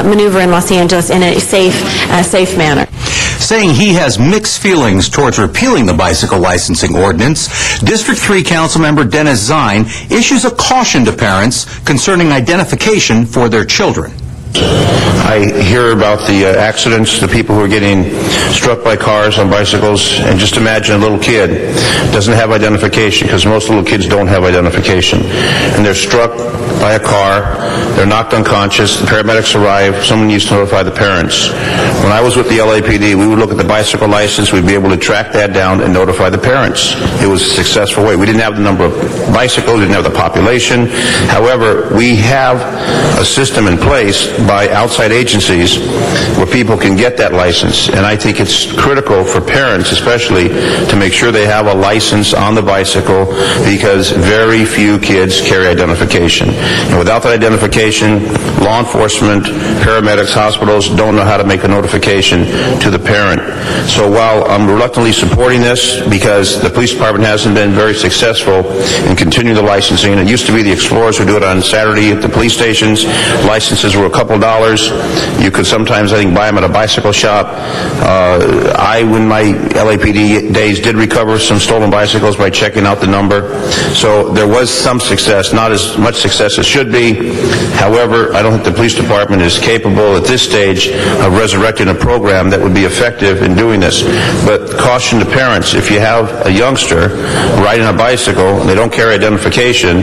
maneuver in Los Angeles in a safe manner. Saying he has mixed feelings towards repealing the bicycle licensing ordinance, District 3 Councilmember Dennis Zine issues a caution to parents concerning identification for their children. I hear about the accidents, the people who are getting struck by cars on bicycles, and just imagine a little kid doesn't have identification, because most little kids don't have identification, and they're struck by a car, they're knocked unconscious, the paramedics arrive, someone needs to notify the parents. When I was with the LAPD, we would look at the bicycle license, we'd be able to track that down and notify the parents. It was a successful way. We didn't have the number of bicycles, we didn't have the population. However, we have a system in place by outside agencies where people can get that license, and I think it's critical for parents especially to make sure they have a license on the bicycle, because very few kids carry identification. And without that identification, law enforcement, paramedics, hospitals don't know how to make a notification to the parent. So while I'm reluctantly supporting this, because the police department hasn't been very successful in continuing the licensing, it used to be the Explorers would do it on Saturday at the police stations. Licenses were a couple $. You could sometimes, I think, buy them at a bicycle shop. When my LAPD days, did recover some stolen bicycles by checking out the number. So there was some success, not as much success as should be. However, I don't think the police department is capable at this stage of resurrecting a program that would be effective in doing this. But caution to parents, if you have a youngster riding a bicycle and they don't carry identification,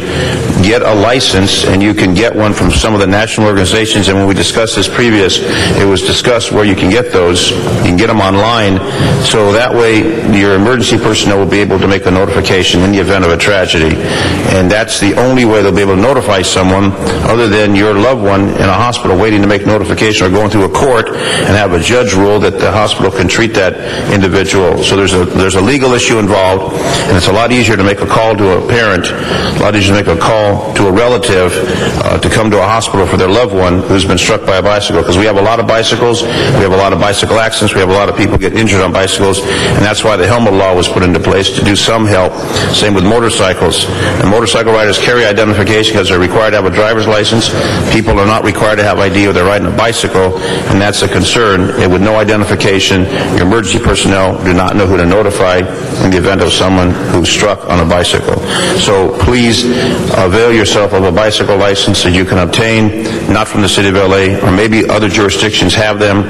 get a license, and you can get one from some of the national organizations. And when we discussed this previous, it was discussed where you can get those. You can get them online, so that way your emergency personnel will be able to make a notification in the event of a tragedy. And that's the only way they'll be able to notify someone other than your loved one in a hospital waiting to make notification, or going through a court and have a judge rule that the hospital can treat that individual. So there's a legal issue involved, and it's a lot easier to make a call to a parent, a lot easier to make a call to a relative to come to a hospital for their loved one who's been struck by a bicycle, because we have a lot of bicycles, we have a lot of bicycle accidents, we have a lot of people get injured on bicycles, and that's why the helmet law was put into place, to do some help. Same with motorcycles. And motorcycle riders carry identification because they're required to have a driver's license. People are not required to have ID or they're riding a bicycle, and that's a concern. And with no identification, your emergency personnel do not know who to notify in the event of someone who's struck on a bicycle. So please avail yourself of a bicycle license that you can obtain, not from the City of LA, or maybe other jurisdictions have them.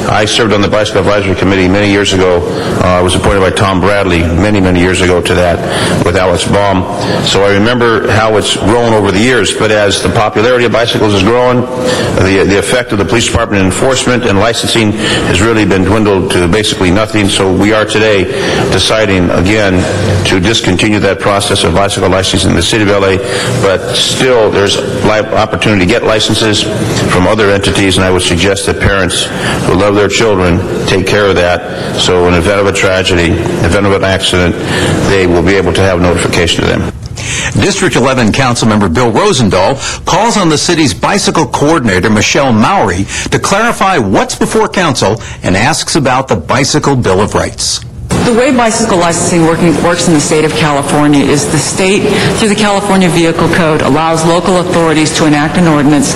I served on the Bicycle Advisory Committee many years ago. I was appointed by Tom Bradley many years ago to that with Alex Baum. So I remember how it's grown over the years, but as the popularity of bicycles is growing, the effect of the police department in enforcement and licensing has really been dwindled to basically nothing. So we are today deciding again to discontinue that process of bicycle licensing in the City of LA, but still there's opportunity to get licenses from other entities, and I would suggest that parents who love their children take care of that, so in the event of a tragedy, event of an accident, they will be able to have notification to them. District 11 Councilmember Bill Rosendahl calls on the city's bicycle coordinator, Michelle Mowry, to clarify what's before council and asks about the Bicycle Bill of Rights. The way bicycle licensing works in the state of California is the state, through the California Vehicle Code, allows local authorities to enact an ordinance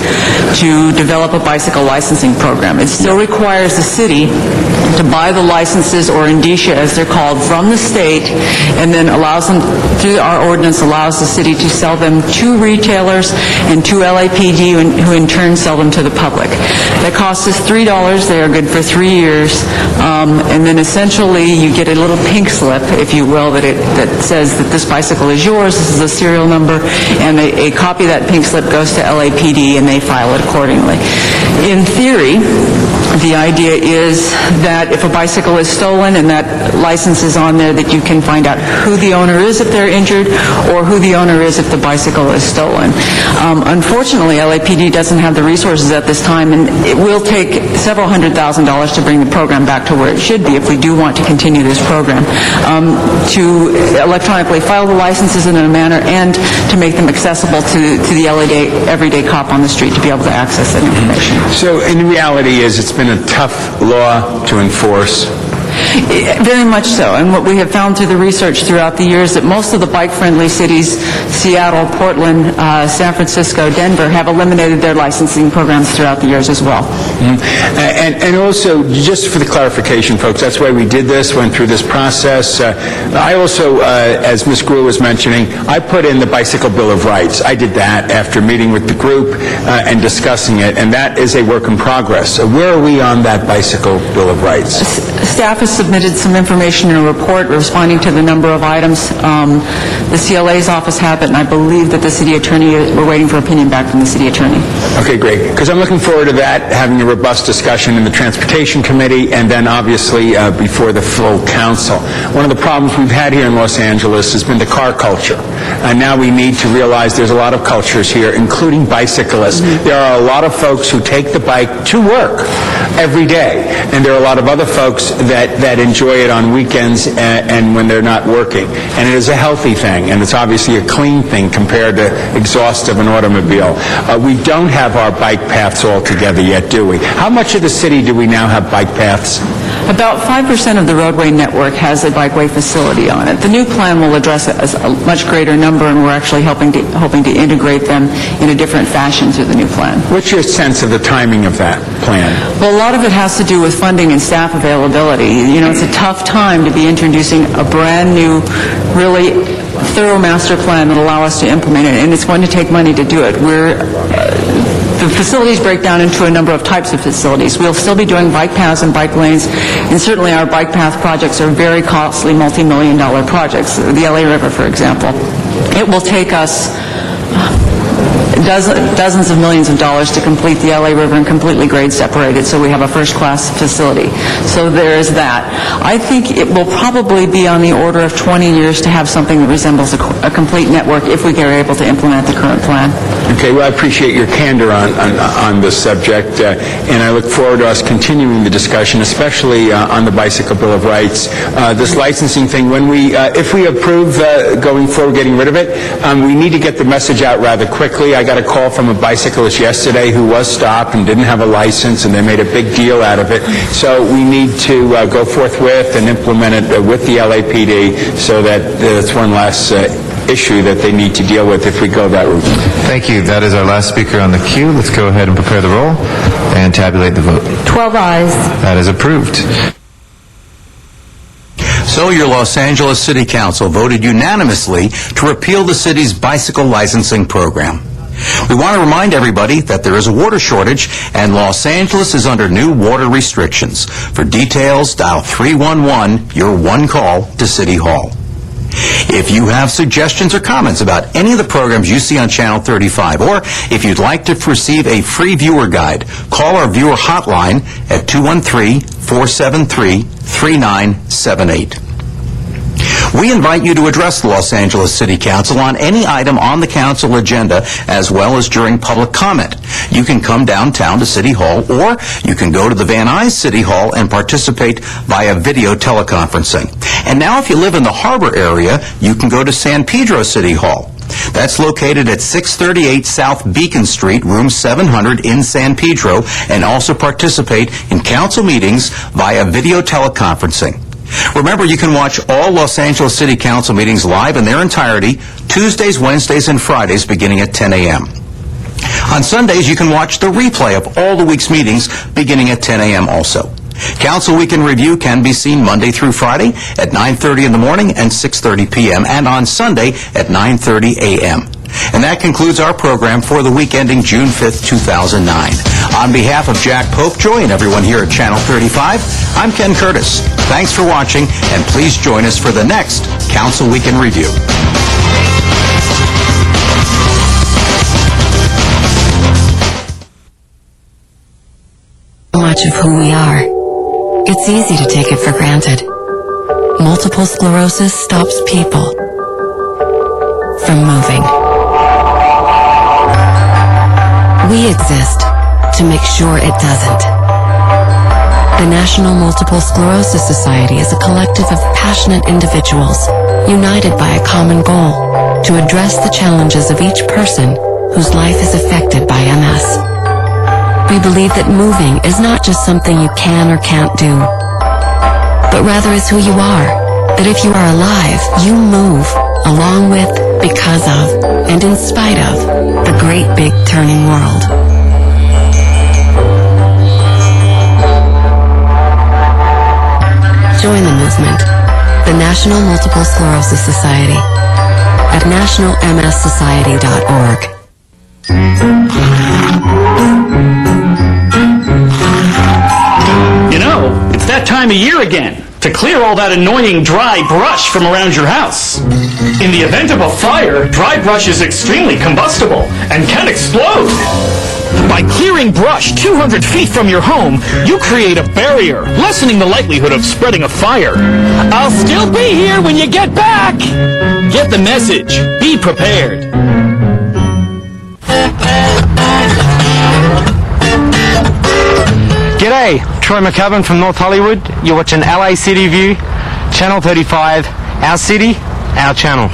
to develop a bicycle licensing program. It still requires the city to buy the licenses, or indicia as they're called, from the state, and then allows them, through our ordinance, allows the city to sell them to retailers and to LAPD, who in turn sell them to the public. That costs us $3. They are good for 3 years, and then essentially you get a little pink slip, if you will, that says that this bicycle is yours, this is a serial number, and a copy of that pink slip goes to LAPD and they file it accordingly. In theory, the idea is that if a bicycle is stolen and that license is on there, that you can find out who the owner is if they're injured, or who the owner is if the bicycle is stolen. Unfortunately, LAPD doesn't have the resources at this time, and it will take several $100,000 to bring the program back to where it should be if we do want to continue this program, to electronically file the licenses in a manner and to make them accessible to the everyday cop on the street to be able to access that information. So in reality, it's been a tough law to enforce. Very much so. And what we have found through the research throughout the years that most of the bike-friendly cities, Seattle, Portland, San Francisco, Denver, have eliminated their licensing programs throughout the years as well. And also, just for the clarification, folks, that's why we did this, went through this process. I also, as Ms. Gruhl was mentioning, I put in the Bicycle Bill of Rights. I did that after meeting with the group and discussing it, and that is a work in progress. So where are we on that Bicycle Bill of Rights? Staff has submitted some information in a report responding to the number of items. The CLA's office have it, and I believe that the city attorney, we're waiting for opinion back from the city attorney. Okay, great. Because I'm looking forward to that, having a robust discussion in the Transportation Committee, and then obviously before the full council. One of the problems we've had here in Los Angeles has been the car culture. And now we need to realize there's a lot of cultures here, including bicyclists. There are a lot of folks who take the bike to work every day, and there are a lot of other folks that enjoy it on weekends and when they're not working. And it is a healthy thing, and it's obviously a clean thing compared to exhaust of an automobile. We don't have our bike paths all together yet, do we? How much of the city do we now have bike paths? About 5% of the roadway network has a bikeway facility on it. The new plan will address a much greater number, and we're actually hoping to integrate them in a different fashion through the new plan. What's your sense of the timing of that plan? Well, a lot of it has to do with funding and staff availability. You know, it's a tough time to be introducing a brand new, really thorough master plan that allow us to implement it, and it's going to take money to do it. The facilities break down into a number of types of facilities. We'll still be doing bike paths and bike lanes, and certainly our bike path projects are very costly, multi-million-dollar projects. The LA River, for example. It will take us dozens of millions of dollars to complete the LA River and completely grade separate it, so we have a first-class facility. So there is that. I think it will probably be on the order of 20 years to have something that resembles a complete network if we are able to implement the current plan. Okay, well, I appreciate your candor on this subject, and I look forward to us continuing the discussion, especially on the Bicycle Bill of Rights. This licensing thing, if we approve going forward, getting rid of it, we need to get the message out rather quickly. I got a call from a bicyclist yesterday who was stopped and didn't have a license, and they made a big deal out of it. So we need to go forthwith and implement it with the LAPD so that it's one less issue that they need to deal with if we go that route. Thank you. That is our last speaker on the queue. Let's go ahead and prepare the roll and tabulate the vote. 12 ayes. That is approved. So your Los Angeles City Council voted unanimously to repeal the city's bicycle licensing program. We want to remind everybody that there is a water shortage and Los Angeles is under new water restrictions. For details, dial 311, your one call to City Hall. If you have suggestions or comments about any of the programs you see on Channel 35, or if you'd like to receive a free viewer guide, call our viewer hotline at 213-473-3978. We invite you to address the Los Angeles City Council on any item on the council agenda, as well as during public comment. You can come downtown to City Hall, or you can go to the Van Nuys City Hall and participate via video teleconferencing. And now if you live in the Harbor area, you can go to San Pedro City Hall. That's located at 638 South Beacon Street, room 700 in San Pedro, and also participate in council meetings via video teleconferencing. Remember, you can watch all Los Angeles City Council meetings live in their entirety, Tuesdays, Wednesdays, and Fridays beginning at 10 a.m. On Sundays, you can watch the replay of all the week's meetings beginning at 10 a.m. also. Council Week in Review can be seen Monday through Friday at 9:30 in the morning and 6:30 p.m., and on Sunday at 9:30 a.m. And that concludes our program for the week ending June 5th, 2009. On behalf of Jack Popejoy and everyone here at Channel 35, I'm Ken Curtis. Thanks for watching, and please join us for the next Council Week in Review. Much of who we are. It's easy to take it for granted. Multiple sclerosis stops people from moving. We exist to make sure it doesn't. The National Multiple Sclerosis Society is a collective of passionate individuals united by a common goal to address the challenges of each person whose life is affected by MS. We believe that moving is not just something you can or can't do, but rather as who you are. That if you are alive, you move along with, because of, and in spite of the great big turning world. Join the movement, the National Multiple Sclerosis Society, at nationalmssociety.org. You know, it's that time of year again, to clear all that annoying dry brush from around your house. In the event of a fire, dry brush is extremely combustible and can explode. By clearing brush 200 feet from your home, you create a barrier, lessening the likelihood of spreading a fire. I'll still be here when you get back! Get the message. Be prepared. G'day, Troy McCubbin from North Hollywood. You're watching LA City View, Channel 35, our city, our channel.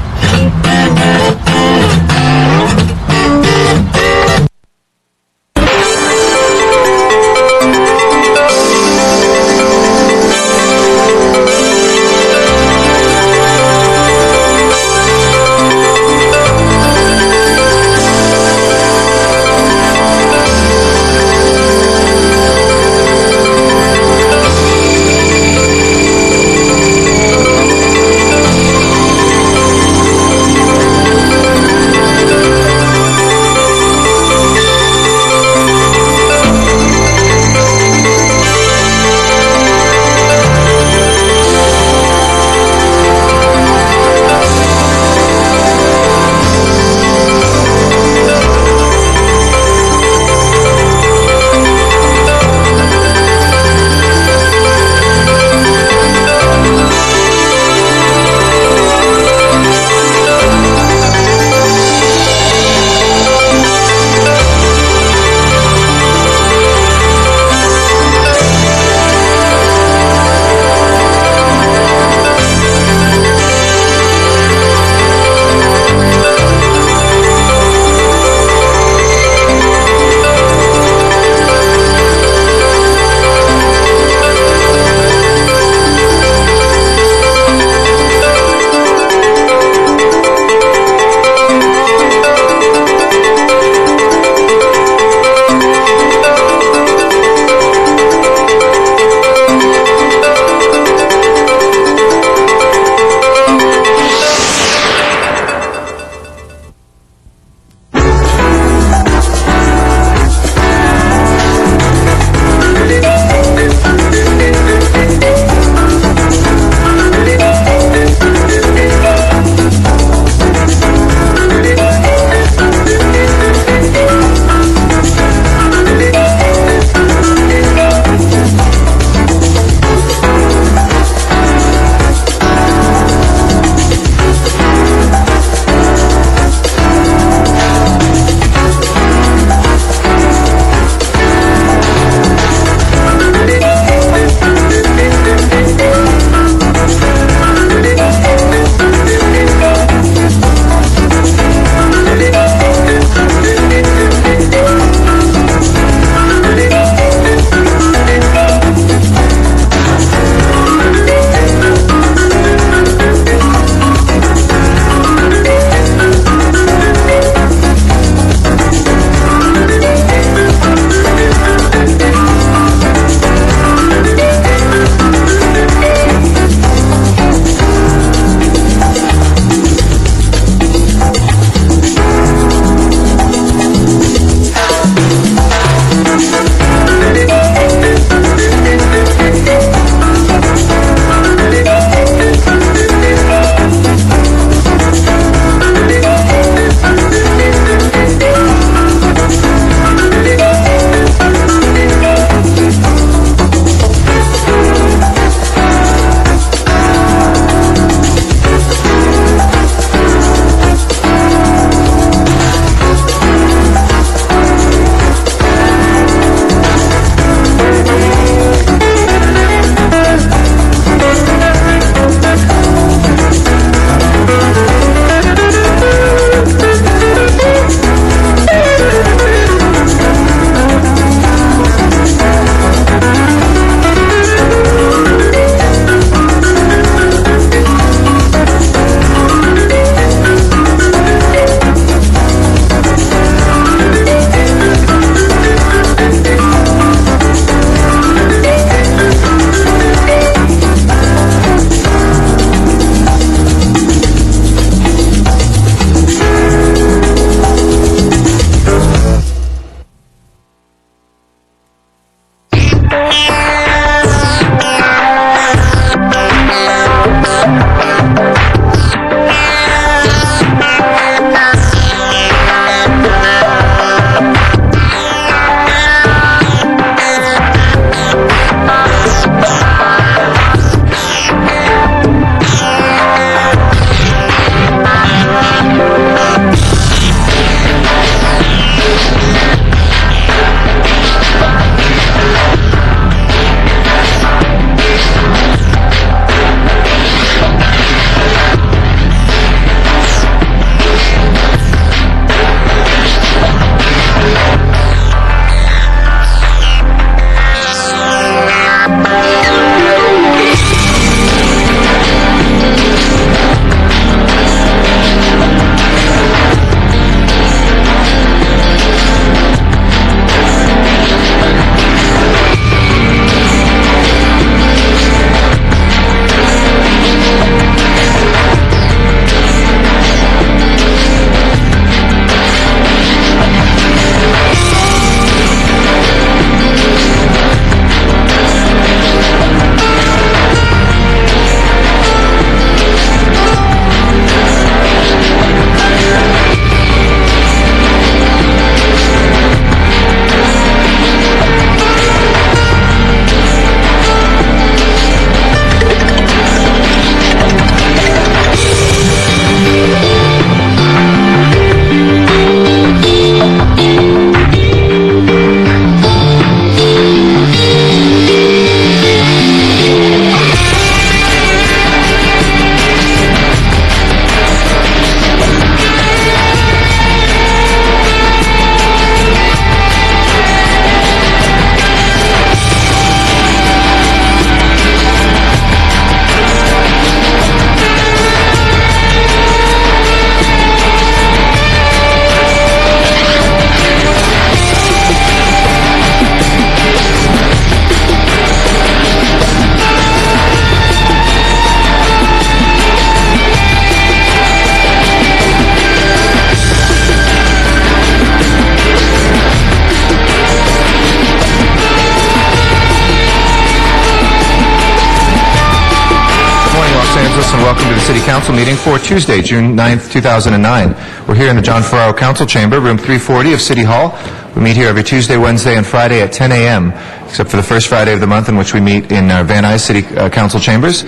And welcome to the City Council meeting for Tuesday, June 9th, 2009. We're here in the John Ferraro Council Chamber, room 340 of City Hall. We meet here every Tuesday, Wednesday, and Friday at 10 a.m., except for the first Friday of the month in which we meet in our Van Nuys City Council chambers.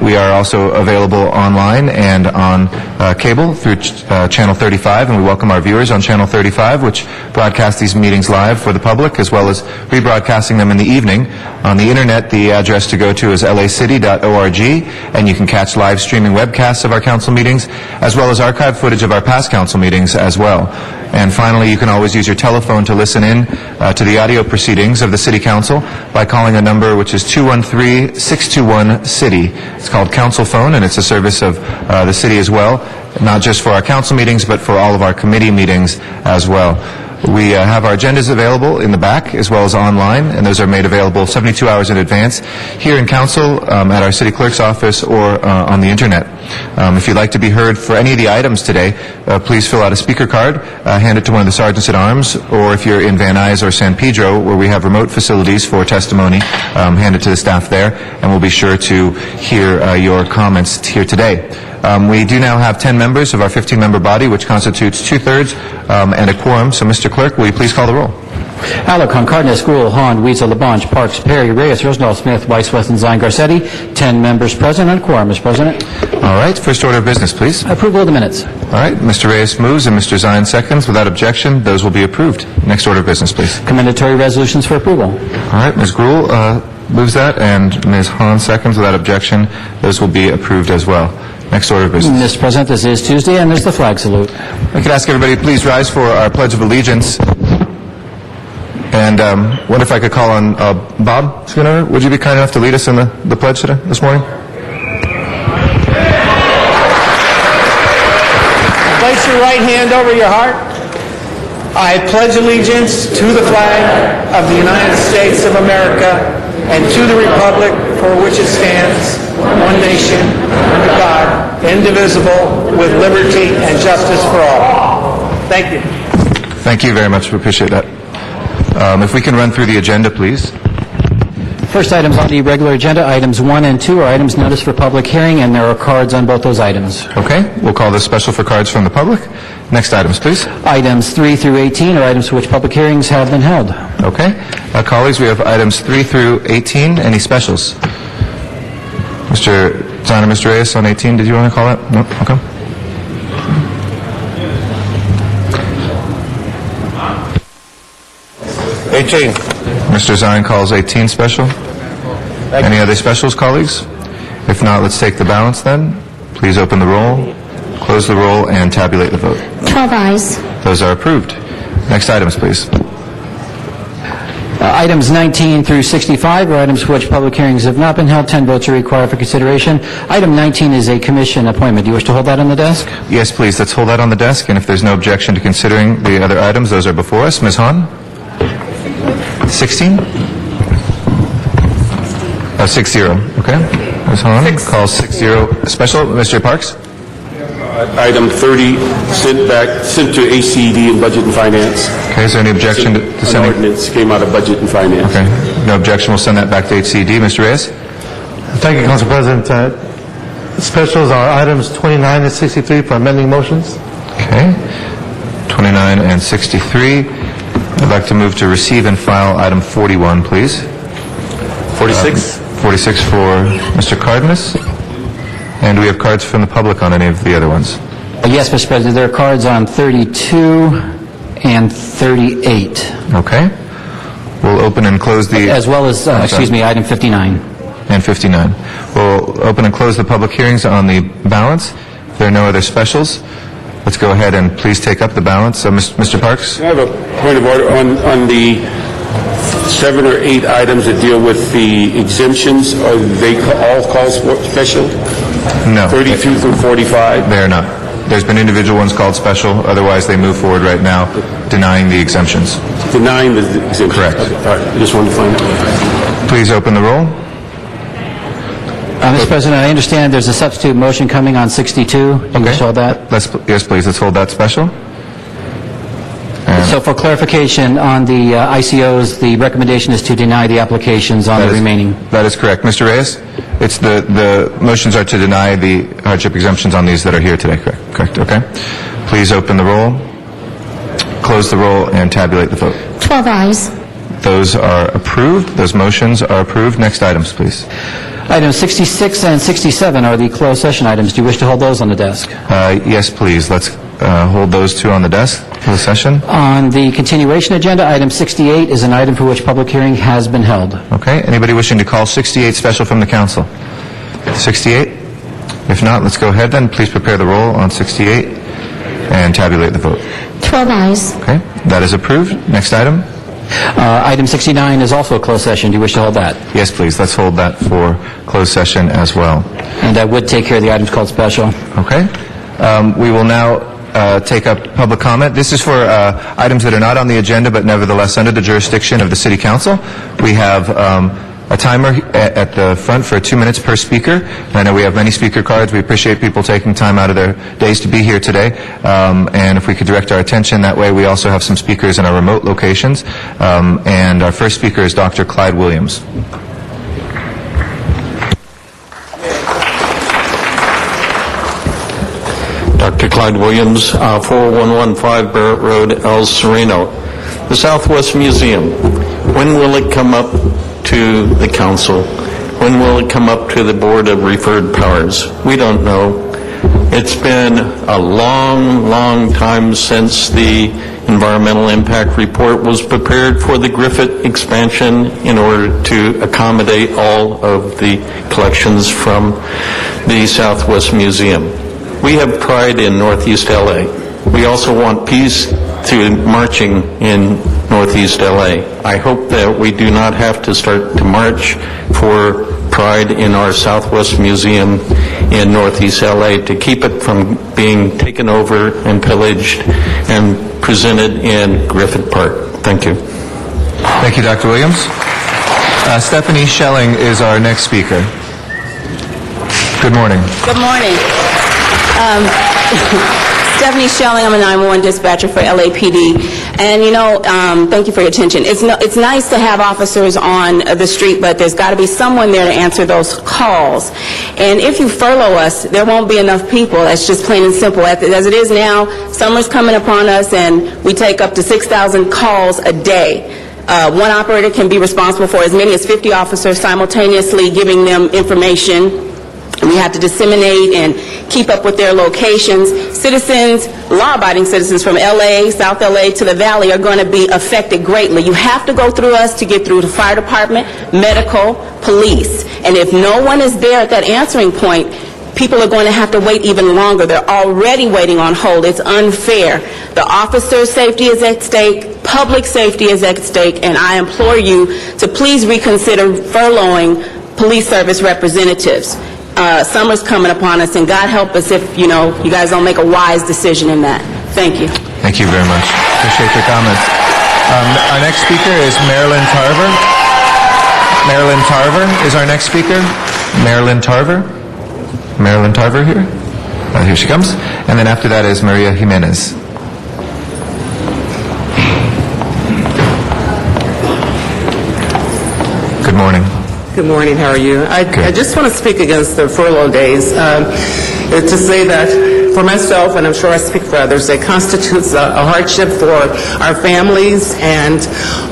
We are also available online and on cable through Channel 35, and we welcome our viewers on Channel 35, which broadcasts these meetings live for the public, as well as rebroadcasting them in the evening. On the internet, the address to go to is lacity.org, and you can catch live streaming webcasts of our council meetings, as well as archived footage of our past council meetings as well. And finally, you can always use your telephone to listen in to the audio proceedings of the City Council by calling a number which is 213-621-CITY. It's called Council Phone, and it's a service of the city as well, not just for our council meetings, but for all of our committee meetings as well. We have our agendas available in the back as well as online, and those are made available 72 hours in advance here in Council, at our City Clerk's office, or on the Internet. If you'd like to be heard for any of the items today, please fill out a speaker card, hand it to one of the Sergeants at Arms, or if you're in Van Nuys or San Pedro, where we have remote facilities for testimony, hand it to the staff there, and we'll be sure to hear your comments here today. We do now have 10 members of our 15-member body, which constitutes two-thirds and a quorum. So, Mr. Clerk, will you please call the roll? Alarcon, Cardenas, Gould, Hahn, Weezer, Labange, Parks, Perry, Reyes, Rosendahl, Smith, Weiss, Weston, Zine, Garcetti. 10 members present and quorum, Mr. President. All right. First order of business, please. Approval of the minutes. All right. Mr. Reyes moves and Mr. Zine seconds. Without objection, those will be approved. Next order of business, please. Commendatory resolutions for approval. All right. Ms. Gruhl moves that, and Ms. Hahn seconds. Without objection, those will be approved as well. Next order of business. Mr. President, this is Tuesday, and there's the flag salute. I could ask everybody to please rise for our Pledge of Allegiance. And wonder if I could call on Bob Schooner. Would you be kind enough to lead us in the pledge today, this morning? Place your right hand over your heart. I pledge allegiance to the flag of the United States of America and to the republic for which it stands, one nation, under God, indivisible, with liberty and justice for all. Thank you. Thank you very much. We appreciate that. If we can run through the agenda, please. First items on the regular agenda, items 1 and 2 are items noticed for public hearing, and there are cards on both those items. Okay, we'll call this special for cards from the public. Next items, please. Items 3 through 18 are items for which public hearings have been held. Okay. Colleagues, we have items 3 through 18. Any specials? Mr. Zahn or Mr. Reyes on 18, did you want to call that? No? Okay. Mr. Zahn calls 18 special. Any other specials, colleagues? If not, let's take the balance then. Please open the roll, close the roll, and tabulate the vote. 12 ayes. Those are approved. Next items, please. Items 19 through 65 are items for which public hearings have not been held. 10 votes are required for consideration. Item 19 is a commission appointment. Do you wish to hold that on the desk? Yes, please. Let's hold that on the desk, and if there's no objection to considering the other items, those are before us. Ms. Hahn? 16? 60. Okay. Ms. Hahn calls 60 special. Mr. Parks? Item 30, sent to ACD and Budget and Finance. Okay, is there any objection to An sending? ordinance came out of Budget and Finance. Okay, no objection. We'll send that back to HCD. Mr. Reyes? Thank you, Council President. Specials are items 29 and 63 for amending motions. Okay. 29 and 63. I'd like to move to receive and file item 41, please. 46? 46 for Mr. Cardenas. And do we have cards from the public on any of the other ones? Yes, Mr. President. There are cards on 32 and 38. Okay. We'll open and close the... As well as, item 59. And 59. We'll open and close the public hearings on the balance. If there are no other specials, let's go ahead and please take up the balance. Mr. Parks? I have a point of order on the 7 or 8 items that deal with the exemptions. Are they all called special? No. 32 through 45? They are not. There's been individual ones called special. Otherwise, they move forward right now, denying the exemptions. Denying the exemptions? Correct. Okay, all right. I just wanted to find out. Please open the roll. Mr. President, I understand there's a substitute motion coming on 62. Do you wish to hold that? Yes, please. Let's hold that special. So for clarification, on the ICOs, the recommendation is to deny the applications on the remaining. That is correct. Mr. Reyes, it's the motions are to deny the hardship exemptions on these that are here today. Correct. Okay. Please open the roll, close the roll, and tabulate the vote. 12 ayes. Those are approved. Those motions are approved. Next items, please. Items 66 and 67 are the closed session items. Do you wish to hold those on the desk? Yes, please. Let's hold those two on the desk for the session. On the continuation agenda, item 68 is an item for which public hearing has been held. Okay. Anybody wishing to call 68 special from the council? 68? If not, let's go ahead then. Please prepare the roll on 68 and tabulate the vote. 12 ayes. Okay. That is approved. Next item. Item 69 is also a closed session. Do you wish to hold that? Yes, please. Let's hold that for closed session as well. And that would take care of the items called special. Okay. We will now take up public comment. This is for items that are not on the agenda, but nevertheless under the jurisdiction of the City Council. We have a timer at the front for 2 minutes per speaker. I know we have many speaker cards. We appreciate people taking time out of their days to be here today. And if we could direct our attention that way, we also have some speakers in our remote locations. And our first speaker is Dr. Clyde Williams. Dr. Clyde Williams, 4115 Barrett Road, El Sereno. The Southwest Museum, when will it come up to the council? When will it come up to the Board of Referred Powers? We don't know. It's been a long time since the environmental impact report was prepared for the Griffith expansion in order to accommodate all of the collections from the Southwest Museum. We have pride in Northeast LA. We also want peace through marching in Northeast LA. I hope that we do not have to start to march for pride in our Southwest Museum in Northeast LA to keep it from being taken over and pillaged and presented in Griffith Park. Thank you. Thank you, Dr. Williams. Stephanie Schelling is our next speaker. Good morning. Good morning. Stephanie Shelling, I'm a 911 dispatcher for LAPD. And, thank you for your attention. It's nice to have officers on the street, but there's got to be someone there to answer those calls. And if you furlough us, there won't be enough people. That's just plain and simple. As it is now, summer's coming upon us, and we take up to 6,000 calls a day. One operator can be responsible for as many as 50 officers simultaneously giving them information. We have to disseminate and keep up with their locations. Citizens, law-abiding citizens from L.A., South L.A. to the Valley are going to be affected greatly. You have to go through us to get through the fire department, medical, police. And if no one is there at that answering point, people are going to have to wait even longer. They're already waiting on hold. It's unfair. The officer's safety is at stake, public safety is at stake, and I implore you to please reconsider furloughing police service representatives. Summer's coming upon us, and God help us if, you guys don't make a wise decision in that. Thank you. Thank you very much. Appreciate your comments. Our next speaker is Marilyn Tarver. Marilyn Tarver is our next speaker. Marilyn Tarver. Marilyn Tarver here. Here she comes. And then after that is Maria Jimenez. Good morning. Good morning. How are you? I just want to speak against the furlough days. To say that for myself, and I'm sure I speak for others, it constitutes a hardship for our families, and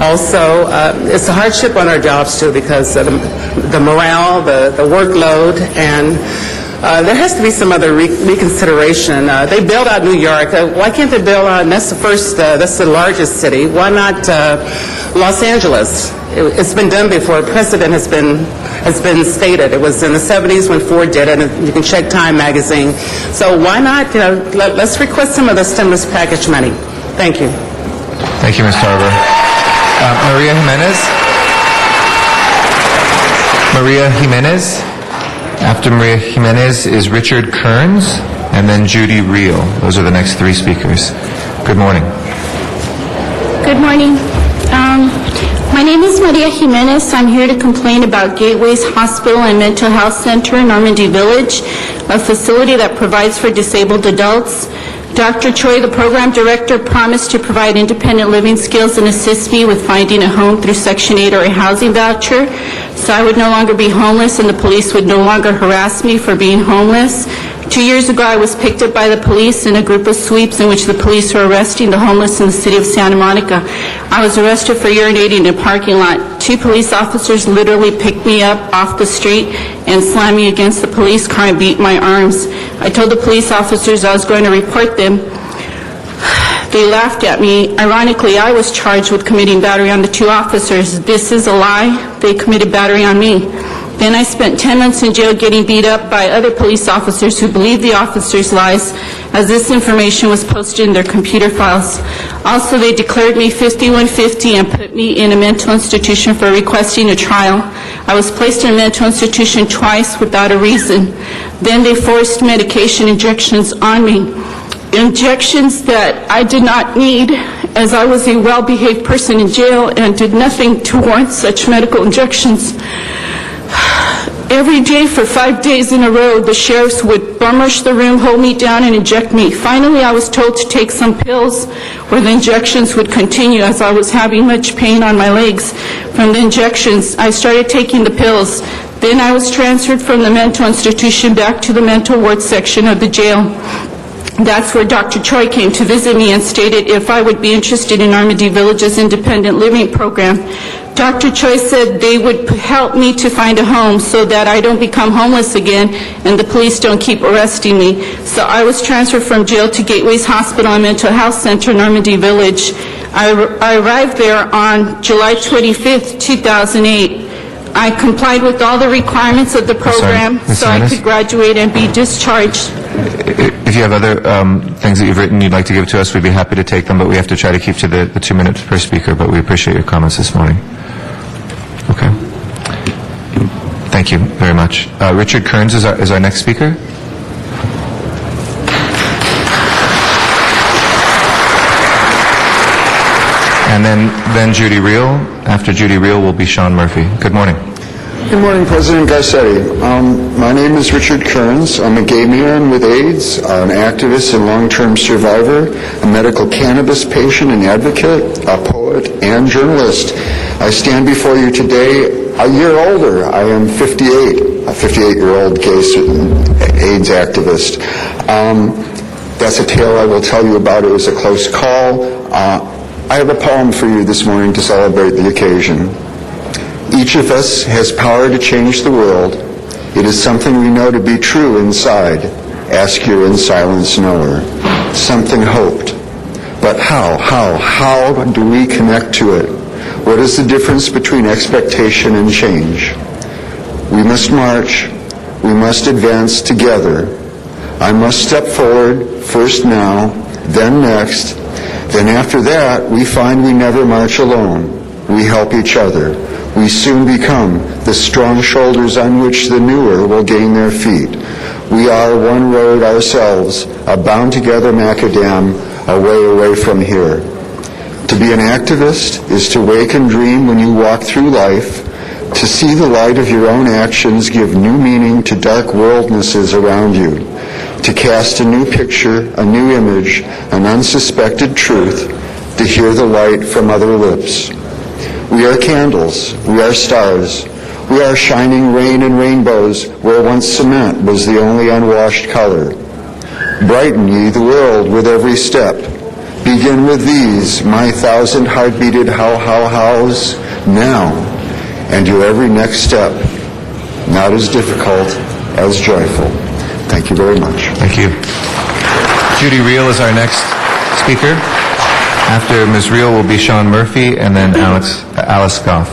also it's a hardship on our jobs too, because of the morale, the workload, and there has to be some other reconsideration. They bailed out New York. Why can't they bail out? And that's the largest city. Why not Los Angeles? It's been done before. Precedent has been stated. It was in the 70s when Ford did it, and you can check Time magazine. So why not, let's request some of the stimulus package money. Thank you. Thank you, Ms. Tarver. Maria Jimenez. Maria Jimenez. After Maria Jimenez is Richard Kearns, and then Judy Reel. Those are the next three speakers. Good morning. Good morning. My name is Maria Jimenez. I'm here to complain about Gateways Hospital and Mental Health Center in Normandy Village, a facility that provides for disabled adults. Dr. Choi, the program director, promised to provide independent living skills and assist me with finding a home through Section 8 or a housing voucher, so I would no longer be homeless and the police would no longer harass me for being homeless. 2 years ago, I was picked up by the police in a group of sweeps in which the police were arresting the homeless in the city of Santa Monica. I was arrested for urinating in a parking lot. 2 police officers literally picked me up off the street and slammed me against the police car and beat my arms. I told the police officers I was going to report them. They laughed at me. Ironically, I was charged with committing battery on the 2 officers. This is a lie. They committed battery on me. Then I spent 10 months in jail getting beat up by other police officers who believed the officers' lies, as this information was posted in their computer files. Also, they declared me 5150 and put me in a mental institution for requesting a trial. I was placed in a mental institution twice without a reason. Then they forced medication injections on me. Injections that I did not need, as I was a well-behaved person in jail and did nothing to warrant such medical injections. Every day for 5 days in a row, the sheriffs would bum rush the room, hold me down, and inject me. Finally, I was told to take some pills where the injections would continue, as I was having much pain on my legs from the injections. I started taking the pills. Then I was transferred from the mental institution back to the mental ward section of the jail. That's where Dr. Choi came to visit me and stated if I would be interested in Normandy Village's independent living program. Dr. Choi said they would help me to find a home so that I don't become homeless again and the police don't keep arresting me. So I was transferred from jail to Gateways Hospital and Mental Health Center, Normandy Village. I arrived there on July 25th, 2008. I complied with all the requirements of the program so I could graduate and be discharged. If you have other things that you've written you'd like to give to us, we'd be happy to take them, but we have to try to keep to the 2 minutes per speaker, but we appreciate your comments this morning. Okay. Thank you very much. Richard Kearns is our next speaker. And then Judy Reel. After Judy Reel will be Sean Murphy. Good morning. Good morning, President Garcetti. My name is Richard Kearns. I'm a gay man with AIDS, an activist and long-term survivor, a medical cannabis patient and advocate, a poet and journalist. I stand before you today a year older. I am 58, a 58-year-old gay AIDS activist. That's a tale I will tell you about. It was a close call. I have a poem for you this morning to celebrate the occasion. Each of us has power to change the world. It is something we know to be true inside. Ask your in silence knower. Something hoped. But how do we connect to it? What is the difference between expectation and change? We must march. We must advance together. I must step forward, first now, then next. Then after that, we find we never march alone. We help each other. We soon become the strong shoulders on which the newer will gain their feet. We are one road ourselves, a bound together macadam, away from here. To be an activist is to wake and dream when you walk through life, to see the light of your own actions give new meaning to dark worldnesses around you, to cast a new picture, a new image, an unsuspected truth, to hear the light from other lips. We are candles, we are stars, we are shining rain and rainbows where once cement was the only unwashed color. Brighten ye the world with every step. Begin with these, my 1,000 heart-beated hows, now, and your every next step, not as difficult as joyful. Thank you very much. Thank you. Judy Reel is our next speaker. After Ms. Reel will be Sean Murphy and then Alice Goff.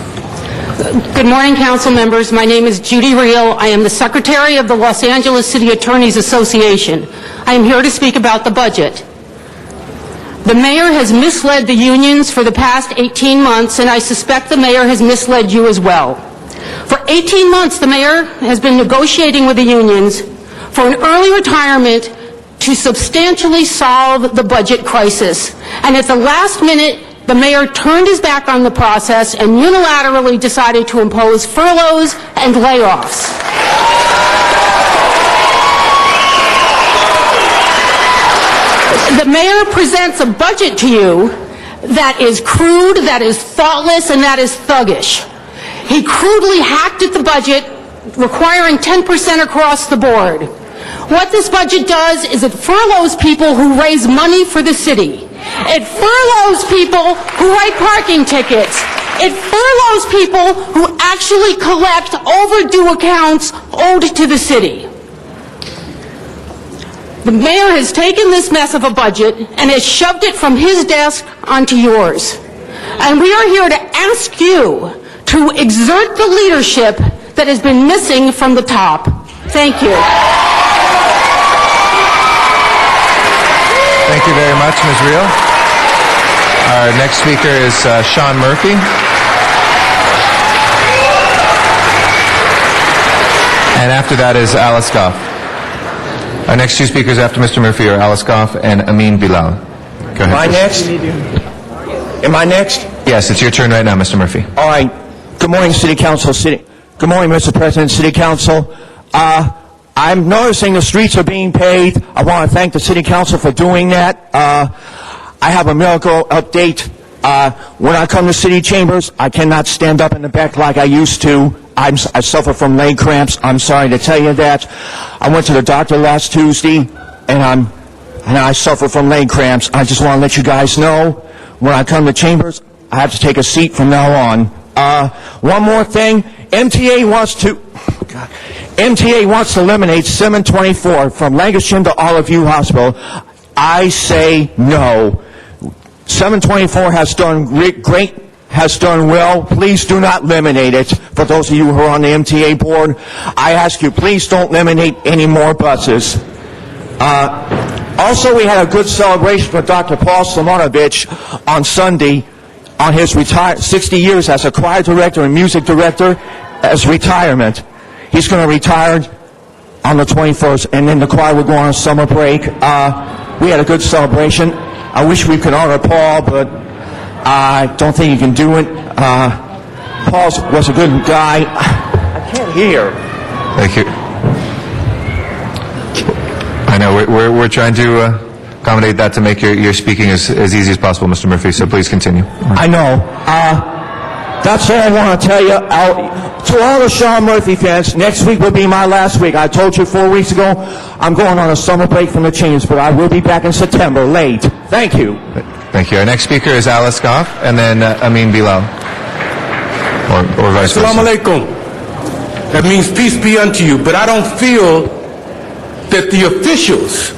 Good morning, council members. My name is Judy Reel. I am the Secretary of the Los Angeles City Attorneys Association. I am here to speak about the budget. The mayor has misled the unions for the past 18 months, and I suspect the mayor has misled you as well. For 18 months, the mayor has been negotiating with the unions for an early retirement to substantially solve the budget crisis. And at the last minute, the mayor turned his back on the process and unilaterally decided to impose furloughs and layoffs. The mayor presents a budget to you that is crude, that is thoughtless, and that is thuggish. He crudely hacked at the budget, requiring 10% across the board. What this budget does is it furloughs people who raise money for the city. It furloughs people who write parking tickets. It furloughs people who actually collect overdue accounts owed to the city. The mayor has taken this mess of a budget and has shoved it from his desk onto yours. And we are here to ask you to exert the leadership that has been missing from the top. Thank you. Thank you very much, Ms. Reel. Our next speaker is Sean Murphy. And after that is Alice Goff. Our next two speakers after Mr. Murphy are Alice Goff and Amin Bilal. Go ahead. Am I next? Am I next? Yes, it's your turn right now, Mr. Murphy. All right. Good morning, City Council. Good morning, Mr. President, City Council. I'm noticing the streets are being paved. I want to thank the City Council for doing that. I have a miracle update. When I come to City Chambers, I cannot stand up in the back like I used to. I suffer from leg cramps. I'm sorry to tell you that. I went to the doctor last Tuesday, and I suffer from leg cramps. I just want to let you guys know, when I come to Chambers, I have to take a seat from now on. One more thing. MTA wants to eliminate 724 from Lankershim to Olive View Hospital. I say no. 724 has done great, has done well. Please do not eliminate it. For those of you who are on the MTA board, I ask you, please don't eliminate any more buses. Also, we had a good celebration for Dr. Paul Simonovich on Sunday on his 60 years as a choir director and music director as retirement. He's going to retire on the 21st, and then the choir will go on a summer break. We had a good celebration. I wish we could honor Paul, but I don't think you can do it. Paul was a good guy. I can't hear. Thank you. I know, we're trying to accommodate that to make your speaking as easy as possible, Mr. Murphy, so please continue. I know. That's all I want to tell you. To all the Sean Murphy fans, next week will be my last week. I told you 4 weeks ago, I'm going on a summer break from the chains, but I will be back in September, late. Thank you. Thank you. Our next speaker is Alice Goff, and then Amin Bilal. Or vice versa. Assalamu alaikum. That means peace be unto you. But I don't feel that the officials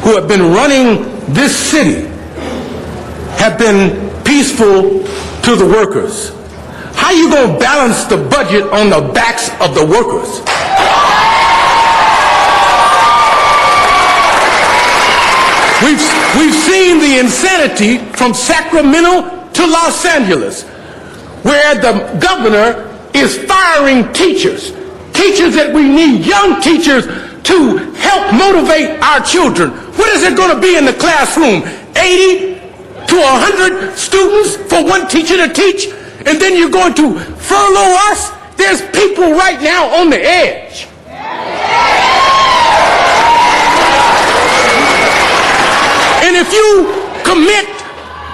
who have been running this city have been peaceful to the workers. How you going to balance the budget on the backs of the workers? We've seen the insanity from Sacramento to Los Angeles, where the governor is firing teachers that we need, young teachers to help motivate our children. What is it going to be in the classroom? 80 to 100 students for one teacher to teach? And then you're going to furlough us? There's people right now on the edge. And if you commit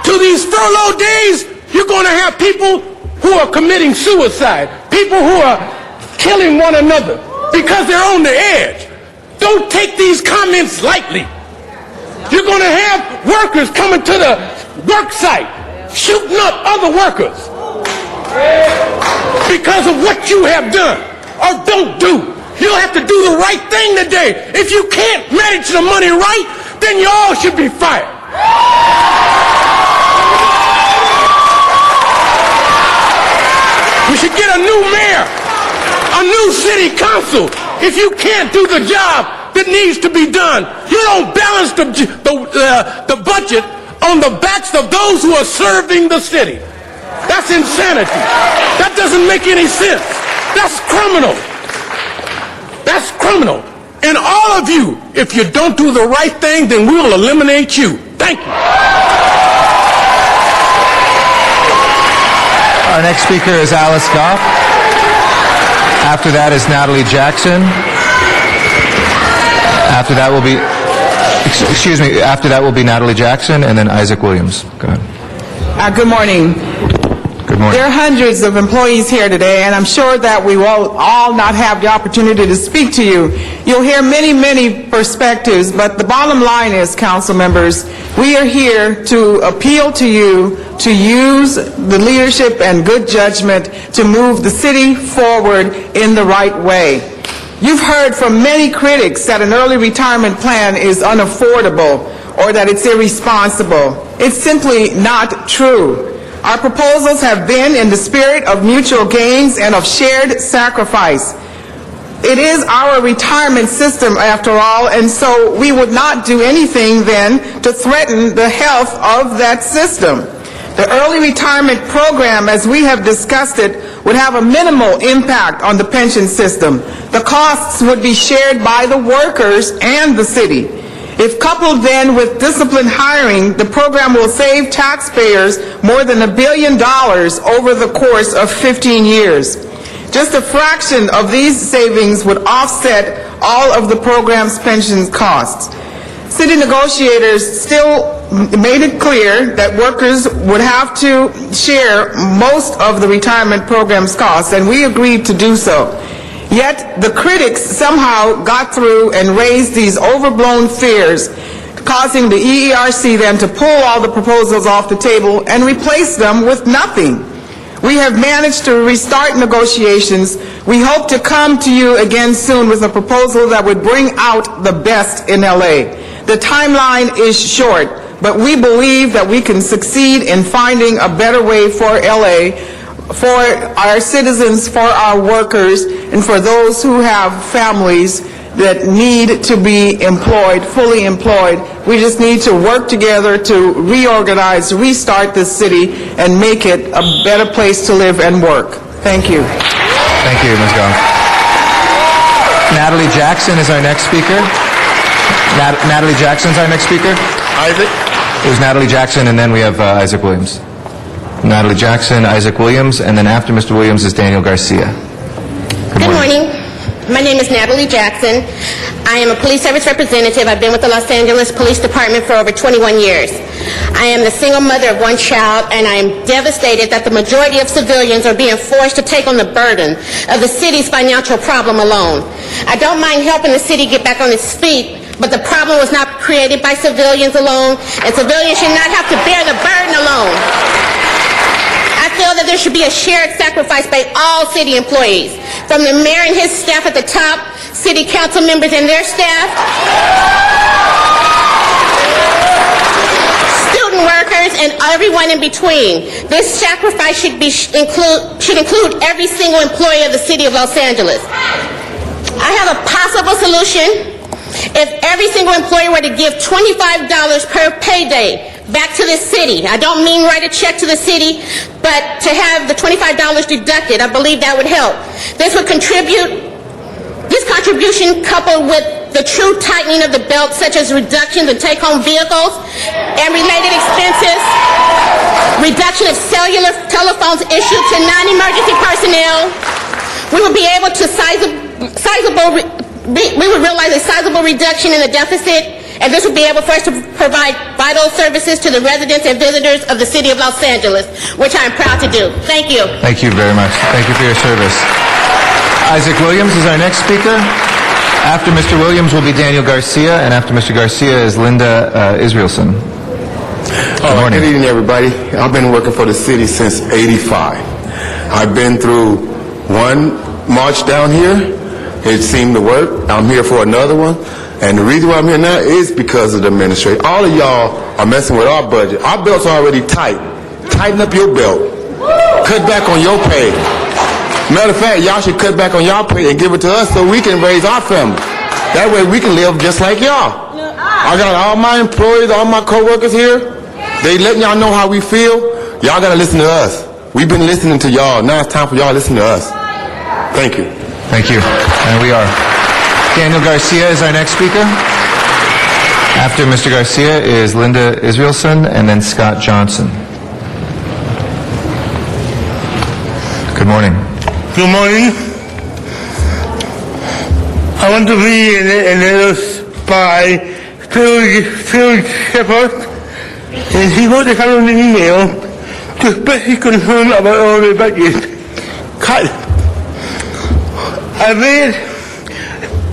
to these furlough days, you're going to have people who are committing suicide, people who are killing one another because they're on the edge. Don't take these comments lightly. You're going to have workers coming to the work site, shooting up other workers because of what you have done or don't do. You'll have to do the right thing today. If you can't manage the money right, then you all should be fired. We should get a new mayor, a new city council. If you can't do the job that needs to be done, you don't balance the budget on the backs of those who are serving the city. That's insanity. That doesn't make any sense. That's criminal. That's criminal. And all of you, if you don't do the right thing, then we'll eliminate you. Thank you. Our next speaker is Alice Goff. After that is Natalie Jackson. After that will be, after that will be Natalie Jackson and then Isaac Williams. Go ahead. Good morning. Good morning. There are hundreds of employees here today, and I'm sure that we will all not have the opportunity to speak to you. You'll hear many, many perspectives, but the bottom line is, council members, we are here to appeal to you to use the leadership and good judgment to move the city forward in the right way. You've heard from many critics that an early retirement plan is unaffordable or that it's irresponsible. It's simply not true. Our proposals have been in the spirit of mutual gains and of shared sacrifice. It is our retirement system, after all, and so we would not do anything then to threaten the health of that system. The early retirement program, as we have discussed it, would have a minimal impact on the pension system. The costs would be shared by the workers and the city. If coupled then with disciplined hiring, the program will save taxpayers more than $1 billion over the course of 15 years. Just a fraction of these savings would offset all of the program's pension costs. City negotiators still made it clear that workers would have to share most of the retirement program's costs, and we agreed to do so. Yet the critics somehow got through and raised these overblown fears, causing the EERC then to pull all the proposals off the table and replace them with nothing. We have managed to restart negotiations. We hope to come to you again soon with a proposal that would bring out the best in LA. The timeline is short, but we believe that we can succeed in finding a better way for LA, for our citizens, for our workers, and for those who have families that need to be employed, fully employed. We just need to work together to reorganize, restart this city, and make it a better place to live and work. Thank you. Thank you, Ms. Goff. Natalie Jackson is our next speaker. Natalie Jackson's our next speaker. Isaac? It was Natalie Jackson, and then we have Isaac Williams. Natalie Jackson, Isaac Williams, and then after Mr. Williams is Daniel Garcia. Good morning. My name is Natalie Jackson. I am a police service representative. I've been with the Los Angeles Police Department for over 21 years. I am the single mother of one child, and I am devastated that the majority of civilians are being forced to take on the burden of the city's financial problem alone. I don't mind helping the city get back on its feet, but the problem was not created by civilians alone, and civilians should not have to bear the burden alone. I feel that there should be a shared sacrifice by all city employees, from the mayor and his staff at the top, city council members and their staff, student workers, and everyone in between. This sacrifice should include every single employee of the city of Los Angeles. I have a possible solution. If every single employee were to give $25 per payday back to this city, I don't mean write a check to the city, but to have the $25 deducted, I believe that would help. This contribution coupled with the true tightening of the belt, such as reductions in take-home vehicles and related expenses, reduction of cellular telephones issued to non-emergency personnel, we would be able to we would realize a sizable reduction in the deficit, and this would be able for us to provide vital services to the residents and visitors of the city of Los Angeles, which I am proud to do. Thank you. Thank you very much. Thank you for your service. Isaac Williams is our next speaker. After Mr. Williams will be Daniel Garcia, and after Mr. Garcia is Linda Israelson. Good morning. Good evening, everybody. I've been working for the city since '85. I've been through one march down here. It seemed to work. I'm here for another one. And the reason why I'm here now is because of the administration. All of y'all are messing with our budget. Our belt's already tight. Tighten up your belt. Cut back on your pay. Matter of fact, y'all should cut back on y'all pay and give it to us so we can raise our family. That way we can live just like y'all. I got all my employees, all my co-workers here. They letting y'all know how we feel. Y'all got to listen to us. We've been listening to y'all. Now it's time for y'all to listen to us. Thank you. Thank you. And we are. Daniel Garcia is our next speaker. After Mr. Garcia is Linda Israelson and then Scott Johnson. Good morning. Good morning. I want to be a little spy, Phil Shepard, and he wrote a kind of an email to express his concern about all the budget cut. I read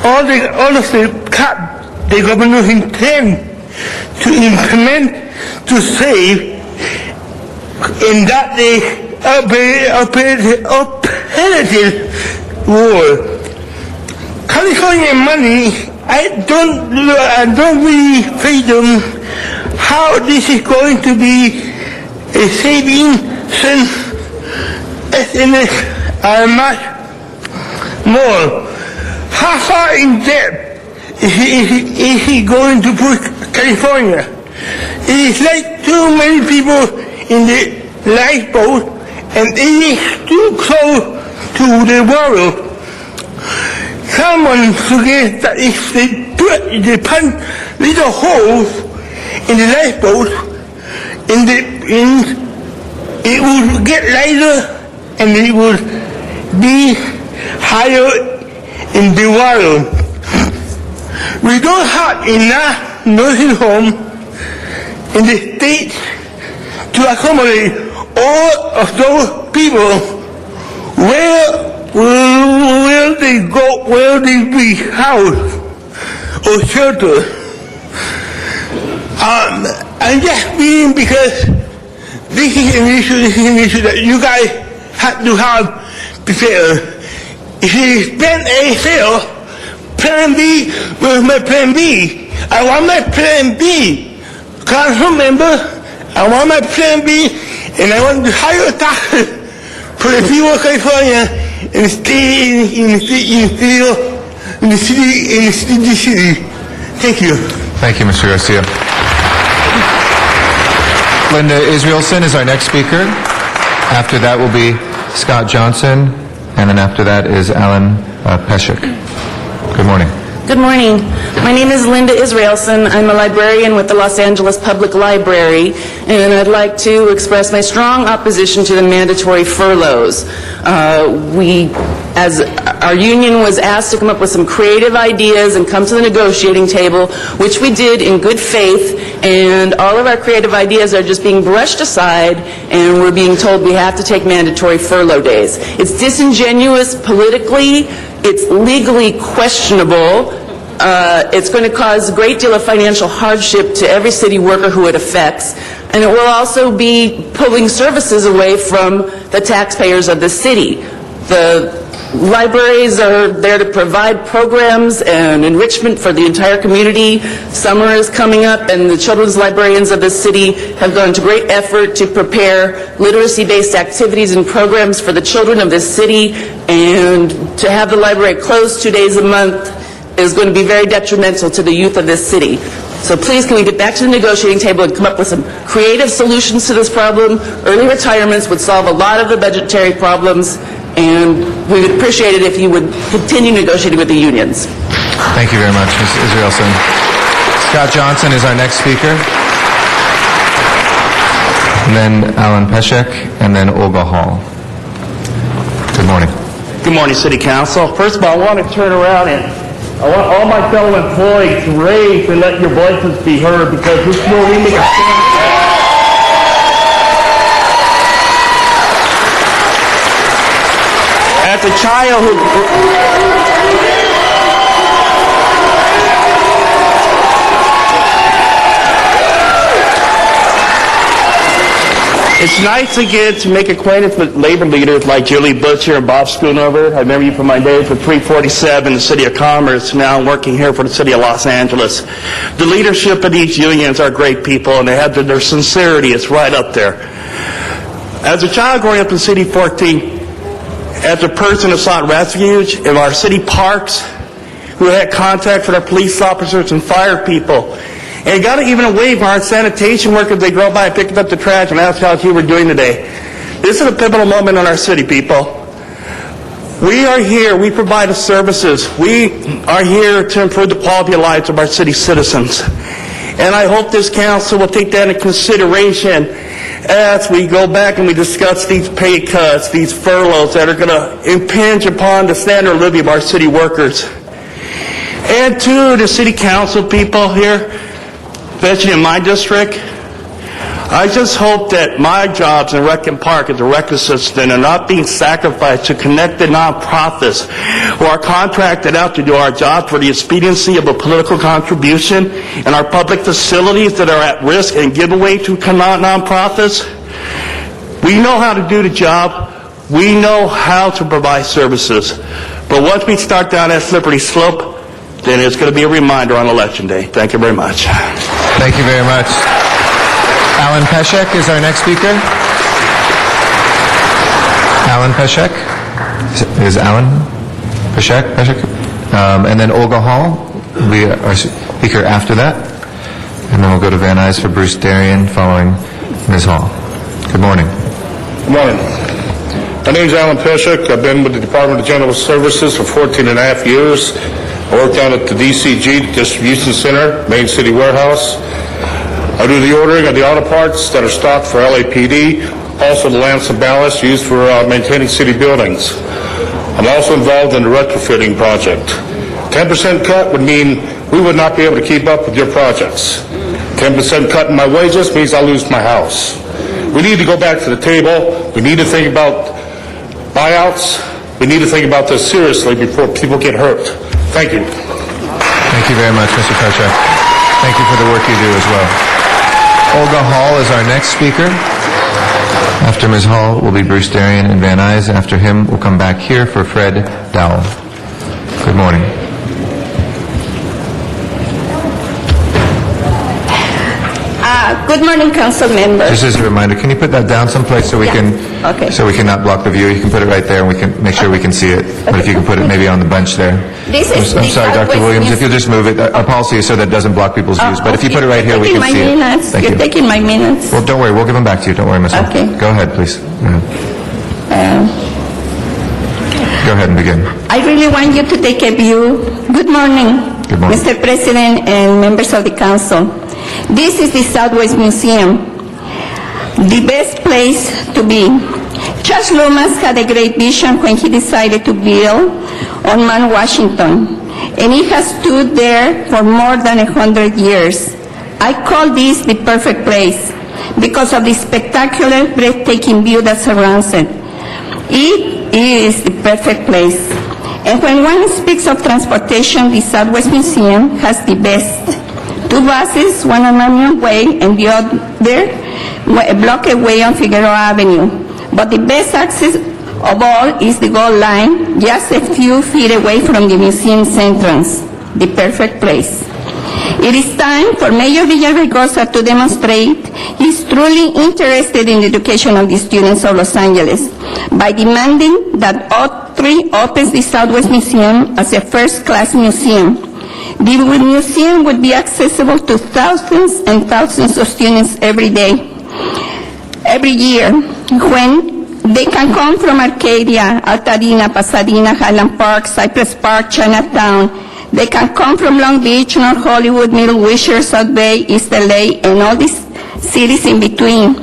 all of the cut the government intend to implement to save in that the operative war. California money, I don't really fathom how this is going to be a saving since SNS are much more. How far in debt is he going to put California? It is like too many people in the lifeboat, and it is too close to the world. Someone suggests that if they punch little holes in the lifeboat, it will get lighter and it will be higher in the water. We don't have enough nursing homes in the state to accommodate all of those people. Where will they go? Where will they be housed or sheltered? I'm just being because this is an issue that you guys have to have prepared. If you spend A fail, plan B was my plan B. I want my plan B. Council member, I want my plan B, and I want to hire taxes for the people of California and stay in the city. Thank you. Thank you, Mr. Garcia. Linda Israelson is our next speaker. After that will be Scott Johnson, and then after that is Alan Peshek. Good morning. Good morning. My name is Linda Israelson. I'm a librarian with the Los Angeles Public Library, and I'd like to express my strong opposition to the mandatory furloughs. We as our union was asked to come up with some creative ideas and come to the negotiating table, which we did in good faith, and all of our creative ideas are just being brushed aside, and we're being told we have to take mandatory furlough days. It's disingenuous politically, it's legally questionable, it's going to cause a great deal of financial hardship to every city worker who it affects, and it will also be pulling services away from the taxpayers of the city. The libraries are there to provide programs and enrichment for the entire community. Summer is coming up, and the children's librarians of the city have gone to great effort to prepare literacy-based activities and programs for the children of this city, and to have the library closed 2 days a month is going to be very detrimental to the youth of this city. So please, can we get back to the negotiating table and come up with some creative solutions to this problem? Early retirements would solve a lot of the budgetary problems, and we would appreciate it if you would continue negotiating with the unions. Thank you very much, Ms. Israelson. Scott Johnson is our next speaker. And then Alan Peshek, and then Olga Hall. Good morning. Good morning, City Council. First of all, I want to turn around and I want all my fellow employees to raise and let your voices be heard, because this is where we make a stand. As a child who... It's nice to get to make acquaintance with labor leaders like Julie Butcher and Bob Schoonover. I remember you from my days with 347, the City of Commerce. Now I'm working here for the City of Los Angeles. The leadership of these unions are great people, and they have their sincerity. It's right up there. As a child growing up in City 14, as a person who sought refuge in our city parks, who had contact with our police officers and fire people, and got even a wave from our sanitation workers. They drove by and picked up the trash and asked how you were doing today. This is a pivotal moment in our city, people. We are here. We provide the services. We are here to improve the quality of lives of our city citizens. And I hope this council will take that into consideration as we go back and we discuss these pay cuts, these furloughs that are going to impinge upon the standard of living of our city workers. And to the city council people here, especially in my district, I just hope that my jobs in Rec and Park as a rec assistant are not being sacrificed to connected nonprofits who are contracted out to do our job for the expediency of a political contribution, and our public facilities that are at risk and giveaway to nonprofits. We know how to do the job. We know how to provide services. But once we start down that slippery slope, then it's going to be a reminder on Election Day. Thank you very much. Thank you very much. Alan Peshek is our next speaker. Alan Peshek? Is Alan Peshek? And then Olga Hall will be our speaker after that. And then we'll go to Van Nuys for Bruce Darien following Ms. Hall. Good morning. Good morning. My name is Alan Peshek. I've been with the Department of General Services for 14 and a half years. I work down at the DCG Distribution Center, Main City Warehouse. I do the ordering of the auto parts that are stocked for LAPD, also the lamps and ballasts used for maintaining city buildings. I'm also involved in the retrofitting project. 10% cut would mean we would not be able to keep up with your projects. 10% cut in my wages means I lose my house. We need to go back to the table. We need to think about buyouts. We need to think about this seriously before people get hurt. Thank you. Thank you very much, Mr. Peshek. Thank you for the work you do as well. Olga Hall is our next speaker. After Ms. Hall will be Bruce Darien and Van Nuys. After him, we'll come back here for Fred Dowell. Good morning. Good morning, council members. Just as a reminder, can you put that down someplace so we can not block the view? You can put it right there, and we can make sure we can see it. But if you can put it maybe on the bench there. I'm sorry, Dr. Williams, if you'll just move it. Our policy is so that it doesn't block people's views. But if you put it right here, we can see it. Thank you. You're taking my minutes. Well, don't worry. We'll give them back to you. Don't worry, Ms. Hall. Okay. Go ahead, please. Go ahead and begin. I really want you to take a view. Good morning, Mr. President and members of the council. This is the Southwest Museum, the best place to be. Judge Loomis had a great vision when he decided to build on Mount Washington, and it has stood there for more than 100 years. I call this the perfect place because of the spectacular, breathtaking view that surrounds it. It is the perfect place. And when one speaks of transportation, the Southwest Museum has the best. 2 buses, one on Marion Way and the other a block away on Figueroa Avenue. But the best access of all is the Gold Line, just a few feet away from the museum's entrance, the perfect place. It is time for Mayor Villaraigosa to demonstrate he is truly interested in the education of the students of Los Angeles by demanding that O3 opens the Southwest Museum as a first-class museum. The museum would be accessible to thousands and thousands of students every day, every year, when they can come from Arcadia, Altadena, Pasadena, Highland Park, Cypress Park, Chinatown. They can come from Long Beach, North Hollywood, Middle Wilshire, South Bay, East LA, and all these cities in between.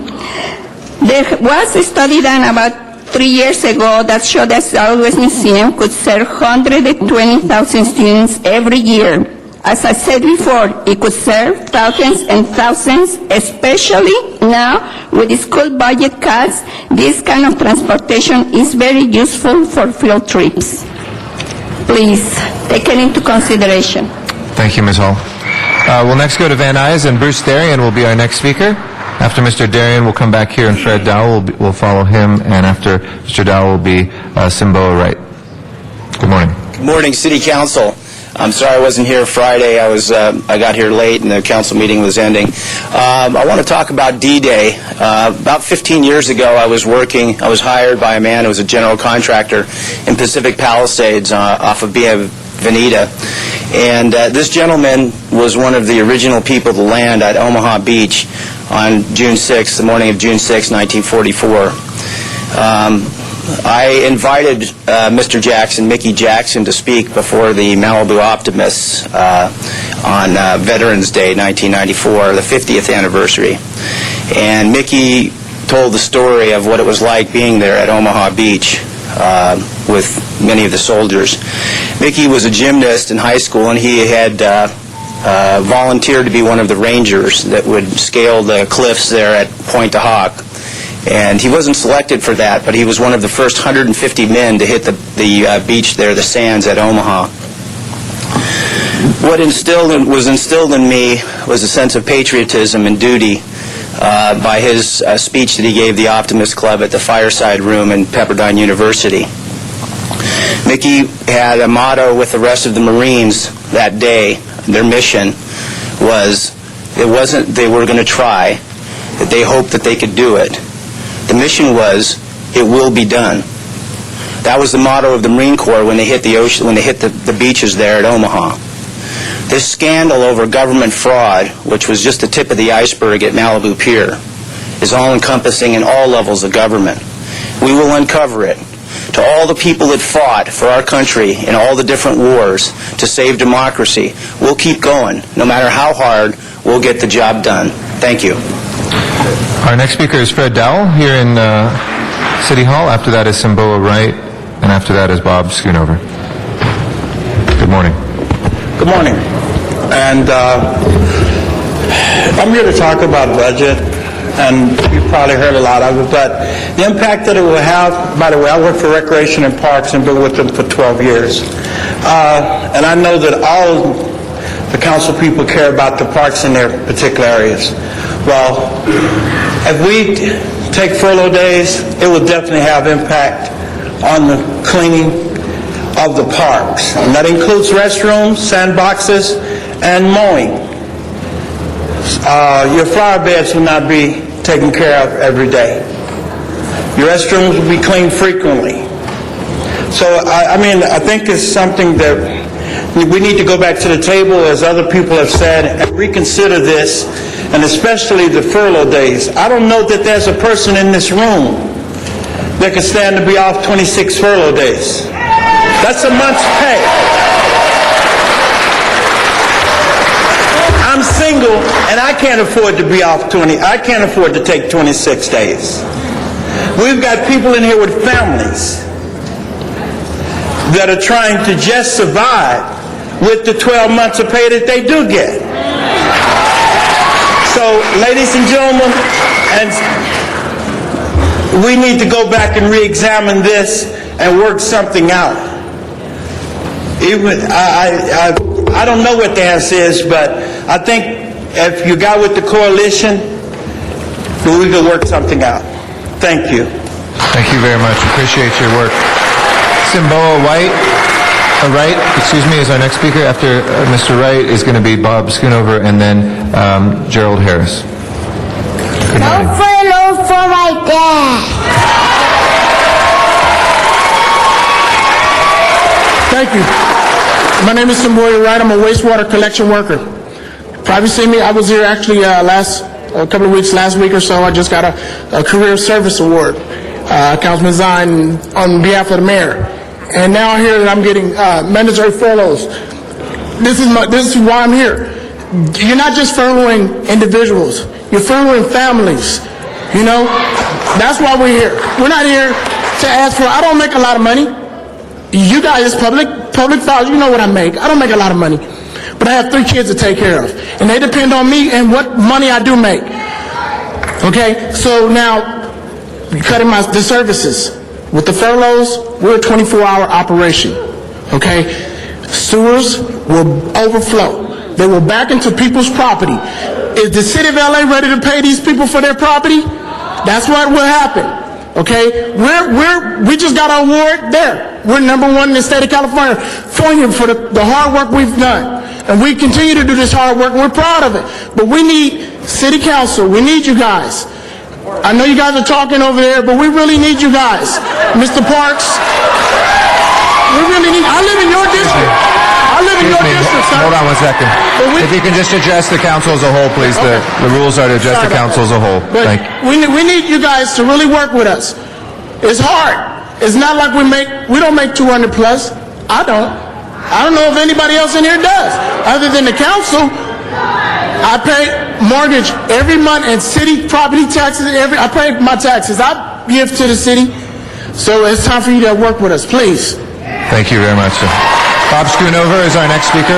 There was a study done about 3 years ago that showed that Southwest Museum could serve 120,000 students every year. As I said before, it could serve thousands and thousands, especially now with the school budget cuts. This kind of transportation is very useful for field trips. Please take it into consideration. Thank you, Ms. Hall. We'll next go to Van Nuys, and Bruce Darien will be our next speaker. After Mr. Darien, we'll come back here, and Fred Dowell will follow him, and after Mr. Dowell will be Simboa Wright. Good morning. Good morning, City Council. I'm sorry I wasn't here Friday. I got here late and the council meeting was ending. I want to talk about D-Day. About 15 years ago, I was hired by a man who was a general contractor in Pacific Palisades off of Bienvenida. And this gentleman was one of the original people to land at Omaha Beach on June 6th, the morning of June 6, 1944. I invited Mr. Jackson, Mickey Jackson, to speak before the Malibu Optimists on Veterans Day, 1994, the 50th anniversary. And Mickey told the story of what it was like being there at Omaha Beach with many of the soldiers. Mickey was a gymnast in high school, and he had volunteered to be one of the rangers that would scale the cliffs there at Pointe du Hoc. And he wasn't selected for that, but he was one of the first 150 men to hit the beach there, the sands at Omaha. What was instilled in me was a sense of patriotism and duty by his speech that he gave the Optimist Club at the Fireside Room in Pepperdine University. Mickey had a motto with the rest of the Marines that day. Their mission was, it wasn't they were going to try, that they hoped that they could do it. The mission was, it will be done. That was the motto of the Marine Corps when they hit the ocean, when they hit the beaches there at Omaha. This scandal over government fraud, which was just the tip of the iceberg at Malibu Pier, is all-encompassing in all levels of government. We will uncover it. To all the people that fought for our country in all the different wars to save democracy, we'll keep going. No matter how hard, we'll get the job done. Thank you. Our next speaker is Fred Dowell here in City Hall. After that is Simboa Wright, and after that is Bob Schoonover. Good morning. Good morning. And I'm here to talk about budget, and you've probably heard a lot of it, but the impact that it will have, by the way, I work for Recreation and Parks and been with them for 12 years. And I know that all the council people care about the parks in their particular areas. Well, if we take furlough days, it will definitely have impact on the cleaning of the parks. And that includes restrooms, sandboxes, and mowing. Your flower beds will not be taken care of every day. Your restrooms will be cleaned frequently. So, I think it's something that we need to go back to the table, as other people have said, and reconsider this, and especially the furlough days. I don't know that there's a person in this room that can stand to be off 26 furlough days. That's a month's pay. I'm single, and I can't afford to be off I can't afford to take 26 days. We've got people in here with families that are trying to just survive with the 12 months of pay that they do get. So, ladies and gentlemen, we need to go back and re-examine this and work something out. I don't know what the answer is, but I think if you got with the coalition, we could work something out. Thank you. Thank you very much. Appreciate your work. Simboa Wright, is our next speaker. After Mr. Wright is going to be Bob Schoonover and then Gerald Harris. Good morning. Hello for my dad. Thank you. My name is Simboa Wright. I'm a wastewater collection worker. Probably seen me. I was here actually a couple of weeks last week or so. I just got a career service award, Councilman Zine, on behalf of the mayor. And now I hear that I'm getting mandatory furloughs. This is why I'm here. You're not just furloughing individuals. You're furloughing families. You know, that's why we're here. We're not here to ask for. I don't make a lot of money. You guys, public files, you know what I make. I don't make a lot of money. But I have 3 kids to take care of. And they depend on me and what money I do make. Okay? So now, you're cutting the services. With the furloughs, we're a 24-hour operation. Okay? Sewers will overflow. They will back into people's property. Is the city of LA ready to pay these people for their property? That's what will happen. Okay? We just got our award there. We're #1 in the state of California for the hard work we've done. And we continue to do this hard work, and we're proud of it. But we need city council. We need you guys. I know you guys are talking over there, but we really need you guys. Mr. Parks, we really need, I live in your district. Sir. Hold on one second. If you can just address the council as a whole, please. Okay. The rules are to address the council as a whole. But Thank you. we need you guys to really work with us. It's hard. It's not like we don't make 200 plus. I don't know if anybody else in here does. Other than the council, I pay mortgage every month and city property taxes. I pay my taxes. I give to the city. So it's time for you to work with us, please. Thank you very much, sir. Bob Schoonover is our next speaker.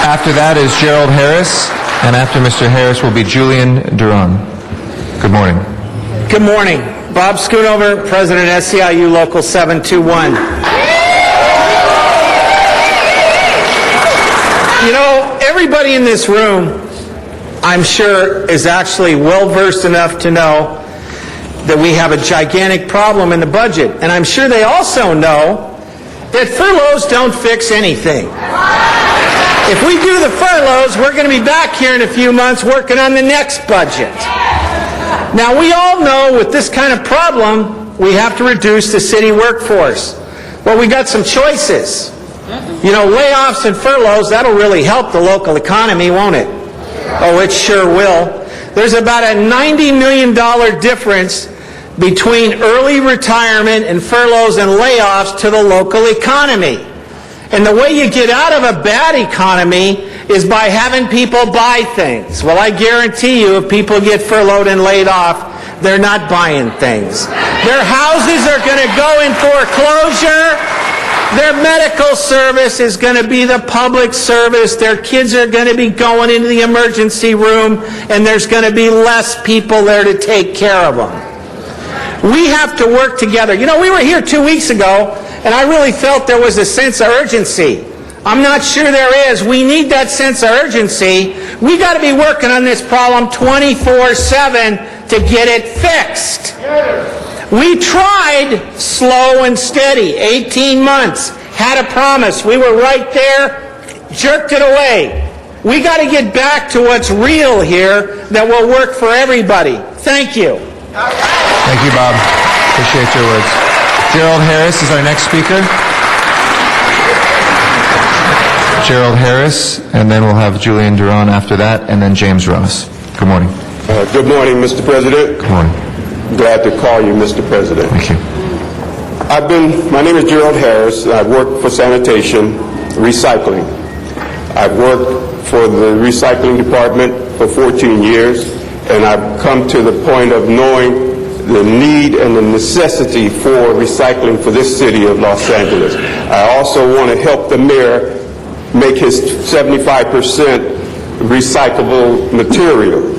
After that is Gerald Harris, and after Mr. Harris will be Julian Duran. Good morning. Good morning. Bob Schoonover, President SEIU Local 721. You know, everybody in this room, I'm sure, is actually well-versed enough to know that we have a gigantic problem in the budget. And I'm sure they also know that furloughs don't fix anything. If we do the furloughs, we're going to be back here in a few months working on the next budget. Now, we all know with this kind of problem, we have to reduce the city workforce. Well, we got some choices. You know, layoffs and furloughs, that'll really help the local economy, won't it? Oh, it sure will. There's about a $90 million difference between early retirement and furloughs and layoffs to the local economy. And the way you get out of a bad economy is by having people buy things. Well, I guarantee you, if people get furloughed and laid off, they're not buying things. Their houses are going to go in foreclosure. Their medical service is going to be the public service. Their kids are going to be going into the emergency room, and there's going to be less people there to take care of them. We have to work together. You know, we were here 2 weeks ago, and I really felt there was a sense of urgency. I'm not sure there is. We need that sense of urgency. We got to be working on this problem 24/7 to get it fixed. We tried slow and steady, 18 months, had a promise. We were right there, jerked it away. We got to get back to what's real here that will work for everybody. Thank you. Thank you, Bob. Appreciate your words. Gerald Harris is our next speaker. Gerald Harris, and then we'll have Julian Duran after that, and then James Ross. Good morning. Good morning, Mr. President. Good morning. Glad to call you, Mr. President. Thank you. My name is Gerald Harris. I've worked for sanitation, recycling. I've worked for the recycling department for 14 years, and I've come to the point of knowing the need and the necessity for recycling for this city of Los Angeles. I also want to help the mayor make his 75% recyclable material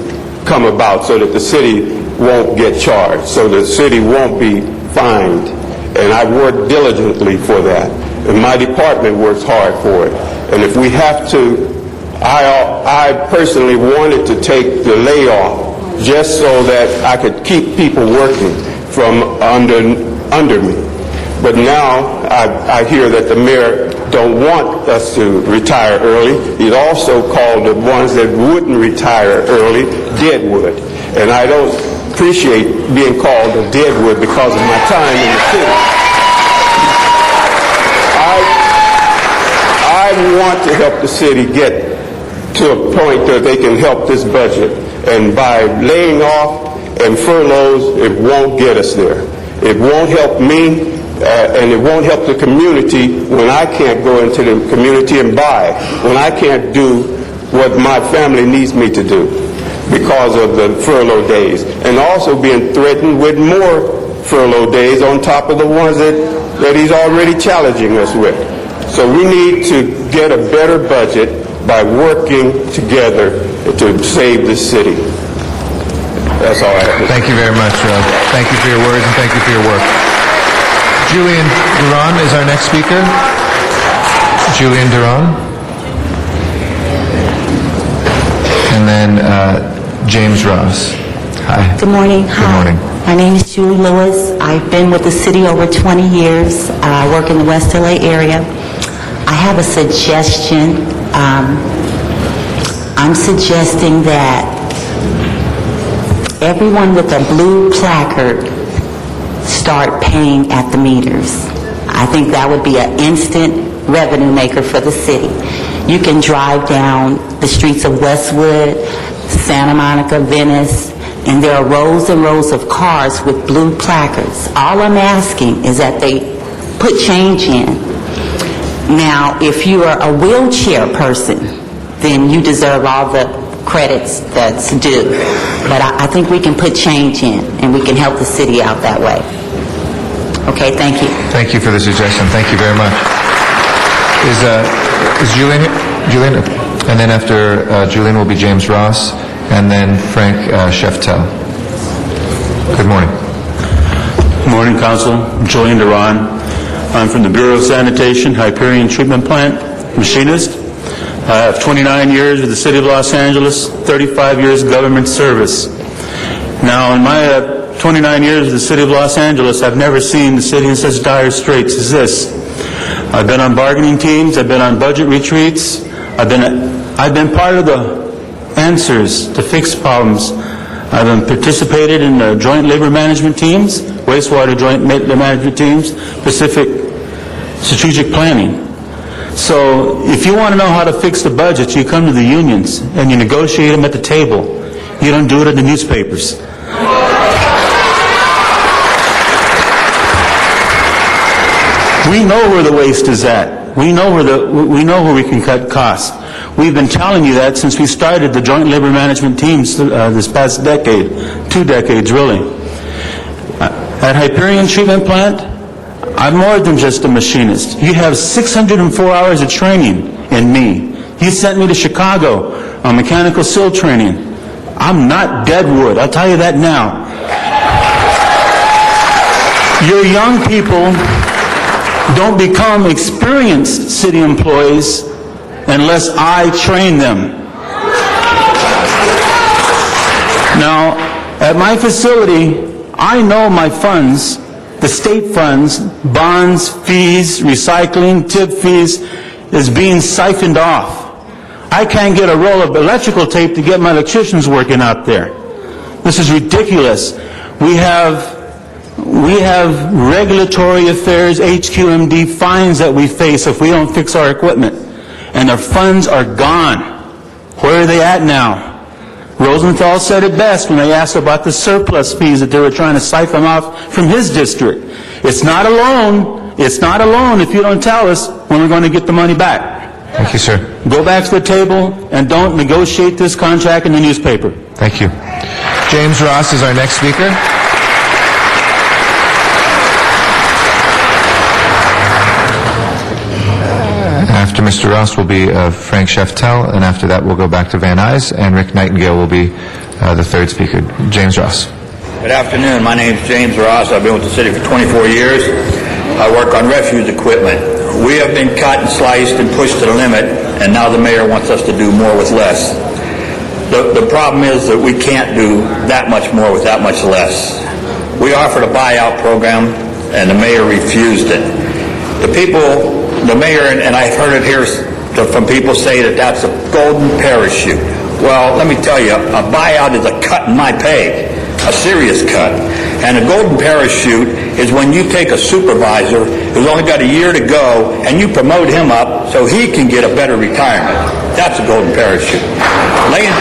come about so that the city won't get charged, so the city won't be fined. And I work diligently for that. And my department works hard for it. And if we have to, I personally wanted to take the layoff just so that I could keep people working from under me. But now I hear that the mayor don't want us to retire early. He's also called the ones that wouldn't retire early deadwood. And I don't appreciate being called a deadwood because of my time in the city. I want to help the city get to a point that they can help this budget. And by laying off and furloughs, it won't get us there. It won't help me, and it won't help the community when I can't go into the community and buy, when I can't do what my family needs me to do because of the furlough days. And also being threatened with more furlough days on top of the ones that he's already challenging us with. So we need to get a better budget by working together to save the city. That's all I have to say. Thank you very much, Rob. Thank you for your words and thank you for your work. Julian Duran is our next speaker. Julian Duran. And then James Ross. Hi. Good morning. Good morning. My name is Julie Lewis. I've been with the city over 20 years. I work in the West LA area. I have a suggestion. I'm suggesting that everyone with a blue placard start paying at the meters. I think that would be an instant revenue maker for the city. You can drive down the streets of Westwood, Santa Monica, Venice, and there are rows and rows of cars with blue placards. All I'm asking is that they put change in. Now, if you are a wheelchair person, then you deserve all the credits that's due. But I think we can put change in, and we can help the city out that way. Okay, thank you. Thank you for the suggestion. Thank you very much. Is Julian here? Julian? And then after Julian will be James Ross, and then Frank Sheftel. Good morning. Good morning, Council. I'm Julian Duran. I'm from the Bureau of Sanitation, Hyperion Treatment Plant, machinist. I have 29 years with the City of Los Angeles, 35 years government service. Now, in my 29 years with the City of Los Angeles, I've never seen the city in such dire straits as this. I've been on bargaining teams, I've been on budget retreats, I've been part of the answers to fix problems. I've participated in the joint labor management teams, wastewater joint labor management teams, Pacific strategic planning. So if you want to know how to fix the budget, you come to the unions and you negotiate them at the table. You don't do it in the newspapers. We know where the waste is at. We know where we can cut costs. We've been telling you that since we started the joint labor management teams this past decade, 2 decades really. At Hyperion Treatment Plant, I'm more than just a machinist. You have 604 hours of training in me. You sent me to Chicago on mechanical seal training. I'm not deadwood, I'll tell you that now. Your young people don't become experienced city employees unless I train them. Now, at my facility, I know my funds, the state funds, bonds, fees, recycling, tip fees, is being siphoned off. I can't get a roll of electrical tape to get my electricians working out there. This is ridiculous. We have regulatory affairs, HQMD fines that we face if we don't fix our equipment. And our funds are gone. Where are they at now? Rosenthal said it best when they asked about the surplus fees that they were trying to siphon off from his district. It's not a loan. It's not a loan if you don't tell us when we're going to get the money back. Thank you, sir. Go back to the table and don't negotiate this contract in the newspaper. Thank you. James Ross is our next speaker. After Mr. Ross will be Frank Sheftel, and after that we'll go back to Van Nuys, and Rick Nightingale will be the third speaker. James Ross. Good afternoon. My name is James Ross. I've been with the city for 24 years. I work on refuse equipment. We have been cut and sliced and pushed to the limit, and now the mayor wants us to do more with less. The problem is that we can't do that much more with that much less. We offered a buyout program, and the mayor refused it. The mayor, and I've heard it here from people say that that's a golden parachute. Well, let me tell you, a buyout is a cut in my pay, a serious cut. And a golden parachute is when you take a supervisor who's only got a year to go and you promote him up so he can get a better retirement. That's a golden parachute. Laying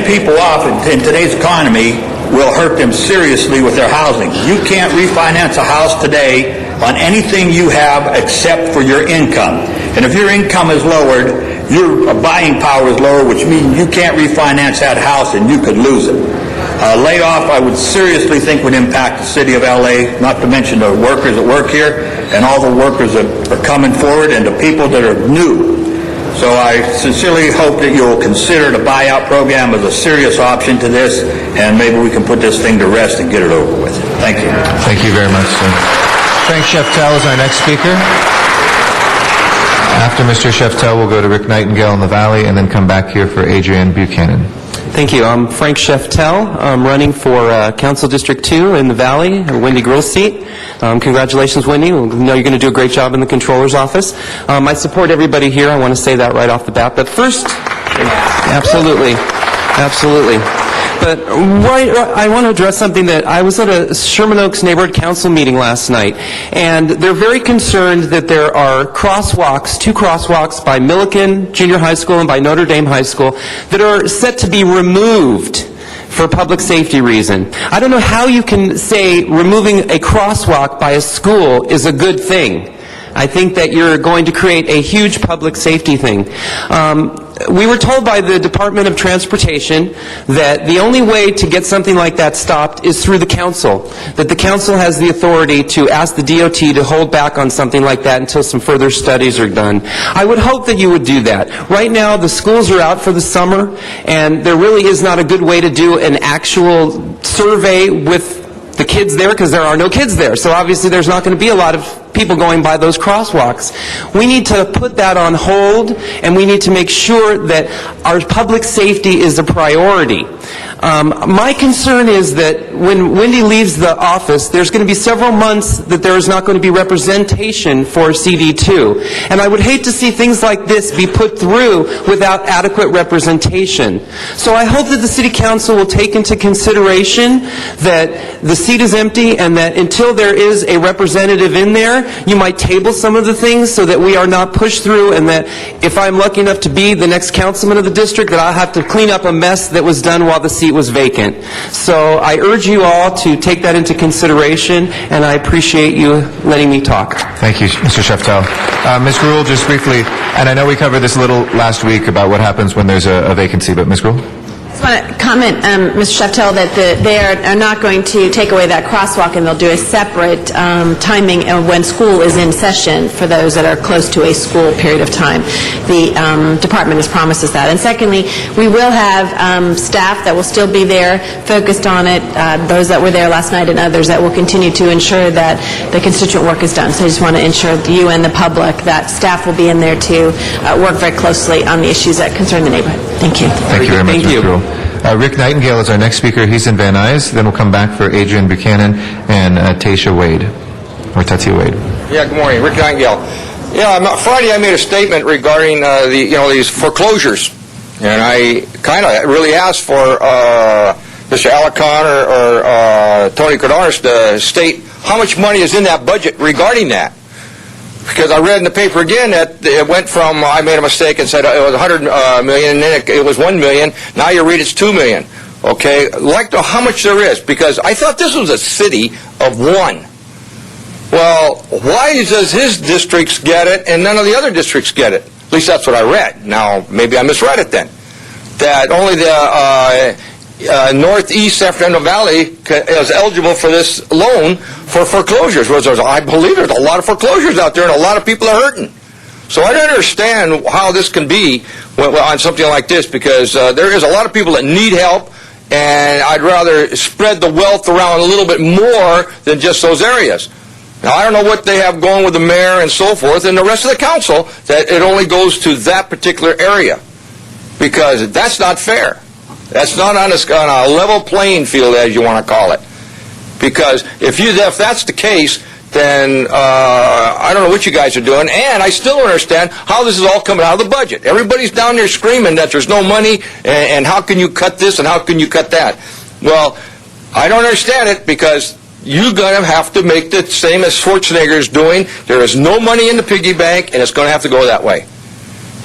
people off in today's economy will hurt them seriously with their housing. You can't refinance a house today on anything you have except for your income. And if your income is lowered, your buying power is lower, which means you can't refinance that house and you could lose it. Layoff, I would seriously think would impact the city of LA, not to mention the workers that work here and all the workers that are coming forward and the people that are new. So I sincerely hope that you'll consider the buyout program as a serious option to this, and maybe we can put this thing to rest and get it over with. Thank you. Thank you very much, sir. Frank Sheftel is our next speaker. After Mr. Sheftel, we'll go to Rick Nightingale in the Valley and then come back here for Adrienne Buchanan. Thank you. I'm Frank Sheftel. I'm running for Council District 2 in the Valley, Wendy Grill's seat. Congratulations, Wendy. We know you're going to do a great job in the Controller's office. I support everybody here. I want to say that right off the bat. But first, absolutely. But I want to address something that I was at a Sherman Oaks Neighborhood Council meeting last night, and they're very concerned that there are crosswalks, 2 crosswalks by Milliken Junior High School and by Notre Dame High School that are set to be removed for public safety reason. I don't know how you can say removing a crosswalk by a school is a good thing. I think that you're going to create a huge public safety thing. We were told by the Department of Transportation that the only way to get something like that stopped is through the council, that the council has the authority to ask the DOT to hold back on something like that until some further studies are done. I would hope that you would do that. Right now, the schools are out for the summer, and there really is not a good way to do an actual survey with the kids there because there are no kids there. So obviously there's not going to be a lot of people going by those crosswalks. We need to put that on hold, and we need to make sure that our public safety is a priority. My concern is that when Wendy leaves the office, there's going to be several months that there is not going to be representation for CD2. And I would hate to see things like this be put through without adequate representation. So I hope that the City Council will take into consideration that the seat is empty and that until there is a representative in there, you might table some of the things so that we are not pushed through, and that if I'm lucky enough to be the next councilman of the district, that I'll have to clean up a mess that was done while the seat was vacant. So I urge you all to take that into consideration, and I appreciate you letting me talk. Thank you, Mr. Sheftel. Ms. Gruhl, just briefly, and I know we covered this a little last week about what happens when there's a vacancy, but Ms. Gruhl? I just want to comment, Mr. Sheftel, that they are not going to take away that crosswalk, and they'll do a separate timing of when school is in session for those that are close to a school period of time. The department has promised us that. And secondly, we will have staff that will still be there focused on it, those that were there last night and others that will continue to ensure that the constituent work is done. So I just want to ensure that you and the public, that staff will be in there to work very closely on the issues that concern the neighborhood. Thank you. Thank you very much, Ms. Gruhl. Rick Nightingale is our next speaker. He's in Van Nuys. Then we'll come back for Adrienne Buchanan and Tatia Wade. Yeah, good morning. Rick Nightingale. Yeah, Friday I made a statement regarding these foreclosures, and I kind of really asked for Mr. Alarcon or Tony Cardenas to state how much money is in that budget regarding that. Because I read in the paper again that it went from, I made a mistake and said it was $100 million, and then it was $1 million. Now you read it's $2 million. Okay? I'd like to know how much there is, because I thought this was a city of one. Well, why does his districts get it and none of the other districts get it? At least that's what I read. Now, maybe I misread it then. that only the Northeast San Fernando Valley is eligible for this loan for foreclosures. Whereas I believe there's a lot of foreclosures out there and a lot of people are hurting. So I don't understand how this can be on something like this, because there is a lot of people that need help, and I'd rather spread the wealth around a little bit more than just those areas. Now, I don't know what they have going with the mayor and so forth and the rest of the council, that it only goes to that particular area, because that's not fair. That's not on a level playing field, as you want to call it. Because if that's the case, then I don't know what you guys are doing, and I still don't understand how this is all coming out of the budget. Everybody's down there screaming that there's no money, and how can you cut this, and how can you cut that? Well, I don't understand it, because you're going to have to make the same as Schwarzenegger is doing. There is no money in the piggy bank, and it's going to have to go that way.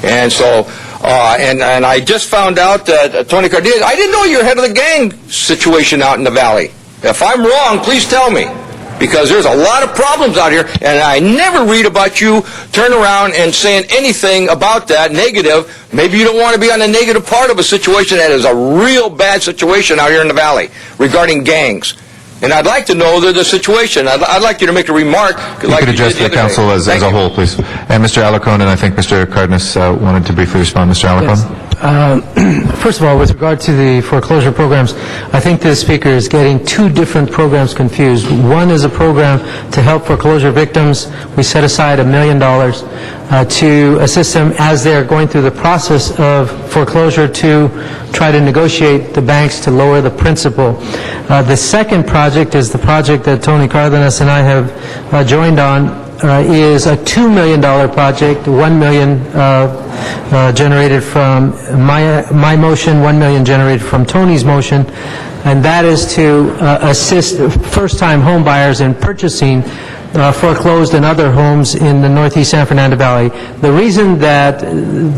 And so, and I just found out that Tony Cardenas, I didn't know you were head of the gang situation out in the valley. If I'm wrong, please tell me. Because there's a lot of problems out here, and I never read about you turn around and saying anything about that negative. Maybe you don't want to be on the negative part of a situation that is a real bad situation out here in the valley regarding gangs. And I'd like to know the situation. I'd like you to make a remark. You could address the council as a whole, please. And Mr. Alarcon, and I think Mr. Cardenas wanted to briefly respond. Mr. Alarcon? First of all, with regard to the foreclosure programs, I think the speaker is getting two different programs confused. One is a program to help foreclosure victims. We set aside $1 million to assist them as they're going through the process of foreclosure to try to negotiate the banks to lower the principal. The second project is the project that Tony Cardenas and I have joined on, is a $2 million project, $1 million generated from my motion, $1 million generated from Tony's motion, and that is to assist first-time home buyers in purchasing foreclosed and other homes in the Northeast San Fernando Valley. The reason that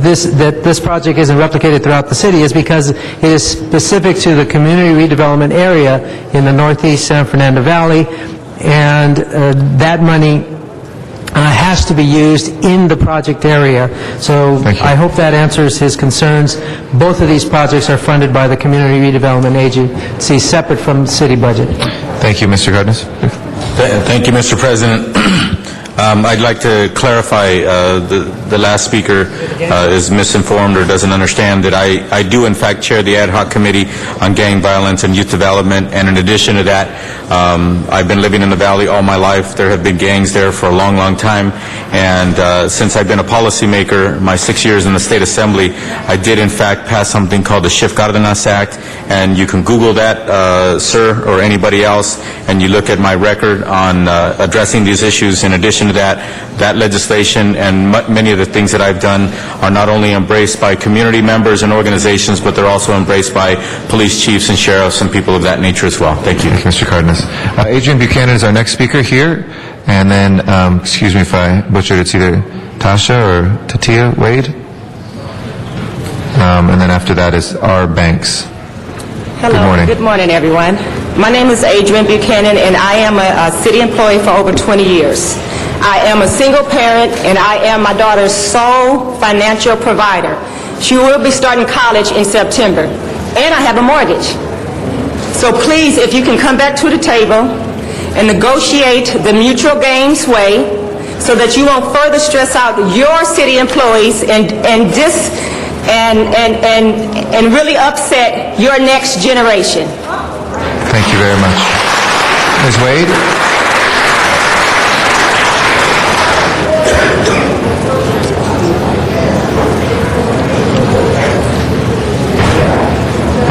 this project isn't replicated throughout the city is because it is specific to the community redevelopment area in the Northeast San Fernando Valley, and that money has to be used in the project area. So I hope that answers his concerns. Both of these projects are funded by the Community Redevelopment Agency, separate from the city budget. Thank you, Mr. Cardenas. Thank you, Mr. President. I'd like to clarify, the last speaker is misinformed or doesn't understand that I do in fact chair the ad hoc committee on gang violence and youth development, and in addition to that, I've been living in the valley all my life. There have been gangs there for a long, long time, and since I've been a policymaker, my 6 years in the State Assembly, I did in fact pass something called the Schiff Cardenas Act, and you can Google that, sir, or anybody else, and you look at my record on addressing these issues. In addition to that legislation and many of the things that I've done are not only embraced by community members and organizations, but they're also embraced by police chiefs and sheriffs and people of that nature as well. Thank you. Thank you, Mr. Cardenas. Adrian Buchanan is our next speaker here, and then, excuse me if I butchered, it's either Tasha or Tatia Wade, and then after that is R. Banks. Hello. Good morning. Good morning, everyone. My name is Adrian Buchanan, and I am a city employee for over 20 years. I am a single parent, and I am my daughter's sole financial provider. She will be starting college in September, and I have a mortgage. So please, if you can come back to the table and negotiate the mutual gains way so that you won't further stress out your city employees and really upset your next generation. Thank you very much. Ms. Wade?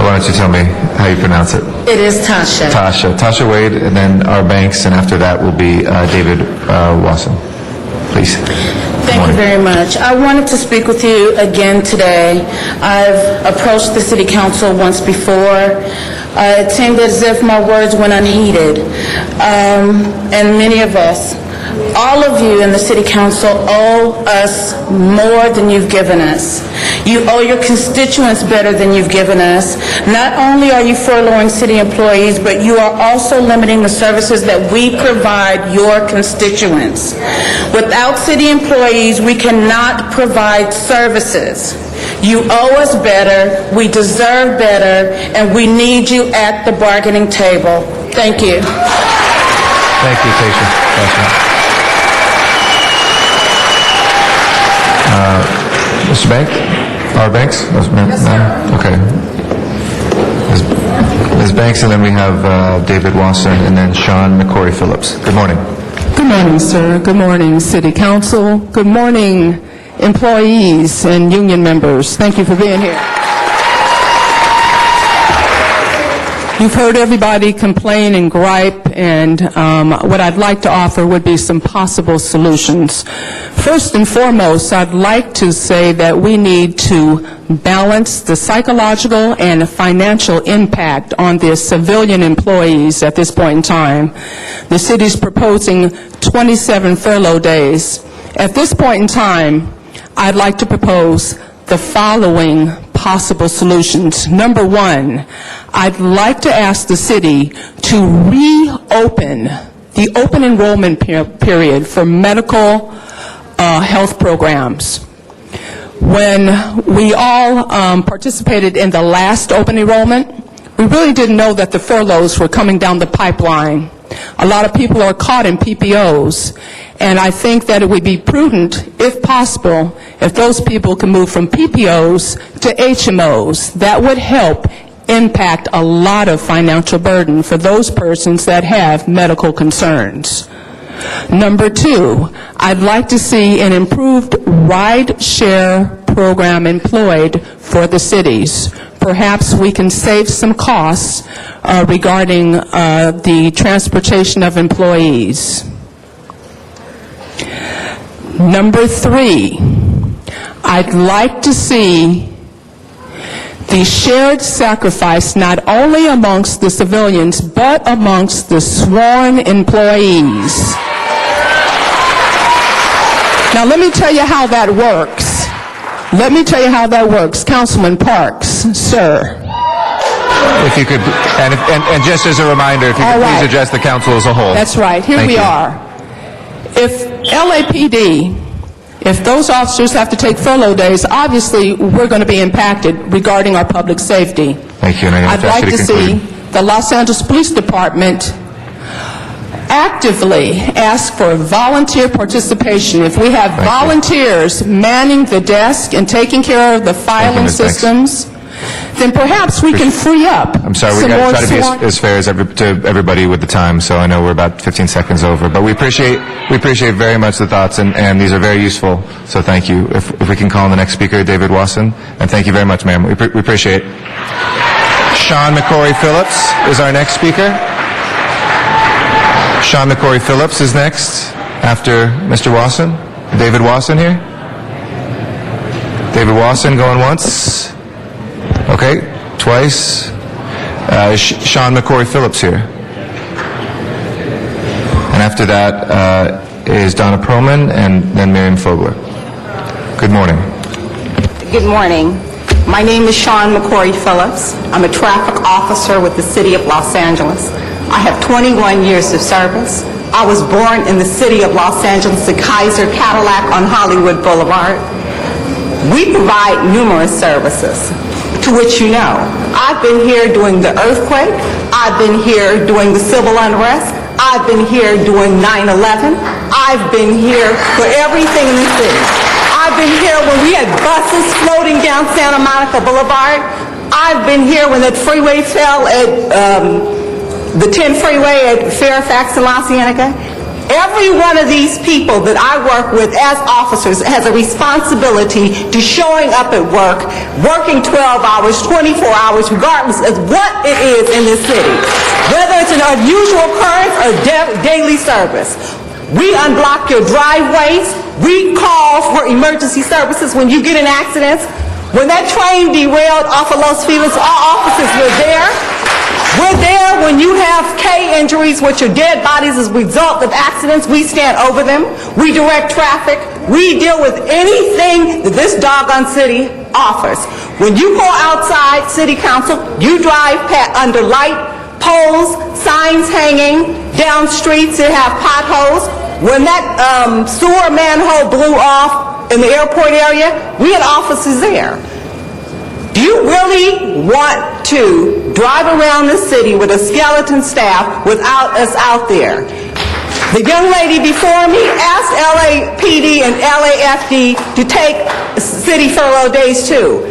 Why don't you tell me how you pronounce it? It is Tasha. Tasha Wade, and then R. Banks, and after that will be David Wasson. Please. Thank you very much. I wanted to speak with you again today. I've approached the City Council once before. It seemed as if my words went unheeded. And many of us, all of you in the City Council, owe us more than you've given us. You owe your constituents better than you've given us. Not only are you furloughing city employees, but you are also limiting the services that we provide your constituents. Without city employees, we cannot provide services. You owe us better, we deserve better, and we need you at the bargaining table. Thank you. Thank you, Tasha. Mr. Banks? Our Banks? Yes, no? Okay. Ms. Banks, and then we have David Wasson, and then Sean McCory Phillips. Good morning. Good morning, sir. Good morning, City Council. Good morning, employees and union members. Thank you for being here. You've heard everybody complain and gripe, and what I'd like to offer would be some possible solutions. First and foremost, I'd like to say that we need to balance the psychological and financial impact on the civilian employees at this point in time. The city's proposing 27 furlough days. At this point in time, I'd like to propose the following possible solutions. Number one, I'd like to ask the city to reopen the open enrollment period for medical health programs. When we all participated in the last open enrollment, we really didn't know that the furloughs were coming down the pipeline. A lot of people are caught in PPOs, and I think that it would be prudent, if possible, if those people can move from PPOs to HMOs. That would help impact a lot of financial burden for those persons that have medical concerns. Number two, I'd like to see an improved ride-share program employed for the cities. Perhaps we can save some costs regarding the transportation of employees. Number three, I'd like to see the shared sacrifice not only amongst the civilians, but amongst the sworn employees. Now, let me tell you how that works. Let me tell you how that works. Councilman Parks, sir. If you could, and just as a reminder, if you could please address the council as a whole. That's right. Here we are. If LAPD, if those officers have to take furlough days, obviously we're going to be impacted regarding our public safety. Thank you. And I'd like to see the Los Angeles Police Department actively ask for volunteer participation. If we have volunteers manning the desk and taking care of the filing systems, then perhaps we can free up. I'm sorry, we've got to try to be as fair as to everybody with the time, so I know we're about 15 seconds over. But we appreciate very much the thoughts, and these are very useful, so thank you. If we can call on the next speaker, David Wasson, and thank you very much, ma'am. We appreciate it. Sean McCory Phillips is our next speaker. Sean McCory Phillips is next after Mr. Wasson. David Wasson here. David Wasson going once. Okay, twice. Sean McCory Phillips here. And after that is Donna Perlman and then Miriam Fogler. Good morning. Good morning. My name is Sean McCory Phillips. I'm a traffic officer with the City of Los Angeles. I have 21 years of service. I was born in the City of Los Angeles at Kaiser Cadillac on Hollywood Boulevard. We provide numerous services, to which you know. I've been here during the earthquake. I've been here during the civil unrest. I've been here during 9/11. I've been here for everything in the city. I've been here when we had buses floating down Santa Monica Boulevard. I've been here when that freeway fell at the 10 freeway at Fairfax and La Cienega. Every one of these people that I work with as officers has a responsibility to showing up at work, working 12 hours, 24 hours, regardless of what it is in this city. Whether it's an unusual occurrence or daily service. We unblock your driveways. We call for emergency services when you get in accidents. When that train derailed off of Los Feliz, our officers were there. We're there when you have K injuries, which are dead bodies as a result of accidents. We stand over them. We direct traffic. We deal with anything that this doggone city offers. When you go outside City Council, you drive under light poles, signs hanging, down streets that have potholes. When that sewer manhole blew off, in the airport area, we had offices there. Do you really want to drive around the city with a skeleton staff without us out there? The young lady before me asked LAPD and LAFD to take city furlough days too.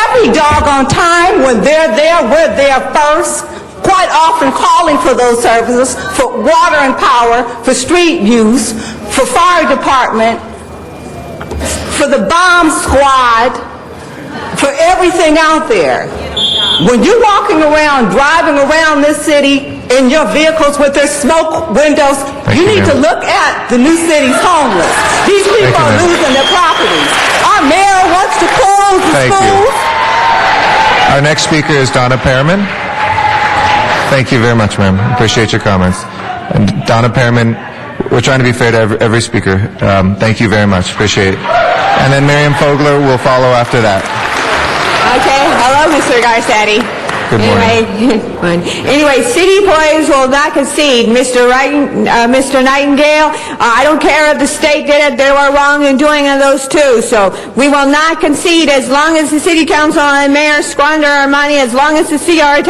Every doggone time when they're there, we're there first, quite often calling for those services, for water and power, for street use, for fire department, for the bomb squad, for everything out there. When you're walking around, driving around this city in your vehicles with their smoke windows, you need to look at the new city's homeless. These people are losing their properties. Our mayor wants to close the schools. Our next speaker is Donna Perriman. Thank you very much, ma'am. Appreciate your comments. And Donna Perriman, we're trying to be fair to every speaker. Thank you very much. Appreciate it. And then Miriam Fogler will follow after that. Okay. Hello, Mr. Garcetti. Good morning. Anyway, city employees will not concede. Mr. Nightingale, I don't care if the state did it, they were wrong in doing those too. So we will not concede as long as the city council and mayor squander our money, as long as the CRA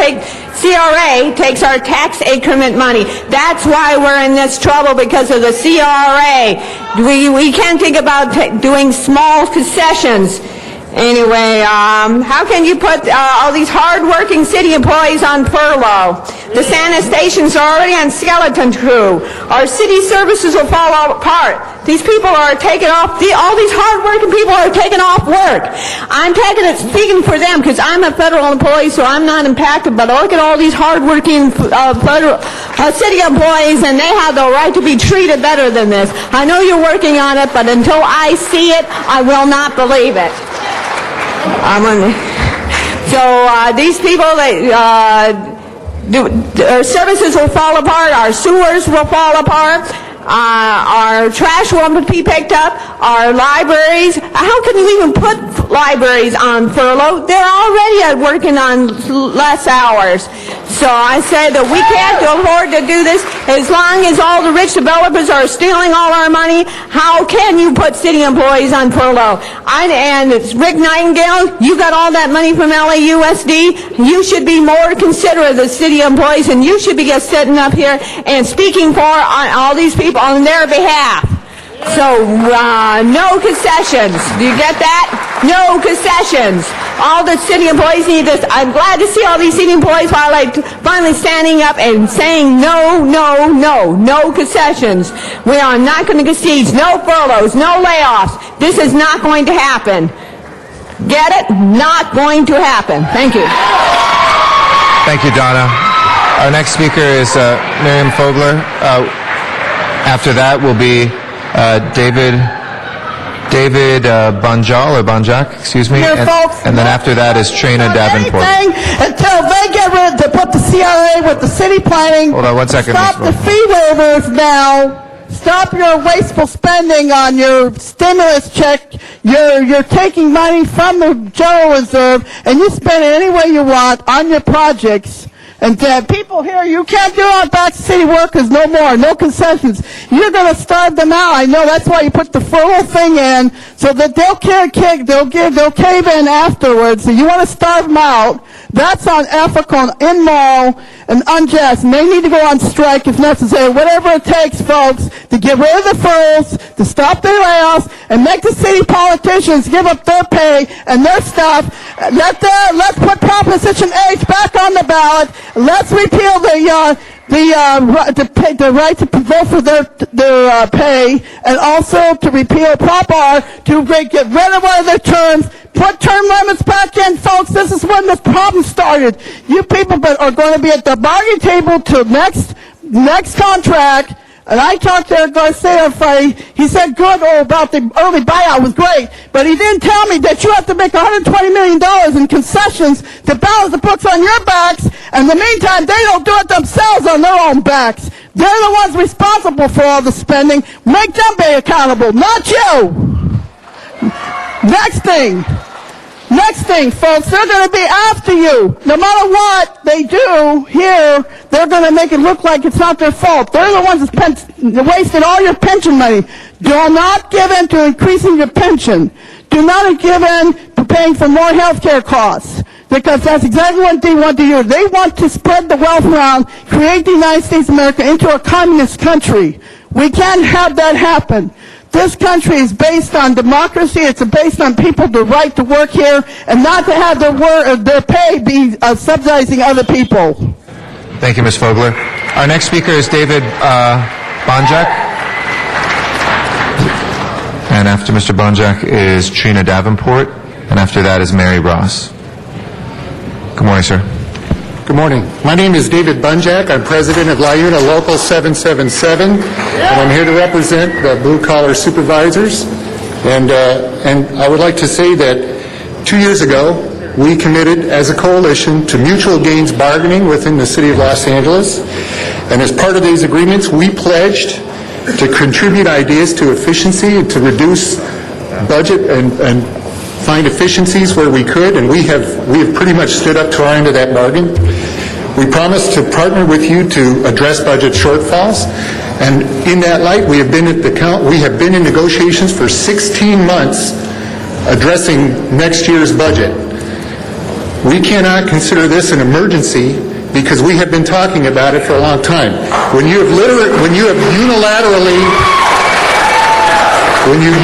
takes our tax increment money. That's why we're in this trouble, because of the CRA. We can't think about doing small concessions. Anyway, how can you put all these hard-working city employees on furlough? The sanitation's already on skeleton crew. Our city services will fall apart. These people are taking off, all these hard-working people are taking off work. I'm speaking for them because I'm a federal employee, so I'm not impacted, but look at all these hard-working federal city employees, and they have the right to be treated better than this. I know you're working on it, but until I see it, I will not believe it. These people, our services will fall apart, our sewers will fall apart, our trash won't be picked up, our libraries. How can you even put libraries on furlough? They're already working on less hours. So I said that we can't afford to do this. As long as all the rich developers are stealing all our money, how can you put city employees on furlough? And it's Rick Nightingale, you got all that money from LAUSD. You should be more considerate of the city employees, and you should be just sitting up here and speaking for all these people on their behalf. So, no concessions. Do you get that? No concessions. All the city employees need this. I'm glad to see all these city employees finally standing up and saying no, no, no, no concessions. We are not going to concede. No furloughs, no layoffs. This is not going to happen. Get it? Not going to happen. Thank you. Thank you, Donna. Our next speaker is Miriam Fogler. After that will be David Bonjal, or Bonjak, excuse me. And then after that is Trina Davenport. Until they get rid to put the CRA with the city planning. Hold on 1 second. Stop the fee waivers now. Stop your wasteful spending on your stimulus check. You're taking money from the general reserve and you spend it any way you want on your projects. And people here, you can't do it on back to city workers no more, no concessions. You're going to starve them out. I know that's why you put the furlough thing in, so that they'll cave in afterwards. So you want to starve them out. That's unethical, immoral, and unjust. And they need to go on strike if necessary. Whatever it takes, folks, to get rid of the furloughs, to stop their layoffs, and make the city politicians give up their pay and their stuff. Let's put Proposition H back on the ballot. Let's repeal the right to vote for their pay, and also to repeal Prop R to get rid of one of their terms. Put term limits back in, folks. This is when the problem started. You people are going to be at the bargaining table till next contract. And I talked to Garcia on Friday. He said good about the early buyout was great, but he didn't tell me that you have to make $120 million in concessions to balance the books on your backs. And in the meantime, they don't do it themselves on their own backs. They're the ones responsible for all the spending. Make them be accountable, not you. Next thing. Next thing, folks, they're going to be after you. No matter what they do here, they're going to make it look like it's not their fault. They're the ones that's wasting all your pension money. Do not give in to increasing your pension. Do not give in to paying for more health care costs, because that's exactly what they want to do. They want to spread the wealth around, create the United States of America into a communist country. We can't have that happen. This country is based on democracy. It's based on people the right to work here and not to have their pay be subsidizing other people. Thank you, Ms. Fogler. Our next speaker is David Bonjak. And after Mr. Bonjak is Trina Davenport. And after that is Mary Ross. Good morning, sir. Good morning. My name is David Bunjak. I'm president of La Una Local 777, and I'm here to represent the blue-collar supervisors. And I would like to say that 2 years ago, we committed as a coalition to mutual gains bargaining within the city of Los Angeles. And as part of these agreements, we pledged to contribute ideas to efficiency and to reduce budget and find efficiencies where we could, and we have pretty much stood up to our end of that bargain. We promised to partner with you to address budget shortfalls, and in that light, we have been in negotiations for 16 months addressing next year's budget. We cannot consider this an emergency because we have been talking about it for a long time. When you have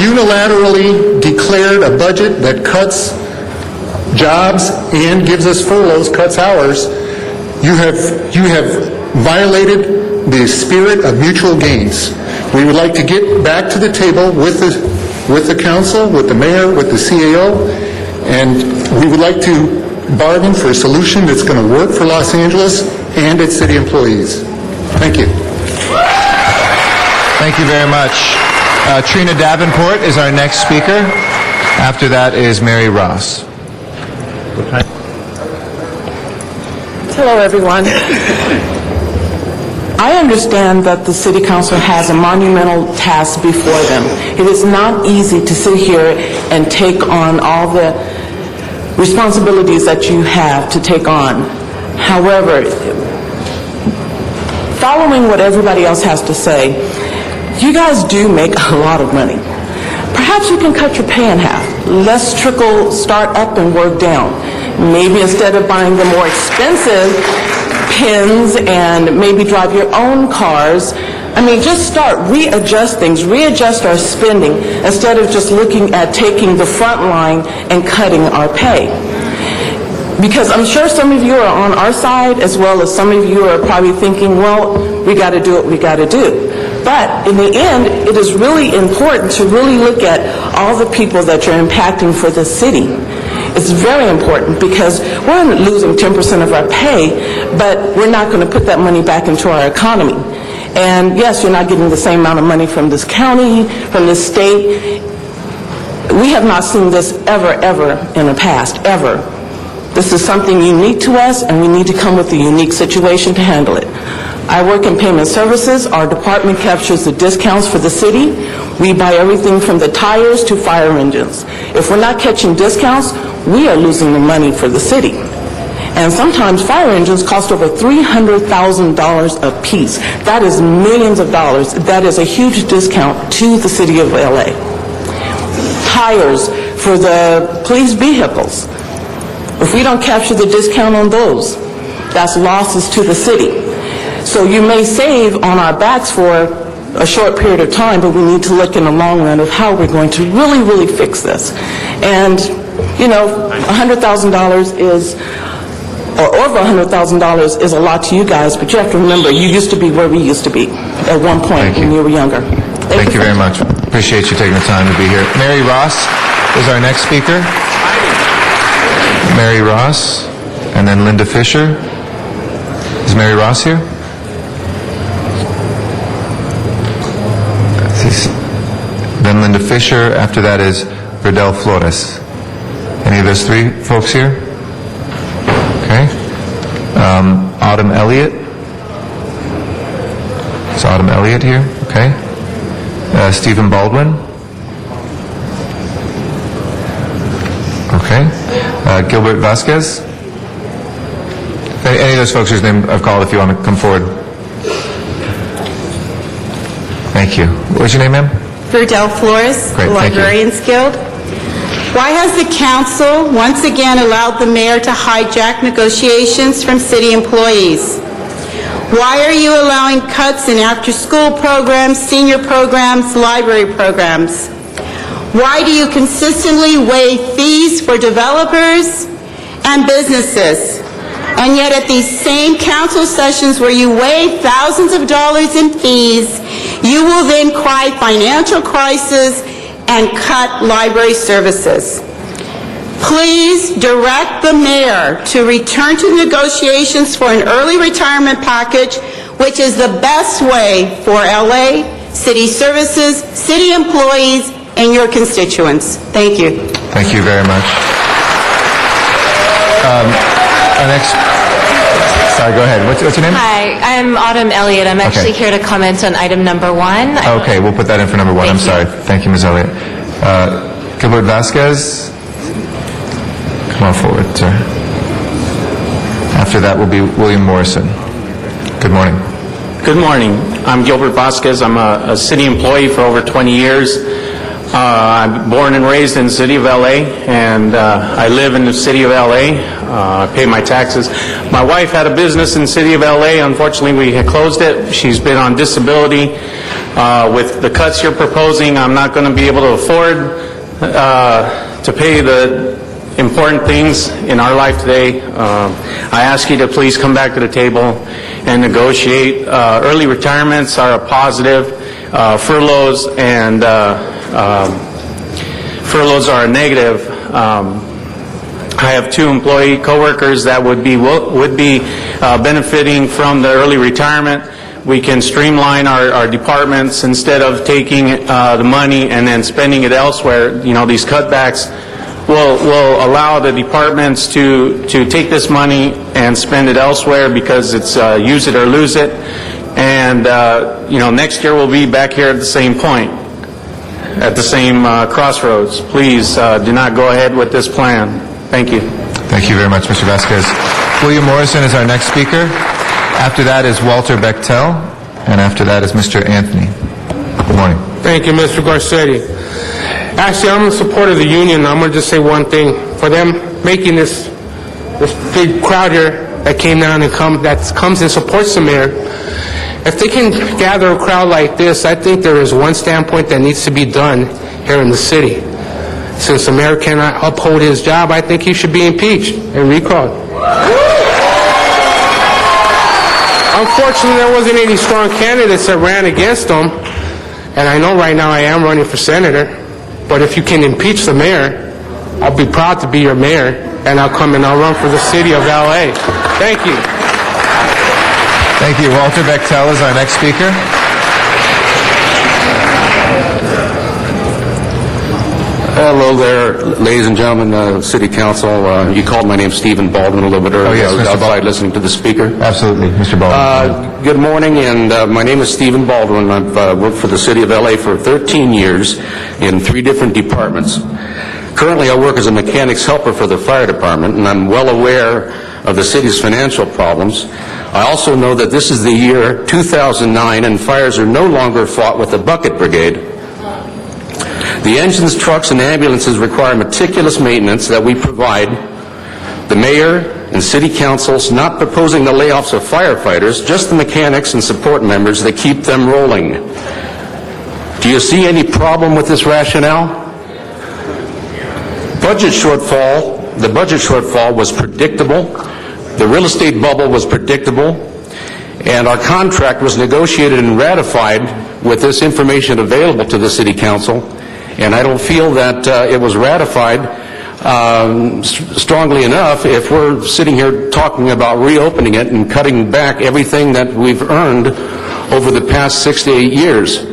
unilaterally declared a budget that cuts jobs and gives us furloughs, cuts hours, you have violated the spirit of mutual gains. We would like to get back to the table with the council, with the mayor, with the CAO, and we would like to bargain for a solution that's going to work for Los Angeles and its city employees. Thank you. Thank you very much. Trina Davenport is our next speaker. After that is Mary Ross. Hello, everyone. I understand that the City Council has a monumental task before them. It is not easy to sit here and take on all the responsibilities that you have to take on. However, following what everybody else has to say, you guys do make a lot of money. Perhaps you can cut your pay in half. Let's start up and work down. Maybe instead of buying the more expensive pins and maybe drive your own cars, just start, readjust things, readjust our spending instead of just looking at taking the front line and cutting our pay. Because I'm sure some of you are on our side as well as some of you are probably thinking, well, we got to do what we got to do. But in the end, it is really important to really look at all the people that you're impacting for the city. It's very important because we're losing 10% of our pay, but we're not going to put that money back into our economy. And yes, you're not getting the same amount of money from this county, from this state. We have not seen this ever in the past, ever. This is something unique to us, and we need to come with a unique situation to handle it. I work in payment services. Our department captures the discounts for the city. We buy everything from the tires to fire engines. If we're not catching discounts, we are losing the money for the city. And sometimes fire engines cost over $300,000 a piece. That is millions of dollars. That is a huge discount to the city of LA. Tires for the police vehicles. If we don't capture the discount on those, that's losses to the city. So you may save on our backs for a short period of time, but we need to look in the long run of how we're going to really fix this. And, $100,000 is, or over $100,000 is a lot to you guys, but you have to remember, you used to be where we used to be at one point when you were younger. Thank you very much. Appreciate you taking the time to be here. Mary Ross is our next speaker. Mary Ross, and then Linda Fisher. Is Mary Ross here? Then Linda Fisher. After that is Verdell Flores. Any of those three folks here? Okay. Autumn Elliott. Is Autumn Elliott here? Okay. Stephen Baldwin. Okay. Gilbert Vasquez? Any of those folks whose name I've called, if you want to come forward. Thank you. What's your name, ma'am? Verdell Flores, Great, thank you. Librarians Guild. Why has the council once again allowed the mayor to hijack negotiations from city employees? Why are you allowing cuts in after-school programs, senior programs, library programs? Why do you consistently waive fees for developers and businesses? And yet at these same council sessions where you waive thousands of dollars in fees, you will then cry financial crisis and cut library services. Please direct the mayor to return to negotiations for an early retirement package, which is the best way for LA, city services, city employees, and your constituents. Thank you. Thank you very much. Our next... Sorry, go ahead. What's your name? Hi, I'm Autumn Elliott. I'm actually here to comment on item number 1. Okay, we'll put that in for number 1. I'm sorry. Thank you, Ms. Elliott. Gilbert Vasquez? Come on forward, sir. After that will be William Morrison. Good morning. Good morning. I'm Gilbert Vasquez. I'm a city employee for over 20 years. I'm born and raised in the city of LA, and I live in the city of LA. I pay my taxes. My wife had a business in the city of LA. Unfortunately, we had closed it. She's been on disability. With the cuts you're proposing, I'm not going to be able to afford to pay the important things in our life today. I ask you to please come back to the table and negotiate. Early retirements are a positive. Furloughs and furloughs are a negative. I have 2 employee coworkers that would be benefiting from the early retirement. We can streamline our departments instead of taking the money and then spending it elsewhere. You know, these cutbacks will allow the departments to take this money and spend it elsewhere because it's use it or lose it. And, next year we'll be back here at the same point, at the same crossroads. Please do not go ahead with this plan. Thank you. Thank you very much, Mr. Vasquez. William Morrison is our next speaker. After that is Walter Bechtel, and after that is Mr. Anthony. Good morning. Thank you, Mr. Garcetti. Actually, I'm in support of the union. I'm going to just say one thing. For them making this big crowd here that came down and comes and supports the mayor, if they can gather a crowd like this, I think there is one standpoint that needs to be done here in the city. Since the mayor cannot uphold his job, I think he should be impeached and recalled. Unfortunately, there wasn't any strong candidates that ran against him, and I know right now I am running for senator, but if you can impeach the mayor, I'll be proud to be your mayor, and I'll come and I'll run for the city of LA. Thank you. Thank you. Walter Bechtel is our next speaker. Hello there, ladies and gentlemen, City Council. You called my name Stephen Baldwin a little bit earlier. yes, I was Mr. outside listening to the speaker. Absolutely, Mr. Baldwin. Good morning, and my name is Stephen Baldwin. I've worked for the City of LA for 13 years in 3 different departments. Currently, I work as a mechanics helper for the fire department, and I'm well aware of the city's financial problems. I also know that this is the year 2009, and fires are no longer fought with the bucket brigade. The engines, trucks, and ambulances require meticulous maintenance that we provide. The mayor and city council's not proposing the layoffs of firefighters, just the mechanics and support members that keep them rolling. Do you see any problem with this rationale? The budget shortfall was predictable. The real estate bubble was predictable. And our contract was negotiated and ratified with this information available to the city council. And I don't feel that it was ratified strongly enough if we're sitting here talking about reopening it and cutting back everything that we've earned over the past 6 to 8 years.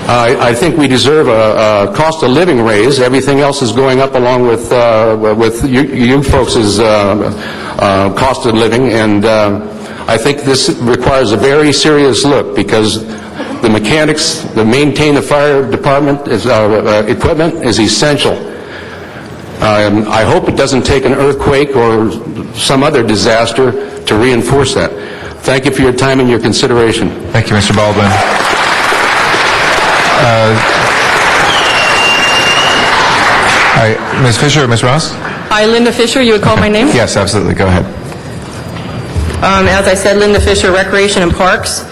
I think we deserve a cost of living raise. Everything else is going up along with you folks' cost of living, and I think this requires a very serious look, because the mechanics that maintain the fire department equipment is essential. I hope it doesn't take an earthquake or some other disaster to reinforce that. Thank you for your time and your consideration. Thank you, Mr. Baldwin. Ms. Fisher or Ms. Ross? Hi, Linda Fisher, you would call my name? Yes, absolutely. Go ahead. As I said, Linda Fisher, Recreation and Parks.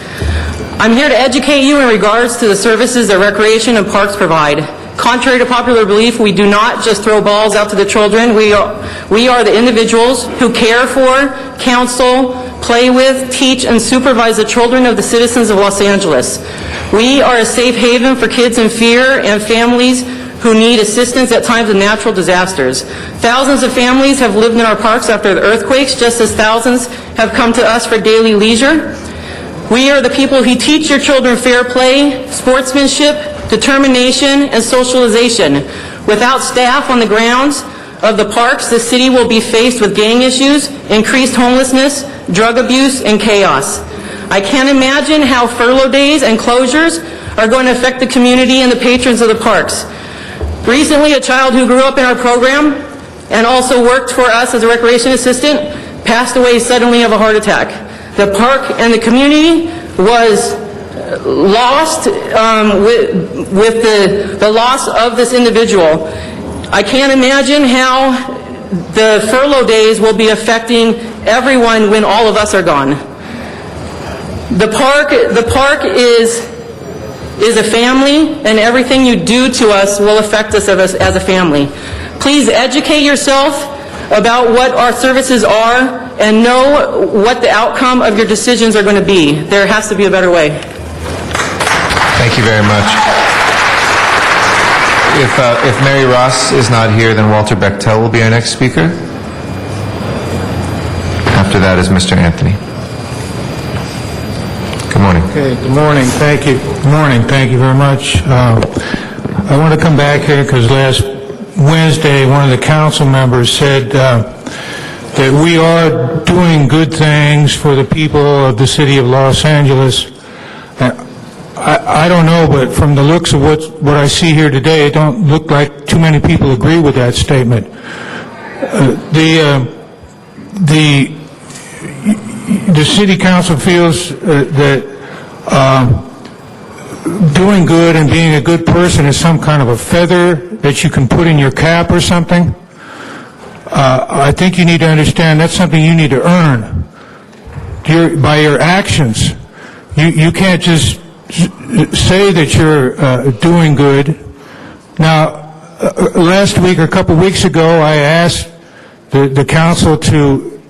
I'm here to educate you in regards to the services that Recreation and Parks provide. Contrary to popular belief, we do not just throw balls out to the children. We are the individuals who care for, counsel, play with, teach, and supervise the children of the citizens of Los Angeles. We are a safe haven for kids in fear and families who need assistance at times of natural disasters. Thousands of families have lived in our parks after the earthquakes, just as thousands have come to us for daily leisure. We are the people who teach your children fair play, sportsmanship, determination, and socialization. Without staff on the grounds of the parks, the city will be faced with gang issues, increased homelessness, drug abuse, and chaos. I can't imagine how furlough days and closures are going to affect the community and the patrons of the parks. Recently, a child who grew up in our program and also worked for us as a recreation assistant passed away suddenly of a heart attack. The park and the community was lost with the loss of this individual. I can't imagine how the furlough days will be affecting everyone when all of us are gone. The park is a family, and everything you do to us will affect us as a family. Please educate yourself about what our services are and know what the outcome of your decisions are going to be. There has to be a better way. Thank you very much. If Mary Ross is not here, then Walter Bechtel will be our next speaker. After that is Mr. Anthony. Good morning. Okay, good morning. Thank you. Good morning. Thank you very much. I want to come back here because last Wednesday one of the council members said that we are doing good things for the people of the city of Los Angeles. I don't know, but from the looks of what I see here today, it don't look like too many people agree with that statement. The city council feels that doing good and being a good person is some kind of a feather that you can put in your cap or something. I think you need to understand that's something you need to earn by your actions. You can't just say that you're doing good. Now, last week or a couple weeks ago, I asked the council to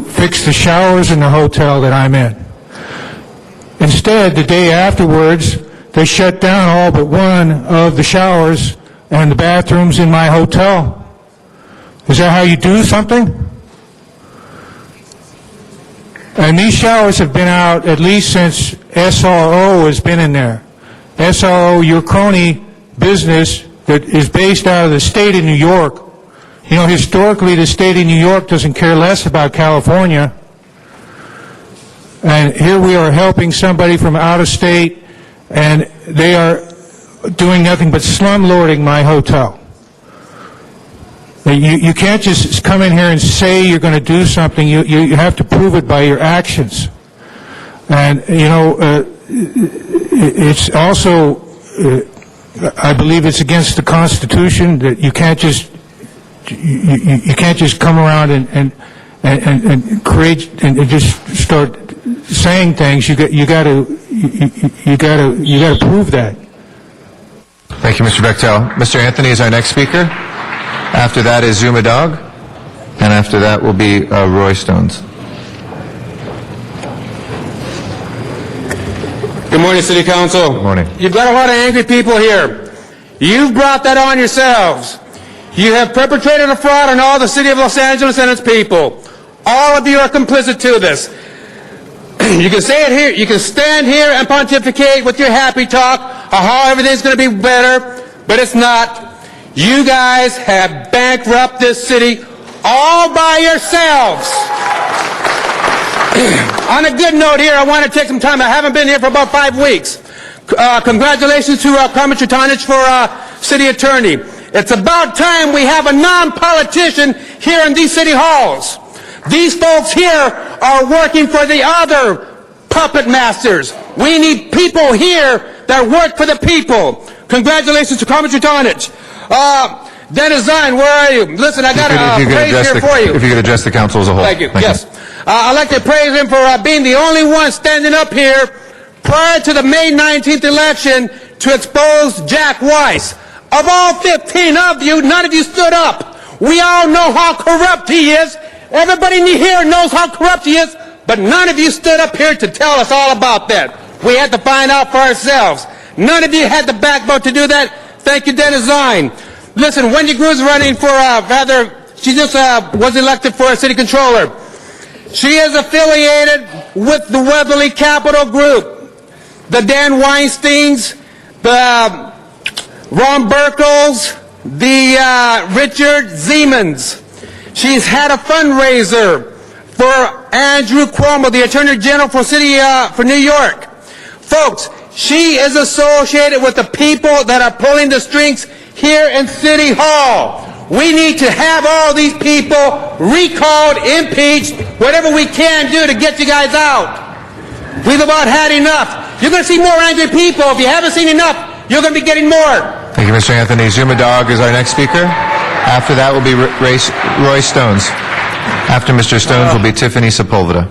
fix the showers in the hotel that I'm in. Instead, the day afterwards, they shut down all but one of the showers and the bathrooms in my hotel. Is that how you do something? And these showers have been out at least since SRO has been in there. SRO, your crony business that is based out of the state of New York. You know, historically, the state of New York doesn't care less about California. And here we are helping somebody from out of state, and they are doing nothing but slumlording my hotel. You can't just come in here and say you're going to do something. You have to prove it by your actions. And, you know, it's also, I believe it's against the Constitution that you can't just come around and create and just start saying things. You got to prove that. Thank you, Mr. Bechtel. Mr. Anthony is our next speaker. After that is Zuma Dog, and after that will be Roy Stones. Good morning, City Council. Good morning. You've got a lot of angry people here. You've brought that on yourselves. You have perpetrated a fraud on all the City of Los Angeles and its people. All of you are complicit to this. You can say it here. You can stand here and pontificate with your happy talk of how everything's going to be better, but it's not. You guys have bankrupted this city all by yourselves. On a good note here, I want to take some time. I haven't been here for about 5 weeks. Congratulations to Carmen Chitanich for city attorney. It's about time we have a non-politician here in these city halls. These folks here are working for the other puppet masters. We need people here that work for the people. Congratulations to Carmen Trutanich. Dennis Zine, where are you? Listen, I got a praise here for you. If you could address the council as a whole. Thank you. Yes. I'd like to praise him for being the only one standing up here prior to the May 19th election to expose Jack Weiss. Of all 15 of you, none of you stood up. We all know how corrupt he is. Everybody here knows how corrupt he is, but none of you stood up here to tell us all about that. We had to find out for ourselves. None of you had the backbone to do that. Thank you, Dennis Zine. Listen, Wendy Gru's running for, she just was elected for a city controller. She is affiliated with the Weatherly Capital Group, the Dan Weinsteins, the Ron Burkles, the Richard Siemens. She's had a fundraiser for Andrew Cuomo, the Attorney General for New York. Folks, she is associated with the people that are pulling the strings here in City Hall. We need to have all these people recalled, impeached, whatever we can do to get you guys out. We've about had enough. You're going to see more angry people. If you haven't seen enough, you're going to be getting more. Thank you, Mr. Anthony. Zuma Dog is our next speaker. After that will be Roy Stones. After Mr. Stones will be Tiffany Sepulveda.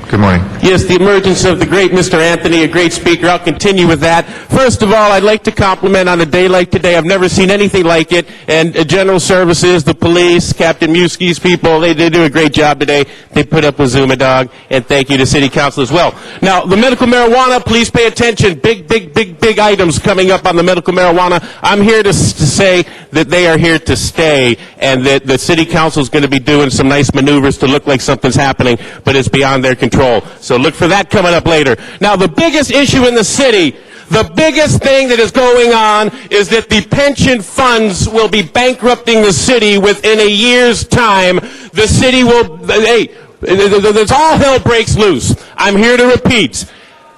Good morning. Yes, the emergence of the great Mr. Anthony, a great speaker. I'll continue with that. First of all, I'd like to compliment on a day like today. I've never seen anything like it. And General Services, the police, Captain Muski's people, they do a great job today. They put up with Zuma Dog. And thank you to City Council as well. Now, the medical marijuana, please pay attention. Big items coming up on the medical marijuana. I'm here to say that they are here to stay and that the City Council is going to be doing some nice maneuvers to look like something's happening, but it's beyond their control. So look for that coming up later. Now, the biggest issue in the city, the biggest thing that is going on is that the pension funds will be bankrupting the city within a year's time. The city will, there's all hell breaks loose. I'm here to repeat.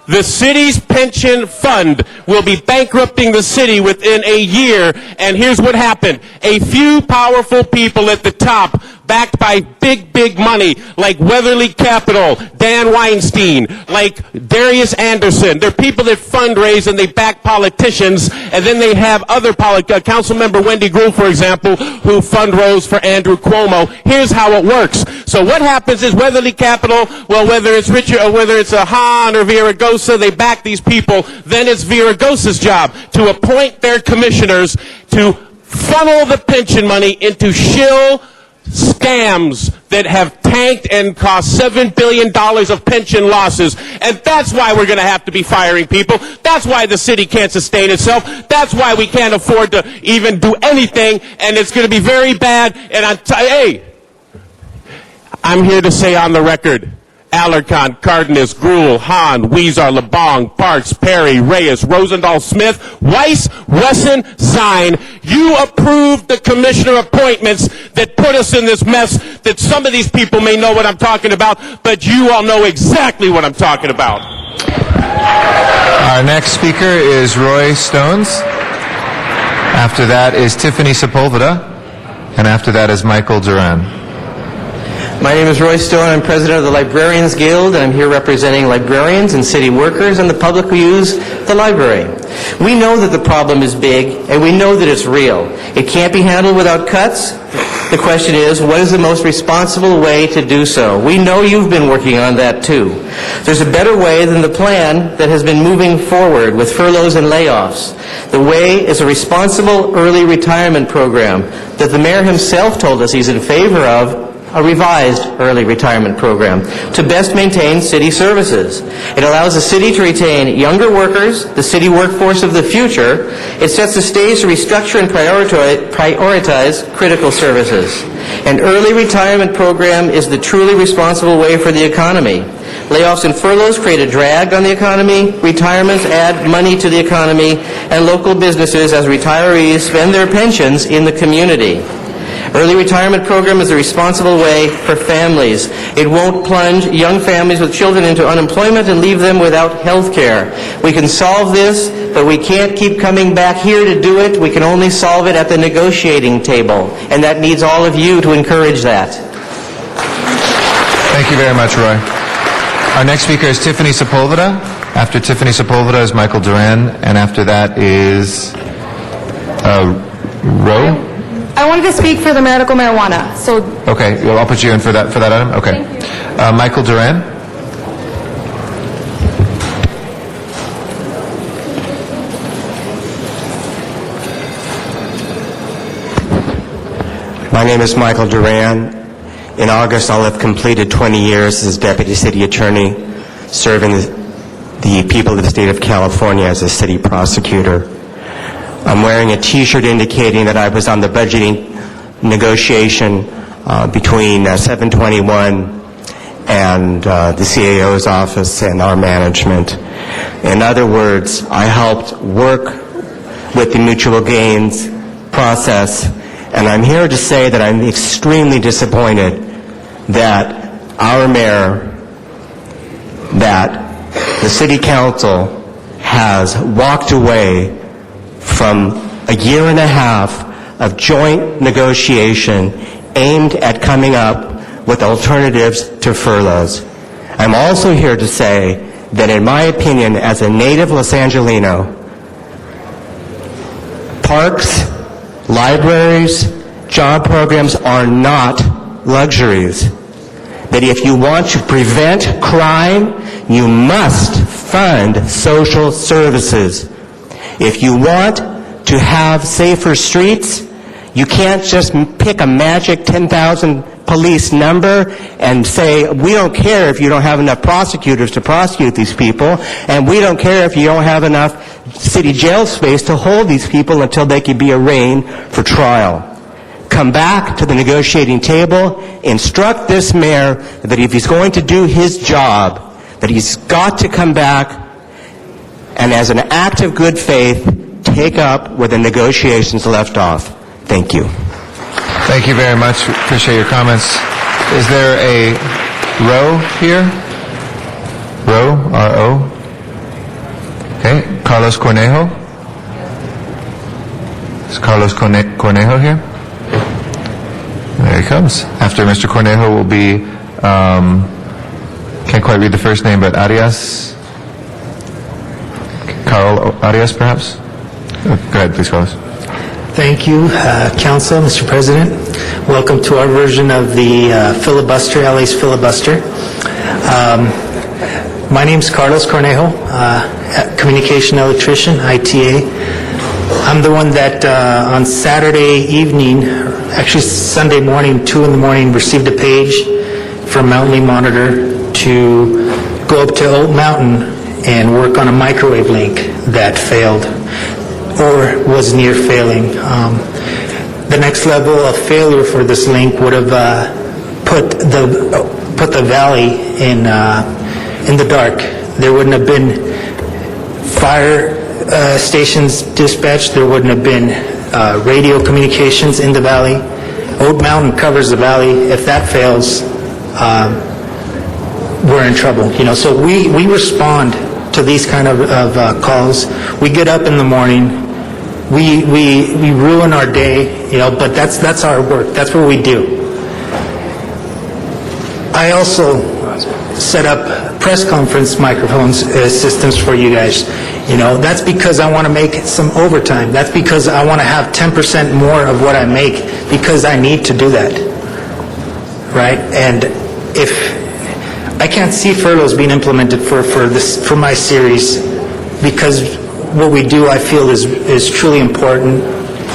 The city's pension fund will be bankrupting the city within a year, and here's what happened. A few powerful people at the top, backed by big money, like Weatherly Capital, Dan Weinstein, like Darius Anderson. They're people that fundraise and they back politicians, and then they have other council member Wendy Gru, for example, who fundraised for Andrew Cuomo. Here's how it works. So what happens is Weatherly Capital, well, whether it's Richard or whether it's Hahn or Villaraigosa, they back these people. Then it's Villaraigosa's job to appoint their commissioners to funnel the pension money into shill scams that have tanked and cost $7 billion of pension losses. And that's why we're going to have to be firing people. That's why the city can't sustain itself. That's why we can't afford to even do anything. And it's going to be very bad. And I'm here to say on the record, Alarcon, Cardenas, Gruel, Hahn, Weezer, LeBong, Parks, Perry, Reyes, Rosendahl, Smith, Weiss, Wesson, Zine. You approved the commissioner appointments that put us in this mess that some of these people may know what I'm talking about, but you all know exactly what I'm talking about. Our next speaker is Roy Stones. After that is Tiffany Sepulveda. And after that is Michael Duran. My name is Roy Stone. I'm president of the Librarians Guild, and I'm here representing librarians and city workers and the public who use the library. We know that the problem is big, and we know that it's real. It can't be handled without cuts. The question is, what is the most responsible way to do so? We know you've been working on that too. There's a better way than the plan that has been moving forward with furloughs and layoffs. The way is a responsible early retirement program that the mayor himself told us he's in favor of, a revised early retirement program to best maintain city services. It allows the city to retain younger workers, the city workforce of the future. It sets the stage to restructure and prioritize critical services. An early retirement program is the truly responsible way for the economy. Layoffs and furloughs create a drag on the economy. Retirements add money to the economy and local businesses as retirees spend their pensions in the community. Early retirement program is a responsible way for families. It won't plunge young families with children into unemployment and leave them without health care. We can solve this, but we can't keep coming back here to do it. We can only solve it at the negotiating table, and that needs all of you to encourage that. Thank you very much, Roy. Our next speaker is Tiffany Sepulveda. After Tiffany Sepulveda is Michael Duran, and after that is Roe. I wanted to speak for the medical marijuana, so... Okay, I'll put you in for that item. Okay. Michael Duran. My name is Michael Duran. In August, I'll have completed 20 years as Deputy City Attorney, serving the people of the state of California as a city prosecutor. I'm wearing a T-shirt indicating that I was on the budgeting negotiation between 721 and the CAO's office and our management. In other words, I helped work with the mutual gains process, and I'm here to say that I'm extremely disappointed that our mayor, that the city council has walked away from a year and a half of joint negotiation aimed at coming up with alternatives to furloughs. I'm also here to say that in my opinion, as a native Los Angelino, parks, libraries, job programs are not luxuries. That if you want to prevent crime, you must fund social services. If you want to have safer streets, you can't just pick a magic 10,000 police number and say, we don't care if you don't have enough prosecutors to prosecute these people, and we don't care if you don't have enough city jail space to hold these people until they can be arraigned for trial. Come back to the negotiating table, instruct this mayor that if he's going to do his job, that he's got to come back and as an act of good faith, take up where the negotiations left off. Thank you. Thank you very much. Appreciate your comments. Is there a Roe here? Roe, R-O. Okay. Carlos Cornejo. Is Carlos Cornejo here? There he comes. After Mr. Cornejo will be, can't quite read the first name, but Arias. Carl Arias, perhaps? Go ahead, please, Carlos. Thank you, Council, Mr. President. Welcome to our version of the filibuster, LA's filibuster. My name is Carlos Cornejo, communication electrician, ITA. I'm the one that on Saturday evening, actually Sunday morning, 2 in the morning, received a page from Mountain Lee Monitor to go up to Old Mountain and work on a microwave link that failed or was near failing. The next level of failure for this link would have put the valley in the dark. There wouldn't have been fire stations dispatched. There wouldn't have been radio communications in the valley. Old Mountain covers the valley. If that fails, we're in trouble. So we respond to these kind of calls. We get up in the morning. We ruin our day, but that's our work. That's what we do. I also set up press conference microphones systems for you guys. That's because I want to make some overtime. That's because I want to have 10% more of what I make because I need to do that. Right? And if I can't see furloughs being implemented for my series because what we do, I feel, is truly important,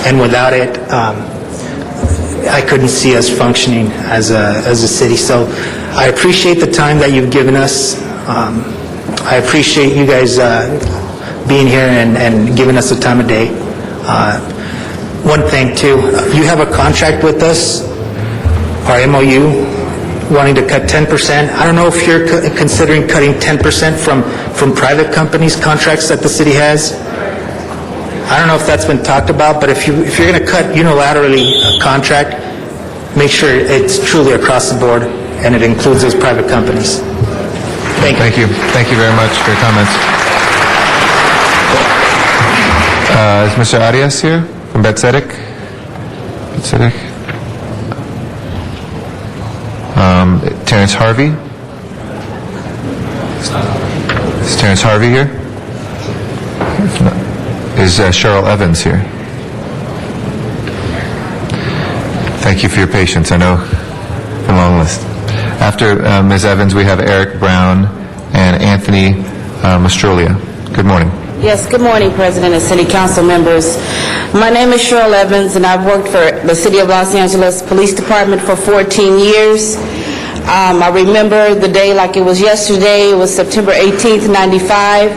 and without it, I couldn't see us functioning as a city. So I appreciate the time that you've given us. I appreciate you guys being here and giving us the time of day. One thing, too, you have a contract with us, our MOU, wanting to cut 10%. I don't know if you're considering cutting 10% from private companies' contracts that the city has. I don't know if that's been talked about, but if you're going to cut unilaterally a contract, make sure it's truly across the board and it includes those private companies. Thank you. Thank you very much for your comments. Is Mr. Arias here from Betzedek? Terrence Harvey? Is Terrence Harvey here? Is Cheryl Evans here? Thank you for your patience. I know a long list. After Ms. Evans, we have Eric Brown and Anthony Mastrolia. Good morning. Yes, good morning, President and City Council members. My name is Cheryl Evans, and I've worked for the City of Los Angeles Police Department for 14 years. I remember the day like it was yesterday. It was September 18th, 95.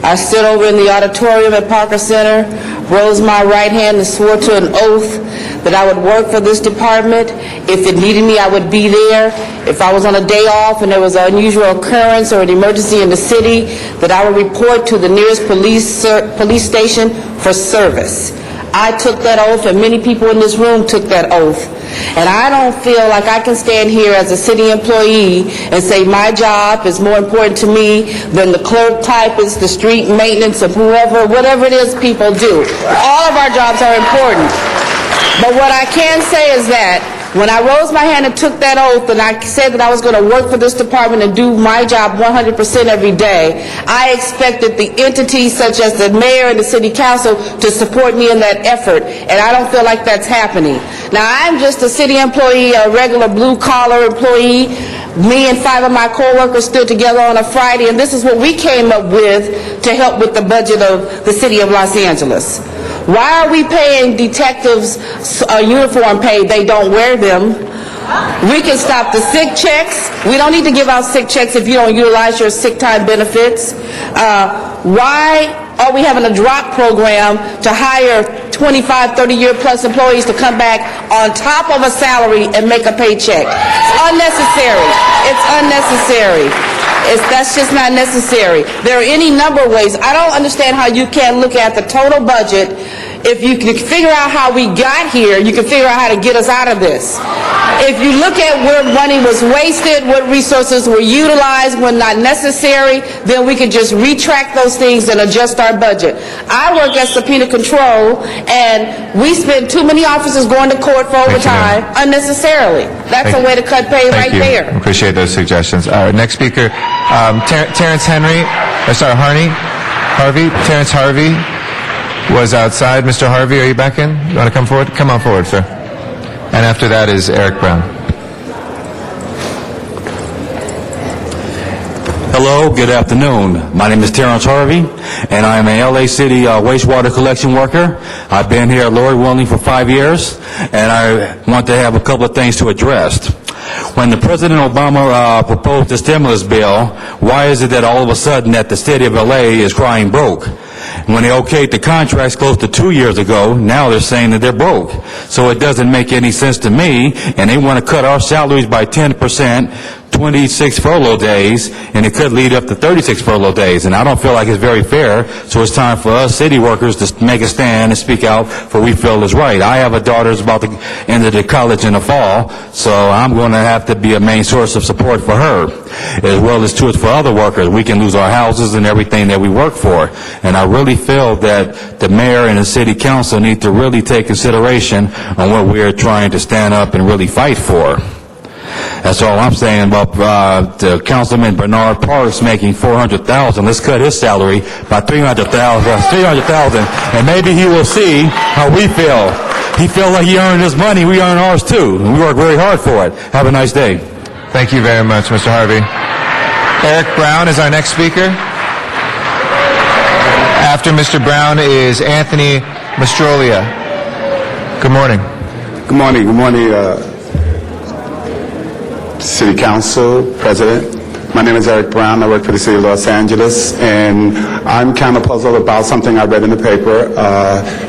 I stood over in the auditorium at Parker Center, rose my right hand and swore to an oath that I would work for this department. If it needed me, I would be there. If I was on a day off and there was an unusual occurrence or an emergency in the city, that I would report to the nearest police station for service. I took that oath, and many people in this room took that oath. And I don't feel like I can stand here as a city employee and say my job is more important to me than the clerk, typist, the street maintenance, of whatever it is people do. All of our jobs are important. But what I can say is that when I rose my hand and took that oath and I said that I was going to work for this department and do my job 100% every day, I expected the entities such as the mayor and the city council to support me in that effort, and I don't feel like that's happening. Now, I'm just a city employee, a regular blue-collar employee. Me and 5 of my co-workers stood together on a Friday, and this is what we came up with to help with the budget of the city of Los Angeles. Why are we paying detectives uniform pay? They don't wear them. We can stop the sick checks. We don't need to give out sick checks if you don't utilize your sick time benefits. Why are we having a drop program to hire 25, 30-year plus employees to come back on top of a salary and make a paycheck? It's unnecessary. It's unnecessary. That's just not necessary. There are any number of ways. I don't understand how you can't look at the total budget. If you can figure out how we got here, you can figure out how to get us out of this. If you look at where money was wasted, what resources were utilized when not necessary, then we can just retract those things and adjust our budget. I work at subpoena control, and we spend too many officers going to court for overtime unnecessarily. That's a way to cut pay right there. Appreciate those suggestions. All right, next speaker, Terrence Harvey. Terrence Harvey was outside. Mr. Harvey, are you back in? You want to come forward? Come on forward, sir. And after that is Eric Brown. Hello, good afternoon. My name is Terrence Harvey, and I am a LA City wastewater collection worker. I've been here at Lord Willing for 5 years, and I want to have a couple of things to address. When the President Obama proposed the stimulus bill, why is it that all of a sudden that the city of LA is crying broke? When they okayed the contracts close to 2 years ago, now they're saying that they're broke. So it doesn't make any sense to me, and they want to cut our salaries by 10%, 26 furlough days, and it could lead up to 36 furlough days, and I don't feel like it's very fair. So it's time for us city workers to make a stand and speak out for what we feel is right. I have a daughter who's about to enter the college in the fall, so I'm going to have to be a main source of support for her, as well as for other workers. We can lose our houses and everything that we work for, and I really feel that the mayor and the city council need to really take consideration on what we are trying to stand up and really fight for. That's all I'm saying about the Councilman Bernard Parks making $400,000. Let's cut his salary by $300,000, and maybe he will see how we feel. He feels like he earned his money. We earn ours too. We work very hard for it. Have a nice day. Thank you very much, Mr. Harvey. Eric Brown is our next speaker. After Mr. Brown is Anthony Mastrolia. Good morning. Good morning. Good morning, City Council, President. My name is Eric Brown. I work for the City of Los Angeles, and I'm kind of puzzled about something I read in the paper.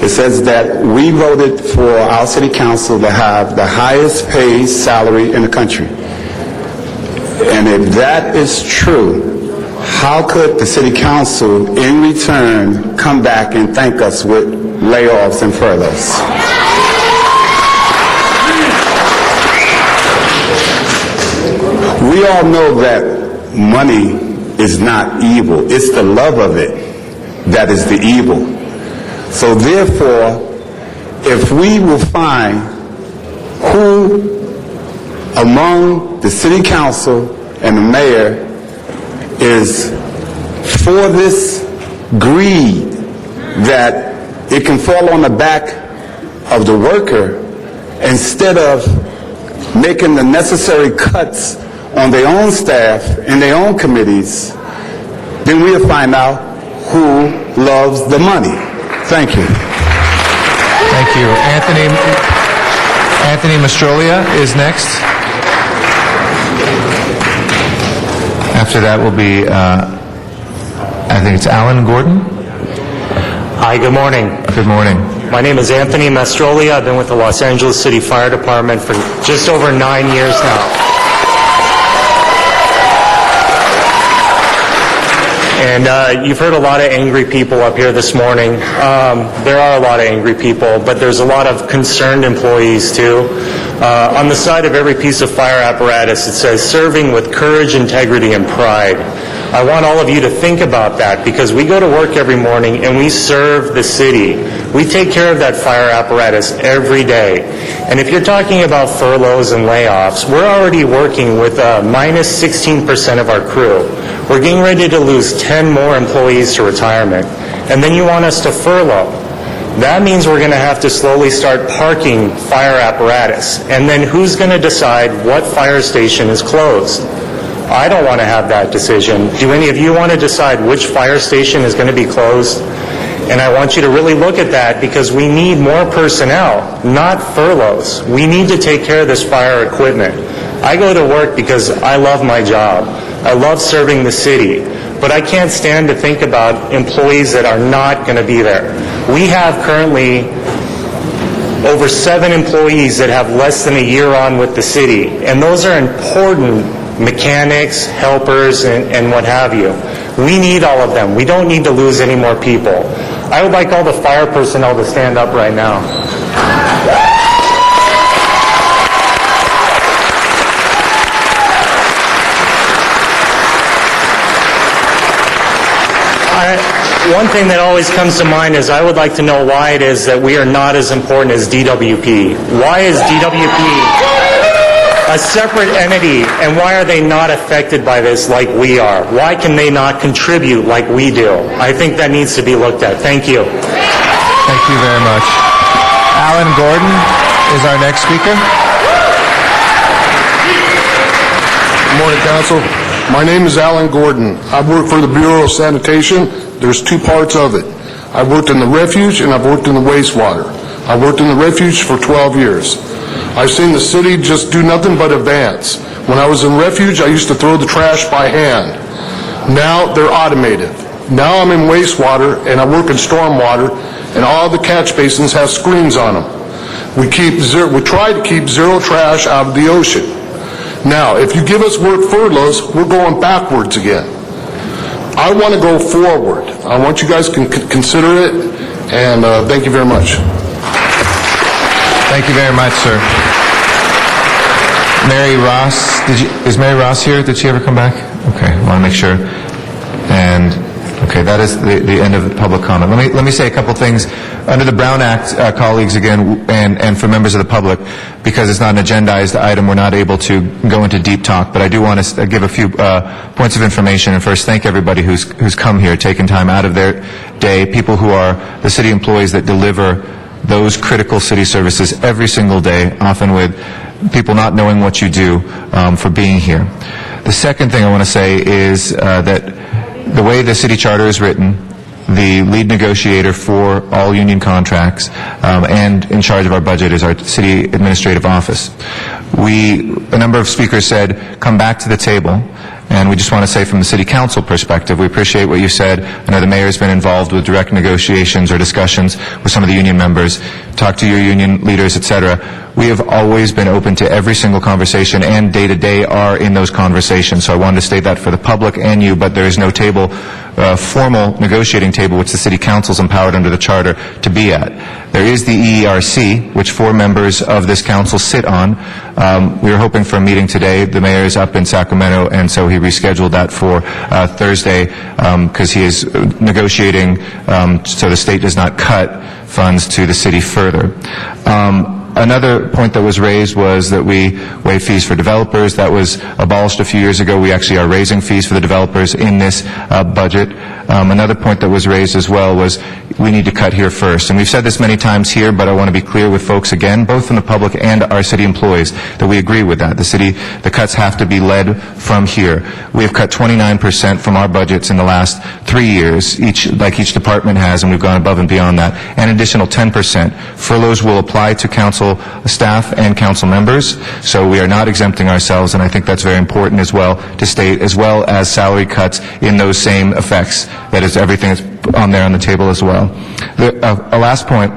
It says that we voted for our City Council to have the highest paid salary in the country. And if that is true, how could the City Council, in return, come back and thank us with layoffs and furloughs? We all know that money is not evil. It's the love of it that is the evil. So therefore, if we will find who among the city council and the mayor is for this greed that it can fall on the back of the worker instead of making the necessary cuts on their own staff and their own committees, then we'll find out who loves the money. Thank you. Thank you. Anthony Mastrolia is next. After that will be, I think it's Alan Gordon. Hi, good morning. Good morning. My name is Anthony Mastrolia. I've been with the Los Angeles City Fire Department for just over 9 years now. And you've heard a lot of angry people up here this morning. There are a lot of angry people, but there's a lot of concerned employees too. On the side of every piece of fire apparatus, it says, serving with courage, integrity, and pride. I want all of you to think about that because we go to work every morning and we serve the city. We take care of that fire apparatus every day. And if you're talking about furloughs and layoffs, we're already working with minus 16% of our crew. We're getting ready to lose 10 more employees to retirement. And then you want us to furlough. That means we're going to have to slowly start parking fire apparatus. And then who's going to decide what fire station is closed? I don't want to have that decision. Do any of you want to decide which fire station is going to be closed? And I want you to really look at that because we need more personnel, not furloughs. We need to take care of this fire equipment. I go to work because I love my job. I love serving the city. But I can't stand to think about employees that are not going to be there. We have currently over 7 employees that have less than a year on with the city. And those are important mechanics, helpers, and what have you. We need all of them. We don't need to lose any more people. I would like all the fire personnel to stand up right now. One thing that always comes to mind is I would like to know why it is that we are not as important as DWP. Why is DWP a separate entity, and why are they not affected by this like we are? Why can they not contribute like we do? I think that needs to be looked at. Thank you. Thank you very much. Alan Gordon is our next speaker. Good morning, Council. My name is Alan Gordon. I work for the Bureau of Sanitation. There's 2 parts of it. I've worked in the refuge and I've worked in the wastewater. I worked in the refuge for 12 years. I've seen the city just do nothing but advance. When I was in refuge, I used to throw the trash by hand. Now they're automated. Now I'm in wastewater and I work in stormwater, and all the catch basins have screens on them. We try to keep zero trash out of the ocean. Now, if you give us work furloughs, we're going backwards again. I want to go forward. I want you guys to consider it, and thank you very much. Thank you very much, sir. Mary Ross, is Mary Ross here? Did she ever come back? Okay, I want to make sure. And okay, that is the end of the public comment. Let me say a couple things under the Brown Act, colleagues, again, and for members of the public, because it's not an agendized item, we're not able to go into deep talk. But I do want to give a few points of information. And first, thank everybody who's come here, taken time out of their day, people who are the city employees that deliver those critical city services every single day, often with people not knowing what you do, for being here. The second thing I want to say is that the way the city charter is written, the lead negotiator for all union contracts and in charge of our budget is our city administrative office. A number of speakers said, come back to the table. And we just want to say from the city council perspective, we appreciate what you said. I know the mayor's been involved with direct negotiations or discussions with some of the union members to talk to your union leaders, etc. We have always been open to every single conversation, and day-to-day are in those conversations. So I wanted to state that for the public and you, but there is no table, formal negotiating table, which the City Council is empowered under the Charter to be at. There is the EERC, which 4 members of this council sit on. We were hoping for a meeting today. The mayor is up in Sacramento, and so he rescheduled that for Thursday because he is negotiating so the state does not cut funds to the city further. Another point that was raised was that we waive fees for developers. That was abolished a few years ago. We actually are raising fees for the developers in this budget. Another point that was raised as well was we need to cut here first. And we've said this many times here, but I want to be clear with folks again, both from the public and our city employees, that we agree with that. The cuts have to be led from here. We have cut 29% from our budgets in the last 3 years, like each department has, and we've gone above and beyond that. An additional 10%. Furloughs will apply to council staff and council members, so we are not exempting ourselves, and I think that's very important as well to state, as well as salary cuts in those same effects. That is everything that's on there on the table as well. A last point.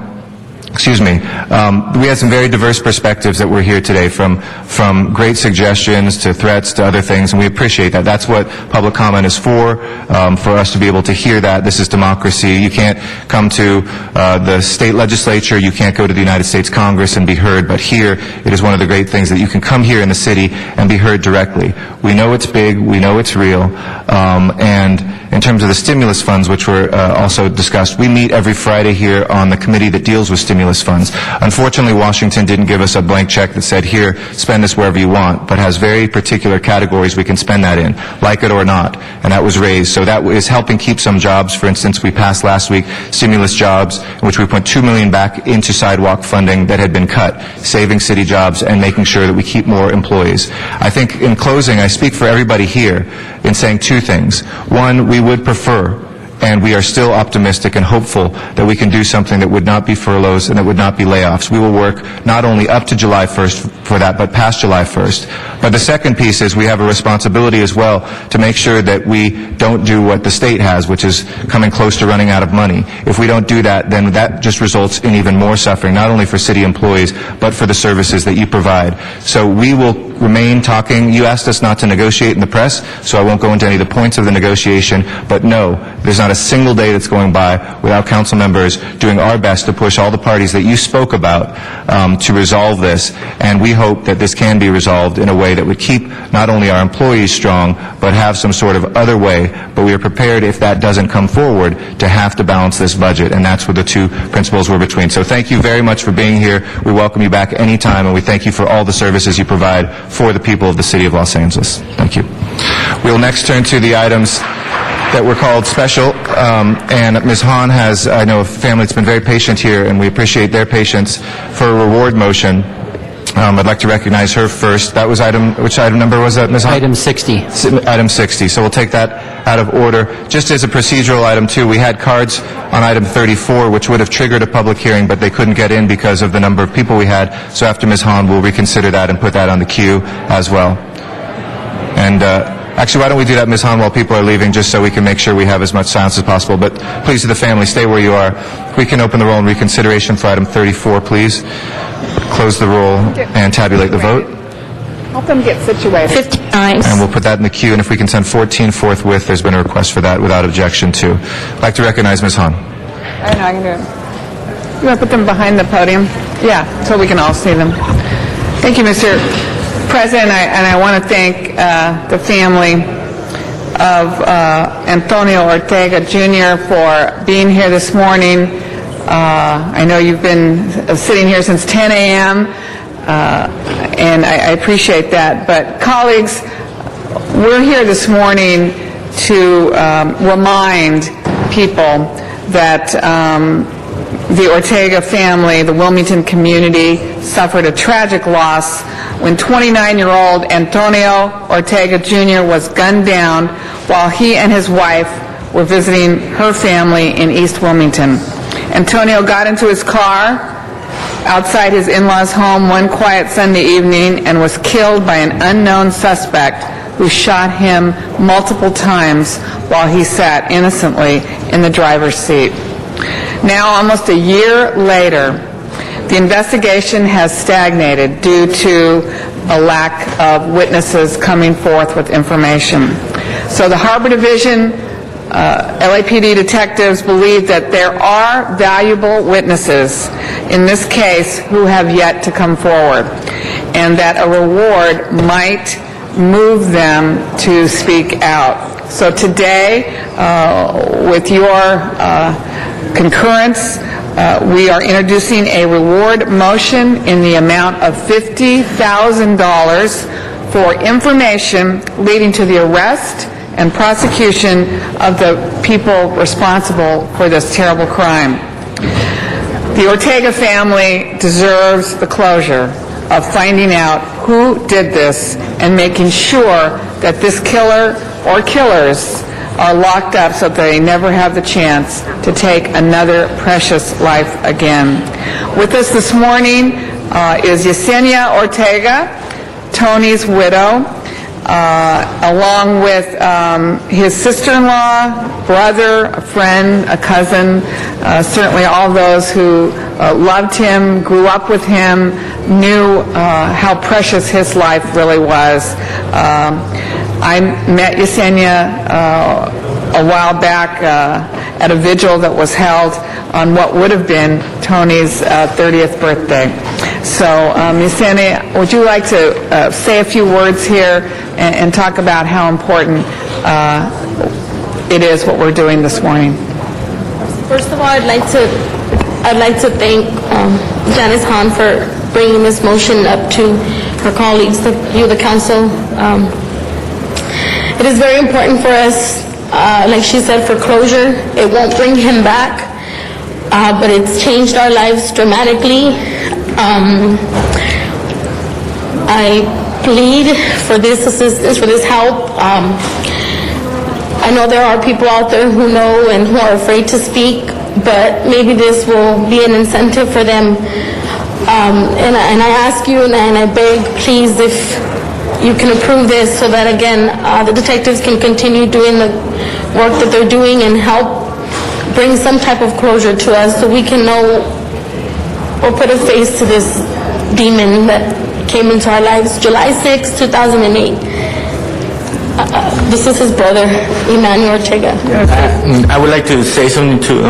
Excuse me. We had some very diverse perspectives that were here today, from great suggestions to threats to other things, and we appreciate that. That's what public comment is for us to be able to hear that. This is democracy. You can't come to the state legislature, you can't go to the United States Congress and be heard, but here it is one of the great things that you can come here in the city and be heard directly. We know it's big, we know it's real, and in terms of the stimulus funds, which were also discussed, we meet every Friday here on the committee that deals with stimulus funds. Unfortunately, Washington didn't give us a blank check that said, here, spend this wherever you want, but has very particular categories we can spend that in, like it or not, and that was raised. So that is helping keep some jobs. For instance, we passed last week stimulus jobs, in which we put $2 million back into sidewalk funding that had been cut, saving city jobs and making sure that we keep more employees. I think in closing, I speak for everybody here in saying 2 things. One, we would prefer, and we are still optimistic and hopeful that we can do something that would not be furloughs and that would not be layoffs. We will work not only up to July 1st for that, but past July 1st. But the second piece is we have a responsibility as well to make sure that we don't do what the state has, which is coming close to running out of money. If we don't do that, then that just results in even more suffering, not only for city employees, but for the services that you provide. So we will remain talking. You asked us not to negotiate in the press, so I won't go into any of the points of the negotiation, but no, there's not a single day that's going by without council members doing our best to push all the parties that you spoke about to resolve this, and we hope that this can be resolved in a way that would keep not only our employees strong, but have some sort of other way. But we are prepared, if that doesn't come forward, to have to balance this budget, and that's what the 2 principles were between. So thank you very much for being here. We welcome you back anytime, and we thank you for all the services you provide for the people of the City of Los Angeles. Thank you. We will next turn to the items that were called special, and Ms. Hahn has, I know, a family that's been very patient here, and we appreciate their patience for a reward motion. I'd like to recognize her first. That was which item number was that, Ms. Hahn? Item 60. Item 60. So we'll take that out of order. Just as a procedural item, too, we had cards on item 34, which would have triggered a public hearing, but they couldn't get in because of the number of people we had. So after Ms. Hahn, we'll reconsider that and put that on the queue as well. And actually, why don't we do that, Ms. Hahn, while people are leaving, just so we can make sure we have as much silence as possible. But please, to the family, stay where you are. We can open the roll in reconsideration for item 34, please. Close the roll and tabulate the vote. Help them get situated. 50 times. And we'll put that in the queue, and if we can send 14 forthwith, there's been a request for that without objection, too. I'd like to recognize Ms. Hahn. I know, I can do it. You want to put them behind the podium? Yeah, so we can all see them. Thank you, Mr. President, and I want to thank the family of Antonio Ortega Jr. for being here this morning. I know you've been sitting here since 10 a.m., and I appreciate that. But colleagues, we're here this morning to remind people that the Ortega family, the Wilmington community, suffered a tragic loss when 29-year-old Antonio Ortega Jr. was gunned down while he and his wife were visiting her family in East Wilmington. Antonio got into his car outside his in-laws' home one quiet Sunday evening and was killed by an unknown suspect who shot him multiple times while he sat innocently in the driver's seat. Now, almost a year later, The investigation has stagnated due to a lack of witnesses coming forth with information. So the Harbor Division LAPD detectives believe that there are valuable witnesses in this case who have yet to come forward, and that a reward might move them to speak out. So today, with your concurrence, we are introducing a reward motion in the amount of $50,000 for information leading to the arrest and prosecution of the people responsible for this terrible crime. The Ortega family deserves the closure of finding out who did this and making sure that this killer or killers are locked up so that they never have the chance to take another precious life again. With us this morning is Yesenia Ortega, Tony's widow, along with his sister-in-law, brother, a friend, a cousin, certainly all those who loved him, grew up with him, knew how precious his life really was. I met Yesenia a while back at a vigil that was held on what would have been Tony's 30th birthday. So, Yesenia, would you like to say a few words here and talk about how important it is what we're doing this morning? First of all, I'd like to thank Janice Hahn for bringing this motion up to her colleagues, the council. It is very important for us, like she said, for closure. It won't bring him back, but it's changed our lives dramatically. I plead for this assistance, for this help. I know there are people out there who know and who are afraid to speak, but maybe this will be an incentive for them. And I ask you and I beg, please, if you can approve this so that, again, the detectives can continue doing the work that they're doing and help bring some type of closure to us so we can know or put a face to this demon that came into our lives July 6, 2008. This is his brother, Emmanuel Ortega. I would like to say something to,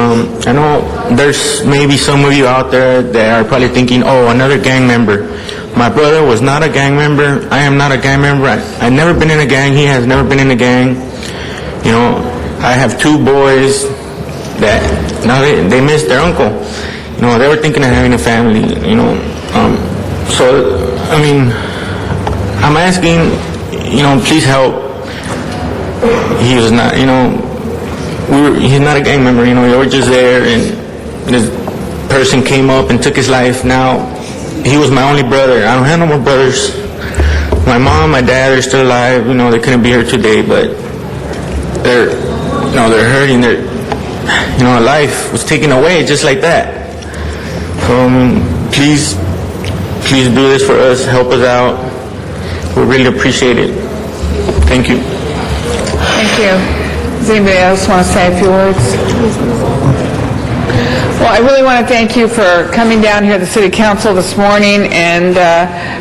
I know there's maybe some of you out there that are probably thinking, oh, another gang member. My brother was not a gang member. I am not a gang member. I've never been in a gang. He has never been in a gang. You know, I have two boys that now they miss their uncle. You know, they were thinking of having a family, you know. So, I mean, I'm asking, you know, please help. He was not, you know, he's not a gang member, you know, we were just there and this person came up and took his life. Now, he was my only brother. I don't have no more brothers. My mom, my dad are still alive, you know, they couldn't be here today, but they're, you know, they're hurting. They're, you know, life was taken away just like that. So, please do this for us. Help us out. We really appreciate it. Thank you. Thank you. Does anybody else want to say a few words? Well, I really want to thank you for coming down here to the City Council this morning, and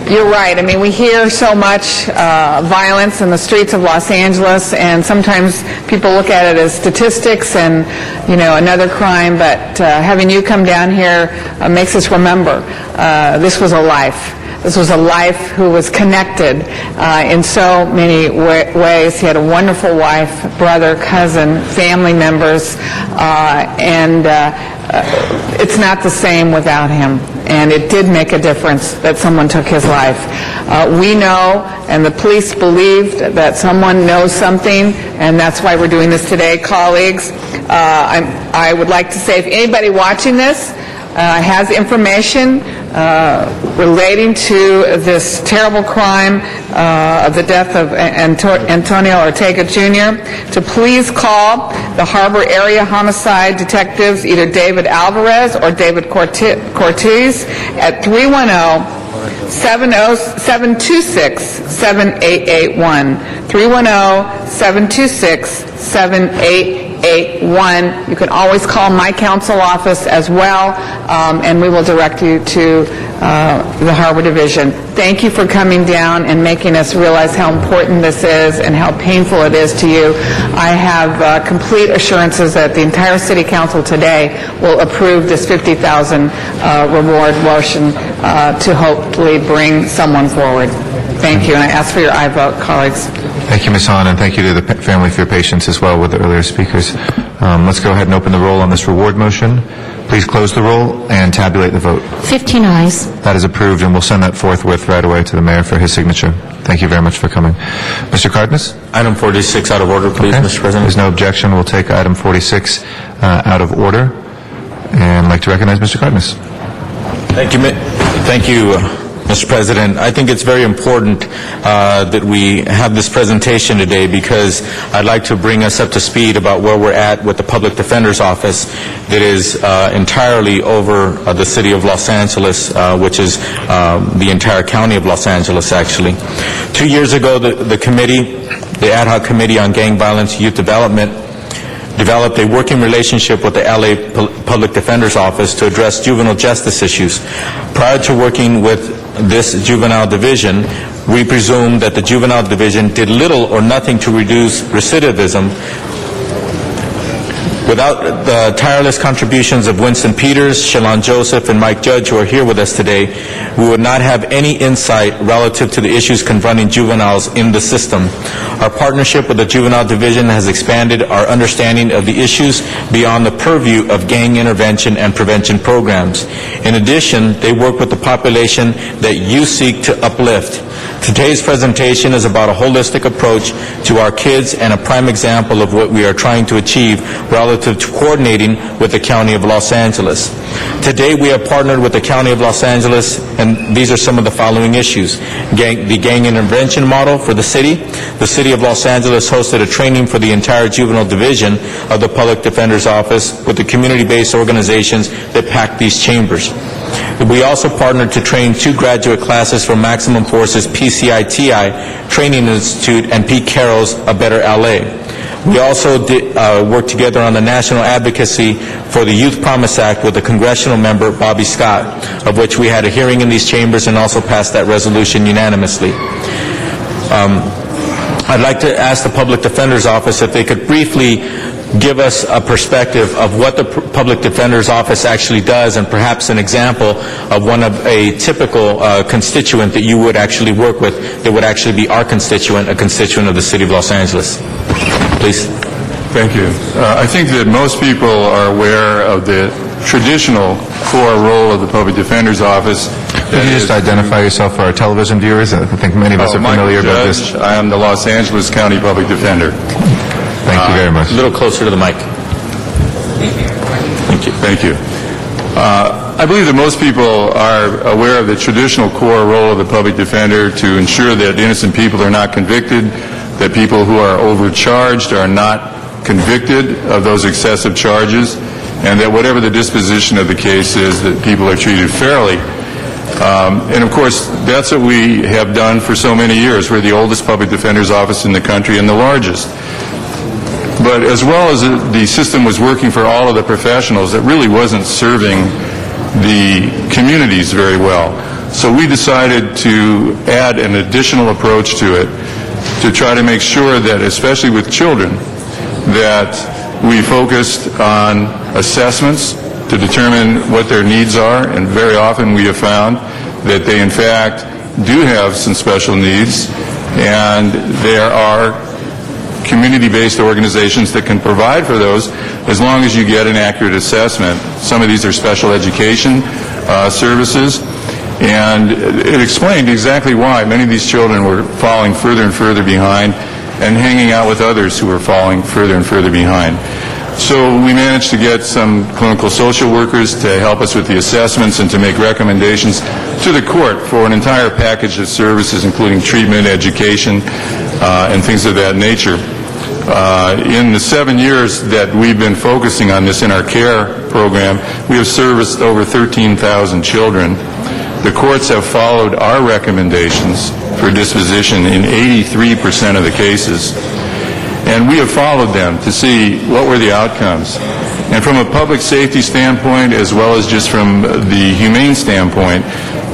you're right. I mean, we hear so much violence in the streets of Los Angeles, and sometimes people look at it as statistics and, you know, another crime, but having you come down here makes us remember this was a life. This was a life who was connected in so many ways. He had a wonderful wife, brother, cousin, family members, and it's not the same without him. And it did make a difference that someone took his life. We know, and the police believed, that someone knows something, and that's why we're doing this today, colleagues. I would like to say, if anybody watching this has information relating to this terrible crime of the death of Antonio Ortega Jr., to please call the Harbor Area Homicide Detectives, either David Alvarez or David Cortez, at 310-726-7881. 310-726-7881. 981. You can always call my council office as well, and we will direct you to the Harbor Division. Thank you for coming down and making us realize how important this is and how painful it is to you. I have complete assurances that the entire City Council today will approve this $50,000 reward motion to hopefully bring someone forward. Thank you, and I ask for your aye vote, colleagues. Thank you, Ms. Hahn, and thank you to the family for your patience as well with the earlier speakers. Let's go ahead and open the roll on this reward motion. Please close the roll and tabulate the vote. 15 ayes. That is approved, and we'll send that forthwith right away to the mayor for his signature. Thank you very much for coming. Mr. Cardenas? Item 46 out of order, please, Mr. President. There's no objection. We'll take item 46 out of order. And I'd like to recognize Mr. Cardenas. Thank you, Mr. President. I think it's very important that we have this presentation today because I'd like to bring us up to speed about where we're at with the Public Defender's Office that is entirely over the City of Los Angeles, which is the entire County of Los Angeles, actually. 2 years ago, the Ad Hoc Committee on Gang Violence Youth Development developed a working relationship with the LA Public Defender's Office to address juvenile justice issues. Prior to working with this juvenile division, we presumed that the juvenile division did little or nothing to reduce recidivism. Without the tireless contributions of Winston Peters, Shalon Joseph, and Mike Judge, who are here with us today, we would not have any insight relative to the issues confronting juveniles in the system. Our partnership with the Juvenile Division has expanded our understanding of the issues beyond the purview of gang intervention and prevention programs. In addition, they work with the population that you seek to uplift. Today's presentation is about a holistic approach to our kids and a prime example of what we are trying to achieve relative to coordinating with the County of Los Angeles. Today we have partnered with the County of Los Angeles, and these are some of the following issues. The gang intervention model for the city. The City of Los Angeles hosted a training for the entire juvenile division of the Public Defender's Office with the community-based organizations that packed these chambers. We also partnered to train 2 graduate classes from Maximum Force's PCITI Training Institute and Pete Carroll's A Better LA. We also worked together on the national advocacy for the Youth Promise Act with the congressional member Bobby Scott, of which we had a hearing in these chambers and also passed that resolution unanimously. I'd like to ask the Public Defender's Office if they could briefly give us a perspective of what the Public Defender's Office actually does and perhaps an example of a typical constituent that you would actually work with that would actually be our constituent, a constituent of the City of Los Angeles. Please. Thank you. I think that most people are aware of the traditional core role of the Public Defender's Office. Could you just identify yourself for our television viewers? I think many of us are familiar with this. I am the Los Angeles County Public Defender. Thank you very much. A little closer to the mic. Thank you. I believe that most people are aware of the traditional core role of the public defender to ensure that innocent people are not convicted, that people who are overcharged are not convicted of those excessive charges, and that whatever the disposition of the case is, that people are treated fairly. And of course, that's what we have done for so many years. We're the oldest public defender's office in the country and the largest. But as well as the system was working for all of the professionals, it really wasn't serving the communities very well. So we decided to add an additional approach to it to try to make sure that, especially with children, that we focused on assessments to determine what their needs are, and very often we have found that they in fact do have some special needs, and there are community-based organizations that can provide for those as long as you get an accurate assessment. Some of these are special education services, and it explained exactly why many of these children were falling further and further behind and hanging out with others who were falling further and further behind. So we managed to get some clinical social workers to help us with the assessments and to make recommendations to the court for an entire package of services, including treatment, education, and things of that nature. In the 7 years that we've been focusing on this in our care program, we have serviced over 13,000 children. The courts have followed our recommendations for disposition in 83% of the cases. And we have followed them to see what were the outcomes. And from a public safety standpoint, as well as just from the humane standpoint,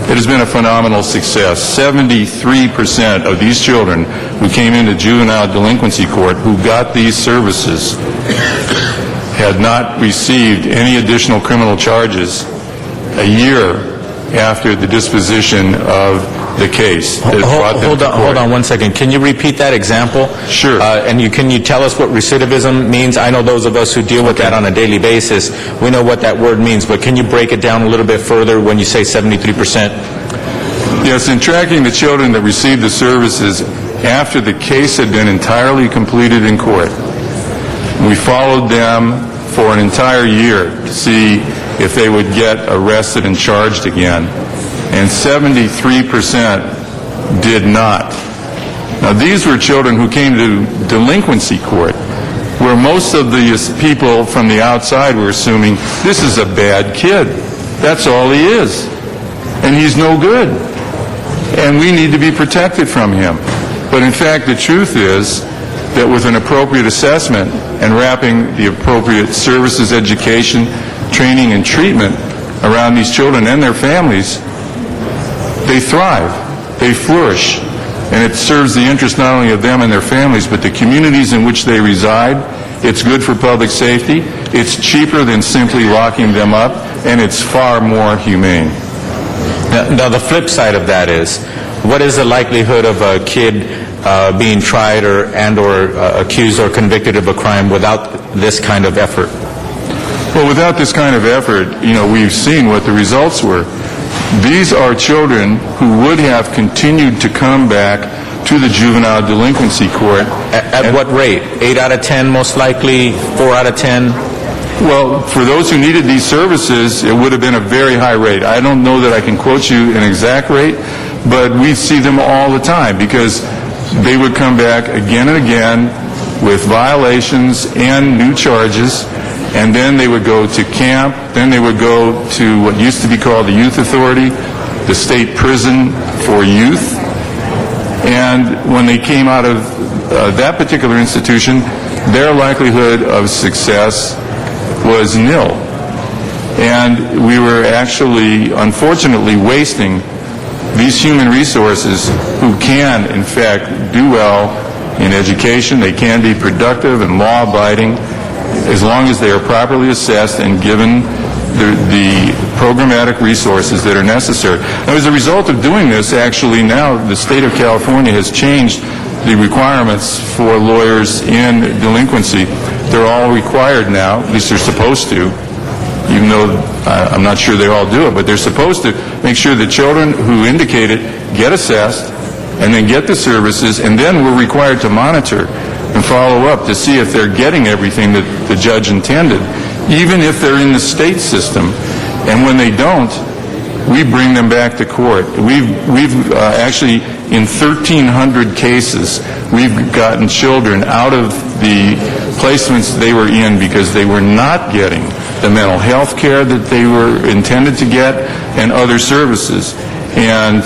it has been a phenomenal success. 73% of these children who came into juvenile delinquency court who got these services had not received any additional criminal charges a year after the disposition of the case. Hold on 1 second. Can you repeat that example? Sure. Can you tell us what recidivism means? I know those of us who deal with that on a daily basis, we know what that word means, but can you break it down a little bit further when you say 73%? Yes, in tracking the children that received the services after the case had been entirely completed in court, we followed them for an entire year to see if they would get arrested and charged again. And 73% did not. Now, these were children who came to delinquency court, where most of the people from the outside were assuming, this is a bad kid. That's all he is. And he's no good. And we need to be protected from him. But in fact, the truth is that with an appropriate assessment and wrapping the appropriate services, education, training, and treatment around these children and their families, they thrive, they flourish, and it serves the interest not only of them and their families, but the communities in which they reside. It's good for public safety, it's cheaper than simply locking them up, and it's far more humane. Now, the flip side of that is, what is the likelihood of a kid being tried or accused or convicted of a crime without this kind of effort? Well, without this kind of effort, we've seen what the results were. These are children who would have continued to come back to the juvenile delinquency court. At what rate? 8 out of 10 most likely? 4 out of 10? Well, for those who needed these services, it would have been a very high rate. I don't know that I can quote you an exact rate, but we see them all the time because they would come back again and again with violations and new charges, and then they would go to camp, then they would go to what used to be called the Youth Authority, the state prison for youth. And when they came out of that particular institution, their likelihood of success was nil. And we were actually, unfortunately, wasting these human resources who can, in fact, do well in education. They can be productive and law-abiding as long as they are properly assessed and given the programmatic resources that are necessary. Now, as a result of doing this, actually now the state of California has changed the requirements for lawyers in delinquency. They're all required now, at least they're supposed to, even though I'm not sure they all do it, but they're supposed to make sure that children who indicate it get assessed and then get the services, and then we're required to monitor and follow up to see if they're getting everything that the judge intended, even if they're in the state system. And when they don't, we bring them back to court. We've actually, in 1,300 cases, we've gotten children out of the placements they were in because they were not getting the mental health care that they were intended to get and other services, and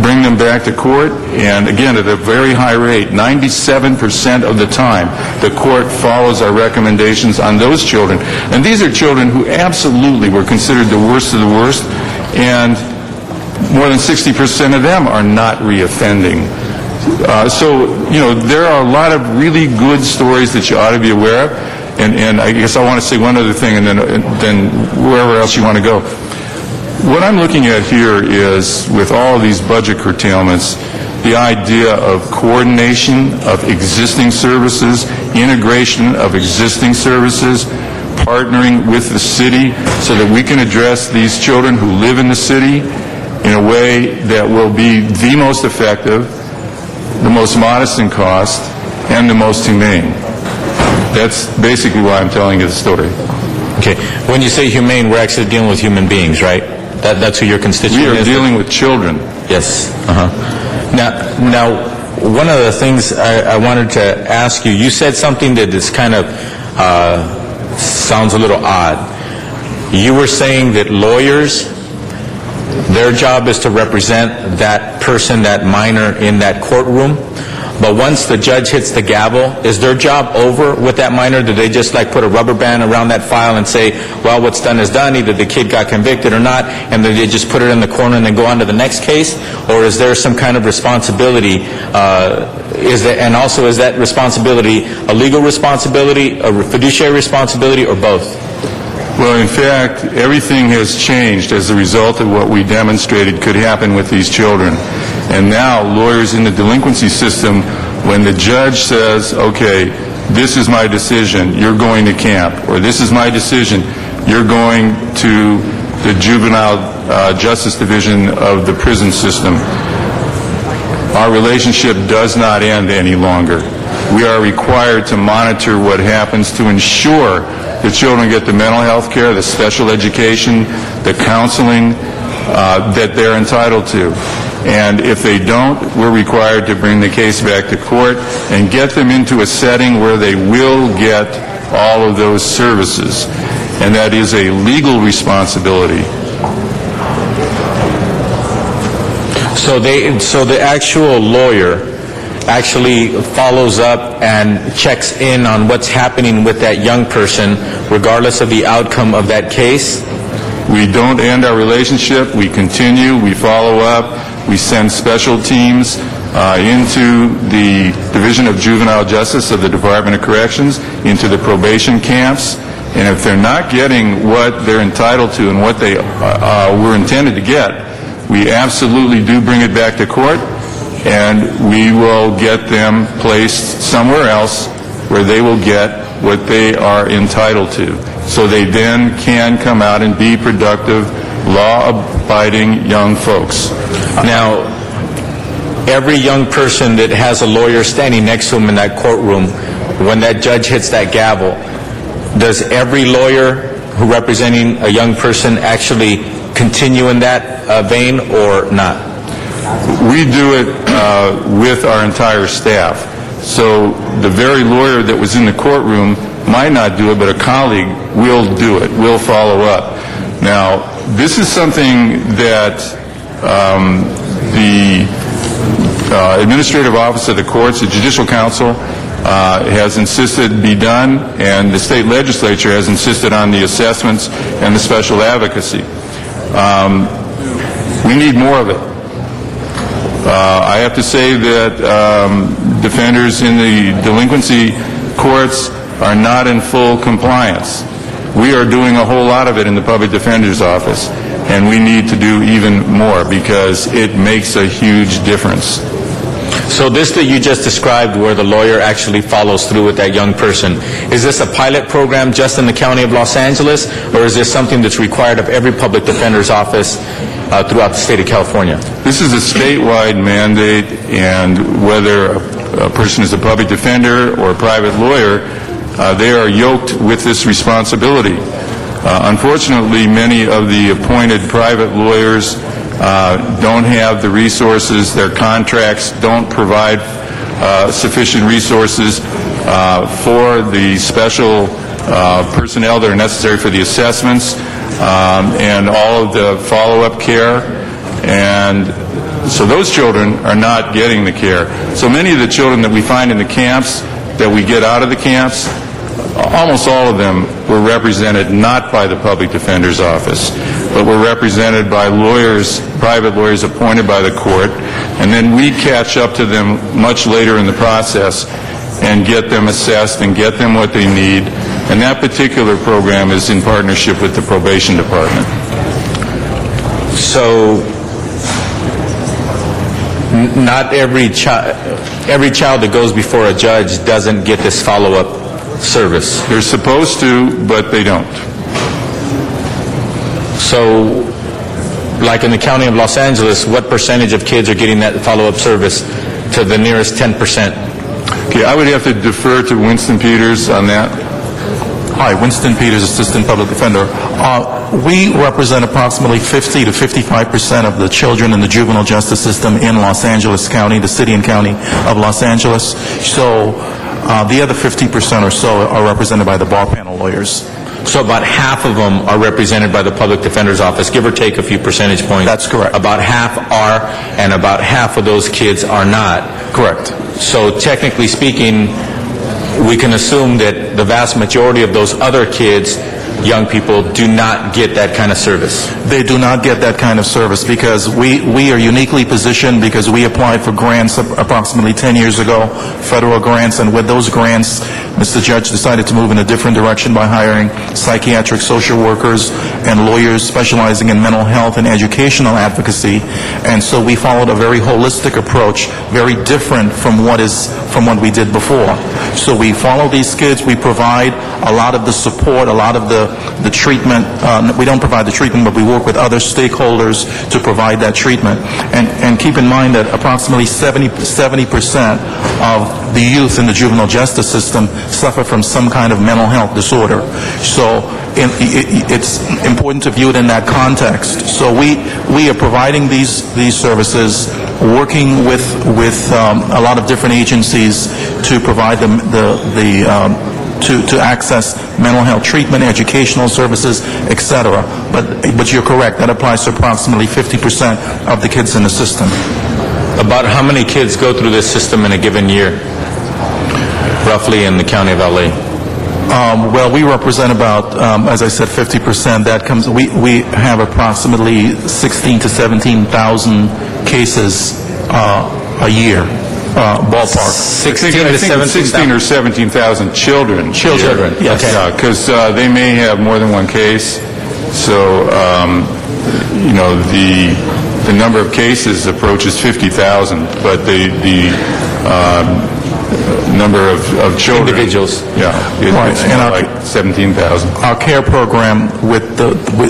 bring them back to court. And again, at a very high rate, 97% of the time, the court follows our recommendations on those children. And these are children who absolutely were considered the worst of the worst, and more than 60% of them are not reoffending. So, there are a lot of really good stories that you ought to be aware of. And I guess I want to say one other thing, and then wherever else you want to go. What I'm looking at here is, with all of these budget curtailments, the idea of coordination of existing services, integration of existing services, partnering with the city so that we can address these children who live in the city in a way that will be the most effective, the most modest in cost, and the most humane. That's basically why I'm telling you the story. Okay. When you say humane, we're actually dealing with human beings, right? That's who your constituent is? We are dealing with children. Yes. Now, one of the things I wanted to ask you, you said something that is kind of sounds a little odd. You were saying that lawyers, their job is to represent that person, that minor in that courtroom. but once the judge hits the gavel, is their job over with that minor? Do they just like put a rubber band around that file and say, well, what's done is done, either the kid got convicted or not, and then they just put it in the corner and then go on to the next case? Or is there some kind of responsibility, and also is that responsibility a legal responsibility, a fiduciary responsibility, or both? Well, in fact, everything has changed as a result of what we demonstrated could happen with these children. And now, lawyers in the delinquency system, when the judge says, okay, this is my decision, you're going to camp, or this is my decision, you're going to the Juvenile Justice Division of the prison system, our relationship does not end any longer. We are required to monitor what happens to ensure the children get the mental health care, the special education, the counseling that they're entitled to. And if they don't, we're required to bring the case back to court and get them into a setting where they will get all of those services. And that is a legal responsibility. So the actual lawyer actually follows up and checks in on what's happening with that young person, regardless of the outcome of that case? We don't end our relationship. We continue. We follow up. We send special teams into the Division of Juvenile Justice of the Department of Corrections, into the probation camps. And if they're not getting what they're entitled to and what they were intended to get, we absolutely do bring it back to court, and we will get them placed somewhere else where they will get what they are entitled to. So they then can come out and be productive, law-abiding young folks. Now, every young person that has a lawyer standing next to him in that courtroom, when that judge hits that gavel, does every lawyer who representing a young person actually continue in that vein or not? We do it with our entire staff. So the very lawyer that was in the courtroom might not do it, but a colleague will do it, will follow up. Now, this is something that the Administrative Office of the Courts, the Judicial Council, has insisted be done, and the state legislature has insisted on the assessments and the special advocacy. We need more of it. I have to say that defenders in the delinquency courts are not in full compliance. We are doing a whole lot of it in the Public Defender's Office, and we need to do even more because it makes a huge difference. So this that you just described, where the lawyer actually follows through with that young person, is this a pilot program just in the County of Los Angeles, or is this something that's required of every public defender's office throughout the state of California? This is a statewide mandate, and whether a person is a public defender or a private lawyer, they are yoked with this responsibility. Unfortunately, many of the appointed private lawyers don't have the resources. Their contracts don't provide sufficient resources for the special personnel that are necessary for the assessments and all of the follow-up care. And so those children are not getting the care. So many of the children that we find in the camps, that we get out of the camps, almost all of them were represented not by the Public Defender's Office, but were represented by lawyers, private lawyers appointed by the court, and then we catch up to them much later in the process and get them assessed and get them what they need. And that particular program is in partnership with the probation department. So not every child that goes before a judge doesn't get this follow-up service. They're supposed to, but they don't. So, like in the County of Los Angeles, what percentage of kids are getting that follow-up service to the nearest 10%? Okay, I would have to defer to Winston Peters on that. Hi, Winston Peters, Assistant Public Defender. We represent approximately 50 to 55% of the children in the juvenile justice system in Los Angeles County, the city and county of Los Angeles. So the other 50% or so are represented by the bar panel lawyers. So about half of them are represented by the Public Defender's Office, give or take a few percentage points. That's correct. About half are, and about half of those kids are not. Correct. So technically speaking, we can assume that the vast majority of those other kids, young people, do not get that kind of service. They do not get that kind of service because we are uniquely positioned because we applied for grants approximately 10 years ago, federal grants, and with those grants, Mr. Judge decided to move in a different direction by hiring psychiatric social workers and lawyers specializing in mental health and educational advocacy. And so we followed a very holistic approach, very different from what we did before. So we follow these kids, we provide a lot of the support, a lot of the treatment. We don't provide the treatment, but we work with other stakeholders to provide that treatment. And keep in mind that approximately 70% of the youth in the juvenile justice system suffer from some kind of mental health disorder. So it's important to view it in that context. So we are providing these services, working with a lot of different agencies to provide them to access mental health treatment, educational services, etc. But you're correct, that applies to approximately 50% of the kids in the system. About how many kids go through this system in a given year, roughly in the county of LA? Well, we represent about, as I said, 50%. That comes. We have approximately 16 to 17,000 cases a year. Ballpark. 16 I to think it's 16 or 17,000 children. Children, yes. Yeah, because they may have more than one case. So, the number of cases approaches 50,000, but the number of children. Individuals. Yeah, it's And more like 17,000. Our care program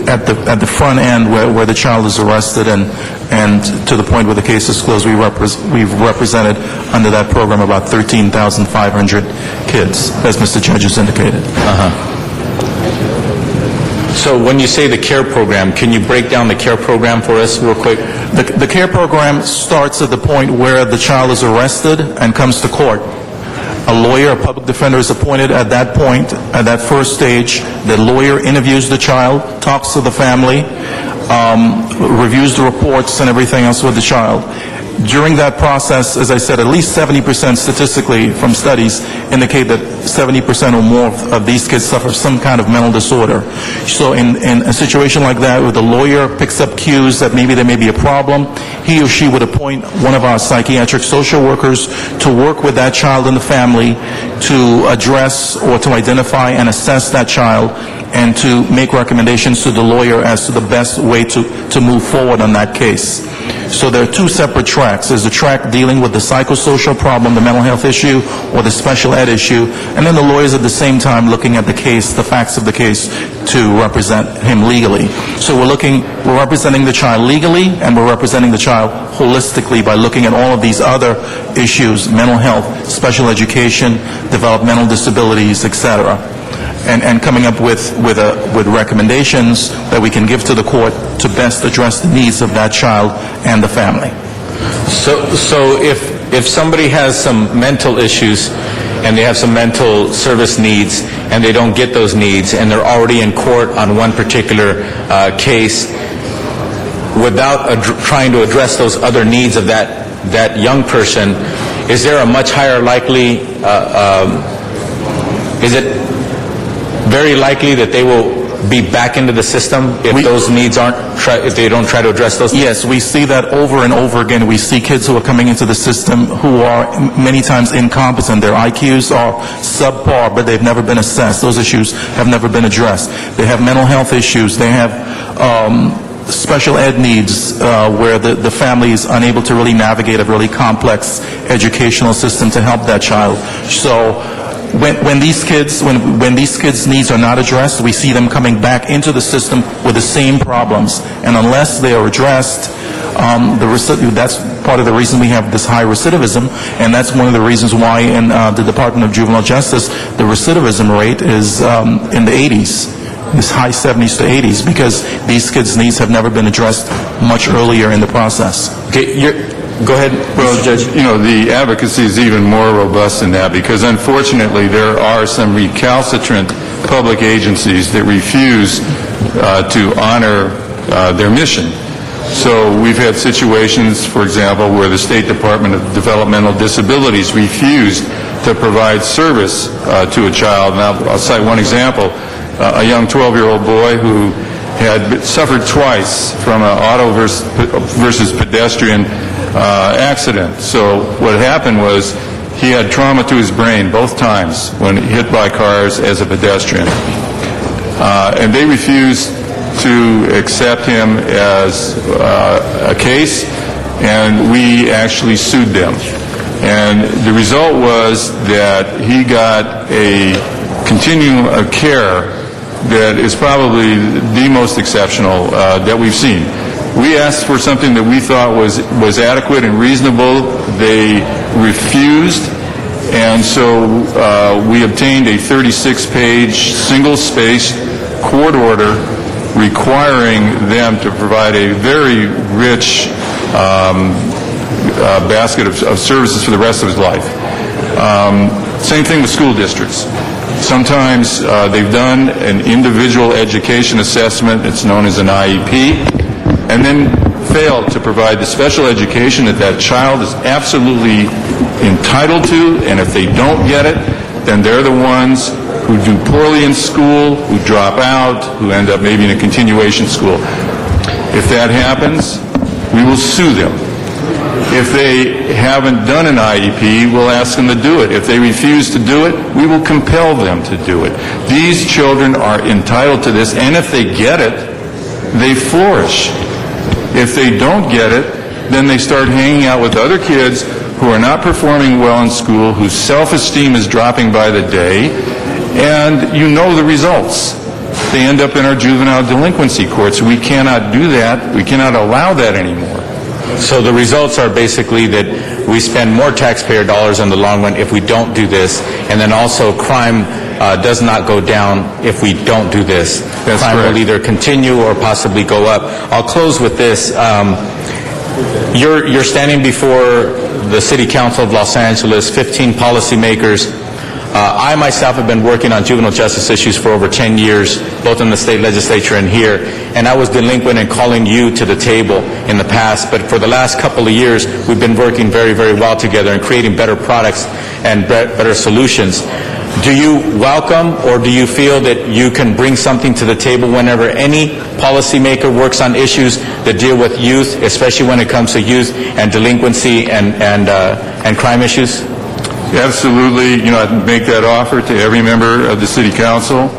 at the front end where the child is arrested and to the point where the case is closed, we've represented under that program about 13,500 kids, as Mr. Judge has indicated. So when you say the care program, can you break down the care program for us real quick? The care program starts at the point where the child is arrested and comes to court. A lawyer, a public defender is appointed at that point, at that first stage. The lawyer interviews the child, talks to the family, reviews the reports and everything else with the child. During that process, as I said, at least 70% statistically from studies indicate that 70% or more of these kids suffer some kind of mental disorder. So in a situation like that, where the lawyer picks up cues that maybe there may be a problem, he or she would appoint one of our psychiatric social workers to work with that child and the family to address or to identify and assess that child and to make recommendations to the lawyer as to the best way to move forward on that case. So there are two separate tracks. There's the track dealing with the psychosocial problem, the mental health issue, or the special ed issue, and then the lawyers at the same time looking at the case, the facts of the case, to represent him legally. So we're representing the child legally, and we're representing the child holistically by looking at all of these other issues, mental health, special education, developmental disabilities, etc. And coming up with recommendations that we can give to the court to best address the needs of that child and the family. So if somebody has some mental issues and they have some mental service needs and they don't get those needs and they're already in court on one particular case, without trying to address those other needs of that young person, is there a much higher likely, is it very likely that they will be back into the system if those needs if they don't try to address those needs? Yes, we see that over and over again. We see kids who are coming into the system who are many times incompetent. Their IQs are subpar, but they've never been assessed. Those issues have never been addressed. They have mental health issues. They have special ed needs where the family is unable to really navigate a really complex educational system to help that child. So when these kids' needs are not addressed, we see them coming back into the system with the same problems. And unless they are addressed, that's part of the reason we have this high recidivism, and that's one of the reasons why in the Department of Juvenile Justice, the recidivism rate is in the 80s. It's high 70s to 80s, because these kids' needs have never been addressed much earlier in the process. Okay, go ahead, Mr. Judge. The advocacy is even more robust than that, because unfortunately there are some recalcitrant public agencies that refuse to honor their mission. So we've had situations, for example, where the State Department of Developmental Disabilities refused to provide service to a child. And I'll cite one example, a young 12-year-old boy who had suffered twice from an auto versus pedestrian accident. So what happened was he had trauma to his brain both times when hit by cars as a pedestrian. And they refused to accept him as a case, and we actually sued them. And the result was that he got a continuum of care that is probably the most exceptional that we've seen. We asked for something that we thought was adequate and reasonable. They refused, and so we obtained a 36-page, single-spaced court order requiring them to provide a very rich basket of services for the rest of his life. Same thing with school districts. Sometimes they've done an individual education assessment, it's known as an IEP, and then failed to provide the special education that that child is absolutely entitled to, and if they don't get it, then they're the ones who do poorly in school, who drop out, who end up maybe in a continuation school. If that happens, we will sue them. If they haven't done an IEP, we'll ask them to do it. If they refuse to do it, we will compel them to do it. These children are entitled to this, and if they get it, they flourish. If they don't get it, then they start hanging out with other kids who are not performing well in school, whose self-esteem is dropping by the day, and you know the results. They end up in our juvenile delinquency courts. We cannot do that. We cannot allow that anymore. So the results are basically that we spend more taxpayer dollars in the long run if we don't do this, and then also crime does not go down if we don't do this. That's crime correct. will either continue or possibly go up. I'll close with this. You're standing before the City Council of Los Angeles, 15 policymakers. I myself have been working on juvenile justice issues for over 10 years, both in the state legislature and here, and I was delinquent in calling you to the table in the past, but for the last couple of years, we've been working very, very well together and creating better products and better solutions. Do you welcome or do you feel that you can bring something to the table whenever any policymaker works on issues that deal with youth, especially when it comes to youth and delinquency and crime issues? Absolutely. You know, I'd make that offer to every member of the City Council.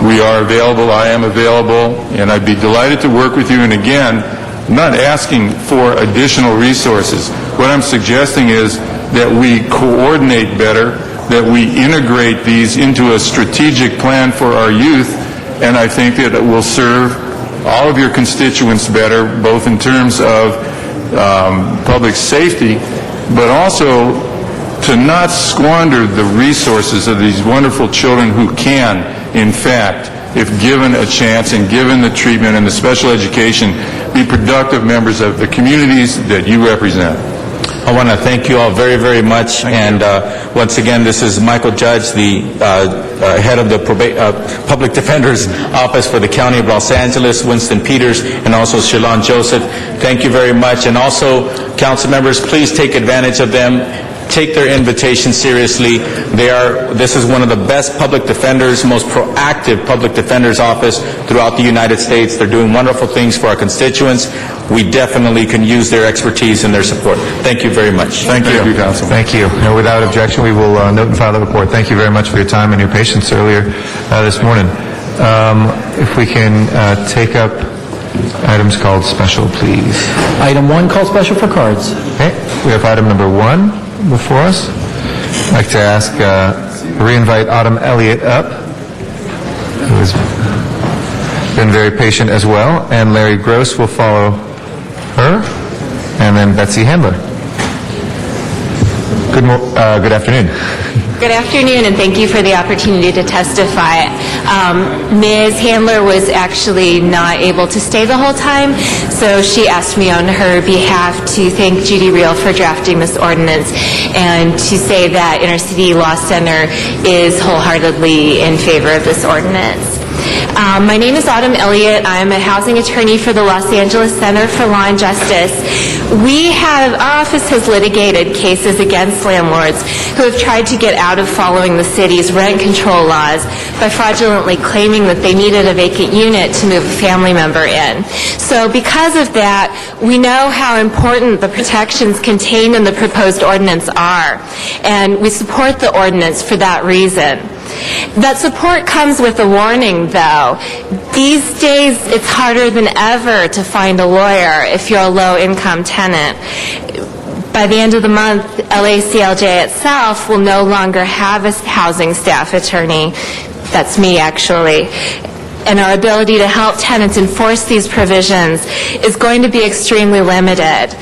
We are available. I am available. And I'd be delighted to work with you. And again, I'm not asking for additional resources. What I'm suggesting is that we coordinate better, that we integrate these into a strategic plan for our youth. And I think that it will serve all of your constituents better, both in terms of public safety, but also to not squander the resources of these wonderful children who can, in fact, if given a chance and given the treatment and the special education, be productive members of the communities that you represent. I want to thank you all very, very much. And once again, this is Michael Judge, the head of the Public Defender's Office for the County of Los Angeles, Winston Peters, and also Shalon Joseph. Thank you very much. And also, council members, please take advantage of them. Take their invitation seriously. This is one of the best public defenders, most proactive public defender's office throughout the United States. They're doing wonderful things for our constituents. We definitely can use their expertise and their support. Thank you very much. Thank you, Council. Thank you. And without objection, we will note and file the report. Thank you very much for your time and your patience earlier this morning. If we can take up items called special, please. Item 1, called special for cards. Okay. We have item number 1 before us. I'd like to ask, re-invite Autumn Elliott up, who has been very patient as well, and Larry Gross will follow her, and then Betsy Handler. Good afternoon. Good afternoon, and thank you for the opportunity to testify. Ms. Handler was actually not able to stay the whole time, so she asked me on her behalf to thank Judy Reel for drafting this ordinance and to say that Inner City Law Center is wholeheartly in favor of this ordinance. My name is Autumn Elliott. I'm a housing attorney for the Los Angeles Center for Law and Justice. Our office has litigated cases against landlords who have tried to get out of following the city's rent control laws by fraudulently claiming that they needed a vacant unit to move a family member in. So because of that, we know how important the protections contained in the proposed ordinance are, and we support the ordinance for that reason. That support comes with a warning, though. These days, it's harder than ever to find a lawyer if you're a low-income tenant. By the end of the month, LACLJ itself will no longer have a housing staff attorney. That's me, actually. And our ability to help tenants enforce these provisions is going to be extremely limited.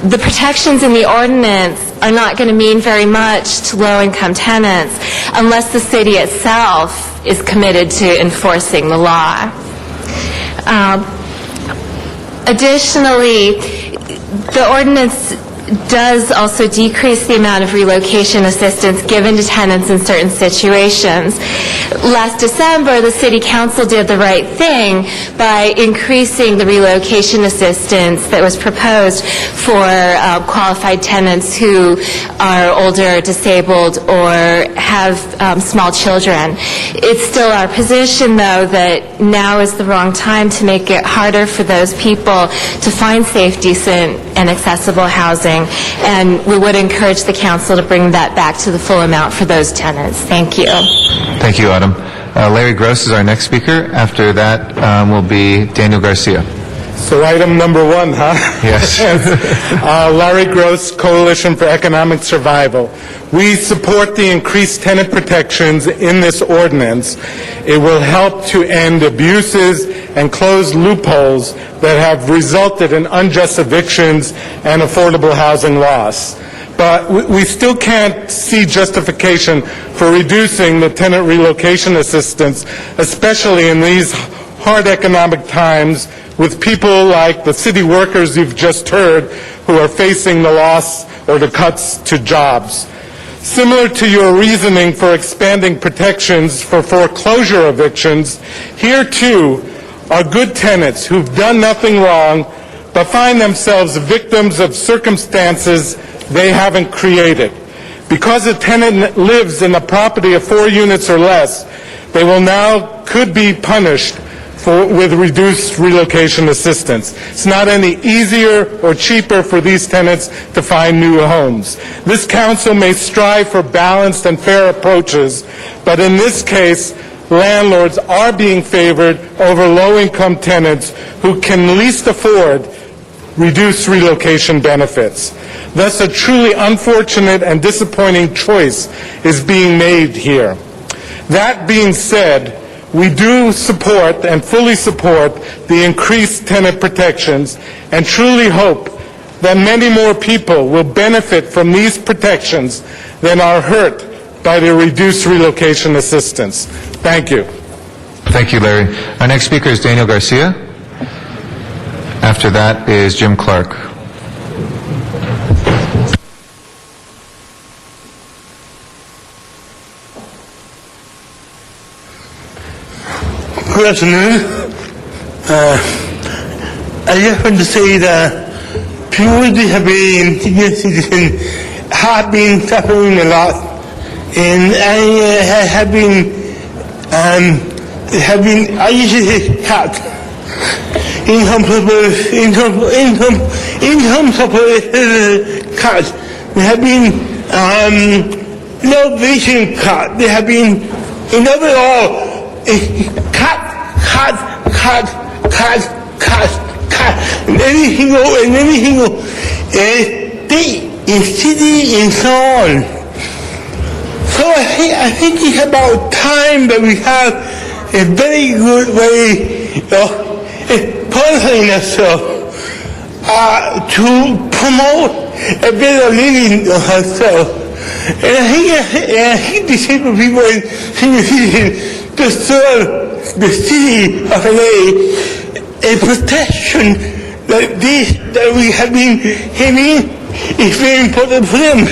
The protections in the ordinance are not going to mean very much to low-income tenants unless the city itself is committed to enforcing the law. Additionally, the ordinance does also decrease the amount of relocation assistance given to tenants in certain situations. Last December, the City Council did the right thing by increasing the relocation assistance that was proposed for qualified tenants who are older, disabled, or have small children. It's still our position, though, that now is the wrong time to make it harder for those people to find safe, decent, and accessible housing, and we would encourage the council to bring that back to the full amount for those tenants. Thank you. Thank you, Autumn. Larry Gross is our next speaker. After that will be Daniel Garcia. So item number one, huh? Yes. Larry Gross, Coalition for Economic Survival. We support the increased tenant protections in this ordinance. It will help to end abuses and close loopholes that have resulted in unjust evictions and affordable housing loss. But we still can't see justification for reducing the tenant relocation assistance, especially in these hard economic times with people like the city workers you've just heard who are facing the loss or the cuts to jobs. Similar to your reasoning for expanding protections for foreclosure evictions, here too are good tenants who've done nothing wrong but find themselves victims of circumstances they haven't created. Because a tenant lives in a property of 4 units or less, they could be punished with reduced relocation assistance. It's not any easier or cheaper for these tenants to find new homes. This council may strive for balanced and fair approaches, but in this case, landlords are being favored over low-income tenants who can least afford reduced relocation benefits. Thus, a truly unfortunate and disappointing choice is being made here. That being said, we do support and fully support the increased tenant protections and truly hope that many more people will benefit from these protections than are hurt by the reduced relocation assistance. Thank you. Thank you, Larry. Our next speaker is Daniel Garcia. After that is Jim Clark. Good afternoon. I just want to say that people with disabilities, senior citizens, have been suffering a lot, and I have been isolated cut. Income support cut. There have been no vision cut. There have been in overall cut. And every single state and city and so on. So I think it's about time that we have a very good way of positioning ourselves to promote a better living of ourselves. And I think disabled people and senior citizens deserve the city of LA a protection that we have been having is very important for them.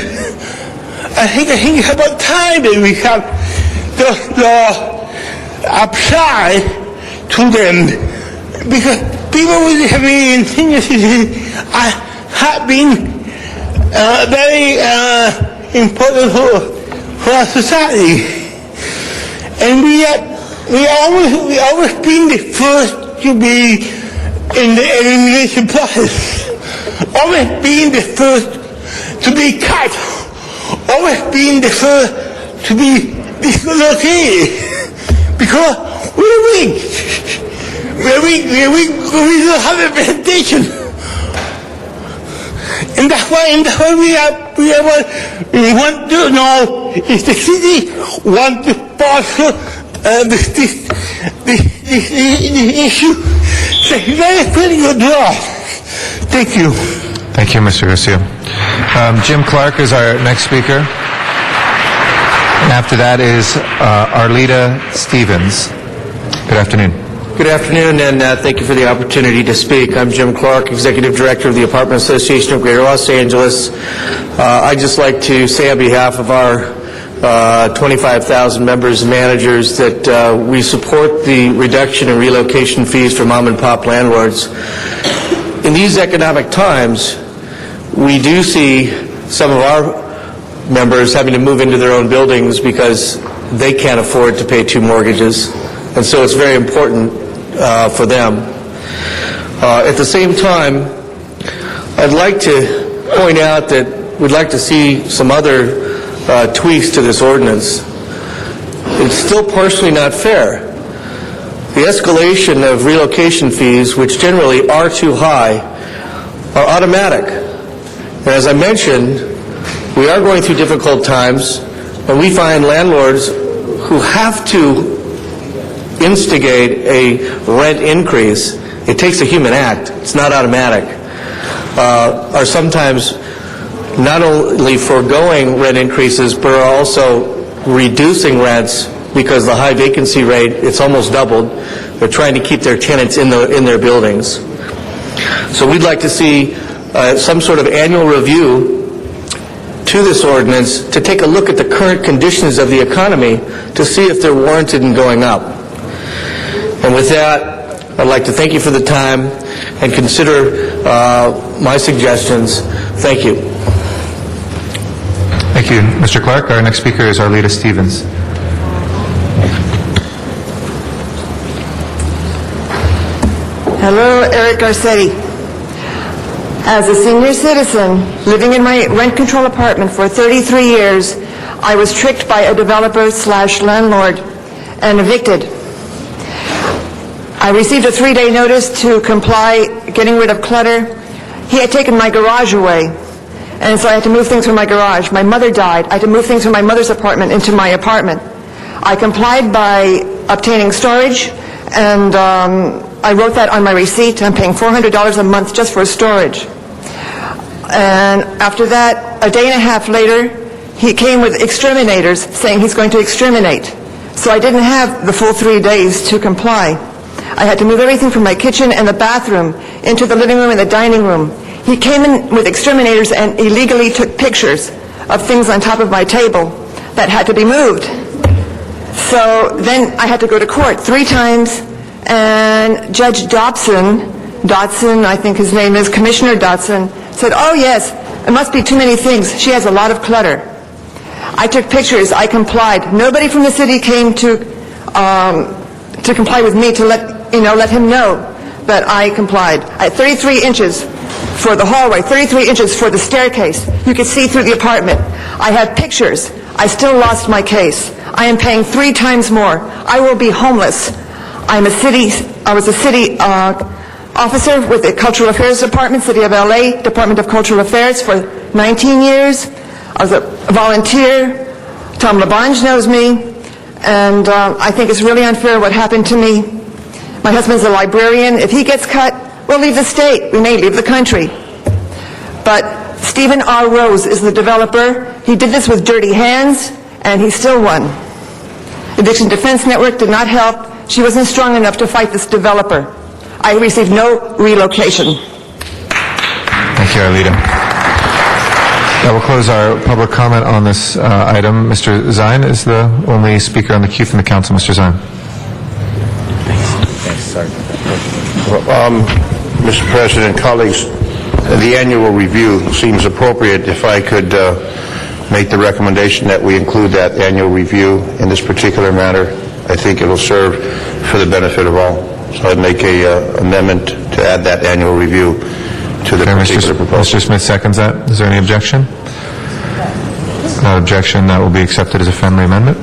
I think it's about time that we have the law applied to them, because people with having senior citizens have been very important for our society, and we always been the first to be in the elimination process, always being the first to be cut, always being the first to be dislocated, because we're weak. We don't have representation. And that's why we want to know if the city wants to sponsor this issue. It's very critical to us. Thank you. Thank you, Mr. Garcia. Jim Clark is our next speaker. And after that is Arleta Stevens. Good afternoon. Good afternoon, and thank you for the opportunity to speak. I'm Jim Clark, Executive Director of the Apartment Association of Greater Los Angeles. I'd just like to say on behalf of our 25,000 members and managers that we support the reduction in relocation fees for mom and pop landlords. In these economic times, we do see some of our members having to move into their own buildings because they can't afford to pay 2 mortgages. And so it's very important for them. At the same time, I'd like to point out that we'd like to see some other tweaks to this ordinance. It's still partially not fair. The escalation of relocation fees, which generally are too high, are automatic. And as I mentioned, we are going through difficult times, and we find landlords who have to instigate a rent increase. It takes a human act. It's not automatic. Are sometimes not only foregoing rent increases, but are also reducing rents because the high vacancy rate, it's almost doubled. They're trying to keep their tenants in their buildings. So we'd like to see some sort of annual review to this ordinance to take a look at the current conditions of the economy to see if they're warranted in going up. And with that, I'd like to thank you for the time and consider my suggestions. Thank you. Thank you, Mr. Clark. Our next speaker is Arleta Stevens. Hello, Eric Garcetti. As a senior citizen living in my rent-control apartment for 33 years, I was tricked by a developer/landlord and evicted. I received a 3-day notice to comply, getting rid of clutter. He had taken my garage away, and so I had to move things from my garage. My mother died. I had to move things from my mother's apartment into my apartment. I complied by obtaining storage, and I wrote that on my receipt. I'm paying $400 a month just for storage. And after that, a day and a half later, he came with exterminators saying he's going to exterminate. So I didn't have the full 3 days to comply. I had to move everything from my kitchen and the bathroom into the living room and the dining room. He came in with exterminators and illegally took pictures of things on top of my table that had to be moved. So then I had to go to court 3 times, and Judge Dotson, I think his name is, Commissioner Dotson, said, "Oh yes, it must be too many things. She has a lot of clutter." I took pictures. I complied. Nobody from the city came to comply with me to let him know that I complied. I had 33 inches for the hallway, 33 inches for the staircase. You could see through the apartment. I had pictures. I still lost my case. I am paying 3 times more. I will be homeless. I was a city officer with the Cultural Affairs Department, City of LA, Department of Cultural Affairs for 19 years. I was a volunteer. Tom LaBonge knows me. And I think it's really unfair what happened to me. My husband's a librarian. If he gets cut, we'll leave the state. We may leave the country. But Stephen R. Rose is the developer. He did this with dirty hands, and he still won. Addiction Defense Network did not help. She wasn't strong enough to fight this developer. I received no relocation. Thank you, Arlita. That will close our public comment on this item. Mr. Zine is the only speaker on the queue from the council. Mr. Zine. Mr. President, colleagues, the annual review seems appropriate. If I could make the recommendation that we include that annual review in this particular matter, I think it will serve for the benefit of all. So I'd make a amendment to add that annual review to the particular proposal. Mr. Smith seconds that. Is there any objection? No objection. That will be accepted as a friendly amendment.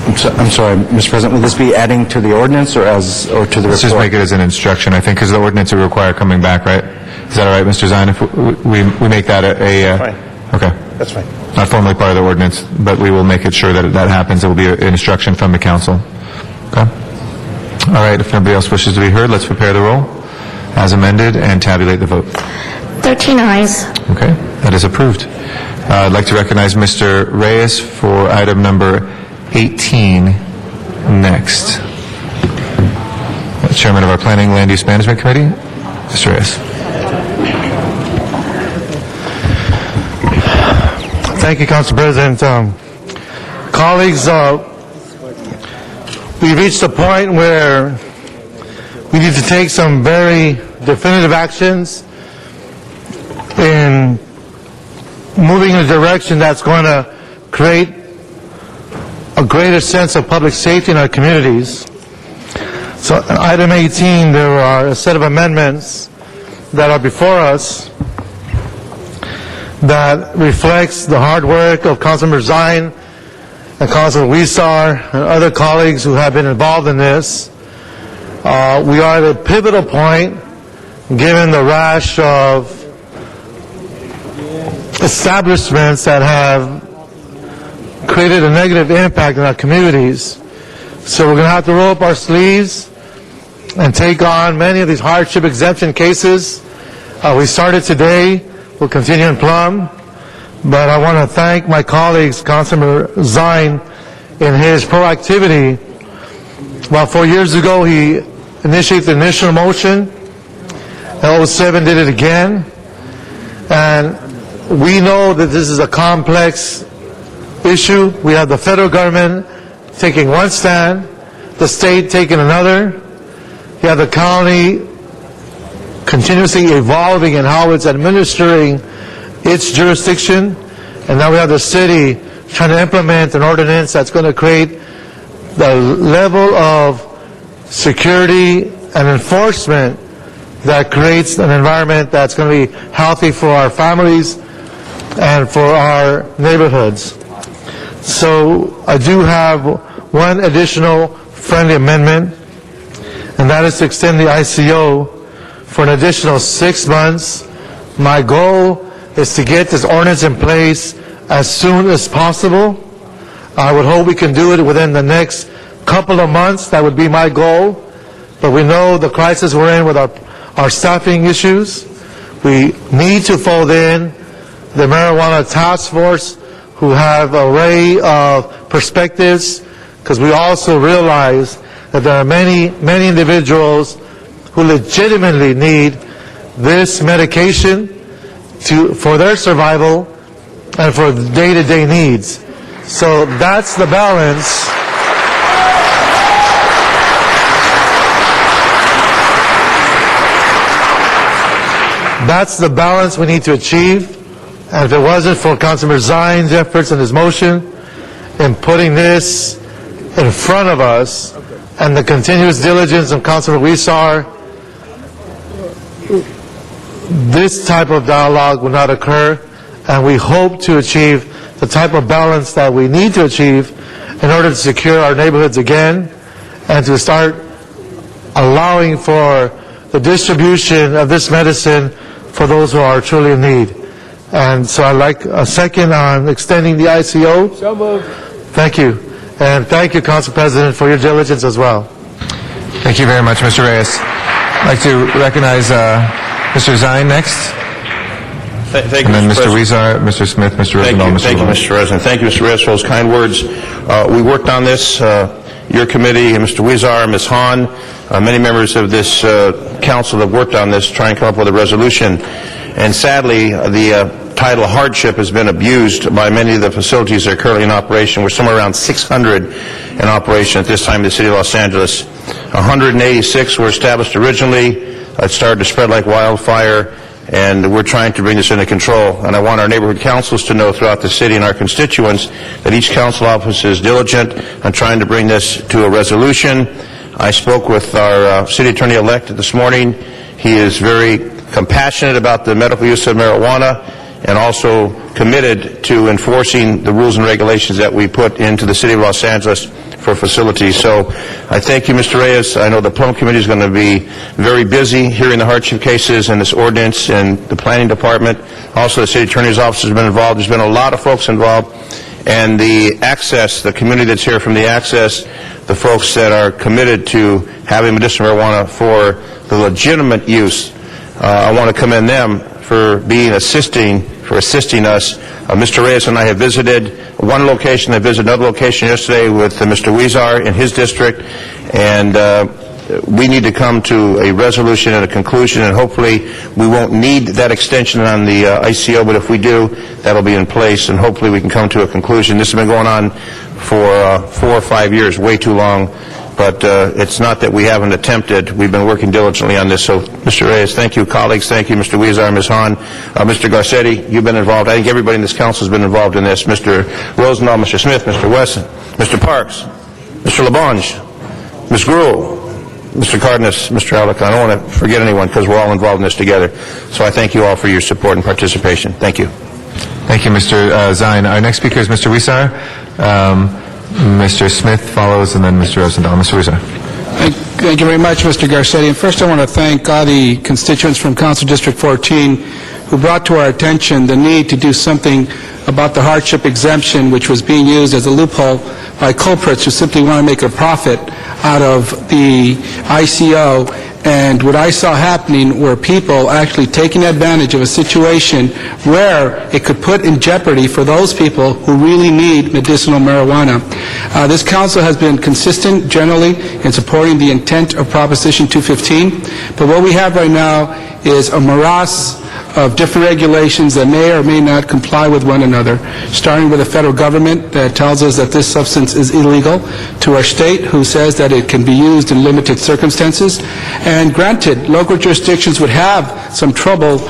I'm sorry, Mr. President, will this be adding to the ordinance or to the report? Let's just make it as an instruction, I think, because the ordinance will require coming back, right? Is that all right, Mr. Zine? If we make that Fine. Okay. That's fine. Not formally part of the ordinance, but we will make it sure that that happens. It will be an instruction from the council. Okay? All right, if nobody else wishes to be heard, let's prepare the roll as amended and tabulate the vote. 13 ayes. Okay, that is approved. I'd like to recognize Mr. Reyes for item number 18 next. Chairman of our Planning Land Use Management Committee, Mr. Reyes. Thank you, Council President. Colleagues, we've reached a point where we need to take some very definitive actions in moving in a direction that's going to create a greater sense of public safety in our communities. So, item 18, there are a set of amendments that are before us that reflects the hard work of Councilmember Zine and Councilor Huizar and other colleagues who have been involved in this. We are at a pivotal point given the rash of establishments that have created a negative impact in our communities. So we're going to have to roll up our sleeves and take on many of these hardship exemption cases. We started today. We'll continue in Plum. But I want to thank my colleagues, Councilmember Zine, in his proactivity. About 4 years ago, he initiated the initial motion. L07 did it again. And we know that this is a complex issue. We have the federal government taking one stand, the state taking another. You have the county continuously evolving in how it's administering its jurisdiction, and now we have the city trying to implement an ordinance that's going to create the level of security and enforcement that creates an environment that's going to be healthy for our families and for our neighborhoods. So I do have one additional friendly amendment, and that is to extend the ICO for an additional 6 months. My goal is to get this ordinance in place as soon as possible. I would hope we can do it within the next couple of months. That would be my goal. But we know the crisis we're in with our staffing issues. We need to fold in the marijuana task force, who have an array of perspectives, because we also realize that there are many individuals who legitimately need this medication for their survival and for day-to-day needs. So that's the balance. That's the balance we need to achieve. And if it wasn't for Councilmember Zine's efforts and his motion in putting this in front of us and the continuous diligence of Councilmember Huizar, this type of dialogue will not occur, and we hope to achieve the type of balance that we need to achieve in order to secure our neighborhoods again and to start allowing for the distribution of this medicine for those who are truly in need. And so I'd like a second on extending the ICO. So moved. Thank you. And thank you, Council President, for your diligence as well. Thank you very much, Mr. Reyes. I'd like to recognize Mr. Zine next Thank you, And then Mr. Mr. President. Weezer, Mr. Smith, Mr. Thank Rosendahl, you, Mr. thank you, LeBlanc. Mr. President. Thank you, Mr. Reyes, for those kind words. We worked on this, your committee, Mr. Weezer, Ms. Hahn, many members of this council have worked on this, trying to come up with a resolution. And sadly, the title hardship has been abused by many of the facilities that are currently in operation. We're somewhere around 600 in operation at this time in the city of Los Angeles. 186 were established originally. It started to spread like wildfire, and we're trying to bring this under control. And I want our neighborhood councils to know throughout the city and our constituents that each council office is diligent on trying to bring this to a resolution. I spoke with our city attorney-elect this morning. He is very compassionate about the medical use of marijuana and also committed to enforcing the rules and regulations that we put into the city of Los Angeles for facilities. So I thank you, Mr. Reyes. I know the Plum Committee is going to be very busy hearing the hardship cases and this ordinance, and the planning department. Also, the city attorney's office has been involved. There's been a lot of folks involved. And the access, the community that's here from the access, the folks that are committed to having medicinal marijuana for the legitimate use, I want to commend them for assisting us. Mr. Reyes and I have visited one location. I visited another location yesterday with Mr. Weezer in his district, and we need to come to a resolution and a conclusion, and hopefully we won't need that extension on the ICO, but if we do, that'll be in place, and hopefully we can come to a conclusion. This has been going on for 4 or 5 years, way too long. But it's not that we haven't attempted. We've been working diligently on this. So, Mr. Reyes, thank you. Colleagues, thank you. Mr. Weezer, Ms. Hahn, Mr. Garcetti, you've been involved. I think everybody in this council has been involved in this. Mr. Rosendahl, Mr. Smith, Mr. Wesson, Mr. Parks, Mr. LeBlanc, Ms. Gruhl, Mr. Cardenas, Mr. Alec. I don't want to forget anyone because we're all involved in this together. So I thank you all for your support and participation. Thank you. Thank you, Mr. Zine. Our next speaker is Mr. Weezer. Mr. Smith follows, and then Mr. Rosendahl. Mr. Weezer. Thank you very much, Mr. Garcetti. And first I want to thank all the constituents from Council District 14 who brought to our attention the need to do something about the hardship exemption, which was being used as a loophole by culprits who simply want to make a profit out of the ICO. And what I saw happening were people actually taking advantage of a situation where it could put in jeopardy for those people who really need medicinal marijuana. This council has been consistent generally in supporting the intent of Proposition 215, but what we have right now is a morass of different regulations that may or may not comply with one another, starting with the federal government that tells us that this substance is illegal, to our state who says that it can be used in limited circumstances. And granted, local jurisdictions would have some trouble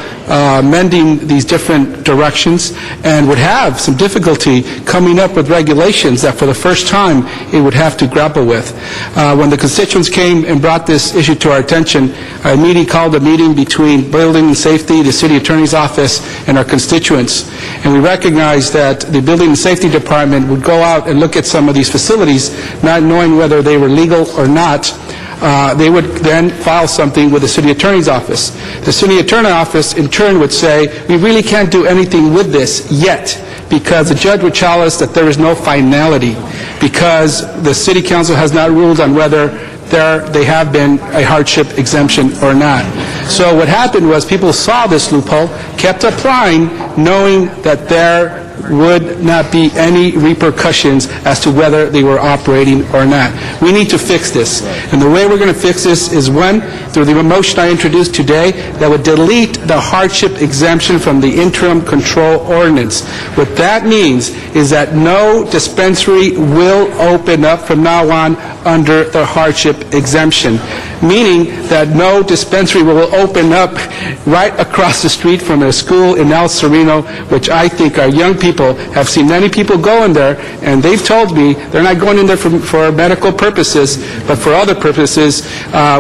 mending these different directions and would have some difficulty coming up with regulations that for the first time it would have to grapple with. When the constituents came and brought this issue to our attention, I immediately called a meeting between Building and Safety, the City Attorney's Office, and our constituents. And we recognized that the Building and Safety Department would go out and look at some of these facilities, not knowing whether they were legal or not. They would then file something with the City Attorney's Office. The City Attorney's Office, in turn, would say, we really can't do anything with this yet, because the judge would tell us that there is no finality, because the City Council has not ruled on whether they have been a hardship exemption or not. So what happened was people saw this loophole, kept applying, knowing that there would not be any repercussions as to whether they were operating or not. We need to fix this. And the way we're going to fix this is, one, through the motion I introduced today that would delete the hardship exemption from the interim control ordinance. What that means is that no dispensary will open up from now on under the hardship exemption, meaning that no dispensary will open up right across the street from a school in El Sereno, which I think our young people have seen many people go in there, and they've told me they're not going in there for medical purposes, but for other purposes.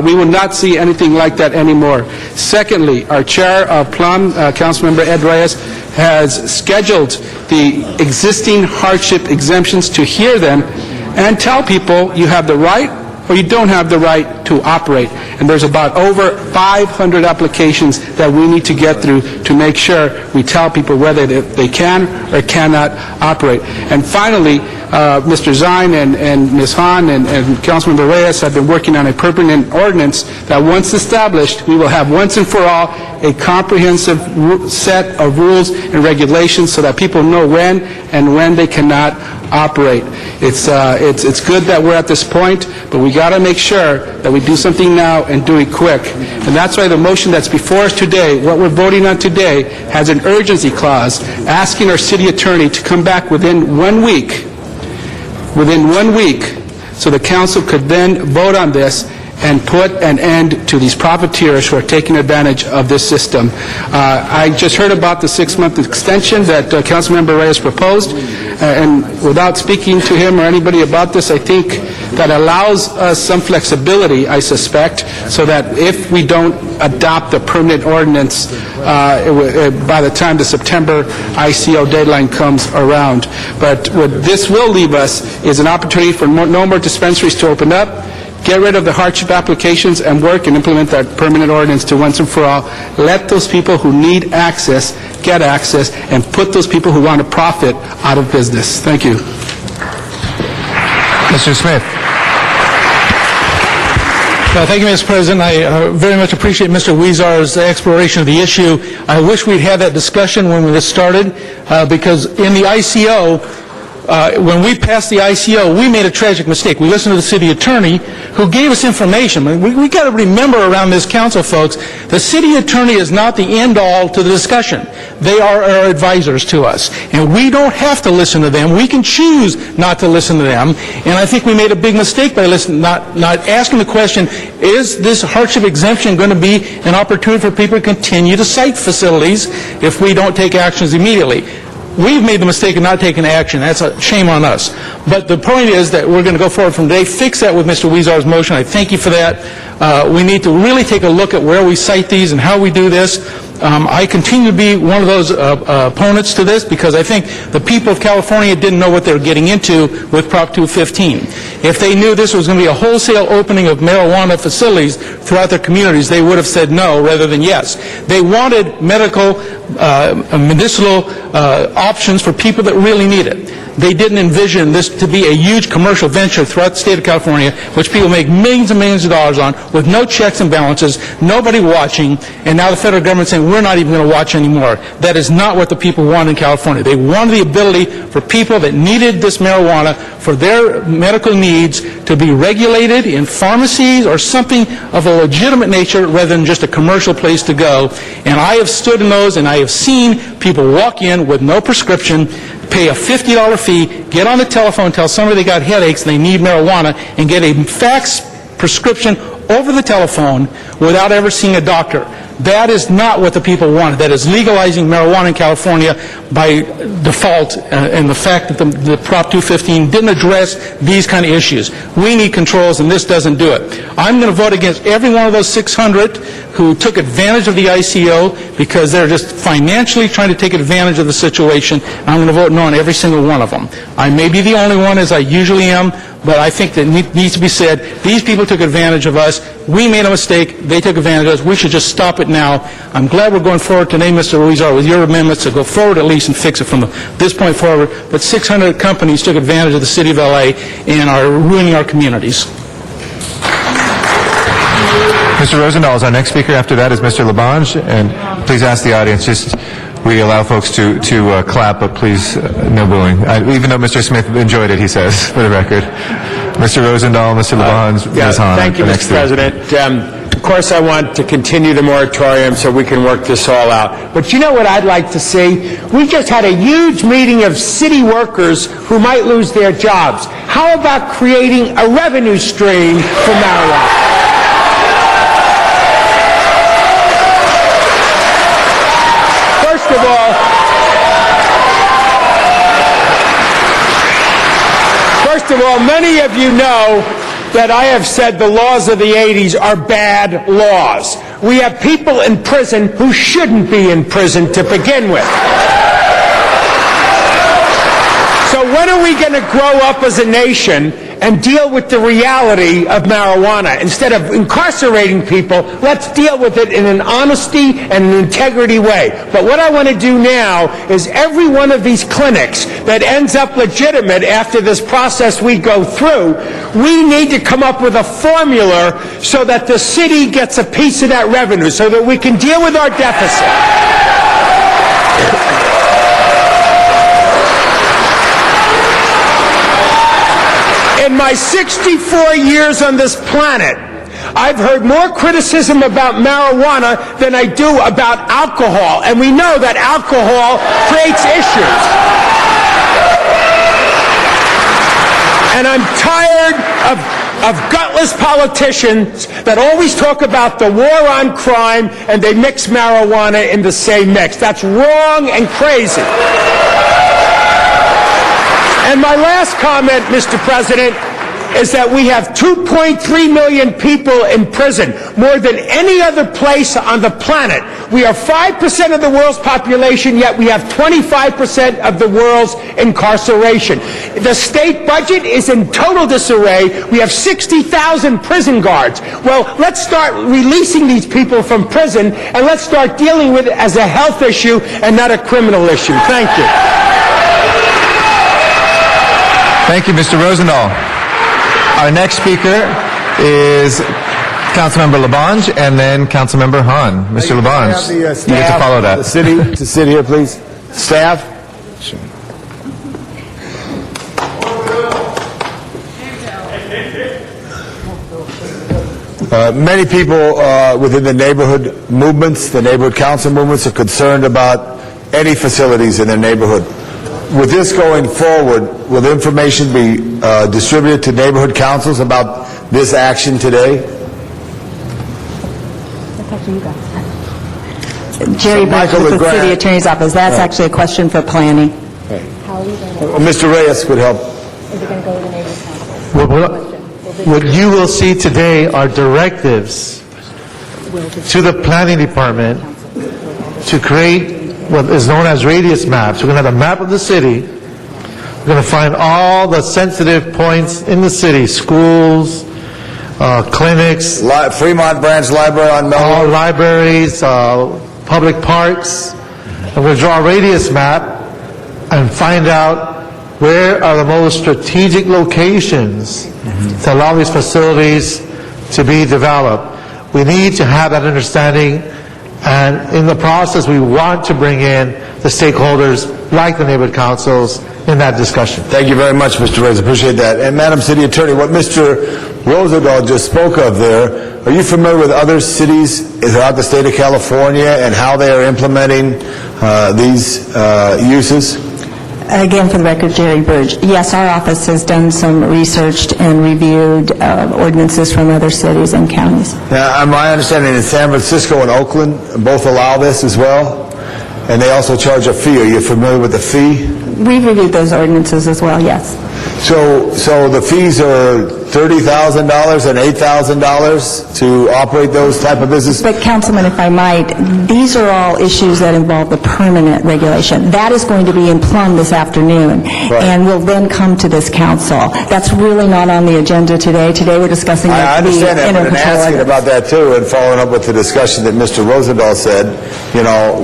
We will not see anything like that anymore. Secondly, our chair of Plum, Councilmember Ed Reyes, has scheduled the existing hardship exemptions to hear them and tell people you have the right or you don't have the right to operate. And there's about over 500 applications that we need to get through to make sure we tell people whether they can or cannot operate. And finally, Mr. Zine and Ms. Hahn and Councilmember Reyes have been working on a permanent ordinance that once established, we will have once and for all a comprehensive set of rules and regulations so that people know when and when they cannot operate. It's good that we're at this point, but we got to make sure that we do something now and do it quick. And that's why the motion that's before us today, what we're voting on today, has an urgency clause asking our city attorney to come back within 1 week, so the council could then vote on this and put an end to these profiteers who are taking advantage of this system. I just heard about the 6-month extension that Councilmember Reyes proposed, and without speaking to him or anybody about this, I think that allows us some flexibility, I suspect, so that if we don't adopt the permanent ordinance by the time the September ICO deadline comes around. But what this will leave us is an opportunity for no more dispensaries to open up, get rid of the hardship applications, and work and implement that permanent ordinance to once and for all. Let those people who need access get access, and put those people who want to profit out of business. Thank you. Mr. Smith. Thank you, Mr. President. I very much appreciate Mr. Weezar's exploration of the issue. I wish we'd had that discussion when this started, because in the ICO, when we passed the ICO, we made a tragic mistake. We listened to the city attorney who gave us information. We got to remember around this council, folks, the city attorney is not the end-all to the discussion. They are our advisors to us, and we don't have to listen to them. We can choose not to listen to them, and I think we made a big mistake by not asking the question, is this hardship exemption going to be an opportunity for people to continue to site facilities if we don't take actions immediately? We've made the mistake of not taking action. That's a shame on us. But the point is that we're going to go forward from today, fix that with Mr. Weezar's motion. I thank you for that. We need to really take a look at where we cite these and how we do this. I continue to be one of those opponents to this because I think the people of California didn't know what they were getting into with Prop 215. If they knew this was going to be a wholesale opening of marijuana facilities throughout their communities, they would have said no rather than yes. They wanted medical, medicinal options for people that really need it. They didn't envision this to be a huge commercial venture throughout the state of California, which people make millions and millions of dollars on, with no checks and balances, nobody watching, and now the federal government saying we're not even going to watch anymore. That is not what the people want in California. They wanted the ability for people that needed this marijuana for their medical needs to be regulated in pharmacies or something of a legitimate nature rather than just a commercial place to go. And I have stood in those, and I have seen people walk in with no prescription, pay a $50 fee, get on the telephone, tell somebody they got headaches and they need marijuana, and get a fax prescription over the telephone without ever seeing a doctor. That is not what the people wanted. That is legalizing marijuana in California by default, and the fact that the Prop 215 didn't address these kind of issues. We need controls, and this doesn't do it. I'm going to vote against every one of those 600 who took advantage of the ICO because they're just financially trying to take advantage of the situation. I'm going to vote no on every single one of them. I may be the only one, as I usually am, but I think that needs to be said. These people took advantage of us. We made a mistake. They took advantage of us. We should just stop it now. I'm glad we're going forward today, Mr. Weezar, with your amendments to go forward at least and fix it from this point forward. But 600 companies took advantage of the city of L.A. and are ruining our communities. Mr. Rosendahl is our next speaker. After that is Mr. Labange. And please ask the audience, we allow folks to clap, but please, no booing. Even though Mr. Smith enjoyed it, he says, for the record. Mr. Rosendahl, Mr. Labange, Ms. Hahn. Thank you, Mr. President. Of course, I want to continue the moratorium so we can work this all out. But you know what I'd like to see? We just had a huge meeting of city workers who might lose their jobs. How about creating a revenue stream for marijuana? First of all, many of you know that I have said the laws of the 80s are bad laws. We have people in prison who shouldn't be in prison to begin with. So when are we going to grow up as a nation and deal with the reality of marijuana. Instead of incarcerating people, let's deal with it in an honesty and an integrity way. But what I want to do now is every one of these clinics that ends up legitimate after this process we go through, we need to come up with a formula so that the city gets a piece of that revenue, so that we can deal with our deficit. In my 64 years on this planet, I've heard more criticism about marijuana than I do about alcohol, and we know that alcohol creates issues. And I'm tired of gutless politicians that always talk about the war on crime and they mix marijuana in the same mix. That's wrong and crazy. And my last comment, Mr. President, is that we have 2.3 million people in prison, more than any other place on the planet. We are 5% of the world's population, yet we have 25% of the world's incarceration. The state budget is in total disarray. We have 60,000 prison guards. Well, let's start releasing these people from prison, and let's start dealing with it as a health issue and not a criminal issue. Thank you. Thank you, Mr. Rosendahl. Our next speaker is Councilmember Labange and then Councilmember Hahn. Mr. Labange, you get to follow that. The city to sit here, please. Staff. Many people within the neighborhood movements, the neighborhood council movements, are concerned about any facilities in their neighborhood. With this going forward, will information be distributed to neighborhood councils about this action today? Jerry Burke with the City Attorney's Office. That's actually a question for planning. Mr. Reyes could help. What you will see today are directives to the planning department to create what is known as radius maps. We're going to have a map of the city. We're going to find all the sensitive points in the city, schools, clinics, Fremont Branch Library on Melrose, all libraries, public parks. And we're going to draw a radius map and find out where are the most strategic locations to allow these facilities to be developed. We need to have that understanding. And in the process, we want to bring in the stakeholders like the neighborhood councils in that discussion. Thank you very much, Mr. Reyes. Appreciate that. And Madam City Attorney, what Mr. Rosendahl just spoke of there, are you familiar with other cities throughout the state of California and how they are implementing these uses? Again, for the record, Jerry Burge. Yes, our office has done some research and reviewed ordinances from other cities and counties. Now, my understanding is San Francisco and Oakland both allow this as well, and they also charge a fee. Are you familiar with the fee? We've reviewed those ordinances as well, yes. So the fees are $30,000 and $8,000 to operate those type of businesses? But Councilman, if I might, these are all issues that involve the permanent regulation. That is going to be in plum this afternoon, and will then come to this council. That's really not on the agenda today. Today we're discussing I understand that, but in asking ordinance. about that too, and following up with the discussion that Mr. Rosendahl said,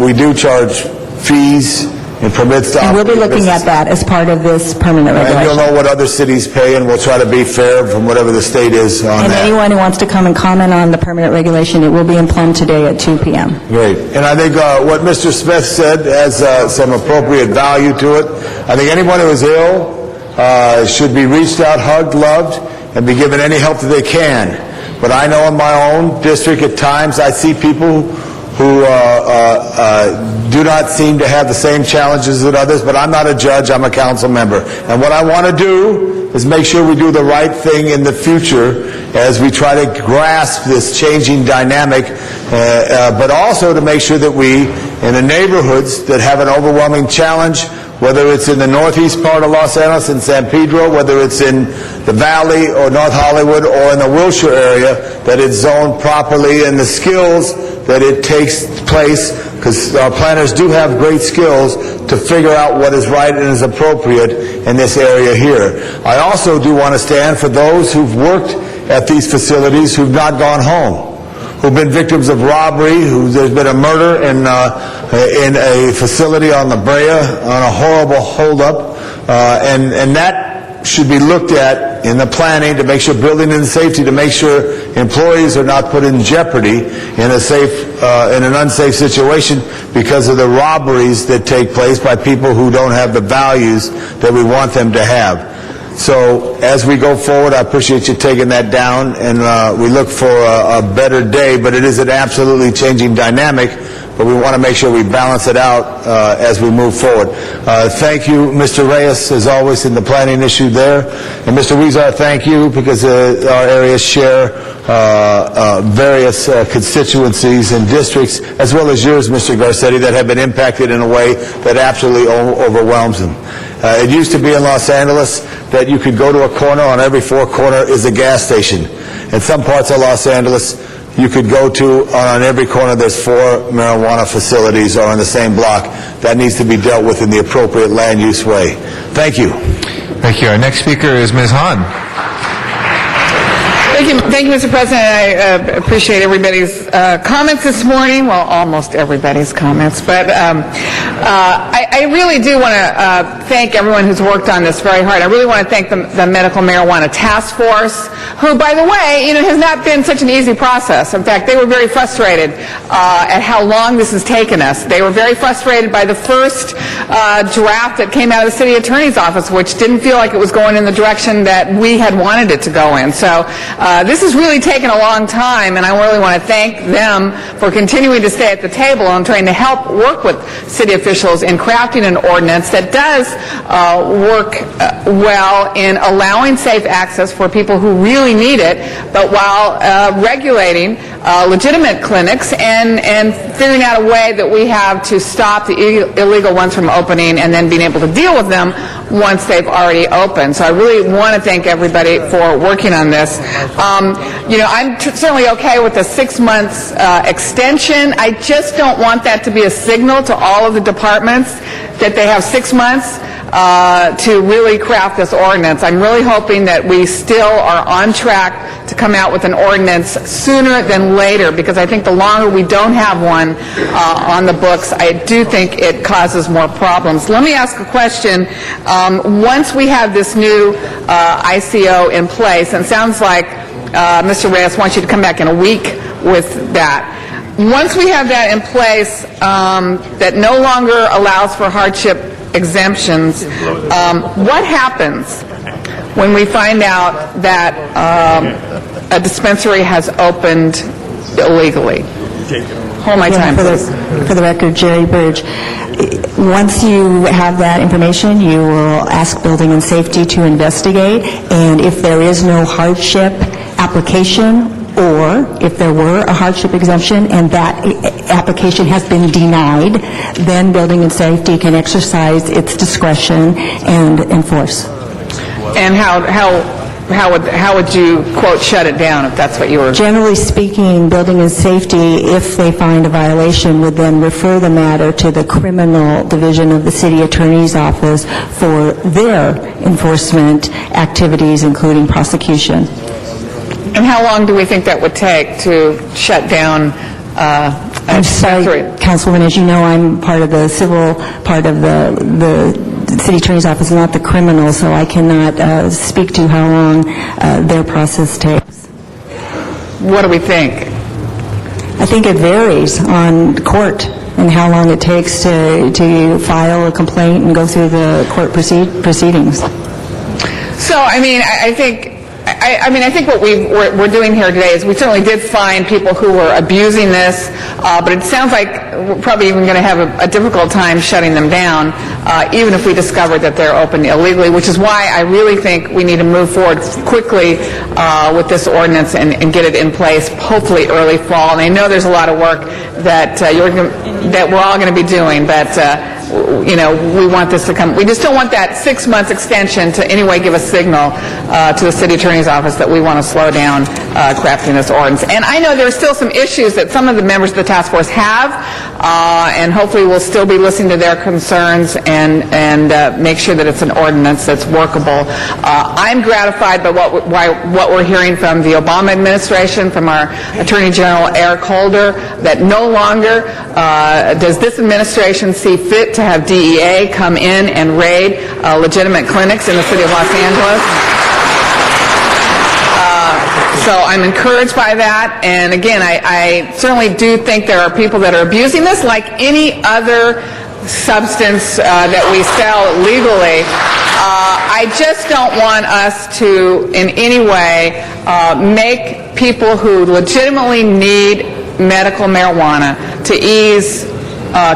we do charge fees and permits to And we'll be operate looking at businesses. that as part of this permanent And regulation. you'll know what other cities pay, and we'll try to be fair from whatever the state is on And that. anyone who wants to come and comment on the permanent regulation, it will be in plum today at 2 p.m. Great. And I think what Mr. Smith said has some appropriate value to it. I think anyone who is ill should be reached out, hugged, loved, and be given any help that they can. But I know in my own district at times I see people who do not seem to have the same challenges as others, but I'm not a judge, I'm a council member. And what I want to do is make sure we do the right thing in the future as we try to grasp this changing dynamic, but also to make sure that we, in the neighborhoods that have an overwhelming challenge, whether it's in the northeast part of Los Angeles, in San Pedro, whether it's in the Valley or North Hollywood or in the Wilshire area, that it's zoned properly and the skills that it takes place because our planners do have great skills to figure out what is right and is appropriate in this area here. I also do want to stand for those who've worked at these facilities who've not gone home, who've been victims of robbery, there's been a murder in a facility on La Brea on a horrible holdup, and that should be looked at in the planning to make sure building and safety, to make sure employees are not put in jeopardy in an unsafe situation because of the robberies that take place by people who don't have the values that we want them to have. So as we go forward, I appreciate you taking that down, and we look for a better day, but it is an absolutely changing dynamic, but we want to make sure we balance it out as we move forward. Thank you, Mr. Reyes, as always, in the planning issue there. And Mr. Weezer, thank you, because our areas share various constituencies and districts, as well as yours, Mr. Garcetti, that have been impacted in a way that absolutely overwhelms them. It used to be in Los Angeles that you could go to a corner, on every four corner is a gas station. In some parts of Los Angeles, you could go to, on every corner there's 4 marijuana facilities or on the same block. That needs to be dealt with in the appropriate land use way. Thank you. Thank you. Our next speaker is Ms. Hahn. Thank you, Mr. President. I appreciate everybody's comments this morning. Well, almost everybody's comments. But I really do want to thank everyone who's worked on this very hard. I really want to thank the Medical Marijuana Task Force, who, by the way, has not been such an easy process. In fact, they were very frustrated at how long this has taken us. They were very frustrated by the first draft that came out of the City Attorney's Office, which didn't feel like it was going in the direction that we had wanted it to go in. So this has really taken a long time, and I really want to thank them for continuing to stay at the table and trying to help work with city officials in crafting an ordinance that does work well in allowing safe access for people who really need it, but while regulating legitimate clinics and figuring out a way that we have to stop the illegal ones from opening and then being able to deal with them once they've already opened. So I really want to thank everybody for working on this. I'm certainly okay with the 6 months extension. I just don't want that to be a signal to all of the departments that they have 6 months to really craft this ordinance. I'm really hoping that we still are on track to come out with an ordinance sooner than later, because I think the longer we don't have one on the books, I do think it causes more problems. Let me ask a question. Once we have this new ICO in place, and it sounds like Mr. Reyes wants you to come back in a week with that. Once we have that in place that no longer allows for hardship exemptions, what happens when we find out that a dispensary has opened illegally? Hold my time, please. For the record, Jerry Burge. Once you have that information, you will ask Building and Safety to investigate, and if there is no hardship application, or if there were a hardship exemption and that application has been denied, then Building and Safety can exercise its discretion and enforce. And how would you, quote, shut it down, if that's what you were... Generally speaking, Building and Safety, if they find a violation, would then refer the matter to the criminal division of the City Attorney's Office for their enforcement activities, including prosecution. And how long do we think that would take to shut down I'm sorry, Councilwoman, as you know, I'm part of the civil part of the City Attorney's Office, not the criminal, so I cannot speak to how long their process takes. What do we think? I think it varies on court and how long it takes to file a complaint and go through the court proceedings. So, I think what we're doing here today is we certainly did find people who were abusing this, but it sounds like we're probably even going to have a difficult time shutting them down, even if we discover that they're open illegally, which is why I really think we need to move forward quickly with this ordinance and get it in place, hopefully early fall. And I know there's a lot of work that we're all going to be doing, but we want this to come. We just don't want that 6 months extension to anyway give a signal to the city attorney's office that we want to slow down crafting this ordinance. And I know there are still some issues that some of the members of the task force have, and hopefully we'll still be listening to their concerns and make sure that it's an ordinance that's workable. I'm gratified by what we're hearing from the Obama administration, from our Attorney General Eric Holder, that no longer does this administration see fit to have DEA come in and raid legitimate clinics in the city of Los Angeles. So I'm encouraged by that, and again, I certainly do think there are people that are abusing this like any other substance that we sell legally. I just don't want us to in any way make people who legitimately need medical marijuana to ease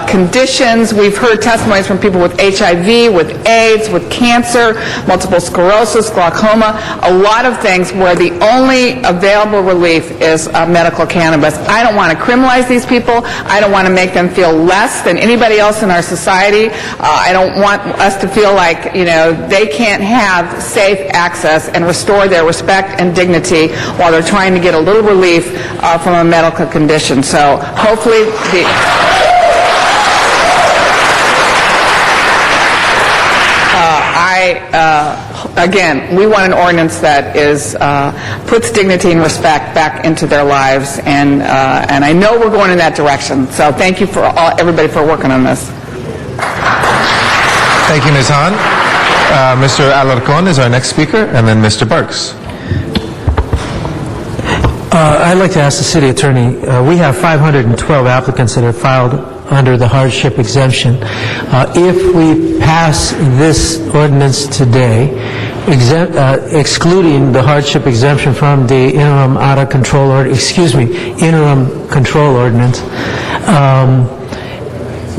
conditions. We've heard testimonies from people with HIV, with AIDS, with cancer, multiple sclerosis, glaucoma, a lot of things where the only available relief is medical cannabis. I don't want to criminalize these people. I don't want to make them feel less than anybody else in our society. I don't want us to feel like, they can't have safe access and restore their respect and dignity while they're trying to get a little relief from a medical condition. So hopefully again, we want an ordinance that puts dignity and respect back into their lives, and I know we're going in that direction. So thank you for everybody for working on this. Thank you, Ms. Hahn. Mr. Alarcon is our next speaker, and then Mr. Burks. I'd like to ask the city attorney, we have 512 applicants that are filed under the hardship exemption. If we pass this ordinance today, excluding the hardship exemption from the interim control ordinance,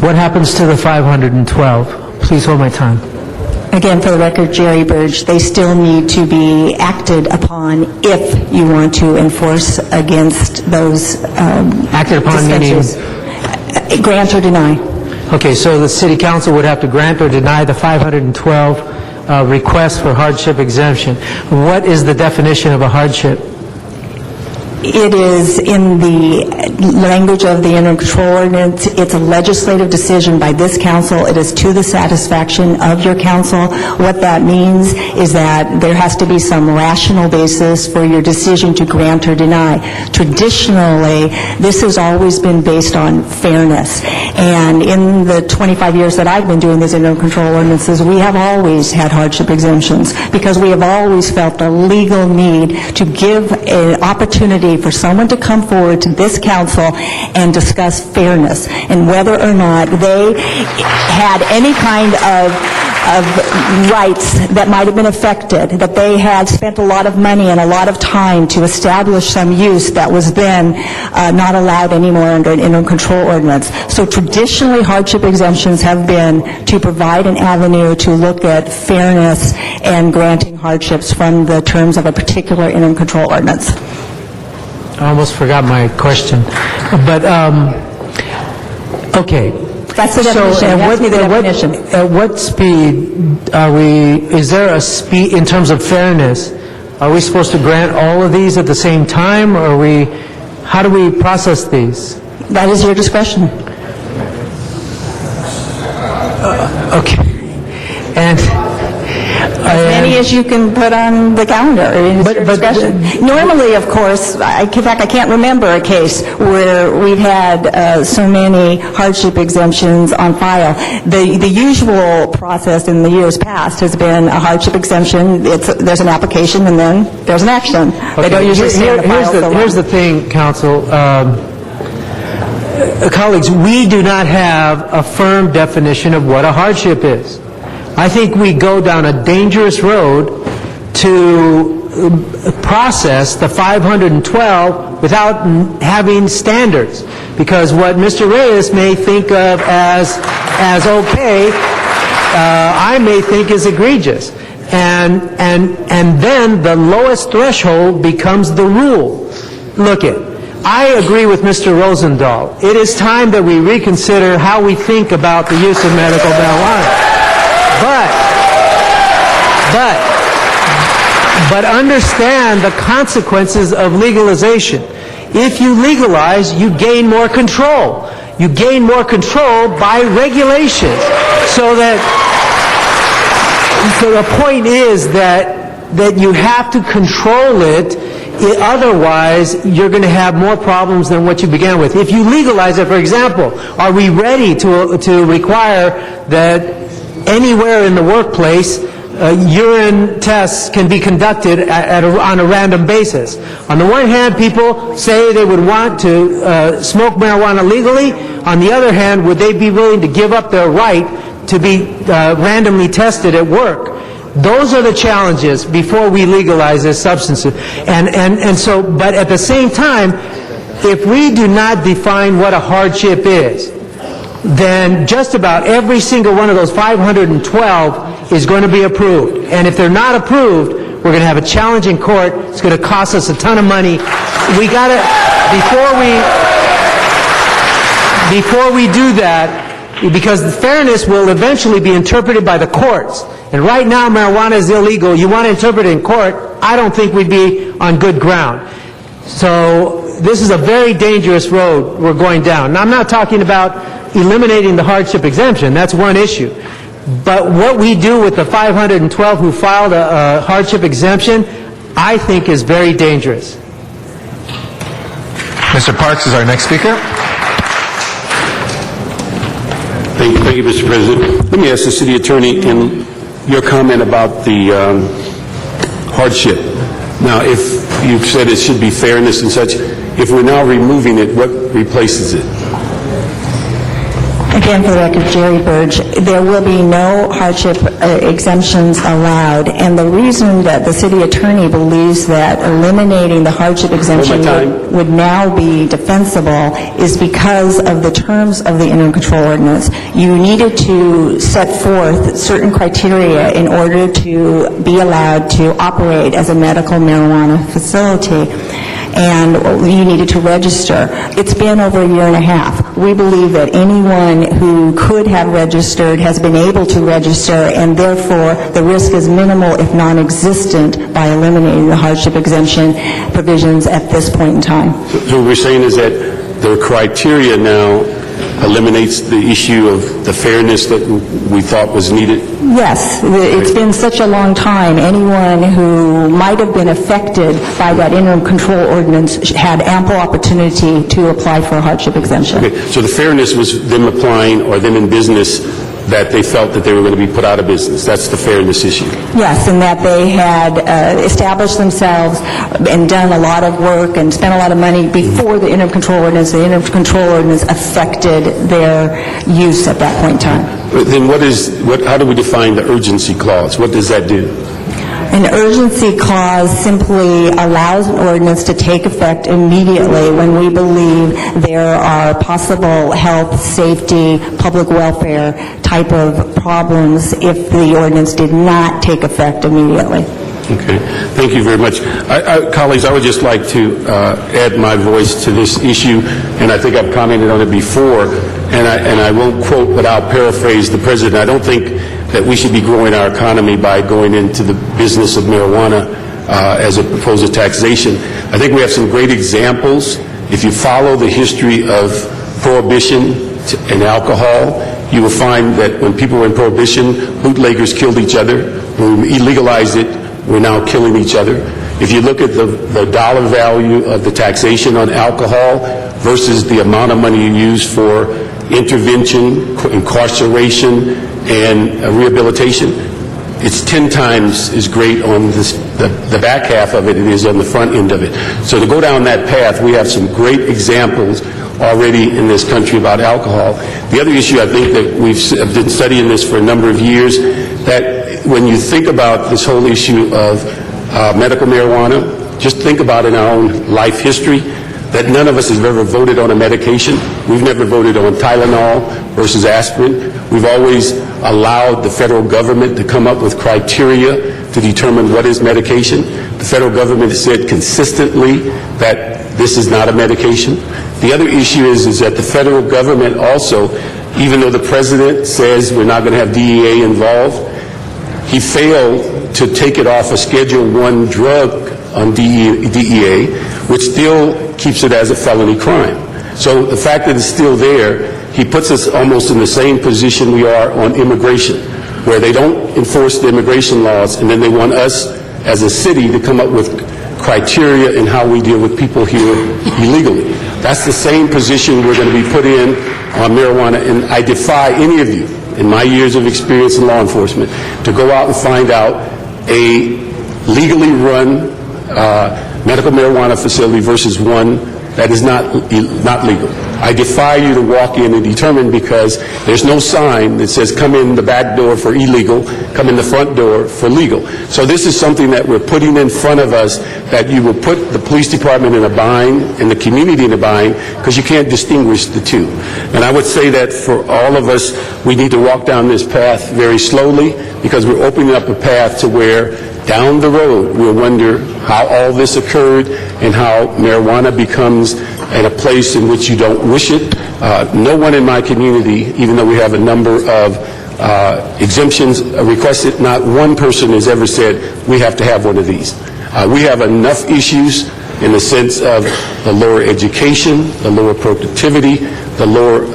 what happens to the 512? Please hold my time. Again, for the record, Jerry Burge, they still need to be acted upon if you want to enforce against those acted upon meaning grant or deny. Okay, so the city council would have to grant or deny the 512 requests for hardship exemption. What is the definition of a hardship? It is in the language of the interim control ordinance. It's a legislative decision by this council. It is to the satisfaction of your council. What that means is that there has to be some rational basis for your decision to grant or deny. Traditionally, this has always been based on fairness. And in the 25 years that I've been doing these interim control ordinances, we have always had hardship exemptions because we have always felt the legal need to give an opportunity for someone to come forward to this council and discuss fairness and whether or not they had any kind of rights that might have been affected, that they had spent a lot of money and a lot of time to establish some use that was then not allowed anymore under an interim control ordinance. So traditionally, hardship exemptions have been to provide an avenue to look at fairness and granting hardships from the terms of a particular interim control ordinance. I almost forgot my question, but okay. That's the definition. At what speed are we, is there a speed, in terms of fairness, are we supposed to grant all of these at the same time, or how do we process these? That is your discretion. Okay. And as many as you can put on the calendar. Normally, of course, in fact, I can't remember a case where we've had so many hardship exemptions on file. The usual process in the years past has been a hardship exemption. There's an application and then there's an action. Okay. They don't usually stay on the file so long. Here's the thing, Council. Colleagues, we do not have a firm definition of what a hardship is. I think we go down a dangerous road to process the 512 without having standards, because what Mr. Reyes may think of as okay, I may think is egregious, and then the lowest threshold becomes the rule. Look it. I agree with Mr. Rosendahl. It is time that we reconsider how we think about the use of medical marijuana. But understand the consequences of legalization. If you legalize, you gain more control. You gain more control by regulations. So the point is that you have to control it. Otherwise, you're going to have more problems than what you began with. If you legalize it, for example, are we ready to require that anywhere in the workplace urine tests can be conducted on a random basis? On the one hand, people say they would want to smoke marijuana legally. On the other hand, would they be willing to give up their right to be randomly tested at work? Those are the challenges before we legalize this substance. But at the same time, if we do not define what a hardship is, then just about every single one of those 512 is going to be approved. And if they're not approved, we're going to have a challenge in court. It's going to cost us a ton of money. We got to, before we do that, because the fairness will eventually be interpreted by the courts. And right now, marijuana is illegal. You want to interpret it in court, I don't think we'd be on good ground. So this is a very dangerous road we're going down. Now, I'm not talking about eliminating the hardship exemption. That's one issue. But what we do with the 512 who filed a hardship exemption, I think is very dangerous. Mr. Parks is our next speaker. Thank you, Mr. President. Let me ask the city attorney in your comment about the hardship. Now, if you've said it should be fairness and such, if we're now removing it, what replaces it? Again, for the record, Jerry Burge, there will be no hardship exemptions allowed, and the reason that the city attorney believes that eliminating the hardship exemption would now be defensible is because of the terms of the interim control ordinance. You needed to set forth certain criteria in order to be allowed to operate as a medical marijuana facility, and you needed to register. It's been over a year and a half. We believe that anyone who could have registered has been able to register, and therefore the risk is minimal if non-existent by eliminating the hardship exemption provisions at this point in time. So what we're saying is that the criteria now eliminates the issue of the fairness that we thought was needed? Yes. It's been such a long time. Anyone who might have been affected by that interim control ordinance had ample opportunity to apply for a hardship exemption. Okay. So the fairness was them applying or them in business that they felt that they were going to be put out of business. That's the fairness issue. Yes, and that they had established themselves and done a lot of work and spent a lot of money before the interim control ordinance. The interim control ordinance affected their use at that point in time. Then how do we define the urgency clause? What does that do? An urgency clause simply allows an ordinance to take effect immediately when we believe there are possible health, safety, public welfare type of problems if the ordinance did not take effect immediately. Okay. Thank you very much. Colleagues, I would just like to add my voice to this issue, and I think I've commented on it before, and I won't quote, but I'll paraphrase the President. I don't think that we should be growing our economy by going into the business of marijuana as opposed to taxation. I think we have some great examples. If you follow the history of prohibition and alcohol, you will find that when people were in prohibition, bootleggers killed each other. When we legalized it, we're now killing each other. If you look at the dollar value of the taxation on alcohol versus the amount of money you use for intervention, incarceration, and rehabilitation, it's 10 times as great on the back half of it is on the front end of it. So to go down that path, we have some great examples already in this country about alcohol. The other issue, I think that I've been studying this for a number of years, that when you think about this whole issue of medical marijuana, just think about in our own life history that none of us has ever voted on a medication. We've never voted on Tylenol versus aspirin. We've always allowed the federal government to come up with criteria to determine what is medication. The federal government has said consistently that this is not a medication. The other issue is that the federal government also, even though the president says we're not going to have DEA involved, he failed to take it off a Schedule I drug on DEA, which still keeps it as a felony crime. So the fact that it's still there, he puts us almost in the same position we are on immigration, where they don't enforce the immigration laws, and then they want us as a city to come up with criteria in how we deal with people here illegally. That's the same position we're going to be put in on marijuana, and I defy any of you, in my years of experience in law enforcement, to go out and find out a legally run medical marijuana facility versus one that is not legal. I defy you to walk in and determine, because there's no sign that says come in the back door for illegal, come in the front door for legal. So this is something that we're putting in front of us, that you will put the police department in a bind and the community in a bind, because you can't distinguish the two. And I would say that for all of us, we need to walk down this path very slowly, because we're opening up a path to where down the road we'll wonder how all this occurred and how marijuana becomes in a place in which you don't wish it. No one in my community, even though we have a number of exemptions requested, not one person has ever said we have to have one of these. We have enough issues in the sense of the lower education, the lower productivity, the lower,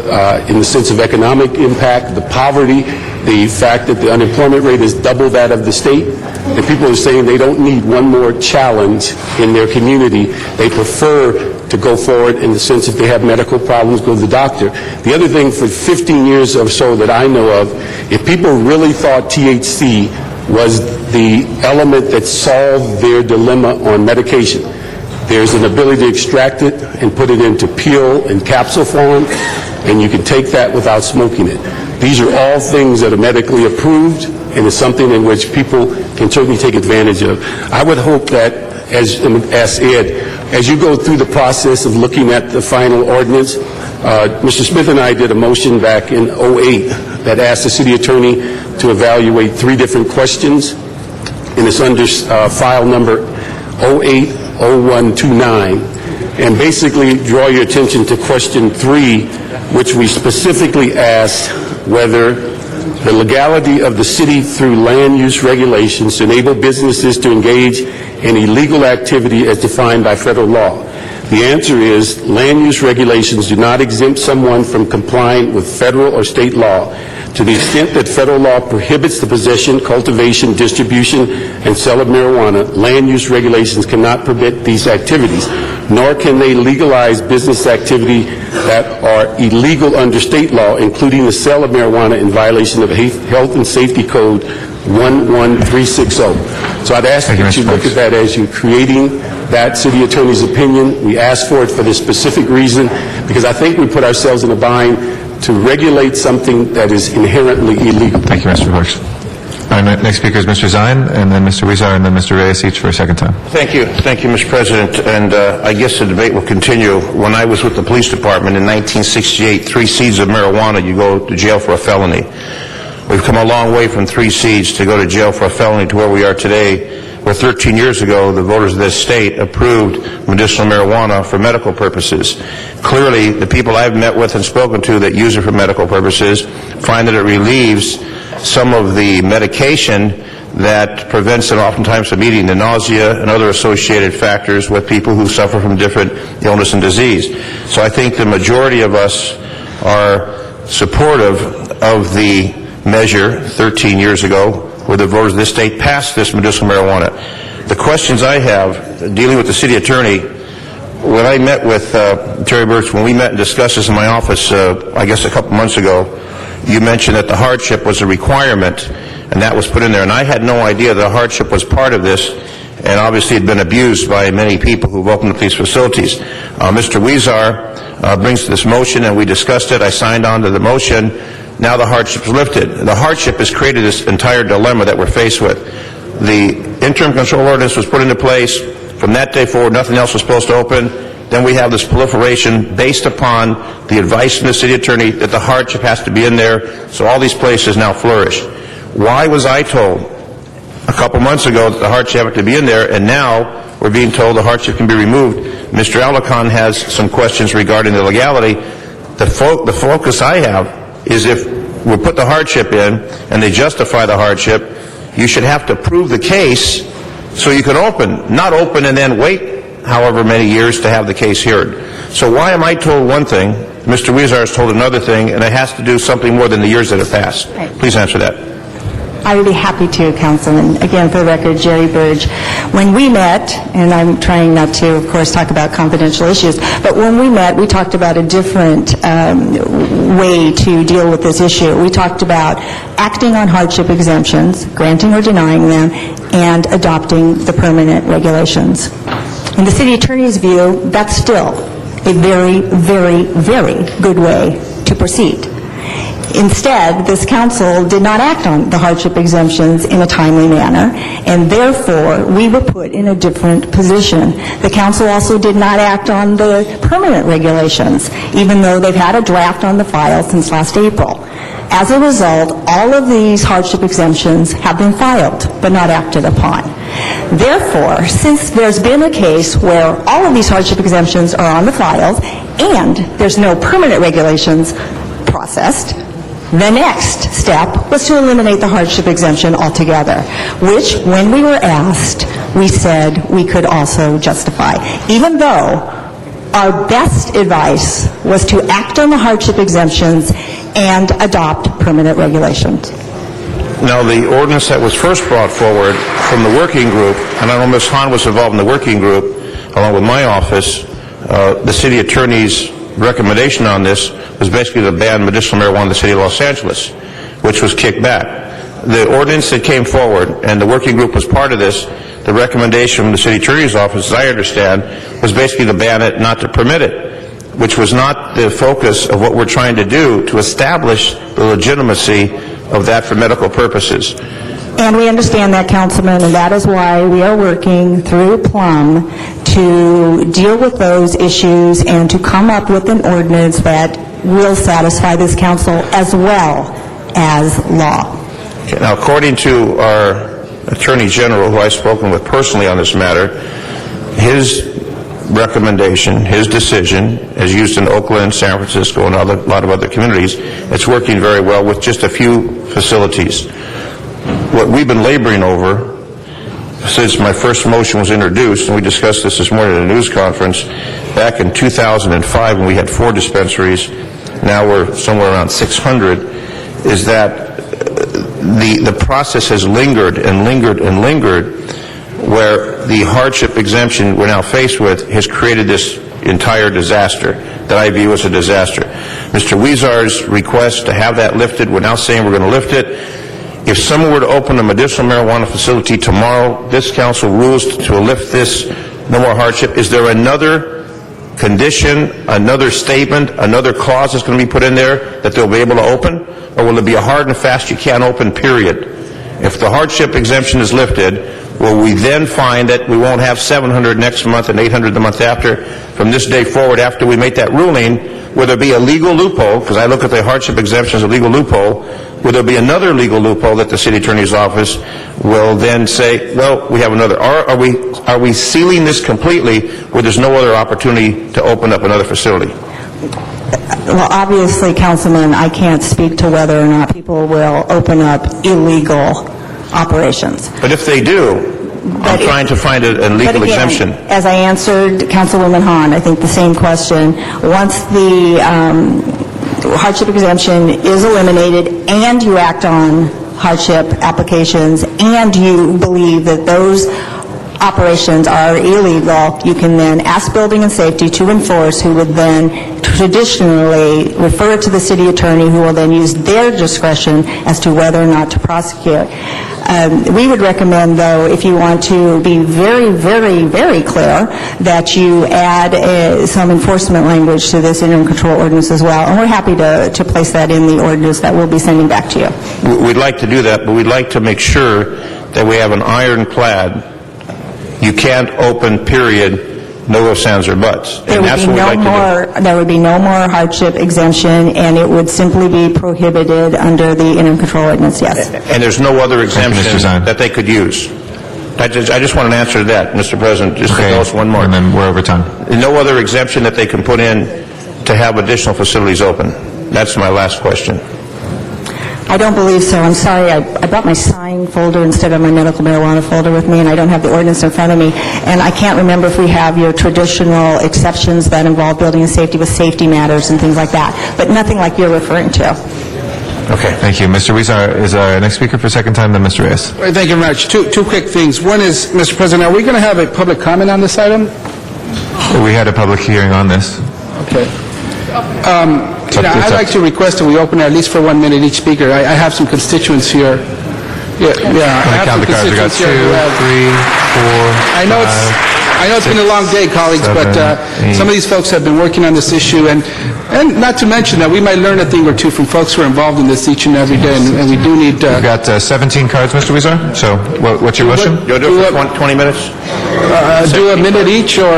in the sense of economic impact, the poverty, the fact that the unemployment rate is double that of the state. And people are saying they don't need one more challenge in their community. They prefer to go forward in the sense if they have medical problems, go to the doctor. The other thing, for 15 years or so that I know of, if people really thought THC was the element that solved their dilemma on medication, there's an ability to extract it and put it into pill and capsule form, and you can take that without smoking it. These are all things that are medically approved, and it's something in which people can certainly take advantage of. I would hope that, as Ed, as you go through the process of looking at the final ordinance, Mr. Smith and I did a motion back in 2008 that asked the city attorney to evaluate 3 different questions, and it's under file number 080129, and basically draw your attention to question 3, which we specifically asked whether the legality of the city through land use regulations to enable businesses to engage in illegal activity as defined by federal law. The answer is land use regulations do not exempt someone from complying with federal or state law. To the extent that federal law prohibits the possession, cultivation, distribution, and sale of marijuana, land use regulations cannot permit these activities, nor can they legalize business activity that are illegal under state law, including the sale of marijuana in violation of Health and Safety Code 11360. So I'd ask that you look at that as you're creating that city attorney's opinion. We asked for it for this specific reason, because I think we put ourselves in a bind to regulate something that is inherently illegal. Thank you, Mr. Hooks. Our next speaker is Mr. Zine, and then Mr. Huizar, and then Mr. Reyes, each for a second time. Thank you, Mr. President. And I guess the debate will continue. When I was with the police department in 1968, 3 seeds of marijuana, you go to jail for a felony. We've come a long way from 3 seeds to go to jail for a felony to where we are today, where 13 years ago the voters of this state approved medicinal marijuana for medical purposes. Clearly, the people I've met with and spoken to that use it for medical purposes find that it relieves some of the medication that prevents them oftentimes from eating, the nausea and other associated factors with people who suffer from different illness and disease. So I think the majority of us are supportive of the measure 13 years ago where the voters of this state passed this medicinal marijuana. The questions I have dealing with the city attorney, when I met with Terry Birch, when we met and discussed this in my office, I guess a couple months ago, you mentioned that the hardship was a requirement, and that was put in there. And I had no idea that the hardship was part of this, and obviously had been abused by many people who've opened up these facilities. Mr. Huizar brings this motion, and we discussed it. I signed on to the motion. Now the hardship is lifted. The hardship has created this entire dilemma that we're faced with. The interim control ordinance was put into place. From that day forward, nothing else was supposed to open. Then we have this proliferation based upon the advice from the city attorney that the hardship has to be in there, so all these places now flourish. Why was I told a couple months ago that the hardship had to be in there, and now we're being told the hardship can be removed. Mr. Alarcon has some questions regarding the legality. The focus I have is if we put the hardship in and they justify the hardship, you should have to prove the case so you can open, not open and then wait however many years to have the case heard. So why am I told one thing, Mr. Weezer is told another thing, and it has to do something more than the years that have passed? Right. Please answer that. I would be happy to, Councilman. Again, for the record, Jerry Burge. When we met, and I'm trying not to, of course, talk about confidential issues, but when we met, we talked about a different way to deal with this issue. We talked about acting on hardship exemptions, granting or denying them, and adopting the permanent regulations. In the city attorney's view, that's still a very, very, very good way to proceed. Instead, this council did not act on the hardship exemptions in a timely manner, and therefore, we were put in a different position. The council also did not act on the permanent regulations, even though they've had a draft on the file since last April. As a result, all of these hardship exemptions have been filed, but not acted upon. Therefore, since there's been a case where all of these hardship exemptions are on the files, and there's no permanent regulations processed, the next step was to eliminate the hardship exemption altogether, which, when we were asked, we said we could also justify, even though our best advice was to act on the hardship exemptions and adopt permanent regulations. Now, the ordinance that was first brought forward from the working group, and I know Ms. Hahn was involved in the working group, along with my office, the city attorney's recommendation on this was basically to ban medicinal marijuana in the city of Los Angeles, which was kicked back. The ordinance that came forward, and the working group was part of this, the recommendation from the city attorney's office, as I understand, was basically to ban it, not to permit it, which was not the focus of what we're trying to do to establish the legitimacy of that for medical purposes. And we understand that, Councilman, and that is why we are working through Plum to deal with those issues and to come up with an ordinance that will satisfy this council as well as law. Okay, now, according to our Attorney General, who I've spoken with personally on this matter, his recommendation, his decision, as used in Oakland, San Francisco, and a lot of other communities, it's working very well with just a few facilities. What we've been laboring over since my first motion was introduced, and we discussed this morning at a news conference, back in 2005 when we had 4 dispensaries, now we're somewhere around 600, is that the process has lingered and lingered and lingered, where the hardship exemption we're now faced with has created this entire disaster that I view as a disaster. Mr. Weezar's request to have that lifted, we're now saying we're going to lift it. If someone were to open a medicinal marijuana facility tomorrow, this council rules to lift this no more hardship. Is there another condition, another statement, another clause that's going to be put in there that they'll be able to open? Or will it be a hard and fast you can't open, period? If the hardship exemption is lifted, will we then find that we won't have 700 next month and 800 the month after? From this day forward, after we make that ruling, will there be a legal loophole, because I look at the hardship exemption as a legal loophole, will there be another legal loophole that the city attorney's office will then say, well, we have another? Are we sealing this completely where there's no other opportunity to open up another facility? Well, obviously, Councilman, I can't speak to whether or not people will open up illegal operations. But if they do, I'm trying to find a legal exemption. As I answered Councilwoman Hahn, I think the same question, once the hardship exemption is eliminated and you act on hardship applications and you believe that those operations are illegal, you can then ask Building and Safety to enforce, who would then traditionally refer it to the city attorney, who will then use their discretion as to whether or not to prosecute. We would recommend, though, if you want to be very, very, very clear, that you add some enforcement language to this interim control ordinance as well. And we're happy to place that in the ordinance that we'll be sending back to you. We'd like to do that, but we'd like to make sure that we have an ironclad, you can't open, period, no ifs, ands, or buts. And that's what we'd like to do. There would be no more hardship exemption, and it would simply be prohibited under the interim control ordinance, yes. And there's no other exemption that they could use. I just want an answer to that, Mr. President, just to tell us one more. And then we're over time. No other exemption that they can put in to have additional facilities open? That's my last question. I don't believe so. I'm sorry. I brought my sign folder instead of my medical marijuana folder with me, and I don't have the ordinance in front of me. And I can't remember if we have your traditional exceptions that involve building and safety with safety matters and things like that, but nothing like you're referring to. Okay. Thank you. Mr. Weezer is our next speaker for a second time, then Mr. Reyes. All right, thank you very much. Two quick things. One is, Mr. President, are we going to have a public comment on this item? We had a public hearing on this. Okay. I'd like to request that we open it at least for 1 minute each speaker. I have some constituents here. Yeah. Let me count the cards. We got 2, 3, 4, I know it's been a long day, colleagues, 7, but 8. some of these folks have been working on this issue, and not to mention that we might learn a thing or two from folks who are involved in this each and every day, and we do need... We've got 17 cards, Mr. Weezer. So what's your motion? You'll do it for 20 minutes? Do a minute each, or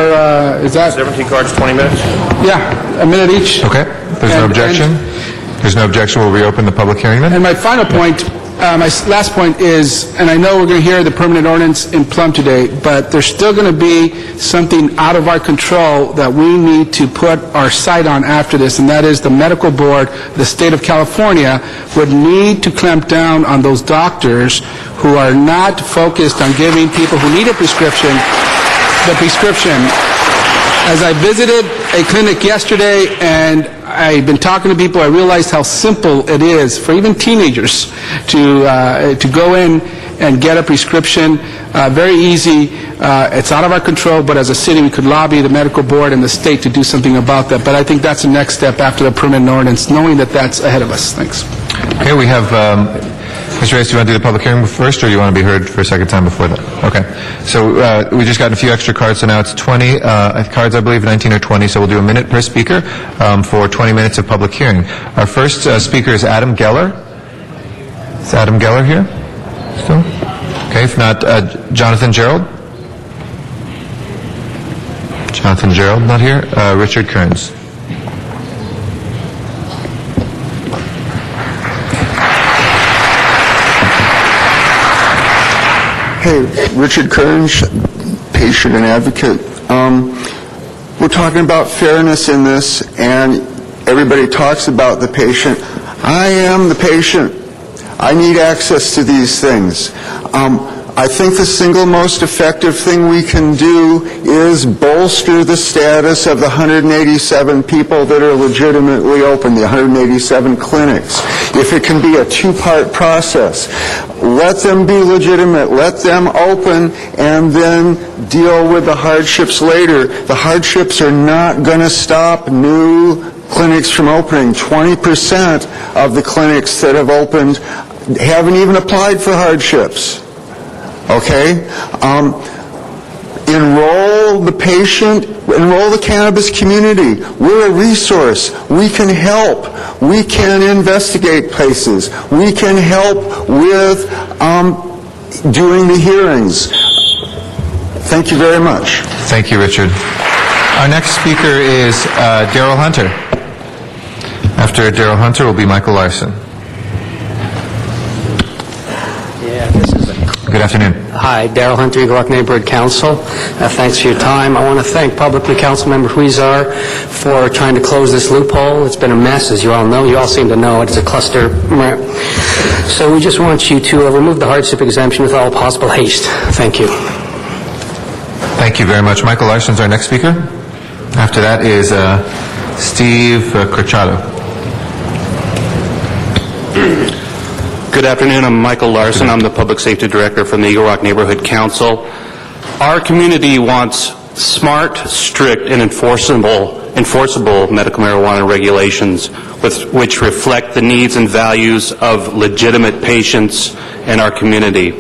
is that... 17 cards, 20 minutes? Yeah, a minute each. Okay. There's no objection. There's no objection. We'll reopen the public hearing then. And my final point, my last point is, and I know we're going to hear the permanent ordinance in Plum today, but there's still going to be something out of our control that we need to put our sight on after this, and that is the medical board, the state of California, would need to clamp down on those doctors who are not focused on giving people who need a prescription the prescription. As I visited a clinic yesterday and I've been talking to people, I realized how simple it is for even teenagers to go in and get a prescription. Very easy. It's out of our control, but as a city we could lobby the medical board and the state to do something about that. But I think that's the next step after the permanent ordinance, knowing that that's ahead of us. Thanks. Okay, we have... Mr. Reyes, do you want to do the public hearing first, or do you want to be heard for a second time before that? Okay. So we just got a few extra cards, so now it's 20 cards, I believe, 19 or 20, so we'll do a minute per speaker for 20 minutes of public hearing. Our first speaker is Adam Geller. Is Adam Geller here? Still? Okay, if not, Jonathan Gerald? Jonathan Gerald, not here. Richard Kearns. Hey, Richard Kearns, patient and advocate. We're talking about fairness in this, and everybody talks about the patient. I am the patient. I need access to these things. I think the single most effective thing we can do is bolster the status of the 187 people that are legitimately open, the 187 clinics. If it can be a two-part process, let them be legitimate, let them open, and then deal with the hardships later. The hardships are not going to stop new clinics from opening. 20% of the clinics that have opened haven't even applied for hardships. Okay? Enroll the patient, enroll the cannabis community. We're a resource. We can help. We can investigate places. We can help with doing the hearings. Thank you very much. Thank you, Richard. Our next speaker is Daryl Hunter. After Daryl Hunter will be Michael Larson. Good afternoon. Hi, Daryl Hunter, Eagle Rock Neighborhood Council. Thanks for your time. I want to thank publicly Councilmember Huizar for trying to close this loophole. It's been a mess, as you all know. You all seem to know it. It's a cluster. So we just want you to remove the hardship exemption with all possible haste. Thank you. Thank you very much. Michael Larson is our next speaker. After that is Steve Corchado. Good afternoon. I'm Michael Larson. I'm the Public Safety Director from the Eagle Rock Neighborhood Council. Our community wants smart, strict, and enforceable medical marijuana regulations which reflect the needs and values of legitimate patients in our community.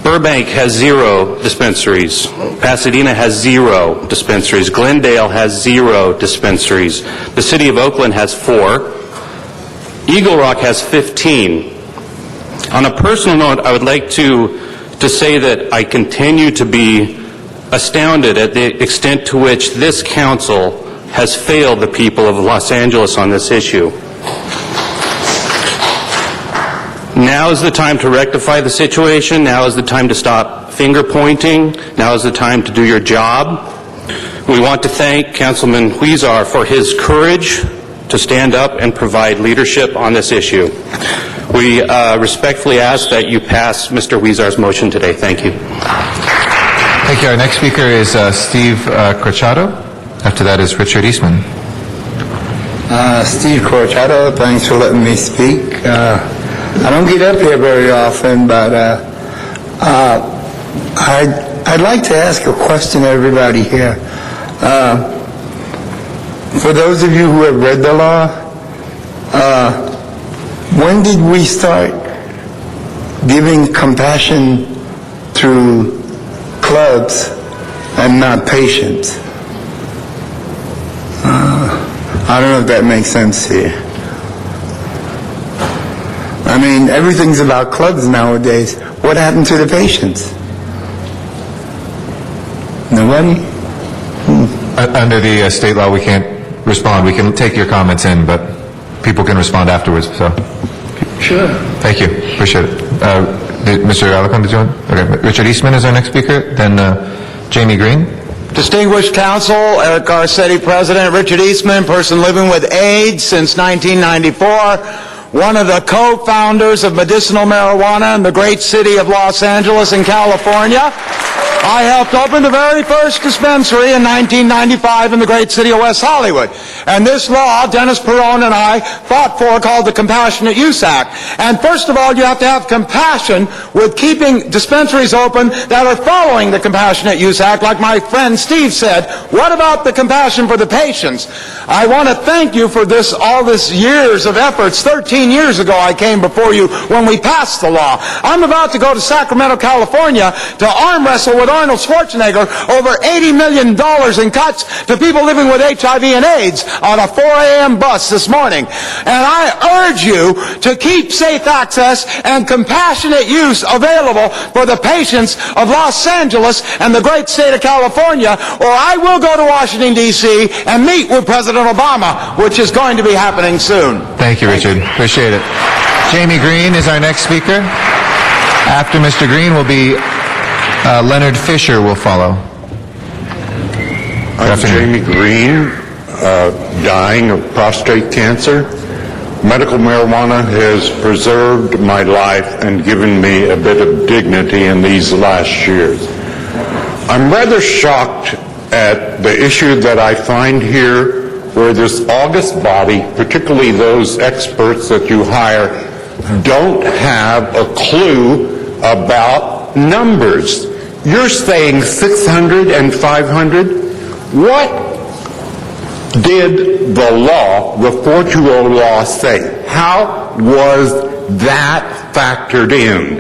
Burbank has 0 dispensaries. Pasadena has 0 dispensaries. Glendale has 0 dispensaries. The City of Oakland has 4. Eagle Rock has 15. On a personal note, I would like to say that I continue to be astounded at the extent to which this council has failed the people of Los Angeles on this issue. Now is the time to rectify the situation. Now is the time to stop finger pointing. Now is the time to do your job. We want to thank Councilman Huizar for his courage to stand up and provide leadership on this issue. We respectfully ask that you pass Mr. Huizar's motion today. Thank you. Thank you. Our next speaker is Steve Crociato. After that is Richard Eastman. Steve Crociato, thanks for letting me speak. I don't get up here very often, but I'd like to ask a question to everybody here. For those of you who have read the law, when did we start giving compassion through clubs and not patients? I don't know if that makes sense to you. I mean, everything's about clubs nowadays. What happened to the patients? Nobody? Under the state law, we can't respond. We can take your comments in, but people can respond afterwards. So, sure. Thank you. Appreciate it. Mr. Alarcon, did you want? Okay. Richard Eastman is our next speaker. Then Jamie Green. Distinguished Council, Eric Garcetti, President. Richard Eastman, person living with AIDS since 1994. One of the co-founders of medicinal marijuana in the great city of Los Angeles in California. I helped open the very first dispensary in 1995 in the great city of West Hollywood. And this law, Dennis Perone and I fought for, called the Compassionate Use Act. And first of all, you have to have compassion with keeping dispensaries open that are following the Compassionate Use Act, like my friend Steve said. What about the compassion for the patients? I want to thank you for this, all this years of efforts. 13 years ago I came before you when we passed the law. I'm about to go to Sacramento, California to arm wrestle with Arnold Schwarzenegger over $80 million in cuts to people living with HIV and AIDS on a 4 a.m. bus this morning. And I urge you to keep safe access and compassionate use available for the patients of Los Angeles and the great state of California, or I will go to Washington, D.C. and meet with President Obama, which is going to be happening soon. Thank you, Richard. Appreciate it. Jamie Green is our next speaker. After Mr. Green will be Leonard Fisher will follow. I'm Jamie Green, dying of prostate cancer. Medical marijuana has preserved my life and given me a bit of dignity in these last years. I'm rather shocked at the issue that I find here, where this august body, particularly those experts that you hire, don't have a clue about numbers. You're saying 600 and 500? What did the law, the 420 law, say? How was that factored in?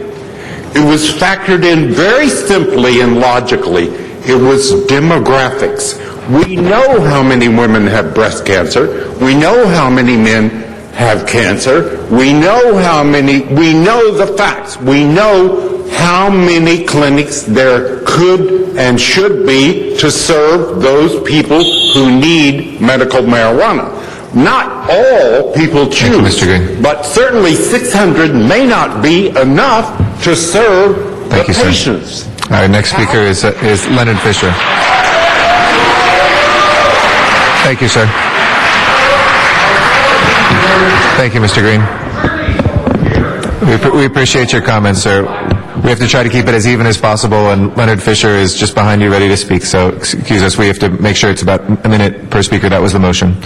It was factored in very simply and logically. It was demographics. We know how many women have breast cancer. We know how many men have cancer. We know the facts. We know how many clinics there could and should be to serve those people who need medical marijuana. Not all people choose, but certainly 600 may not be enough to serve the patients. Our next speaker is Leonard Fisher. Thank you, sir. Thank you, Mr. Green. We appreciate your comments, sir. We have to try to keep it as even as possible, and Leonard Fisher is just behind you ready to speak, so excuse us. We have to make sure it's about a minute per speaker. That was the motion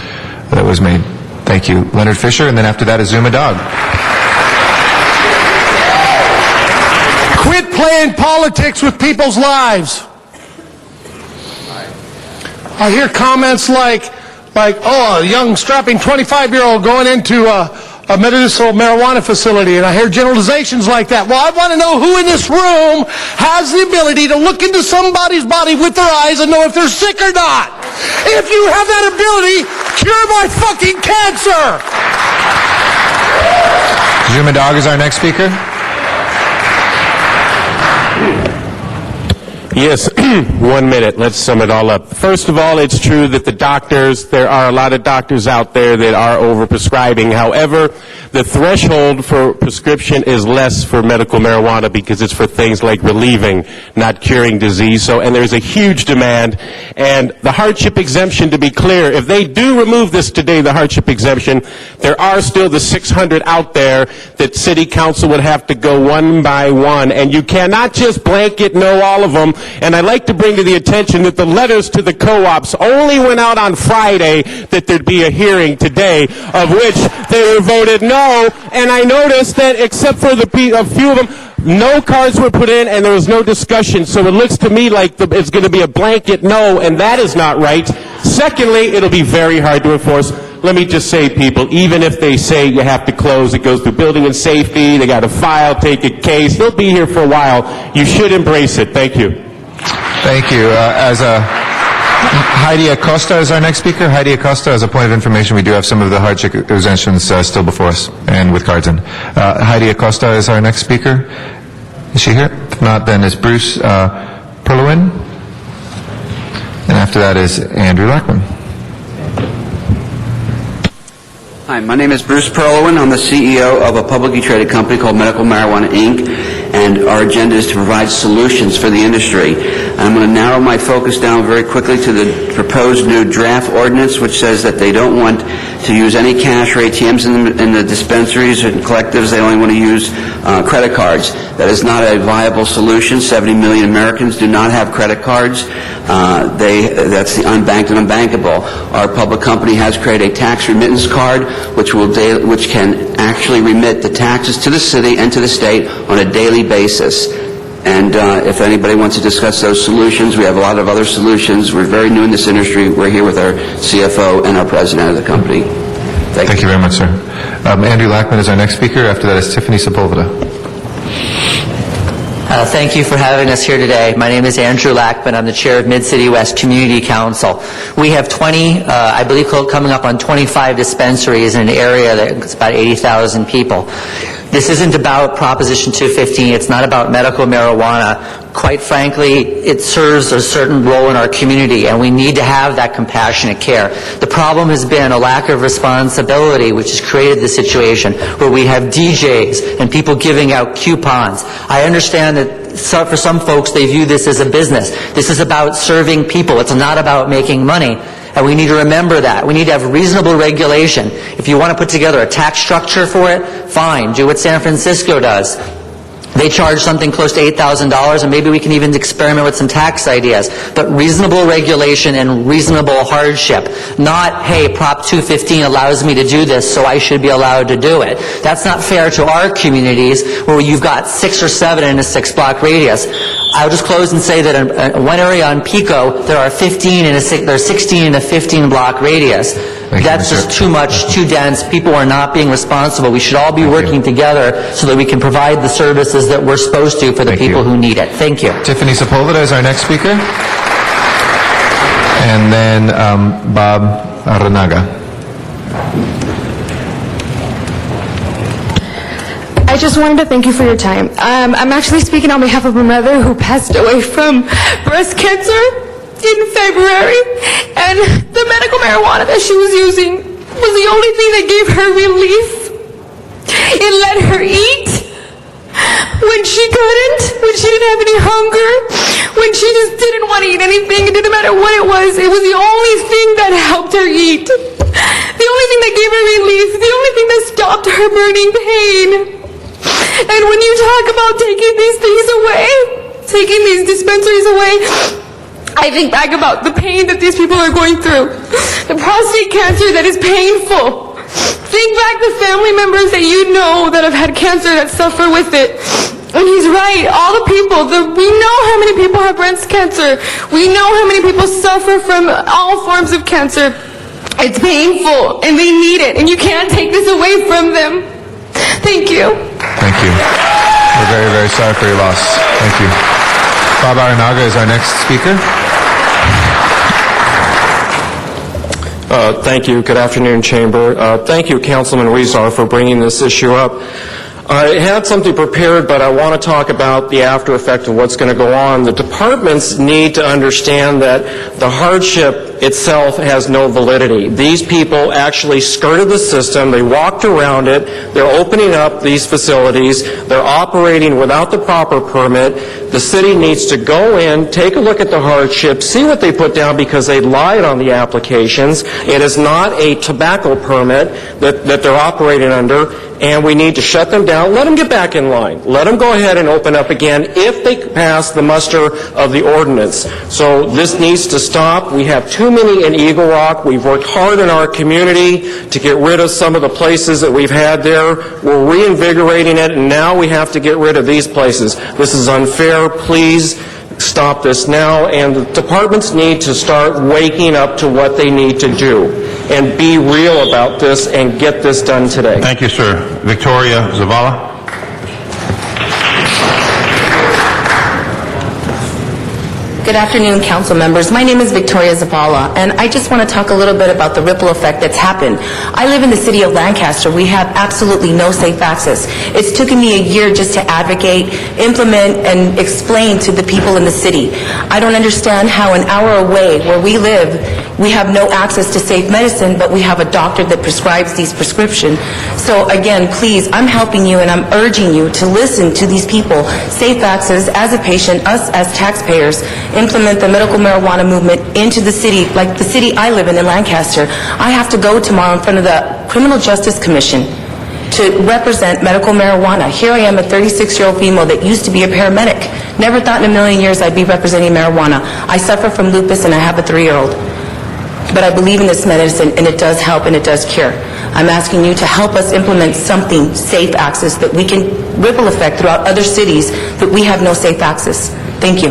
that was made. Thank you. Leonard Fisher, and then after that is Zuma Dog. Quit playing politics with people's lives. I hear comments like, oh, a young strapping 25-year-old going into a medicinal marijuana facility, and I hear generalizations like that. Well, I want to know who in this room has the ability to look into somebody's body with their eyes and know if they're sick or not. If you have that ability, cure my fucking cancer! Zuma Dog is our next speaker. Yes, 1 minute. Let's sum it all up. First of all, it's true that there are a lot of doctors out there that are overprescribing. However, the threshold for prescription is less for medical marijuana because it's for things like relieving, not curing disease. And there's a huge demand. And the hardship exemption, to be clear, if they do remove this today, the hardship exemption, there are still the 600 out there that City Council would have to go one by one. And you cannot just blanket know all of them. And I'd like to bring to the attention that the letters to the co-ops only went out on Friday that there'd be a hearing today, of which they were voted no. And I noticed that except for a few of them, no cards were put in and there was no discussion. So it looks to me like it's going to be a blanket no, and that is not right. Secondly, it'll be very hard to enforce. Let me just say, people, even if they say you have to close, it goes through building and safety, they got to file, take a case, they'll be here for a while. You should embrace it. Thank you. Thank you. Heidi Acosta is our next speaker. Heidi Acosta, as a point of information, we do have some of the hardship exemptions still before us and with cards in. Heidi Acosta is our next speaker. Is she here? If not, then it's Bruce Perlowin. And after that is Andrew Lackman. Hi, my name is Bruce Perlowin. I'm the CEO of a publicly traded company called Medical Marijuana, Inc., and our agenda is to provide solutions for the industry. I'm going to narrow my focus down very quickly to the proposed new draft ordinance, which says that they don't want to use any cash or ATMs in the dispensaries and collectives. They only want to use credit cards. That is not a viable solution. 70 million Americans do not have credit cards. That's the unbanked and unbankable. Our public company has created a tax remittance card, which can actually remit the taxes to the city and to the state on a daily basis. And if anybody wants to discuss those solutions, we have a lot of other solutions. We're very new in this industry. We're here with our CFO and our president of the company. Thank you very much, sir. Andrew Lackman is our next speaker. After that is Tiffany Sepulveda. Thank you for having us here today. My name is Andrew Lackman. I'm the chair of Mid-City West Community Council. We have 20, I believe coming up on 25 dispensaries in an area that's about 80,000 people. This isn't about Proposition 215. It's not about medical marijuana. Quite frankly, it serves a certain role in our community, and we need to have that compassionate care. The problem has been a lack of responsibility, which has created the situation where we have DJs and people giving out coupons. I understand that for some folks, they view this as a business. This is about serving people. It's not about making money. And we need to remember that. We need to have reasonable regulation. If you want to put together a tax structure for it, fine. Do what San Francisco does. They charge something close to $8,000, and maybe we can even experiment with some tax ideas. But reasonable regulation and reasonable hardship. Not, hey, Prop 215 allows me to do this, so I should be allowed to do it. That's not fair to our communities where you've got 6 or 7 in a 6-block radius. I'll just close and say that in one area on Pico, there are 16 in a 15-block radius. That's just too much, too dense. People are not being responsible. We should all be working together so that we can provide the services that we're supposed to for the people who need it. Thank you. Tiffany Sepulveda is our next speaker. And then Bob Aranaga. I just wanted to thank you for your time. I'm actually speaking on behalf of my mother who passed away from breast cancer in February, and the medical marijuana that she was using was the only thing that gave her relief. It let her eat when she couldn't, when she didn't have any hunger, when she just didn't want to eat anything. It didn't matter what it was the only thing that helped her eat, the only thing that gave her relief, the only thing that stopped her burning pain. And when you talk about taking these things away, taking these dispensaries away, I think back about the pain that these people are going through. The prostate cancer that is painful. Think back the family members that you know that have had cancer that suffer with it. And he's right, all the people, we know how many people have breast cancer. We know how many people suffer from all forms of cancer. It's painful, and they need it, and you can't take this away from them. Thank you. Thank you. We're very, very sorry for your loss. Thank you. Bob Aranaga is our next speaker. Thank you. Good afternoon, Chamber. Thank you, Councilman Weezer, for bringing this issue up. I had something prepared, but I want to talk about the after effect of what's going to go on. The departments need to understand that the hardship itself has no validity. These people actually skirted the system. They walked around it. They're opening up these facilities. They're operating without the proper permit. The city needs to go in, take a look at the hardship, see what they put down because they lied on the applications. It is not a tobacco permit that they're operating under, and we need to shut them down. Let them get back in line. Let them go ahead and open up again if they pass the muster of the ordinance. So this needs to stop. We have too many in Eagle Rock. We've worked hard in our community to get rid of some of the places that we've had there. We're reinvigorating it, and now we have to get rid of these places. This is unfair. Please stop this now, and the departments need to start waking up to what they need to do and be real about this and get this done today. Thank you, sir. Victoria Zavala. Good afternoon, council members. My name is Victoria Zavala, and I just want to talk a little bit about the ripple effect that's happened. I live in the city of Lancaster. We have absolutely no safe access. It's taken me a year just to advocate, implement, and explain to the people in the city. I don't understand how an hour away where we live, we have no access to safe medicine, but we have a doctor that prescribes these prescriptions. So again, please, I'm helping you and I'm urging you to listen to these people. Safe access as a patient, us as taxpayers, implement the medical marijuana movement into the city, like the city I live in Lancaster. I have to go tomorrow in front of the Criminal Justice Commission to represent medical marijuana. Here I am, a 36-year-old female that used to be a paramedic. Never thought in a million years I'd be representing marijuana. I suffer from lupus and I have a 3-year-old. But I believe in this medicine, and it does help and it does cure. I'm asking you to help us implement something, safe access, that we can ripple effect throughout other cities that we have no safe access. Thank you.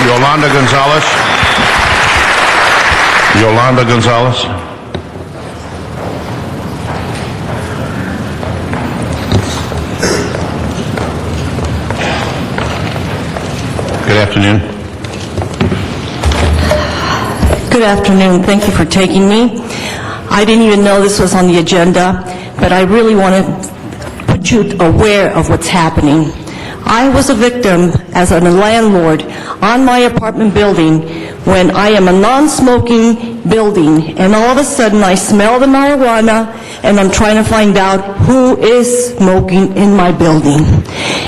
Yolanda Gonzalez. Yolanda Gonzalez. Good afternoon. Good afternoon. Thank you for taking me. I didn't even know this was on the agenda, but I really want to put you aware of what's happening. I was a victim as a landlord on my apartment building when I am a non-smoking building, and all of a sudden I smell the marijuana and I'm trying to find out who is smoking in my building.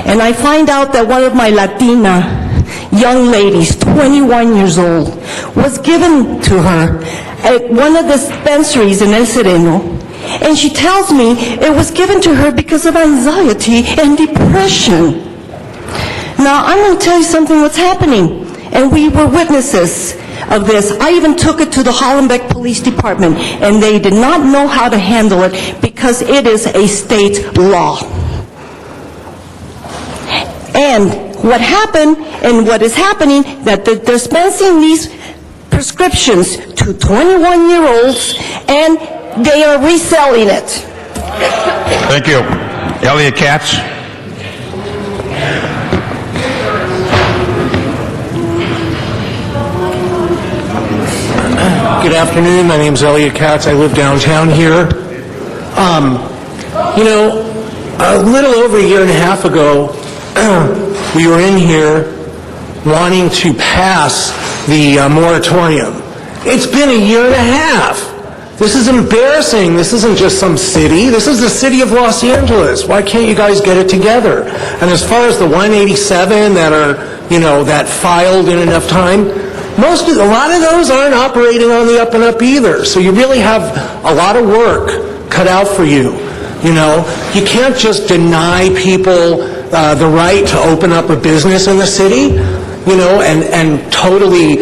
And I find out that one of my Latina young ladies, 21 years old, was given to her at one of the dispensaries in El Sereno, and she tells me it was given to her because of anxiety and depression. Now, I'm going to tell you something what's happening, and we were witnesses of this. I even took it to the Hollenbeck Police Department, and they did not know how to handle it because it is a state law. And what happened and what is happening, that they're dispensing these prescriptions to 21-year-olds, and they are reselling it. Thank you. Elliot Katz. Good afternoon. My name's Elliot Katz. I live downtown here. A little over a year and a half ago, we were in here wanting to pass the moratorium. It's been a year and a half. This is embarrassing. This isn't just some city. This is the city of Los Angeles. Why can't you guys get it together? And as far as the 187 that are, that filed in enough time, a lot of those aren't operating on the up and up either. So you really have a lot of work cut out for you. You can't just deny people the right to open up a business in the city, and totally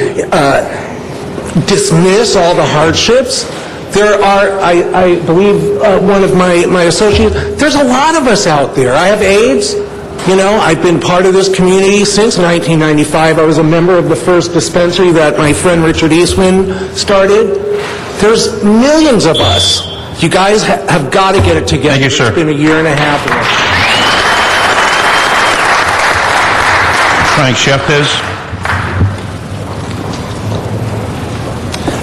dismiss all the hardships. There are, I believe, one of my associates, there's a lot of us out there. I have AIDS. I've been part of this community since 1995. I was a member of the first dispensary that my friend Richard Eastman started. There's millions of us. You guys have got to get it together. Thank you, sir. It's been a year and a half. Frank Sheftes.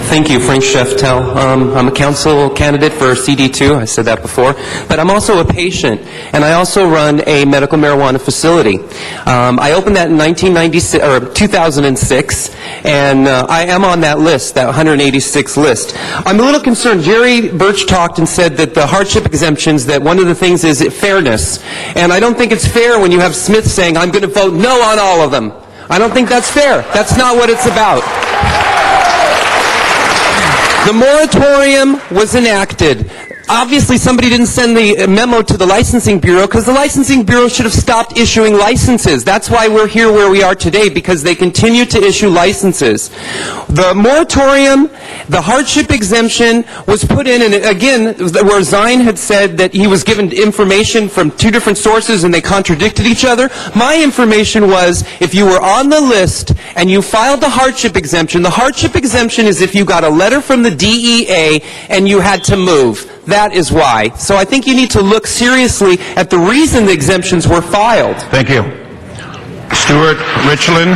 Thank you, Frank Scheftel. I'm a council candidate for CD2. I said that before. But I'm also a patient, and I also run a medical marijuana facility. I opened that in 2006, and I am on that list, that 186 list. I'm a little concerned. Jerry Birch talked and said that the hardship exemptions, that one of the things is fairness. And I don't think it's fair when you have Smith saying, I'm going to vote no on all of them. I don't think that's fair. That's not what it's about. The moratorium was enacted. Obviously, somebody didn't send the memo to the Licensing Bureau because the Licensing Bureau should have stopped issuing licenses. That's why we're here where we are today, because they continue to issue licenses. The moratorium, the hardship exemption was put in, and again, where Zine had said that he was given information from two different sources and they contradicted each other, my information was if you were on the list and you filed the hardship exemption is if you got a letter from the DEA and you had to move. That is why. So I think you need to look seriously at the reason the exemptions were filed. Thank you. Stuart Richland.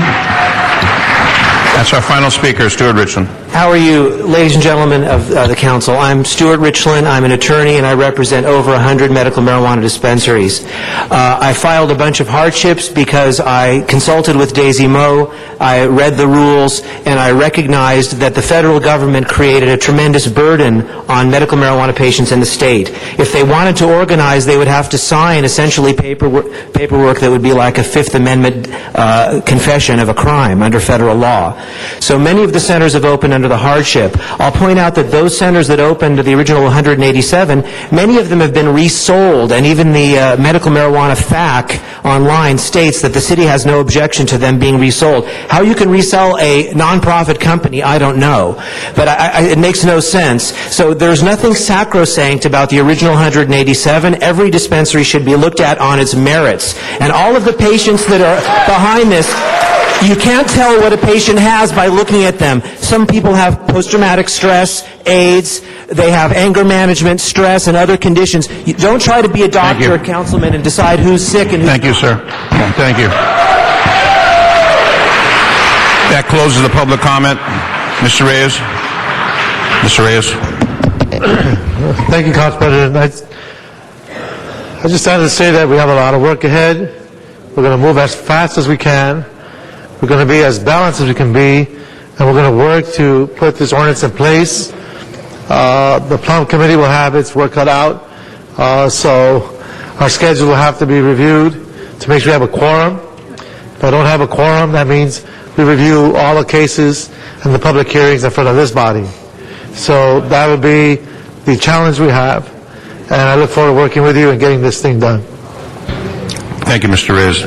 That's our final speaker, Stuart Richland. How are you, ladies and gentlemen of the council? I'm Stuart Richland. I'm an attorney, and I represent over 100 medical marijuana dispensaries. I filed a bunch of hardships because I consulted with Daisy Moe, I read the rules, and I recognized that the federal government created a tremendous burden on medical marijuana patients in the state. If they wanted to organize, they would have to sign essentially paperwork that would be like a Fifth Amendment confession of a crime under federal law. So many of the centers have opened under the hardship. I'll point out that those centers that opened, the original 187, many of them have been resold, and even the medical marijuana FAQ online states that the city has no objection to them being resold. How you can resell a nonprofit company, I don't know. But it makes no sense. So there's nothing sacrosanct about the original 187. Every dispensary should be looked at on its merits. And all of the patients that are behind this, you can't tell what a patient has by looking at them. Some people have post-traumatic stress, AIDS, they have anger management, stress, and other conditions. You don't try to be a doctor or councilman and decide who's sick and who's Thank you, sir. Thank you. That closes the public comment. Mr. Reyes. Mr. Reyes. Thank you, Council President. I just wanted to say that we have a lot of work ahead. We're going to move as fast as we can. We're going to be as balanced as we can be, and we're going to work to put this ordinance in place. The Plum Committee will have its work cut out, so our schedule will have to be reviewed to make sure we have a quorum. If I don't have a quorum, that means we review all the cases and the public hearings in front of this body. So that would be the challenge we have, and I look forward to working with you and getting this thing done. Thank you, Mr. Reyes.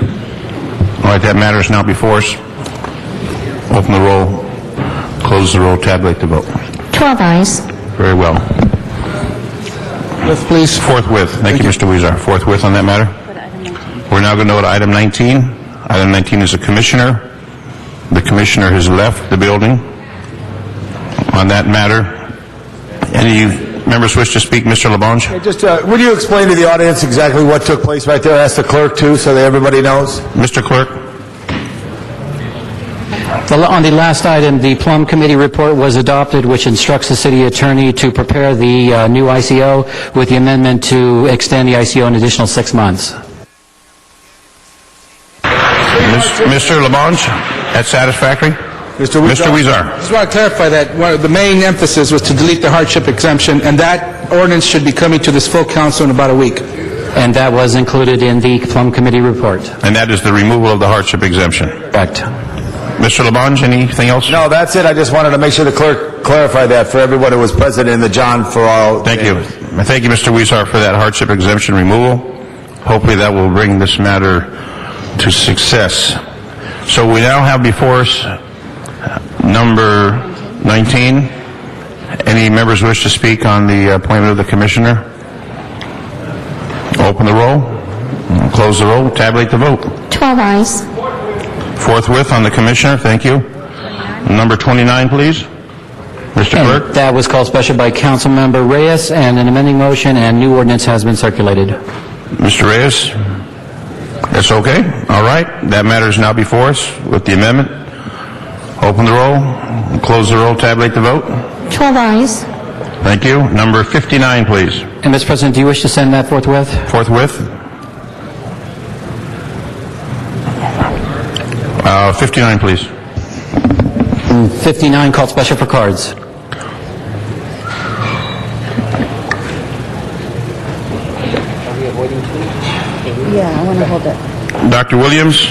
All right, that matter is now before us. Open the roll, close the roll, tabulate the vote. 12 ayes. Very well. Please. Forthwith. Thank you, Mr. Weezer. Forthwith on that matter. We're now going to go to item 19. Item 19 is a commissioner. The commissioner has left the building. On that matter, any members wish to speak? Mr. LaBonge? Just, would you explain to the audience exactly what took place right there? Ask the clerk, too, so that everybody knows. Mr. Clerk? On the last item, the Plum Committee report was adopted, which instructs the city attorney to prepare the new ICO with the amendment to extend the ICO an additional 6 months. Mr. LaBonge, that's satisfactory? Mr. Weezer. I just want to clarify that the main emphasis was to delete the hardship exemption, and that ordinance should be coming to this full council in about a week. And that was included in the Plum Committee report. And that is the removal of the hardship exemption? Correct. Mr. LaBonge, anything else? No, that's it. I just wanted to make sure the clerk clarified that for everyone who was present in the John Farrell. Thank you. Thank you, Mr. Weezer, for that hardship exemption removal. Hopefully that will bring this matter to success. So we now have before us number 19. Any members wish to speak on the appointment of the commissioner? Open the roll, close the roll, tabulate the vote. 12 ayes. Forthwith on the commissioner, thank you. Number 29, please. Mr. Clerk? That was called special by Councilmember Reyes, and an amending motion and new ordinance has been circulated. Mr. Reyes? That's okay? All right. That matter is now before us with the amendment. Open the roll, close the roll, tabulate the vote. 12 ayes. Thank you. Number 59, please. And Mr. President, do you wish to send that forthwith? Forthwith. 59, please. 59, called special for cards. Yeah, I want to hold it. Dr. Williams?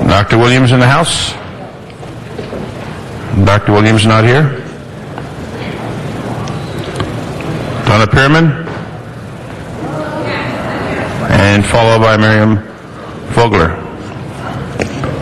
Dr. Williams in the House? Dr. Williams not here? Donna Pearman? And followed by Miriam Vogler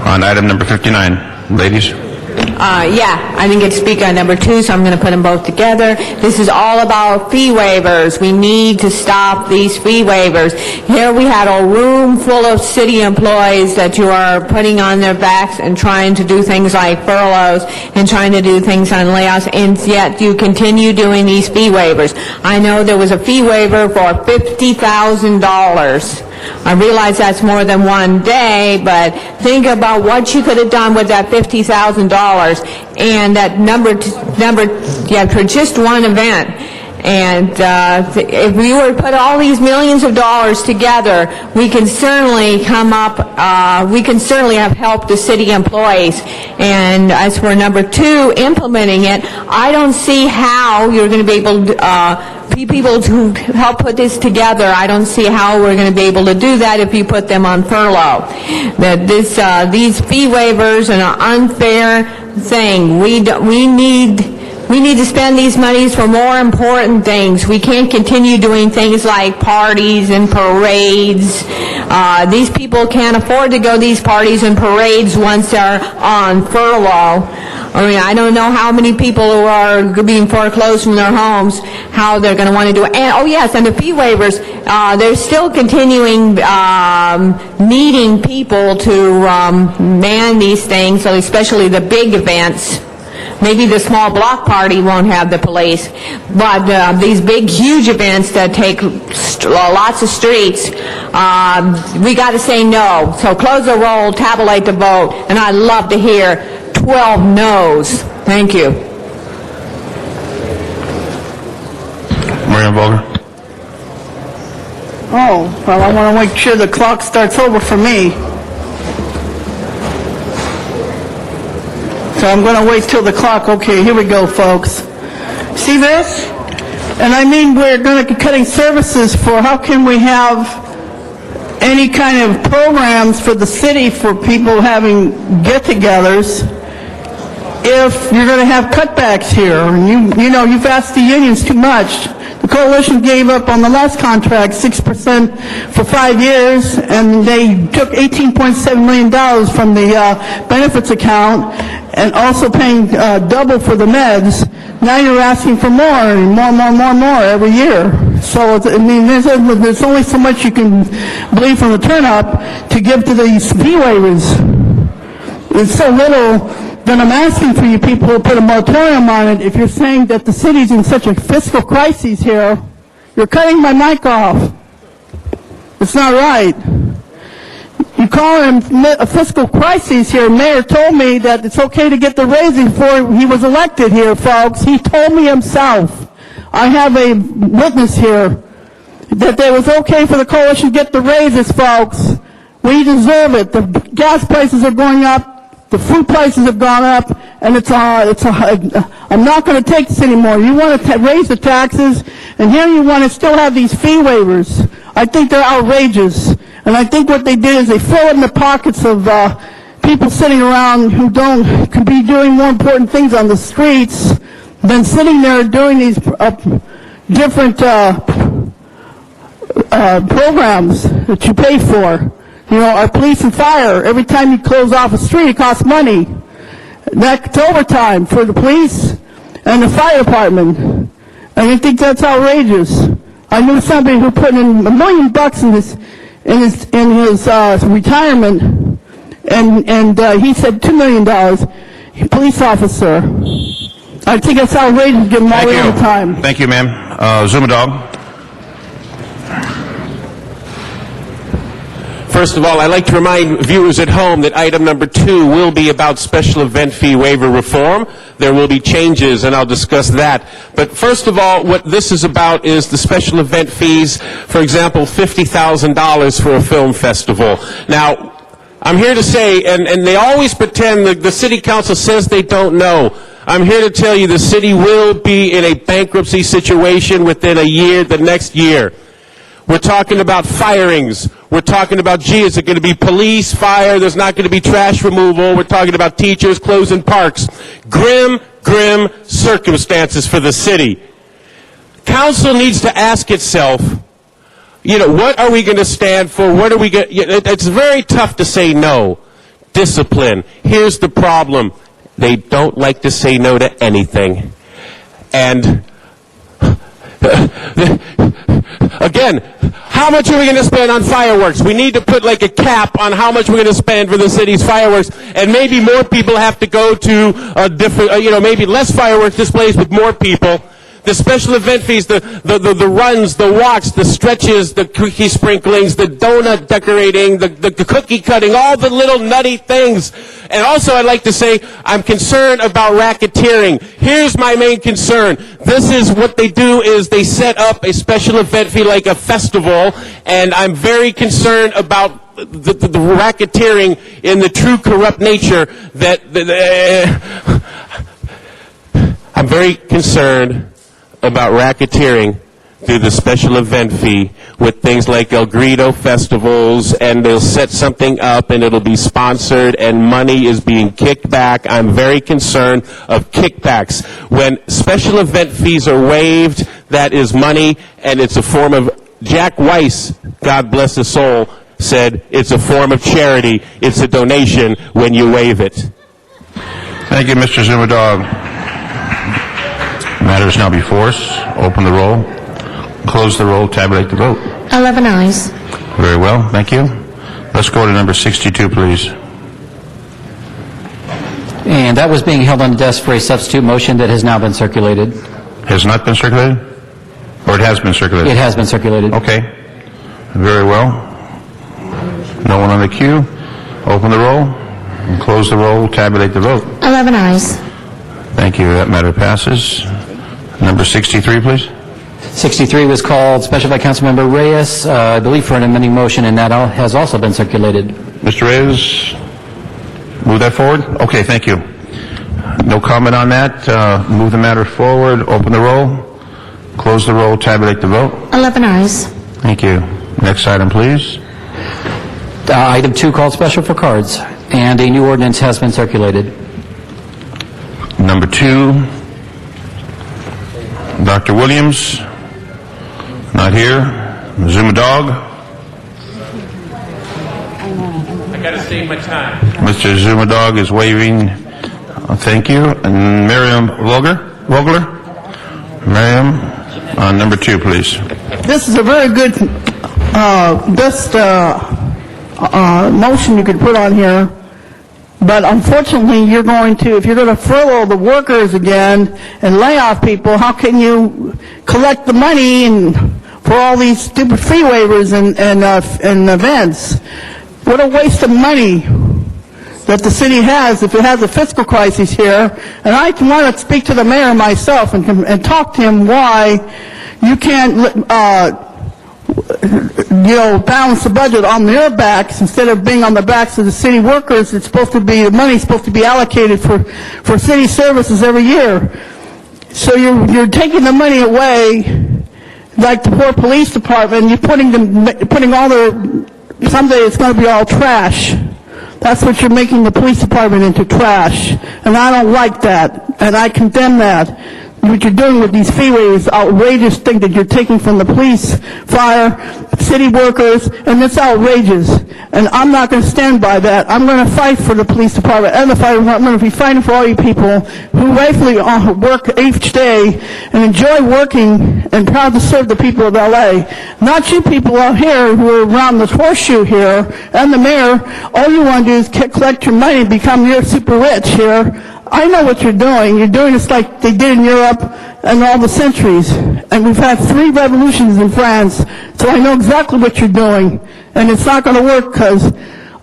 on item number 59. Ladies? Yeah, I didn't get to speak on number 2, so I'm going to put them both together. This is all about fee waivers. We need to stop these fee waivers. Here we had a room full of city employees that you are putting on their backs and trying to do things like furloughs and trying to do things on layoffs, and yet you continue doing these fee waivers. I know there was a fee waiver for $50,000. I realize that's more than one day, but think about what you could have done with that $50,000 and that number for just one event. And if we were to put all these millions of dollars together, we can certainly come up, we can certainly have helped the city employees. And as for number 2, implementing it, I don't see how you're going to be able to, people to help put this together. I don't see how we're going to be able to do that if you put them on furlough. That these fee waivers are an unfair thing. We need to spend these monies for more important things. We can't continue doing things like parties and parades. These people can't afford to go to these parties and parades once they're on furlough. I mean, I don't know how many people who are being foreclosed from their homes, how they're going to want to do it. And, oh yes, and the fee waivers, they're still continuing needing people to man these things, so especially the big events. Maybe the small block party won't have the police, but these big, huge events that take lots of streets, we got to say no. So close the roll, tabulate the vote, and I'd love to hear 12 no's. Thank you. Miriam Vogler. Oh, well, I want to make sure the clock starts over for me. So I'm going to wait till the clock. Okay, here we go, folks. See this? And I mean, we're going to be cutting services for, how can we have any kind of programs for the city for people having get-togethers if you're going to have cutbacks here? And you know, you've asked the unions too much. The coalition gave up on the last contract 6% for 5 years, and they took $18.7 million from the benefits account, and also paying double for the meds. Now you're asking for more and more every year. So I mean, there's only so much you can bleed from the turnip to give to these fee waivers. It's so little that I'm asking for you people to put a moratorium on it. If you're saying that the city's in such a fiscal crisis here, you're cutting my mic off. It's not right. You call him a fiscal crisis here. Mayor told me that it's okay to get the raising before he was elected here, folks. He told me himself. I have a witness here that it was okay for the coalition to get the raises, folks. We deserve it. The gas prices are going up. The food prices have gone up, and I'm not going to take this anymore. You want to raise the taxes, and here you want to still have these fee waivers. I think they're outrageous. And I think what they did is they fill in the pockets of people sitting around who could be doing more important things on the streets than sitting there doing these different programs that you pay for. You know, our police and fire, every time you close off a street, it costs money. That's overtime for the police and the fire department. And I think that's outrageous. I knew somebody who put in $1 million in his retirement, and he said $2 million. Police officer. I think that's outrageous. Give him all the time. Thank you, ma'am. Zumadog. First of all, I'd like to remind viewers at home that item number 2 will be about special event fee waiver reform. There will be changes, and I'll discuss that. But first of all, what this is about is the special event fees, for example, $50,000 for a film festival. Now, I'm here to say, and they always pretend, the city council says they don't know. I'm here to tell you the city will be in a bankruptcy situation within a year, the next year. We're talking about firings. We're talking about, gee, is it going to be police, fire? There's not going to be trash removal. We're talking about teachers closing parks. Grim, grim circumstances for the city. Council needs to ask itself, what are we going to stand for? What are we going? It's very tough to say no. Discipline. Here's the problem. They don't like to say no to anything. And again, how much are we going to spend on fireworks? We need to put like a cap on how much we're going to spend for the city's fireworks, and maybe more people have to go to a different, maybe less fireworks displays with more people. The special event fees, the runs, the walks, the stretches, the cookie sprinklings, the donut decorating, the cookie cutting, all the little nutty things. And also I'd like to say I'm concerned about racketeering. Here's my main concern. This is what they do is they set up a special event fee like a festival, and I'm very concerned about the racketeering in the true corrupt nature that I'm very concerned about racketeering through the special event fee with things like El Grito festivals, and they'll set something up and it'll be sponsored and money is being kicked back. I'm very concerned of kickbacks. When special event fees are waived, that is money, and it's a form of, Jack Weiss, God bless his soul, said it's a form of charity. It's a donation when you waive it. Thank you, Mr. Zumadog. Matter is now before us. Open the roll, close the roll, tabulate the vote. 11 ayes. Very well, thank you. Let's go to number 62, please. And that was being held on the desk for a substitute motion that has now been circulated. Has not been circulated? Or it has been circulated? It has been circulated. Okay. Very well. No one on the queue. Open the roll, and close the roll, tabulate the vote. 11 ayes. Thank you. That matter passes. Number 63, please. 63 was called special by Councilmember Reyes, I believe for an amending motion, and that has also been circulated. Mr. Reyes, move that forward? Okay, thank you. No comment on that. Move the matter forward. Open the roll. Close the roll. Tabulate the vote. 11 ayes. Thank you. Next item, please. Item 2 called special for cards, and a new ordinance has been circulated. Number 2, Dr. Williams, not here. Zumadog. I got to save my time. Mr. Zumadog is waving. Thank you. And Miriam Vogler? Miriam, on number 2, please. This is a very good, best motion you could put on here. But unfortunately, if you're going to furlough the workers again and lay off people, how can you collect the money for all these stupid fee waivers and events? What a waste of money that the city has if it has a fiscal crisis here. And I want to speak to the mayor myself and talk to him why you can't balance the budget on their backs instead of being on the backs of the city workers. It's supposed to be, the money's supposed to be allocated for city services every year. So you're taking the money away, like the poor police department, you're putting all their, someday it's going to be all trash. That's what you're making the police department into, trash. And I don't like that, and I condemn that. What you're doing with these fee waivers, outrageous thing that you're taking from the police, fire, city workers, and it's outrageous. And I'm not going to stand by that. I'm going to fight for the police department and the fire department. I'm going to be fighting for all you people who rightfully work each day and enjoy working and proud to serve the people of L.A. Not you people out here who are around this horseshoe here and the mayor. All you want to do is collect your money and become near super rich here. I know what you're doing. You're doing this like they did in Europe and all the centuries. And we've had 3 revolutions in France, so I know exactly what you're doing. And it's not going to work because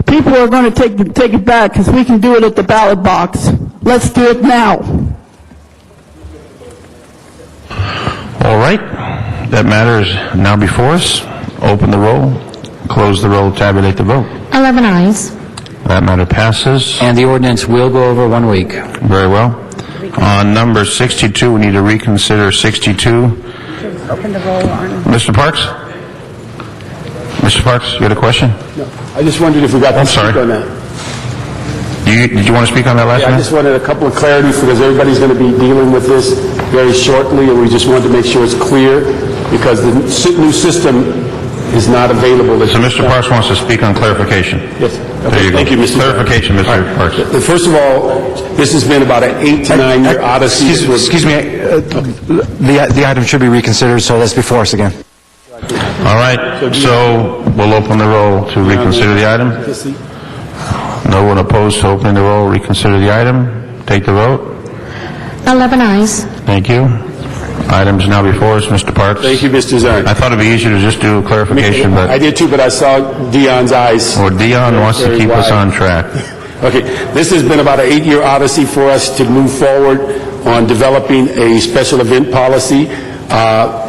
people are going to take it back because we can do it at the ballot box. Let's do it now. All right. That matter is now before us. Open the roll, close the roll, tabulate the vote. 11 eyes. That matter passes. And the ordinance will go over 1 week. Very well. On number 62, we need to reconsider 62. Open the roll on... Mr. Parks? Mr. Parks, you had a question? No, I just wondered if we got to speak on that. Did you want to speak on that last Yeah, I one? just wanted a couple of clarity because everybody's going to be dealing with this very shortly, and we just wanted to make sure it's clear because the new system is not available. So Mr. Parks wants to speak on clarification. Yes. There you go. Thank you, Mr. Clarification, Mr. Parks. First of all, this has been about an 8 to 9 year odyssey. Excuse me, the item should be reconsidered, so that's before us again. All right, so we'll open the roll to reconsider the item. No one opposed to opening the roll, reconsider the item. Take the vote. 11 eyes. Thank you. Item's now before us, Mr. Parks. Thank you, Mr. Zine. I thought it'd be easier to just do a clarification, but... I did too, but I saw Dion's eyes. Or Dion wants to keep us on track. Okay, this has been about an 8-year odyssey for us to move forward on developing a special event policy.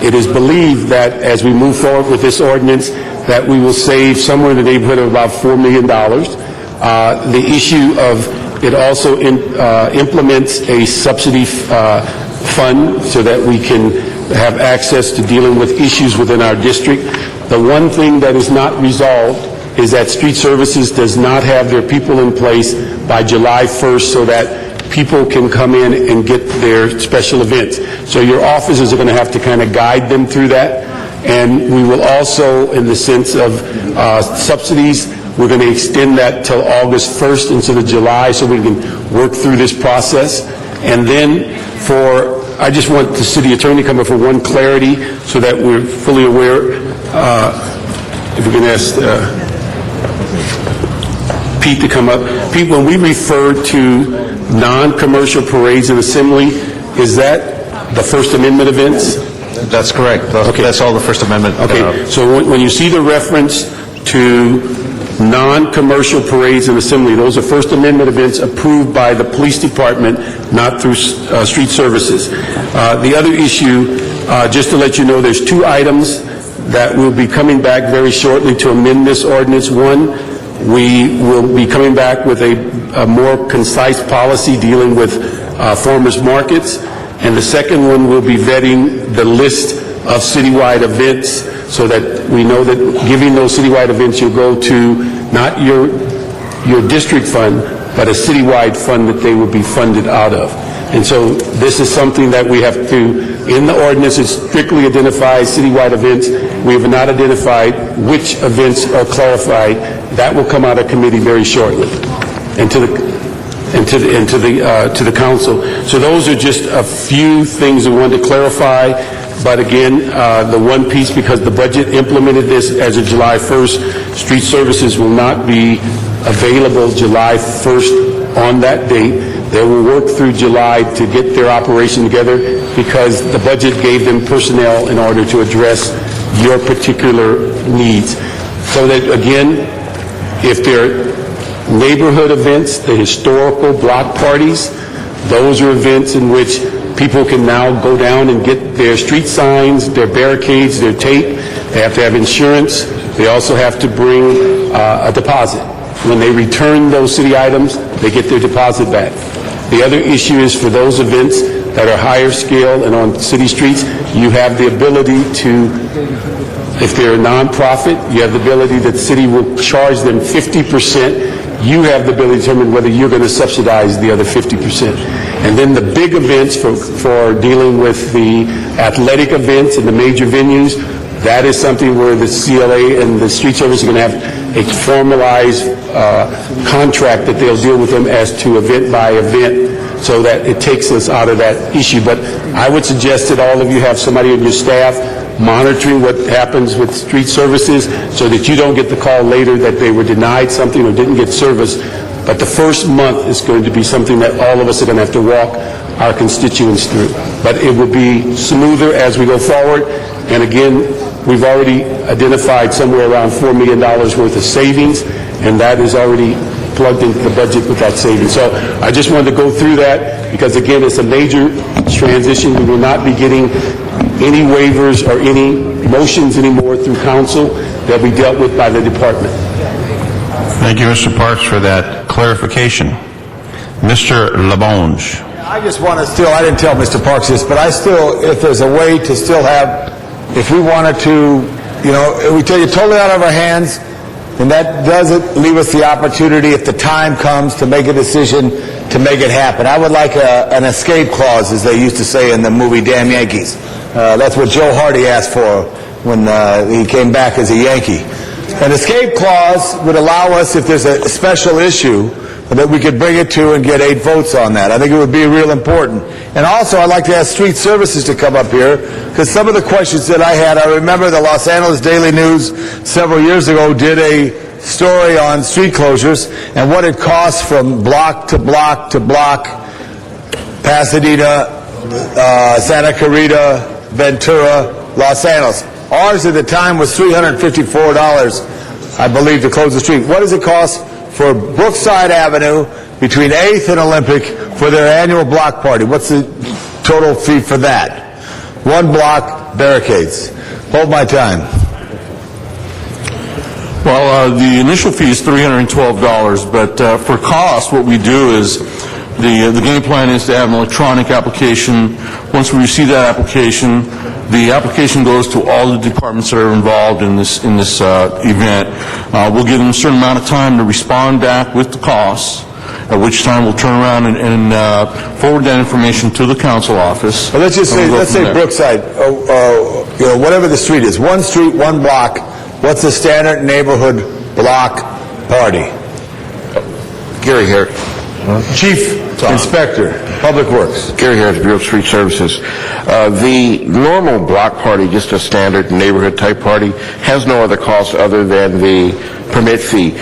It is believed that as we move forward with this ordinance, that we will save somewhere in the neighborhood of about $4 million. The issue of it also implements a subsidy fund so that we can have access to dealing with issues within our district. The one thing that is not resolved is that Street Services does not have their people in place by July 1st so that people can come in and get their special events. So your offices are going to have to kind of guide them through that. And we will also, in the sense of subsidies, we're going to extend that till August 1st instead of July so we can work through this process. And then I just want the city attorney to come up for one clarity so that we're fully aware. If we can ask Pete to come up. Pete, when we refer to non-commercial parades and assembly, is that the First Amendment events? That's correct. Okay. That's all the First Amendment. Okay, so when you see the reference to non-commercial parades and assembly, those are First Amendment events approved by the police department, not through Street Services. The other issue, just to let you know, there's 2 items that will be coming back very shortly to amend this ordinance. One, we will be coming back with a more concise policy dealing with farmers markets. And the second one will be vetting the list of citywide events so that we know that giving those citywide events, you'll go to not your district fund, but a citywide fund that they will be funded out of. And so this is something that we have to, in the ordinance, it strictly identifies citywide events. We have not identified which events are clarified. That will come out of committee very shortly and to the council. So those are just a few things we wanted to clarify. But again, the one piece, because the budget implemented this as of July 1st, Street Services will not be available July 1st on that date. They will work through July to get their operation together because the budget gave them personnel in order to address your particular needs. So that, again, if they're neighborhood events, the historical block parties, those are events in which people can now go down and get their street signs, their barricades, their tape. They have to have insurance. They also have to bring a deposit. When they return those city items, they get their deposit back. The other issue is for those events that are higher scale and on city streets, you have the ability to, if they're a nonprofit, you have the ability that the city will charge them 50%. You have the ability to determine whether you're going to subsidize the other 50%. And then the big events for dealing with the athletic events and the major venues, that is something where the CLA and the Street Service are going to have a formalized contract that they'll deal with them as to event by event so that it takes us out of that issue. But I would suggest that all of you have somebody on your staff monitoring what happens with Street Services so that you don't get the call later that they were denied something or didn't get service. But the first month is going to be something that all of us are going to have to walk our constituents through. But it will be smoother as we go forward. And again, We've already identified somewhere around $4 million worth of savings, and that is already plugged into the budget with that savings. So I just wanted to go through that because, again, it's a major transition. We will not be getting any waivers or any motions anymore through council. They'll be dealt with by the department. Thank you, Mr. Parks, for that clarification. Mr. LaBonge. I just want to still, I didn't tell Mr. Parks this, but I still, if there's a way to still have, if we wanted to, you know, if we take it totally out of our hands, then that doesn't leave us the opportunity, if the time comes, to make a decision to make it happen. I would like an escape clause, as they used to say in the movie Damn Yankees. That's what Joe Hardy asked for when he came back as a Yankee. An escape clause would allow us, if there's a special issue, that we could bring it to and get 8 votes on that. I think it would be real important. And also, I'd like to ask Street Services to come up here, because some of the questions that I had, I remember the Los Angeles Daily News several years ago did a story on street closures and what it costs from block to block to block, Pasadena, Santa Clarita, Ventura, Los Angeles. Ours at the time was $354, I believe, to close the street. What does it cost for Brookside Avenue between 8th and Olympic for their annual block party? What's the total fee for that? 1 block, barricades. Hold my time. Well, the initial fee is $312, but for cost, what we do is the game plan is to have an electronic application. Once we receive that application, the application goes to all the departments that are involved in this event. We'll give them a certain amount of time to respond back with the costs, at which time we'll turn around and forward that information to the council office. Well, let's just say, Brookside, you know, whatever the street is, 1 street, 1 block. What's the standard neighborhood block party? Gary Harris. Chief Inspector, Public Works. Gary Harris, Bureau of Street Services. The normal block party, just a standard neighborhood type party, has no other cost other than the permit fee.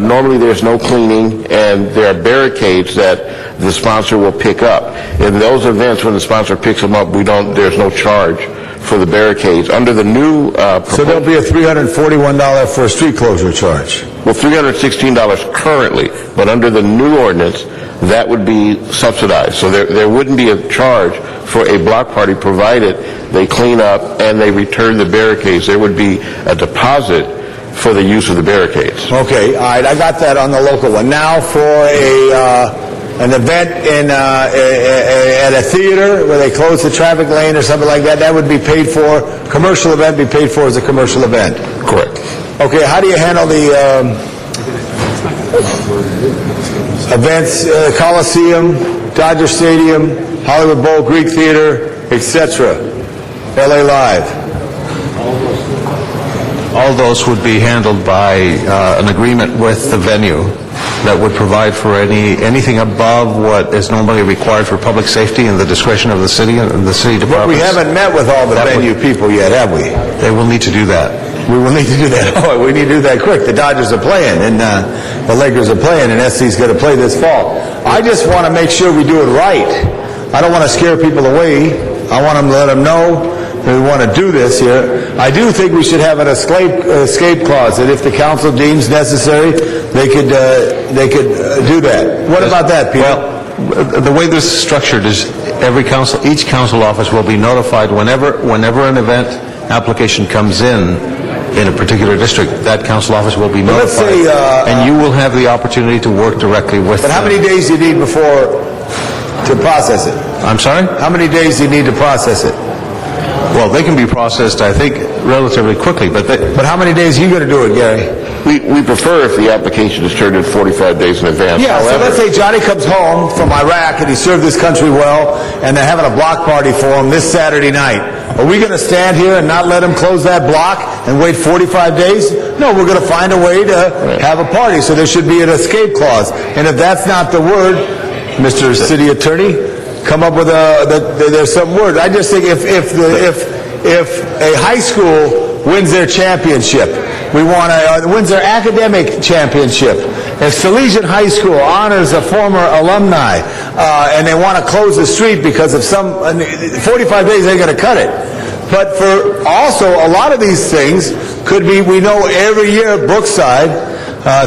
Normally there's no cleaning, and there are barricades that the sponsor will pick up. In those events, when the sponsor picks them up, there's no charge for the barricades. Under the new so there'll be a $341 for a street closure charge. Well, $316 currently, but under the new ordinance, that would be subsidized. So there wouldn't be a charge for a block party provided they clean up and they return the barricades. There would be a deposit for the use of the barricades. Okay, all right, I got that on the local one. Now for an event at a theater where they close the traffic lane or something like that, that would be paid for, commercial event be paid for as a commercial event. Correct. Okay, how do you handle the events, Coliseum, Dodger Stadium, Hollywood Bowl, Greek Theater, etc., LA Live? All those would be handled by an agreement with the venue that would provide for anything above what is normally required for public safety and the discretion of the city and the city departments. But we haven't met with all the venue people yet, have we? They will need to do that. We will need to do that. Oh, we need to do that quick. The Dodgers are playing, and the Lakers are playing, and SC's going to play this fall. I just want to make sure we do it right. I don't want to scare people away. I want them to let them know that we want to do this here. I do think we should have an escape clause, that if the council deems necessary, they could do that. What about that, Peter? Well, the way this is structured is each council office will be notified whenever an event application comes in a particular district, that council office will be notified. Let's say, and you will have the opportunity to work directly with But how many days do you need before to process it? I'm sorry? How many days do you need to process it? Well, they can be processed, I think, relatively quickly, but how many days are you going to do it, Gary? We prefer if the application is turned in 45 days in advance. Yeah, so let's say Johnny comes home from Iraq and he served this country well, and they're having a block party for him this Saturday night. Are we going to stand here and not let him close that block and wait 45 days? No, we're going to find a way to have a party, so there should be an escape clause. And if that's not the word, Mr. City Attorney, come up with there's some word. I just think if a high school wins their championship, wins their academic championship, if Salesian High School honors a former alumni, and they want to close the street because of 45 days ain't going to cut it. But for also, a lot of these things could be, we know every year at Brookside,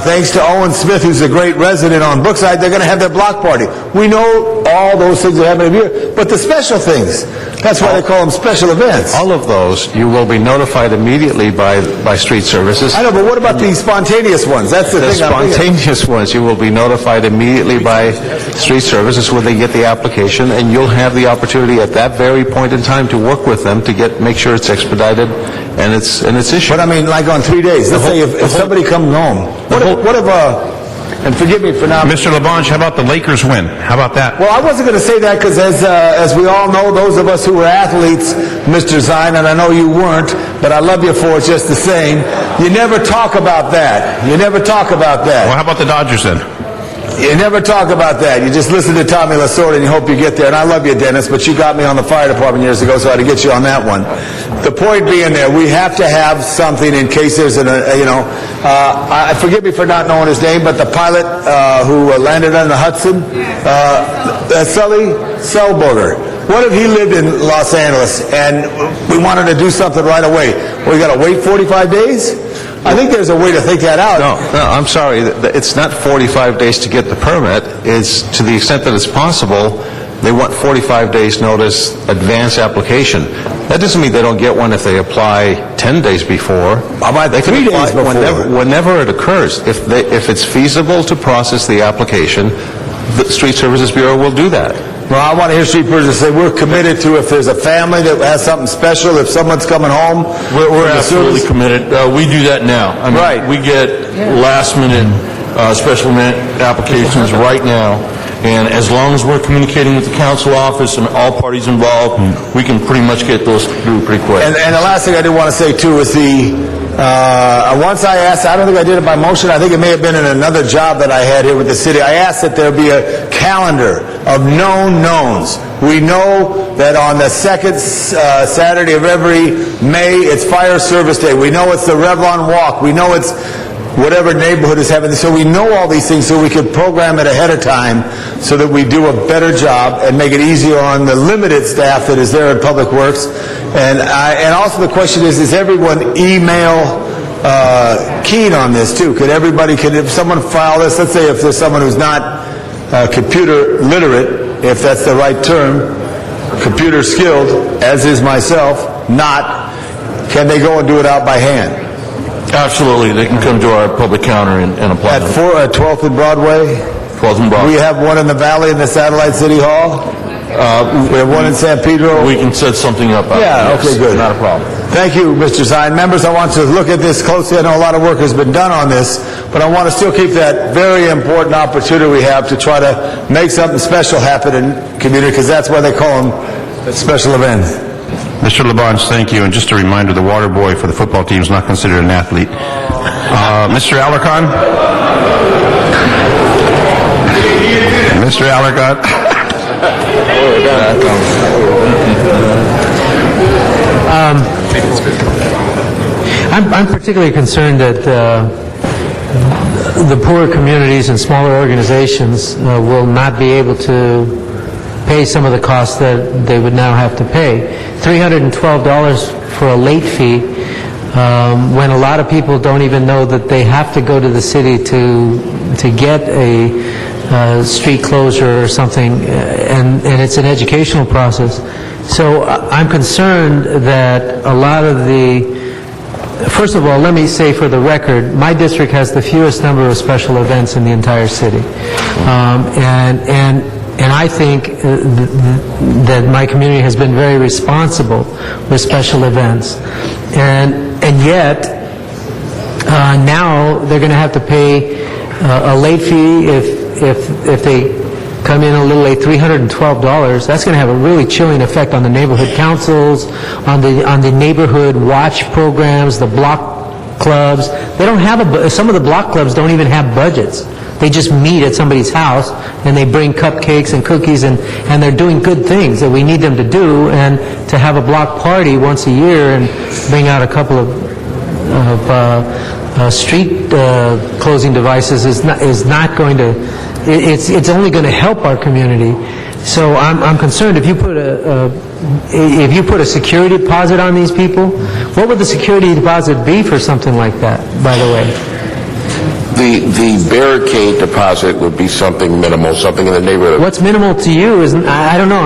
thanks to Owen Smith, who's a great resident on Brookside, they're going to have their block party. We know all those things that happen every year. But the special things, that's why they call them special events. All of those, you will be notified immediately by street services. I know, but what about the spontaneous ones? That's the thing I'm thinking. Spontaneous ones, you will be notified immediately by street services when they get the application, and you'll have the opportunity at that very point in time to work with them to make sure it's expedited and it's issued. But I mean, like on 3 days, let's say if somebody comes home, what if and forgive me for not... Mr. Labange, how about the Lakers win? How about that? Well, I wasn't going to say that because as we all know, those of us who were athletes, Mr. Zine, and I know you weren't, but I love you for it just the same, you never talk about that. You never talk about that. Well, how about the Dodgers then? You never talk about that. You just listen to Tommy Lasorda and you hope you get there. And I love you, Dennis, but you got me on the fire department years ago, so I had to get you on that one. The point being there, we have to have something in case there's forgive me for not knowing his name, but the pilot who landed on the Hudson, Sully Selberger. What if he lived in Los Angeles and we wanted to do something right away? We got to wait 45 days? I think there's a way to think that out. No, I'm sorry. It's not 45 days to get the permit. It's to the extent that it's possible, they want 45 days notice advance application. That doesn't mean they don't get one if they apply 10 days before. They can 3 apply days before. whenever it occurs. If it's feasible to process the application, the Street Services Bureau will do that. Well, I want to hear street persons say we're committed to if there's a family that has something special, if someone's coming home. We're absolutely committed. We do that now. I mean, Right. We get last-minute special event applications right now, and as long as we're communicating with the council office and all parties involved, we can pretty much get those through pretty quick. And the last thing I did want to say, too, is once I asked, I don't think I did it by motion, I think it may have been in another job that I had here with the city, I asked that there be a calendar of known knowns. We know that on the second Saturday of every May, it's Fire Service Day. We know it's the Revlon Walk. We know it's whatever neighborhood is having. So we know all these things so we can program it ahead of time so that we do a better job and make it easier on the limited staff that is there at Public Works. And also the question is everyone email keen on this too? If someone file this, let's say if there's someone who's not computer literate, if that's the right term, computer skilled, as is myself, can they go and do it out by hand? Absolutely. They can come to our public counter and apply. At 12th and Broadway? 12th and Broadway. We have one in the Valley in the Satellite City Hall? We have one in San Pedro? We can set something up. Yeah, yes, okay, good. Not a problem. Thank you, Mr. Zine. Members, I want to look at this closely. I know a lot of work has been done on this, but I want to still keep that very important opportunity we have to try to make something special happen in the community, because that's why they call them special events. Mr. Labange, thank you. And just a reminder, the water boy for the football team is not considered an athlete. Mr. Alarcon? Mr. Alarcon? I'm particularly concerned that the poorer communities and smaller organizations will not be able to pay some of the costs that they would now have to pay. $312 for a late fee, when a lot of people don't even know that they have to go to the city to get a street closure or something, and it's an educational process. So I'm concerned that a lot of first of all, let me say for the record, my district has the fewest number of special events in the entire city. And I think that my community has been very responsible with special events. And yet, now they're going to have to pay a late fee if they come in a little late, $312. That's going to have a really chilling effect on the neighborhood councils, on the neighborhood watch programs, the block clubs. They don't have some of the block clubs don't even have budgets. They just meet at somebody's house and they bring cupcakes and cookies and they're doing good things that we need them to do, and to have a block party once a year and bring out a couple of street closing devices is not going to, it's only going to help our community. So I'm concerned if you put a security deposit on these people, what would the security deposit be for something like that, by the way? The barricade deposit would be something minimal, something in the neighborhood. What's minimal to you is, I don't know,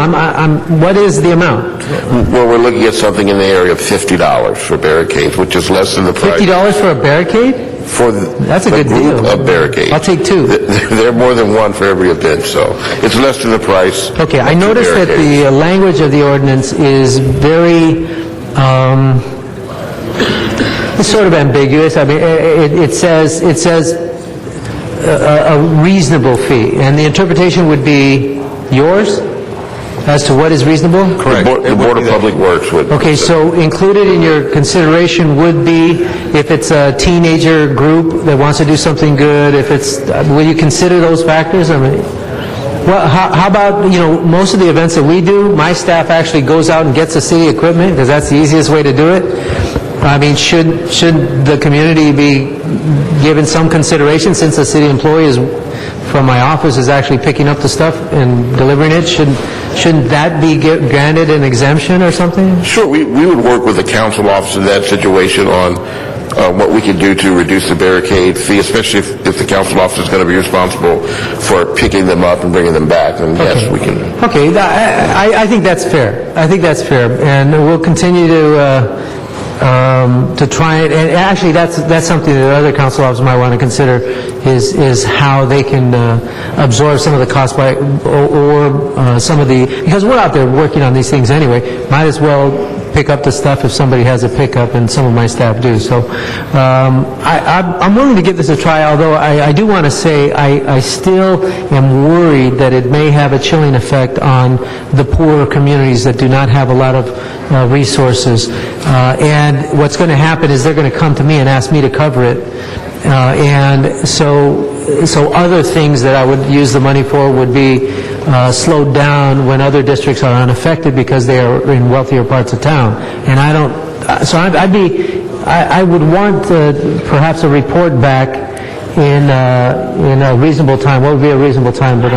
what is the amount? Well, we're looking at something in the area of $50 for barricades, which is less than the price. $50 for a barricade? That's a good deal. Of barricades. I'll take two. There are more than one for every event, so it's less than the price. Okay, I noticed that the language of the ordinance is very, it's sort of ambiguous. I mean, it says a reasonable fee, and the interpretation would be yours as to what is reasonable? Correct. The Board of Public Works would. Okay, so included in your consideration would be if it's a teenager group that wants to do something good, if it's, will you consider those factors? I mean, well, how about, most of the events that we do, my staff actually goes out and gets the city equipment, because that's the easiest way to do it. I mean, should the community be given some consideration, since the city employee from my office is actually picking up the stuff and delivering it? Shouldn't that be granted an exemption or something? Sure, we would work with the council office in that situation on what we could do to reduce the barricade fee, especially if the council office is going to be responsible for picking them up and bringing them back. And yes, we can. Okay, I think that's fair. I think that's fair, and we'll continue to try it. And actually, that's something that other council officers might want to consider is how they can absorb some of the cost by or some of the, because we're out there working on these things anyway. Might as well pick up the stuff if somebody has a pickup, and some of my staff do. So I'm willing to give this a try, although I do want to say I still am worried that it may have a chilling effect on the poorer communities that do not have a lot of resources. And what's going to happen is they're going to come to me and ask me to cover it. And so other things that I would use the money for would be slowed down when other districts are unaffected because they are in wealthier parts of town. And I don't, so I would want perhaps a report back in a reasonable time. What would be a reasonable time? But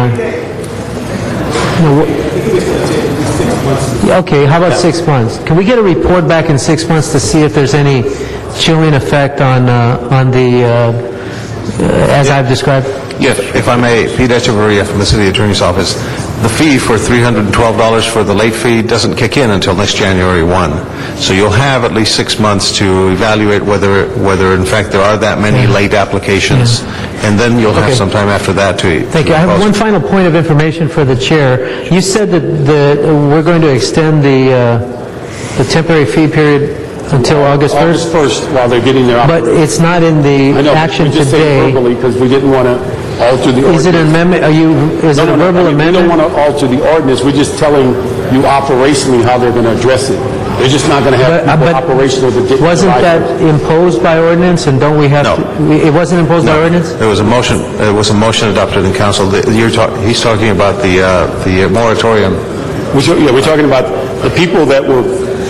okay, how about 6 months? Can we get a report back in 6 months to see if there's any chilling effect on the as I've described? Yes, if I may, Pete Echeverria from the City Attorney's Office. The fee for $312 for the late fee doesn't kick in until next January 1. So you'll have at least 6 months to evaluate whether in fact there are that many late applications, and then you'll have some time after that to... Thank you. I have one final point of information for the chair. You said that we're going to extend the temporary fee period until August 1st? August 1st, while they're getting their... But it's not in the action today. I know, we just said verbally because we didn't want to alter the ordinance. Is it an amendment? Is it a verbal amendment? We don't want to alter the ordinance. We're just telling you operationally how they're going to address it. They're just not going to have people operational to get... Wasn't that imposed by ordinance, and don't we have to... It wasn't imposed by ordinance? There was a motion. It was a motion adopted in council. He's talking about the moratorium. We're talking about the people that were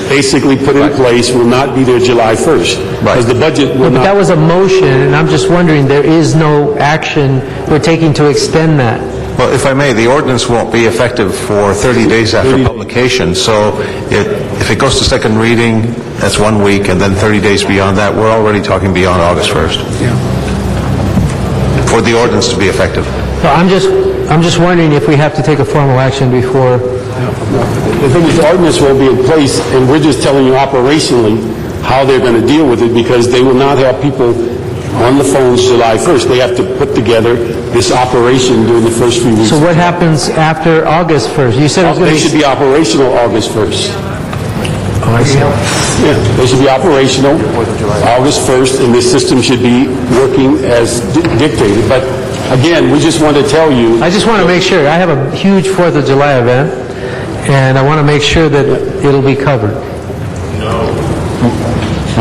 basically put in place will not be there July 1st. Because the budget will not... But that was a motion, and I'm just wondering, there is no action we're taking to extend that. Well, if I may, the ordinance won't be effective for 30 days after publication, so if it goes to second reading, that's 1 week, and then 30 days beyond that, we're already talking beyond August 1st. For the ordinance to be effective. So I'm just wondering if we have to take a formal action before... The thing is, the ordinance will be in place, and we're just telling you operationally how they're going to deal with it, because they will not have people on the phones July 1st. They have to put together this operation during the first few weeks. So what happens after August 1st? You said it was going to They should be operational August 1st. Oh, I see. Yeah, they should be operational August 1st, and this system should be working as dictated. But again, we just want to tell you... I just want to make sure. I have a huge 4th of July event, and I want to make sure that it'll be covered.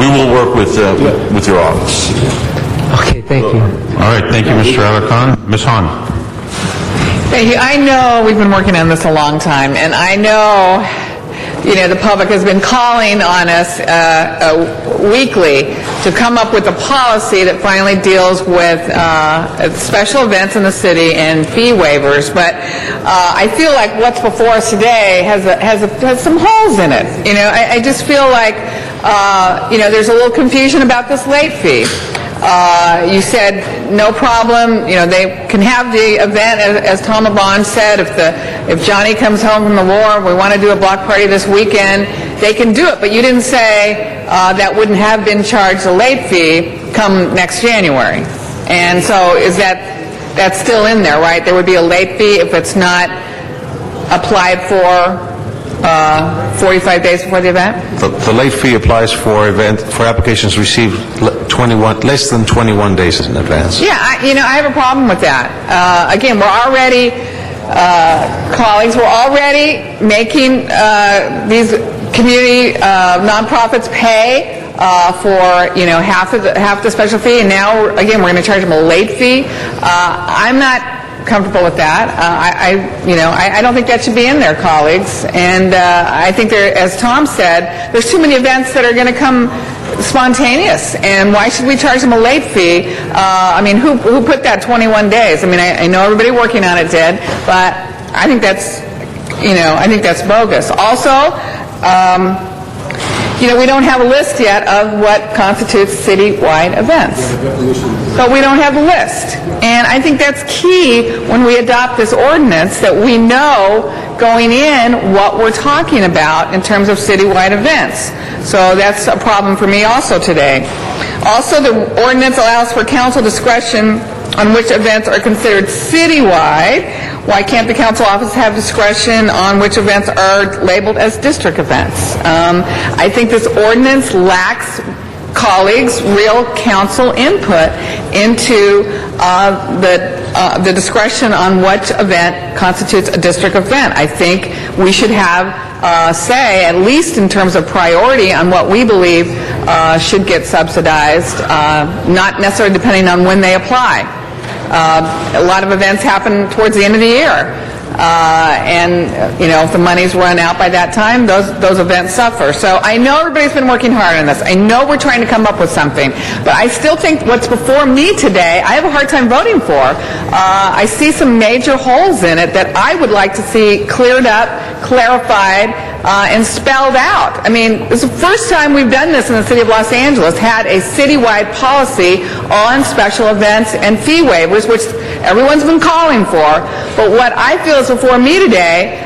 We will work with your office. Okay, thank you. All right, thank you, Mr. Alarcon. Ms. Hahn. Thank you. I know we've been working on this a long time, and I know the public has been calling on us weekly to come up with a policy that finally deals with special events in the city and fee waivers. But I feel like what's before us today has some holes in it. I just feel like there's a little confusion about this late fee. You said no problem. They can have the event, as Tom LeBon said. If Johnny comes home from the war, we want to do a block party this weekend, they can do it. But you didn't say that wouldn't have been charged a late fee come next January. And so is that's still in there, right? There would be a late fee if it's not applied for 45 days before the event? The late fee applies for applications received less than 21 days in advance. Yeah, I have a problem with that. Again, we're already, colleagues, we're already making these community nonprofits pay for half the special fee, and now again we're going to charge them a late fee. I'm not comfortable with that. I don't think that should be in there, colleagues. And I think there, as Tom said, there's too many events that are going to come spontaneous. And why should we charge them a late fee? Who put that 21 days? I know everybody working on it did, but I think that's, I think that's bogus. Also, we don't have a list yet of what constitutes citywide events. So we don't have a list. And I think that's key when we adopt this ordinance, that we know going in what we're talking about in terms of citywide events. So that's a problem for me also today. Also, the ordinance allows for council discretion on which events are considered citywide. Why can't the council office have discretion on which events are labeled as district events? I think this ordinance lacks colleagues' real council input into the discretion on which event constitutes a district event. I think we should have say, at least in terms of priority, on what we believe should get subsidized, not necessarily depending on when they apply. A lot of events happen towards the end of the year. If the money's run out by that time, those events suffer. So I know everybody's been working hard on this. I know we're trying to come up with something. But I still think what's before me today, I have a hard time voting for. I see some major holes in it that I would like to see cleared up, clarified, and spelled out. It's the first time we've done this in the city of Los Angeles, had a citywide policy on special events and fee waivers, which everyone's been calling for. But what I feel is before me today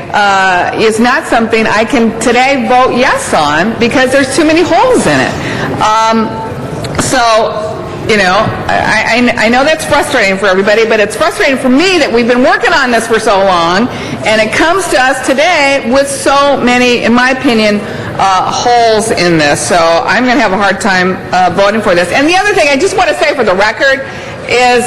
is not something I can today vote yes on, because there's too many holes in it. I know that's frustrating for everybody, but it's frustrating for me that we've been working on this for so long, and it comes to us today with so many, in my opinion, holes in this. So I'm going to have a hard time voting for this. And the other thing I just want to say for the record is,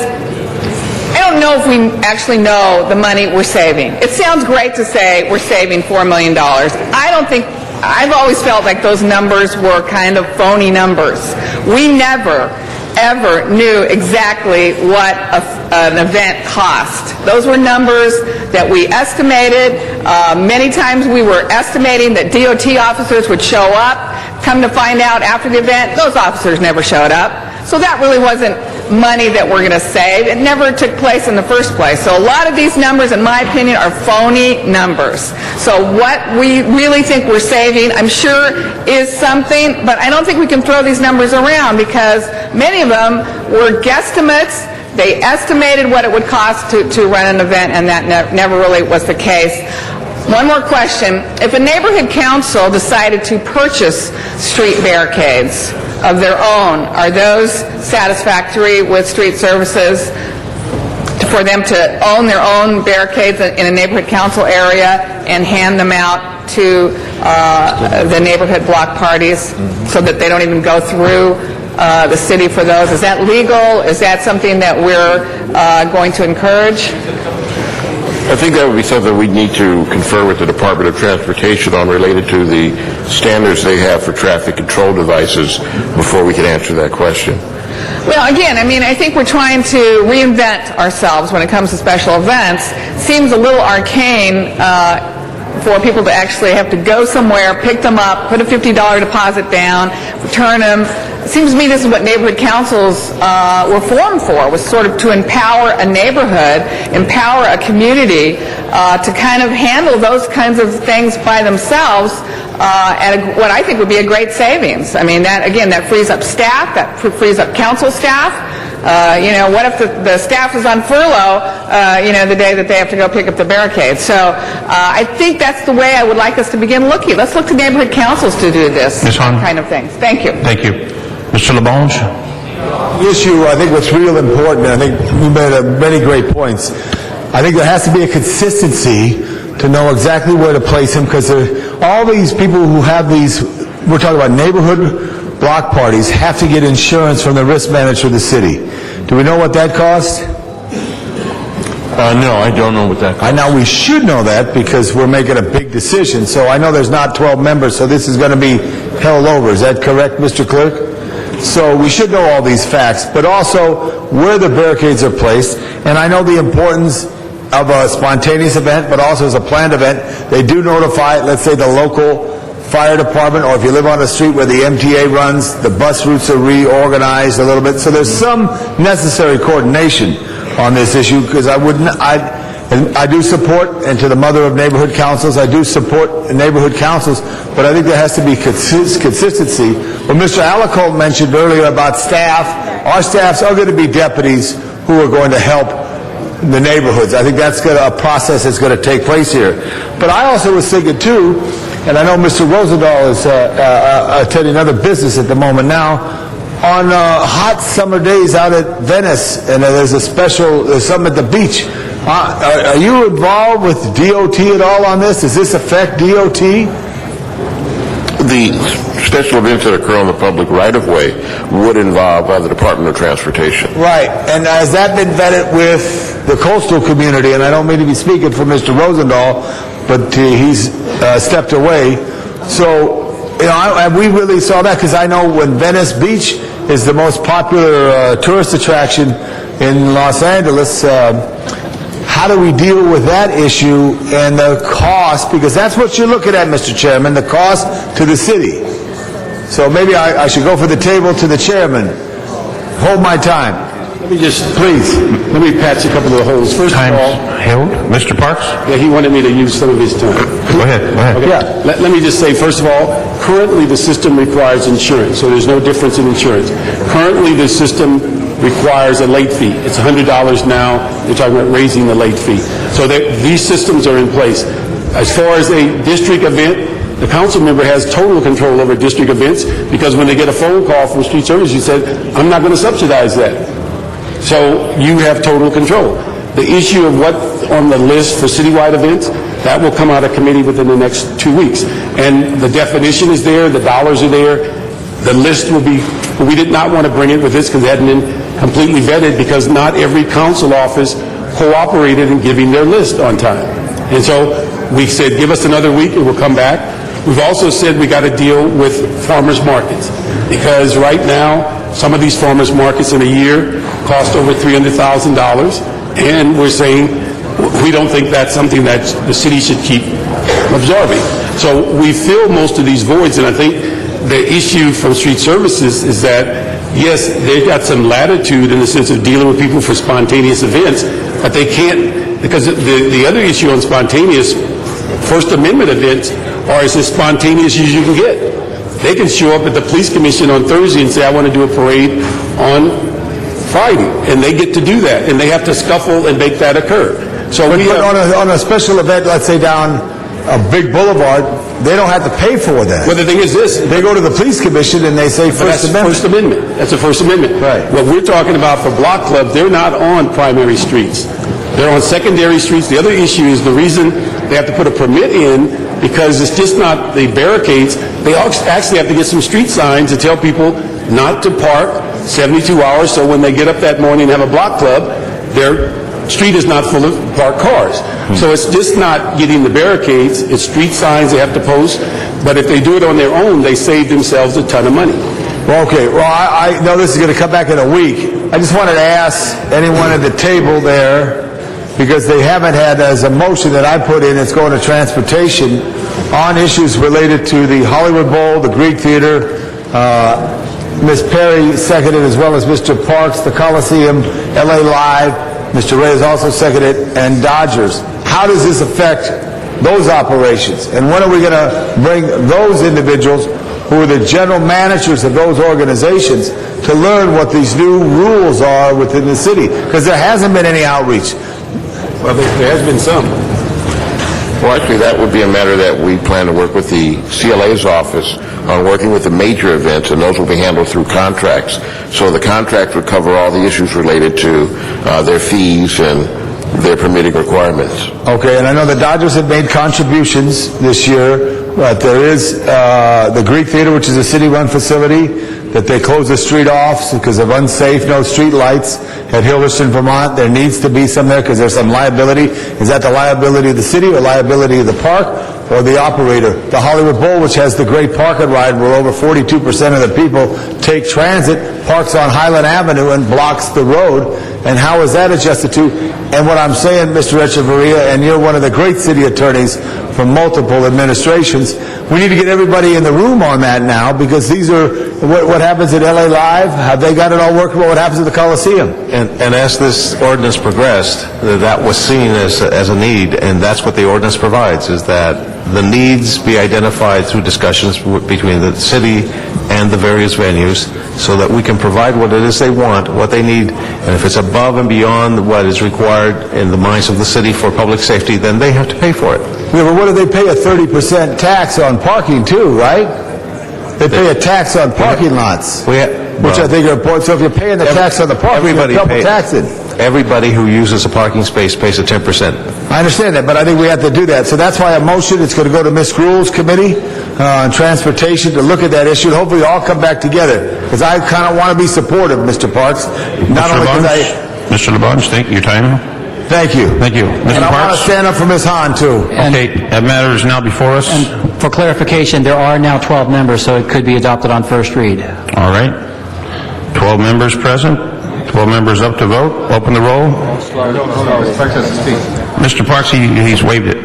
I don't know if we actually know the money we're saving. It sounds great to say we're saving $4 million. I've always felt like those numbers were kind of phony numbers. We never, ever knew exactly what an event cost. Those were numbers that we estimated. Many times we were estimating that DOT officers would show up. Come to find out after the event, those officers never showed up. So that really wasn't money that we're going to save. It never took place in the first place. So a lot of these numbers, in my opinion, are phony numbers. So what we really think we're saving, I'm sure, is something, but I don't think we can throw these numbers around, because many of them were guesstimates. They estimated what it would cost to run an event, and that never really was the case. One more question. If a neighborhood council decided to purchase street barricades of their own, are those satisfactory with street services for them to own their own barricades in a neighborhood council area and hand them out to the neighborhood block parties so that they don't even go through the city for those? Is that legal? Is that something that we're going to encourage? I think that would be something we need to confer with the Department of Transportation on, related to the standards they have for traffic control devices, before we can answer that question. Well, again, I think we're trying to reinvent ourselves when it comes to special events. Seems a little arcane for people to actually have to go somewhere, pick them up, put a $50 deposit down, return them. It seems to me this is what neighborhood councils were formed for, was sort of to empower a neighborhood, empower a community to kind of handle those kinds of things by themselves at what I think would be a great savings. I mean, that, again, that frees up staff, that frees up council staff. What if the staff is on furlough, the day that they have to go pick up the barricades? So I think that's the way I would like us to begin looking. Let's look to neighborhood councils to do this kind of things. Thank you. Thank you. Mr. LaBonge? The issue, I think what's real important, and I think you made many great points, I think there has to be a consistency to know exactly where to place them, because all these people who have these, we're talking about neighborhood block parties, have to get insurance from the risk manager of the city. Do we know what that costs? No, I don't know what that costs. Now, we should know that because we're making a big decision. So I know there's not 12 members, so this is going to be held over. Is that correct, Mr. Clerk? So we should know all these facts, but also where the barricades are placed. And I know the importance of a spontaneous event, but also as a planned event. They do notify, let's say, the local fire department, or if you live on a street where the MTA runs, the bus routes are reorganized a little bit. So there's some necessary coordination on this issue, because I do support, and to the mother of neighborhood councils, I do support neighborhood councils, but I think there has to be consistency. What Mr. Alacolt mentioned earlier about staff, our staffs are going to be deputies who are going to help the neighborhoods. I think that's a process that's going to take place here. But I also was thinking too, and I know Mr. Rosendahl is attending another business at the moment now, on hot summer days out at Venice, and there's something at the beach. Are you involved with DOT at all on this? Does this affect DOT? The special events that occur on the public right-of-way would involve the Department of Transportation. Right, and has that been vetted with the coastal community? And I don't mean to be speaking for Mr. Rosendahl, but he's stepped away. So, we really saw that, because I know when Venice Beach is the most popular tourist attraction in Los Angeles, how do we deal with that issue and the cost? Because that's what you're looking at, Mr. Chairman, the cost to the city. So maybe I should go for the table to the chairman. Hold my time. Let me just, please, let me patch a couple of the holes. First of all, held. Mr. Parks? Yeah, he wanted me to use some of his time. Go ahead. Okay. Yeah. Let me just say, first of all, currently the system requires insurance, so there's no difference in insurance. Currently the system requires a late fee. It's $100 now. They're talking about raising the late fee. So these systems are in place. As far as a district event, the council member has total control over district events, because when they get a phone call from Street Services, you said, I'm not going to subsidize that. So you have total control. The issue of what's on the list for citywide events, that will come out of committee within the next 2 weeks. And the definition is there, the dollars are there, the list will be, we did not want to bring it with this because it hadn't been completely vetted, because not every council office cooperated in giving their list on time. And so we said, give us another week and we'll come back. We've also said we got to deal with farmers markets, because right now, some of these farmers markets in a year cost over $300,000, and we're saying we don't think that's something that the city should keep absorbing. So we fill most of these voids, and I think the issue from Street Services is that, yes, they've got some latitude in the sense of dealing with people for spontaneous events, but they can't, because the other issue on spontaneous First Amendment events are as spontaneous as you can get. They can show up at the police commission on Thursday and say, I want to do a parade on Friday, and they get to do that, and they have to scuffle and make that occur. So but on a special event, let's say down a big boulevard, they don't have to pay for that. Well, the thing is this. They go to the police commission and they say First Amendment. First Amendment. That's a First Amendment. Right. What we're talking about for block clubs, they're not on primary streets. They're on secondary streets. The other issue is the reason they have to put a permit in, because it's just not the barricades. They actually have to get some street signs to tell people not to park 72 hours, so when they get up that morning and have a block club, their street is not full of parked cars. So it's just not getting the barricades, it's street signs they have to post, but if they do it on their own, they save themselves a ton of money. Well, okay, well, I know this is going to come back in a week. I just wanted to ask anyone at the table there, because they haven't had, as a motion that I put in, it's going to transportation on issues related to the Hollywood Bowl, the Greek Theater, Ms. Perry seconded, as well as Mr. Parks, the Coliseum, LA Live, Mr. Reyes also seconded, and Dodgers. How does this affect those operations? And when are we going to bring those individuals who are the general managers of those organizations to learn what these new rules are within the city? Because there hasn't been any outreach. Well, there has been some. Well, actually, that would be a matter that we plan to work with the CLA's office on working with the major events, and those will be handled through contracts. So the contract would cover all the issues related to their fees and their permitting requirements. Okay, and I know the Dodgers have made contributions this year, but there is the Greek Theater, which is a city-run facility, that they closed the street off because of unsafe, no street lights at Hilverston, Vermont. There needs to be some there because there's some liability. Is that the liability of the city or liability of the park or the operator? The Hollywood Bowl, which has the great park and ride where over 42% of the people take transit, parks on Highland Avenue and blocks the road. And how is that adjusted to? And what I'm saying, Mr. Echeverria, and you're one of the great city attorneys from multiple administrations, we need to get everybody in the room on that now, because these are what happens at LA Live. Have they got it all workable? What happens at the Coliseum? And as this ordinance progressed, that was seen as a need, and that's what the ordinance provides, is that the needs be identified through discussions between the city and the various venues, so that we can provide what it is they want, what they need, and if it's above and beyond what is required in the minds of the city for public safety, then they have to pay for it. Yeah, but what do they pay? A 30% tax on parking too, right? They pay a tax on parking lots, which I think are important. So if you're paying the tax on the parking, you're double taxing. Everybody who uses a parking space pays a 10%. I understand that, but I think we have to do that. So that's why a motion, it's going to go to Ms. Gruhl's committee on transportation to look at that issue, and hopefully all come back together. Because I kind of want to be supportive, Mr. Parks. Not only because Mr. Labange, thank you. Your time. Thank you. Thank you. Mr. And I want to Parks? stand up for Ms. Hahn, too. Okay, that matter is now before us. And for clarification, there are now 12 members, so it could be adopted on first read. All right. 12 members present. 12 members up to vote. Open the roll. Mr. Parks, he's waived it.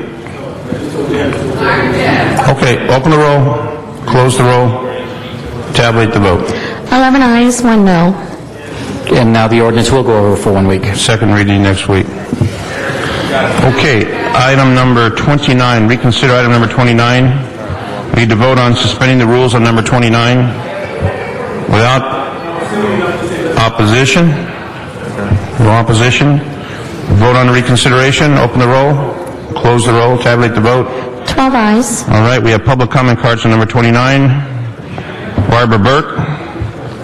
Okay, open the roll. Close the roll. Tabulate the vote. 11 ayes, 1 no. And now the ordinance will go over for 1 week. Second reading next week. Okay, item number 29. Reconsider item number 29. We need to vote on suspending the rules on number 29 without opposition. No opposition. Vote on reconsideration. Open the roll. Close the roll. Tabulate the vote. 12 ayes. All right, we have public comment cards on number 29. Barbara Burke,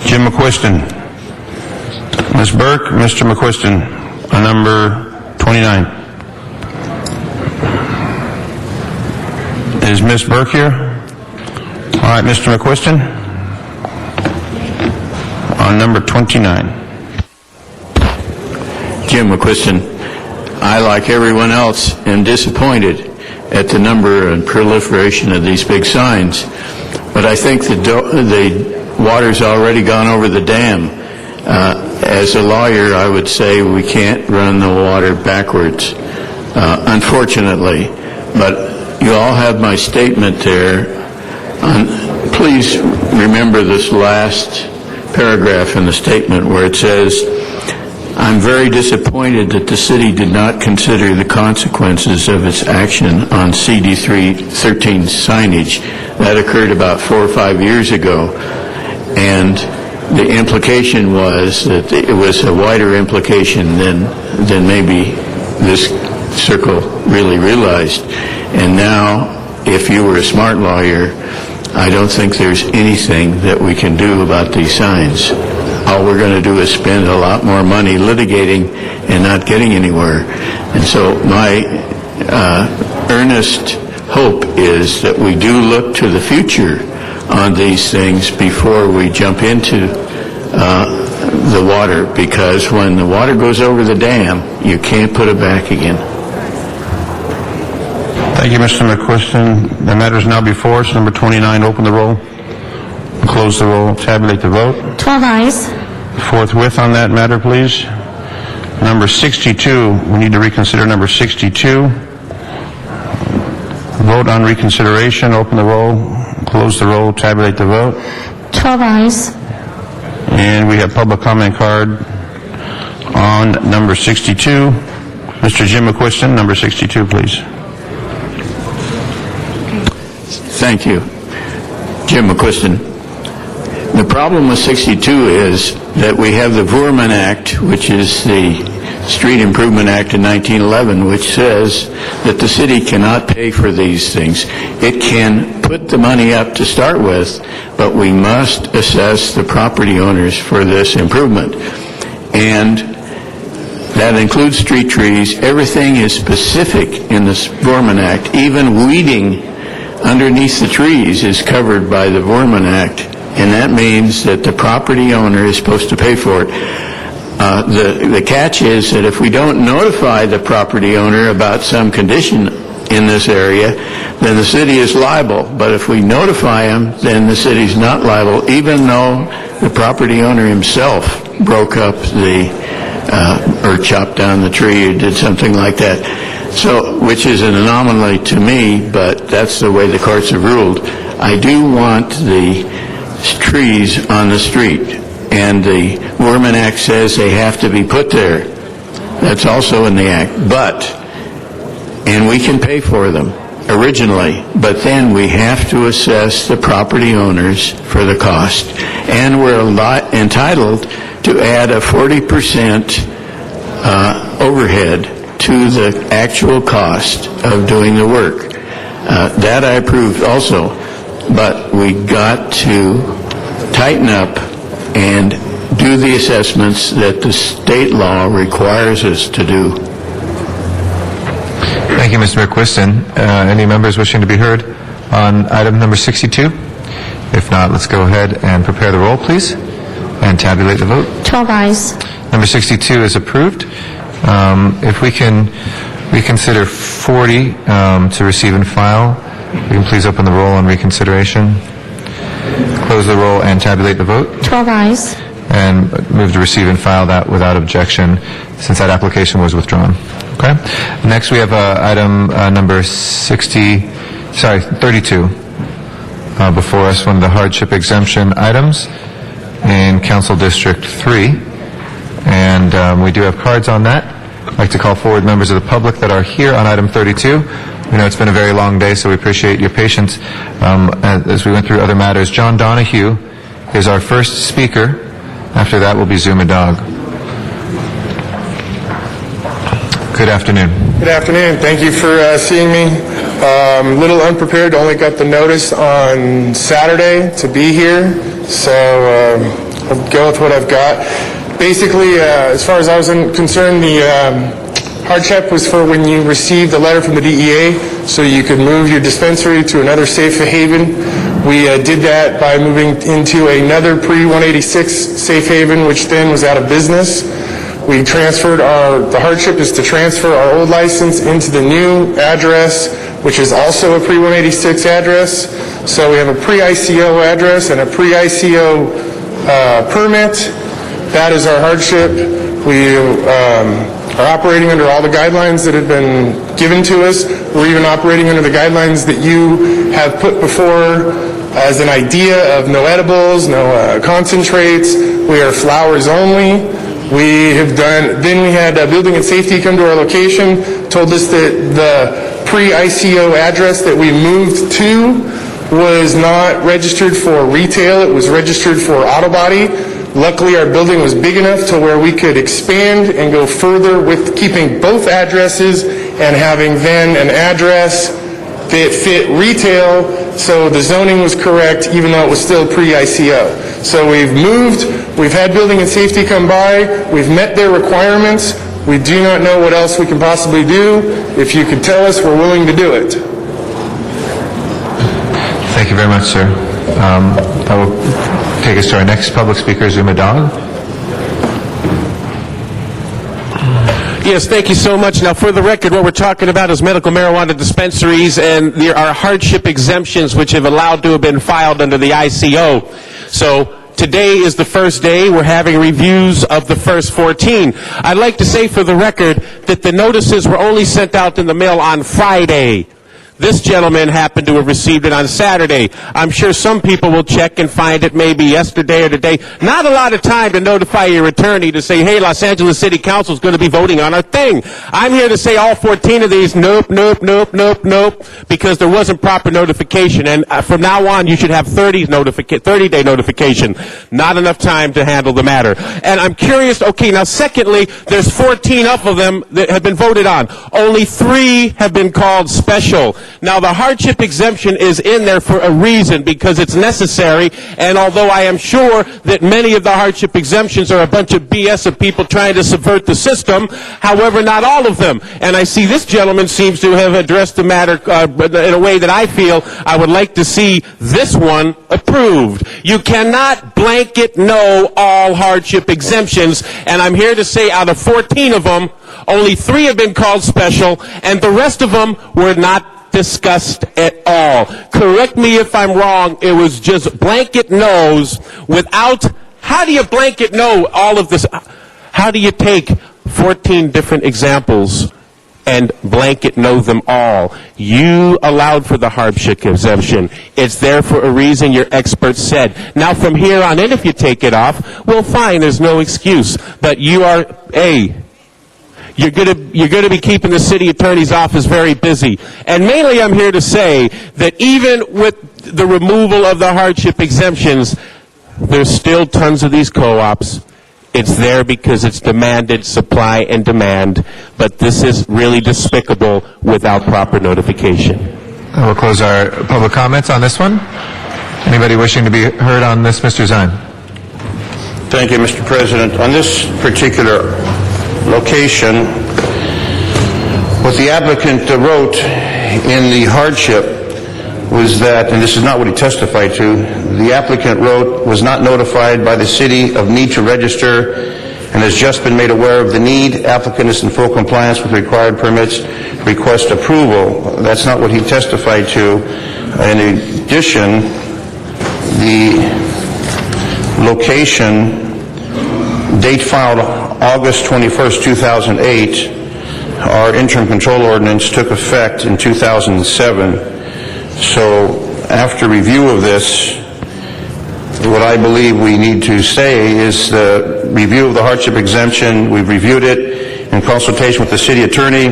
Jim McQuiston. Ms. Burke, Mr. McQuiston, on number 29. Is Ms. Burke here? All right, Mr. McQuiston, on number 29. Jim McQuiston, I, like everyone else, am disappointed at the number and proliferation of these big signs, but I think the water's already gone over the dam. As a lawyer, I would say we can't run the water backwards, unfortunately, but you all have my statement there. Please remember this last paragraph in the statement where it says, I'm very disappointed that the city did not consider the consequences of its action on CD13 signage. That occurred about 4 or 5 years ago, and the implication was that it was a wider implication than maybe this circle really realized. And now, if you were a smart lawyer, I don't think there's anything that we can do about these signs. All we're going to do is spend a lot more money litigating and not getting anywhere. And so my earnest hope is that we do look to the future on these things before we jump into the water, because when the water goes over the dam, you can't put it back again. Thank you, Mr. McQuiston. The matter is now before us. Number 29, open the roll. Close the roll. Tabulate the vote. 12 ayes. Forthwith on that matter, please. Number 62, we need to reconsider number 62. Vote on reconsideration, open the roll, close the roll, tabulate the vote. 12 ayes. And we have public comment card on number 62. Mr. Jim McQuiston, number 62, please. Thank you. Jim McQuiston. The problem with 62 is that we have the Voorman Act, which is the Street Improvement Act in 1911, which says that the city cannot pay for these things. It can put the money up to start with, but we must assess the property owners for this improvement. And that includes street trees. Everything is specific in the Voorman Act. Even weeding underneath the trees is covered by the Voorman Act, and that means that the property owner is supposed to pay for it. The catch is that if we don't notify the property owner about some condition in this area, then the city is liable. But if we notify him, then the city's not liable, even though the property owner himself broke up or chopped down the tree or did something like that. So, which is an anomaly to me, but that's the way the courts have ruled. I do want the trees on the street, and the Voorman Act says they have to be put there. That's also in the Act. And we can pay for them originally, but then we have to assess the property owners for the cost. And we're entitled to add a 40% overhead to the actual cost of doing the work. That I approved also, but we got to tighten up and do the assessments that the state law requires us to do. Thank you, Mr. McQuiston. Any members wishing to be heard on item number 62? If not, let's go ahead and prepare the roll, please, and tabulate the vote. 12 ayes. Number 62 is approved. If we can reconsider 40 to receive and file, we can please open the roll on reconsideration, close the roll, and tabulate the vote. 12 ayes. And move to receive and file that without objection, since that application was withdrawn. Okay. Next, we have item number 32 before us, one of the hardship exemption items in Council District 3. And we do have cards on that. I'd like to call forward members of the public that are here on item 32. We know it's been a very long day, so we appreciate your patience as we went through other matters. John Donahue is our first speaker. After that will be Zuma Dog. Good afternoon. Good afternoon. Thank you for seeing me. A little unprepared. Only got the notice on Saturday to be here, so I'll go with what I've got. Basically, as far as I was concerned, the hardship was for when you received the letter from the DEA so you could move your dispensary to another safe haven. We did that by moving into another pre-186 safe haven, which then was out of business. We transferred the hardship is to transfer our old license into the new address, which is also a pre-186 address. So we have a pre-ICO address and a pre-ICO permit. That is our hardship. We are operating under all the guidelines that have been given to us. We're even operating under the guidelines that you have put before as an idea of no edibles, no concentrates. We are flowers only. We have done, then we had Building and Safety come to our location, told us that the pre-ICO address that we moved to was not registered for retail, it was registered for auto body. Luckily, our building was big enough to where we could expand and go further with keeping both addresses and having then an address that fit retail, so the zoning was correct even though it was still pre-ICO. So we've moved, we've had Building and Safety come by, we've met their requirements, we do not know what else we can possibly do. If you could tell us, we're willing to do it. Thank you very much, sir. I will take us to our next public speaker, Zuma Dog. Yes, thank you so much. Now, for the record, what we're talking about is medical marijuana dispensaries, and there are hardship exemptions which have allowed to have been filed under the ICO. So Today is the first day. We're having reviews of the first 14. I'd like to say for the record that the notices were only sent out in the mail on Friday. This gentleman happened to have received it on Saturday. I'm sure some people will check and find it maybe yesterday or today. Not a lot of time to notify your attorney to say, hey, Los Angeles City Council is going to be voting on our thing. I'm here to say all 14 of these, nope, nope, nope, nope, nope, because there wasn't proper notification. And from now on, you should have 30-day notification. Not enough time to handle the matter. And I'm curious, okay, now secondly, there's 14 of them that have been voted on. Only 3 have been called special. Now, the hardship exemption is in there for a reason, because it's necessary, and although I am sure that many of the hardship exemptions are a bunch of BS of people trying to subvert the system, however, not all of them. And I see this gentleman seems to have addressed the matter in a way that I feel I would like to see this one approved. You cannot blanket no all hardship exemptions, and I'm here to say out of 14 of them, only 3 have been called special, and the rest of them were not discussed at all. Correct me if I'm wrong, it was just blanket no's without, how do you blanket no all of this? How do you take 14 different examples and blanket no them all? You allowed for the hardship exemption. It's there for a reason, your experts said. Now from here on in, if you take it off, well fine, there's no excuse. But you are, you're going to be keeping the city attorney's office very busy. And mainly I'm here to say that even with the removal of the hardship exemptions, there's still tons of these co-ops. It's there because it's demanded, supply and demand. But this is really despicable without proper notification. We'll close our public comments on this one. Anybody wishing to be heard on this, Mr. Zine? Thank you, Mr. President. On this particular location, what the applicant wrote in the hardship was that, and this is not what he testified to, the applicant wrote, was not notified by the city of need to register and has just been made aware of the need. Applicant is in full compliance with required permits. Request approval. That's not what he testified to. In addition, the location, date filed August 21st, 2008. Our interim control ordinance took effect in 2007. So after review of this, what I believe we need to say is the review of the hardship exemption. We've reviewed it in consultation with the city attorney,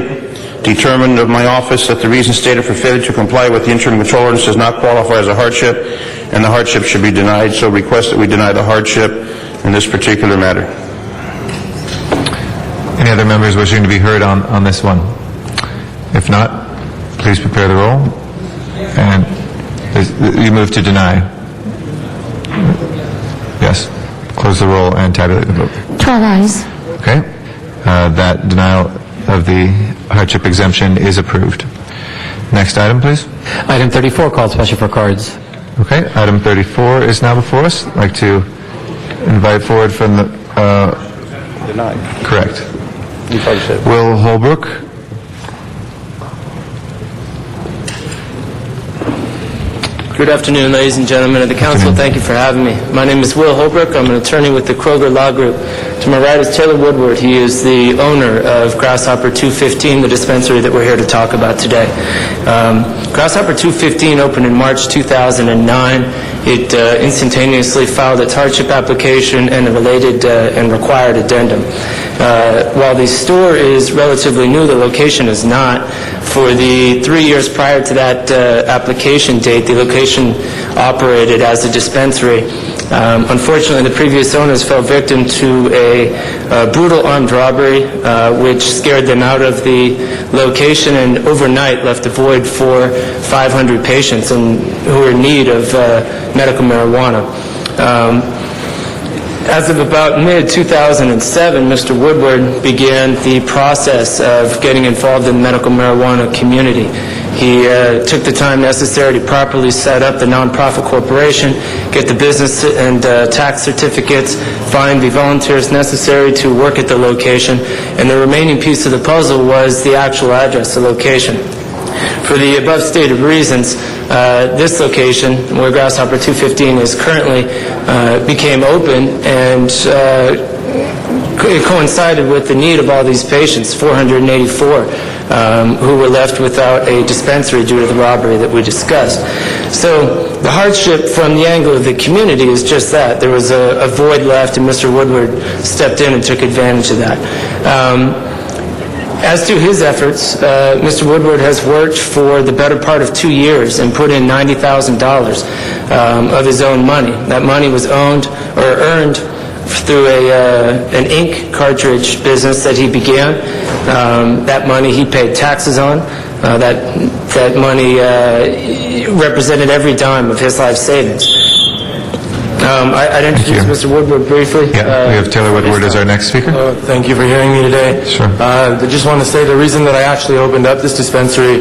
determined of my office that the reason stated for failure to comply with the interim control ordinance does not qualify as a hardship, and the hardship should be denied. So request that we deny the hardship in this particular matter. Any other members wishing to be heard on this one? If not, please prepare the roll. And you move to deny. Yes. Close the roll and tabulate the vote. 12 ayes. Okay. That denial of the hardship exemption is approved. Next item, please. Item 34, called special for cards. Okay. Item 34 is now before us. I'd like to invite forward from the... Denied. Correct. You probably said. Will Holbrook. Good afternoon, ladies and gentlemen of the council. Thank you for having me. My name is Will Holbrook. I'm an attorney with the Kroger Law Group. To my right is Taylor Woodward. He is the owner of Grasshopper 215, the dispensary that we're here to talk about today. Grasshopper 215 opened in March 2009. It instantaneously filed its hardship application and a related and required addendum. While the store is relatively new, the location is not. For the 3 years prior to that application date, the location operated as a dispensary. Unfortunately, the previous owners fell victim to a brutal armed robbery, which scared them out of the location and overnight left a void for 500 patients who are in need of medical marijuana. As of about mid-2007, Mr. Woodward began the process of getting involved in the medical marijuana community. He took the time necessary to properly set up the nonprofit corporation, get the business and tax certificates, find the volunteers necessary to work at the location, and the remaining piece of the puzzle was the actual address, the location. For the above stated reasons, this location, where Grasshopper 215 is currently, became open, and it coincided with the need of all these patients, 484, who were left without a dispensary due to the robbery that we discussed. So the hardship from the angle of the community is just that. There was a void left, and Mr. Woodward stepped in and took advantage of that. As to his efforts, Mr. Woodward has worked for the better part of 2 years and put in $90,000 of his own money. That money was earned through an ink cartridge business that he began. That money he paid taxes on. That money represented every dime of his life savings. I'd introduce Mr. Woodward briefly. Yeah, we have Taylor Woodward as our next speaker. Thank you for hearing me today. Sure. I just want to say the reason that I actually opened up this dispensary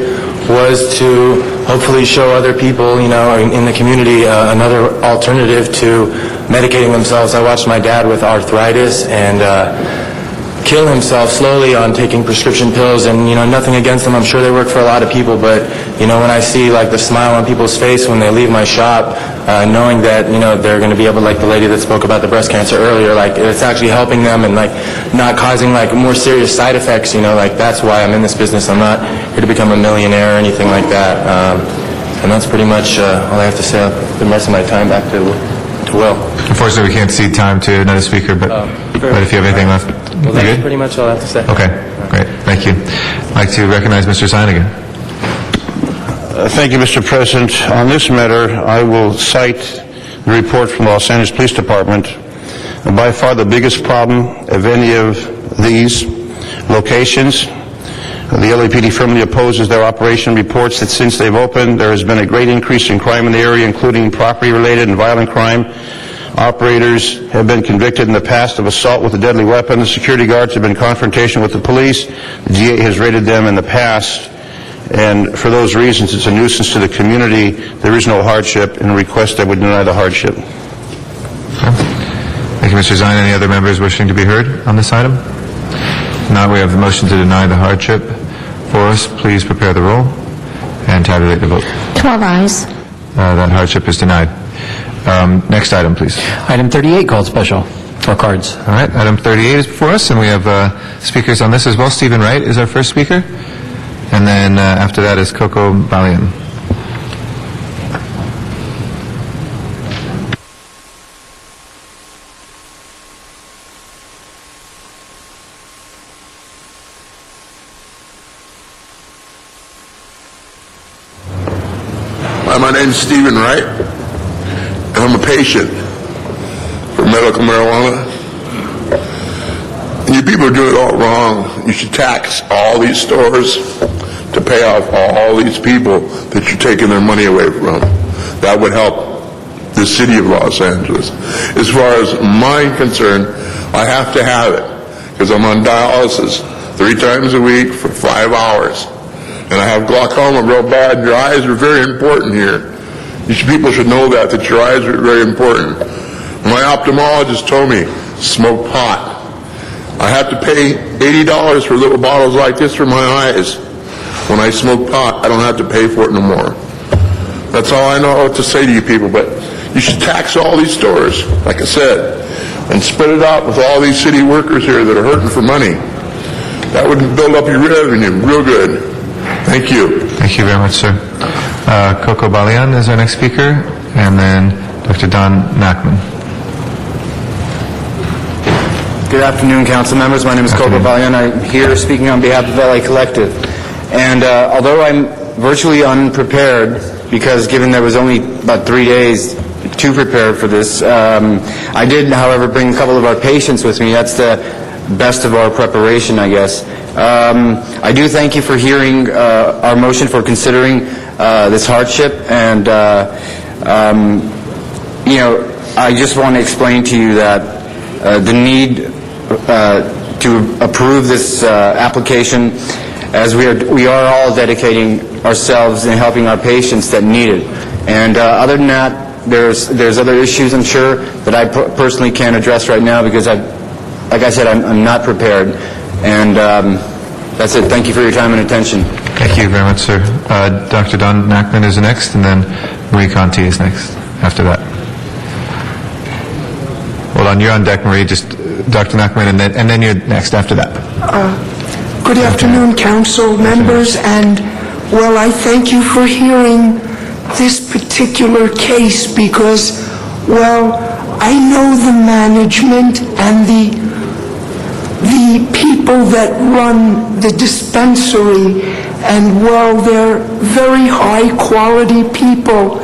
was to hopefully show other people, in the community, another alternative to medicating themselves. I watched my dad with arthritis and kill himself slowly on taking prescription pills, and nothing against them. I'm sure they work for a lot of people, but when I see like the smile on people's face when they leave my shop, knowing that they're going to be able, like the lady that spoke about the breast cancer earlier, like it's actually helping them and like not causing like more serious side effects. That's why I'm in this business. I'm not here to become a millionaire or anything like that. And that's pretty much all I have to say. I'll put the rest of my time back to Will. Unfortunately, we can't cede time to another speaker, but if you have anything left, Well, that's pretty much all I have to say. Okay, great. Thank you. I'd like to recognize Mr. Zeiniger. Thank you, Mr. President. On this matter, I will cite the report from Los Angeles Police Department. By far the biggest problem of any of these locations, the LAPD firmly opposes their operation, reports that since they've opened, there has been a great increase in crime in the area, including property-related and violent crime. Operators have been convicted in the past of assault with a deadly weapon. The security guards have been in confrontation with the police. The DA has raided them in the past. And for those reasons, it's a nuisance to the community. There is no hardship, and request that we deny the hardship. Thank you, Mr. Zine. Any other members wishing to be heard on this item? Now we have the motion to deny the hardship. For us, please prepare the roll and tabulate the vote. 12 ayes. That hardship is denied. Next item, please. Item 38 called special, or cards. All right, item 38 is before us, and we have speakers on this as well. Stephen Wright is our first speaker, and then after that is Coco Balian. My name's Stephen Wright, and I'm a patient for medical marijuana. And you people are doing it all wrong. You should tax all these stores to pay off all these people that you're taking their money away from. That would help the city of Los Angeles. As far as my concern, I have to have it because I'm on dialysis 3 times a week for 5 hours. And I have glaucoma real bad. Your eyes are very important here. People should know that your eyes are very important. My ophthalmologist told me, smoke pot. I have to pay $80 for little bottles like this for my eyes. When I smoke pot, I don't have to pay for it no more. That's all I know what to say to you people, but you should tax all these stores, like I said, and spread it out with all these city workers here that are hurting for money. That would build up your revenue real good. Thank you. Thank you very much, sir. Coco Balian is our next speaker, and then Dr. Don Nachman. Good afternoon, council members. My name is Coco Balian. I'm here speaking on behalf of LA Collective. And although I'm virtually unprepared, because given there was only about 3 days to prepare for this, I did, however, bring a couple of our patients with me. That's the best of our preparation, I guess. I do thank you for hearing our motion for considering this hardship, and I just want to explain to you that the need to approve this application, as we are all dedicating ourselves in helping our patients that need it. And other than that, there's other issues, I'm sure, that I personally can't address right now because like I said, I'm not prepared. And that's it. Thank you for your time and attention. Thank you very much, sir. Dr. Don Nachman is next, and then Marie Conti is next after that. Hold on, you're on deck, Marie. Just Dr. Nachman, and then you're next after that. Good afternoon, council members, and, well, I thank you for hearing this particular case because, well, I know the management and the people that run the dispensary, and, well, they're very high-quality people.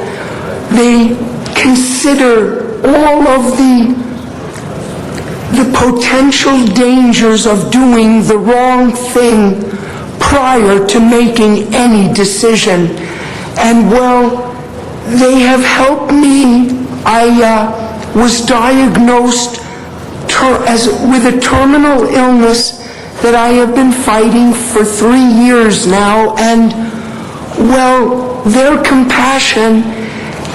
They consider all of the potential dangers of doing the wrong thing prior to making any decision. And, well, they have helped me. I was diagnosed with a terminal illness that I have been fighting for 3 years now, and, well, their compassion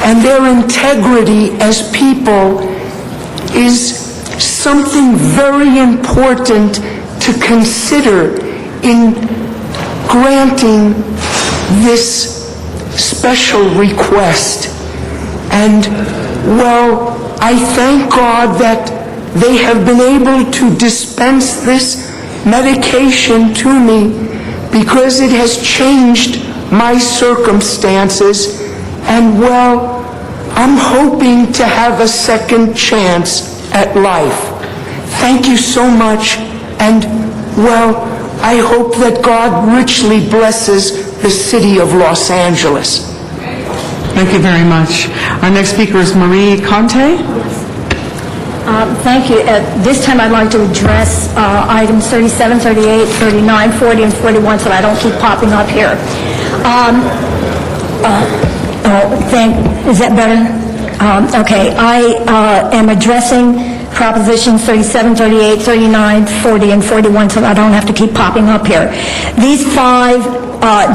and their integrity as people is something very important to consider in granting this special request. And, well, I thank God that they have been able to dispense this medication to me because it has changed my circumstances, and, well, I'm hoping to have a second chance at life. Thank you so much, and, well, I hope that God richly blesses the city of Los Angeles. Thank you very much. Our next speaker is Marie Conte. Thank you. At this time, I'd like to address items 37, 38, 39, 40, and 41 so I don't keep popping up here. Is that better? Okay. I am addressing propositions 37, 38, 39, 40, and 41 so I don't have to keep popping up here. These 5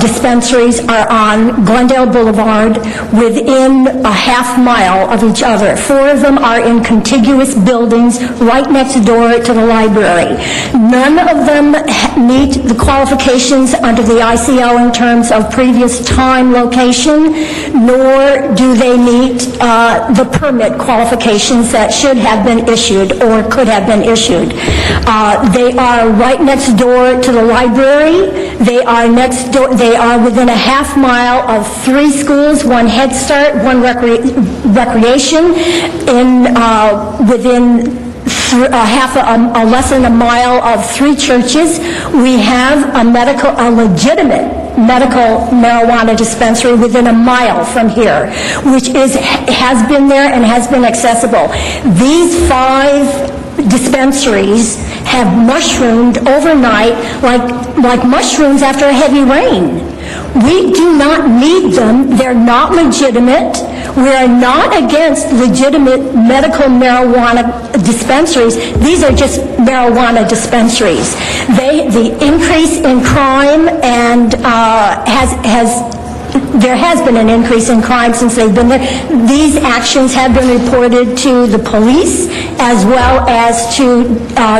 dispensaries are on Glendale Boulevard within a half mile of each other. 4 of them are in contiguous buildings right next door to the library. None of them meet the qualifications under the ICO in terms of previous time, location, nor do they meet the permit qualifications that should have been issued or could have been issued. They are right next door to the library. They are within a half mile of 3 schools, 1 Head Start, 1 recreation, within less than a mile of 3 churches. We have a legitimate medical marijuana dispensary within a mile from here, which has been there and has been accessible. These 5 dispensaries have mushroomed overnight like mushrooms after a heavy rain. We do not need them. They're not legitimate. We are not against legitimate medical marijuana dispensaries. These are just marijuana dispensaries. The increase in crime and there has been an increase in crime since they've been there. These actions have been reported to the police as well as to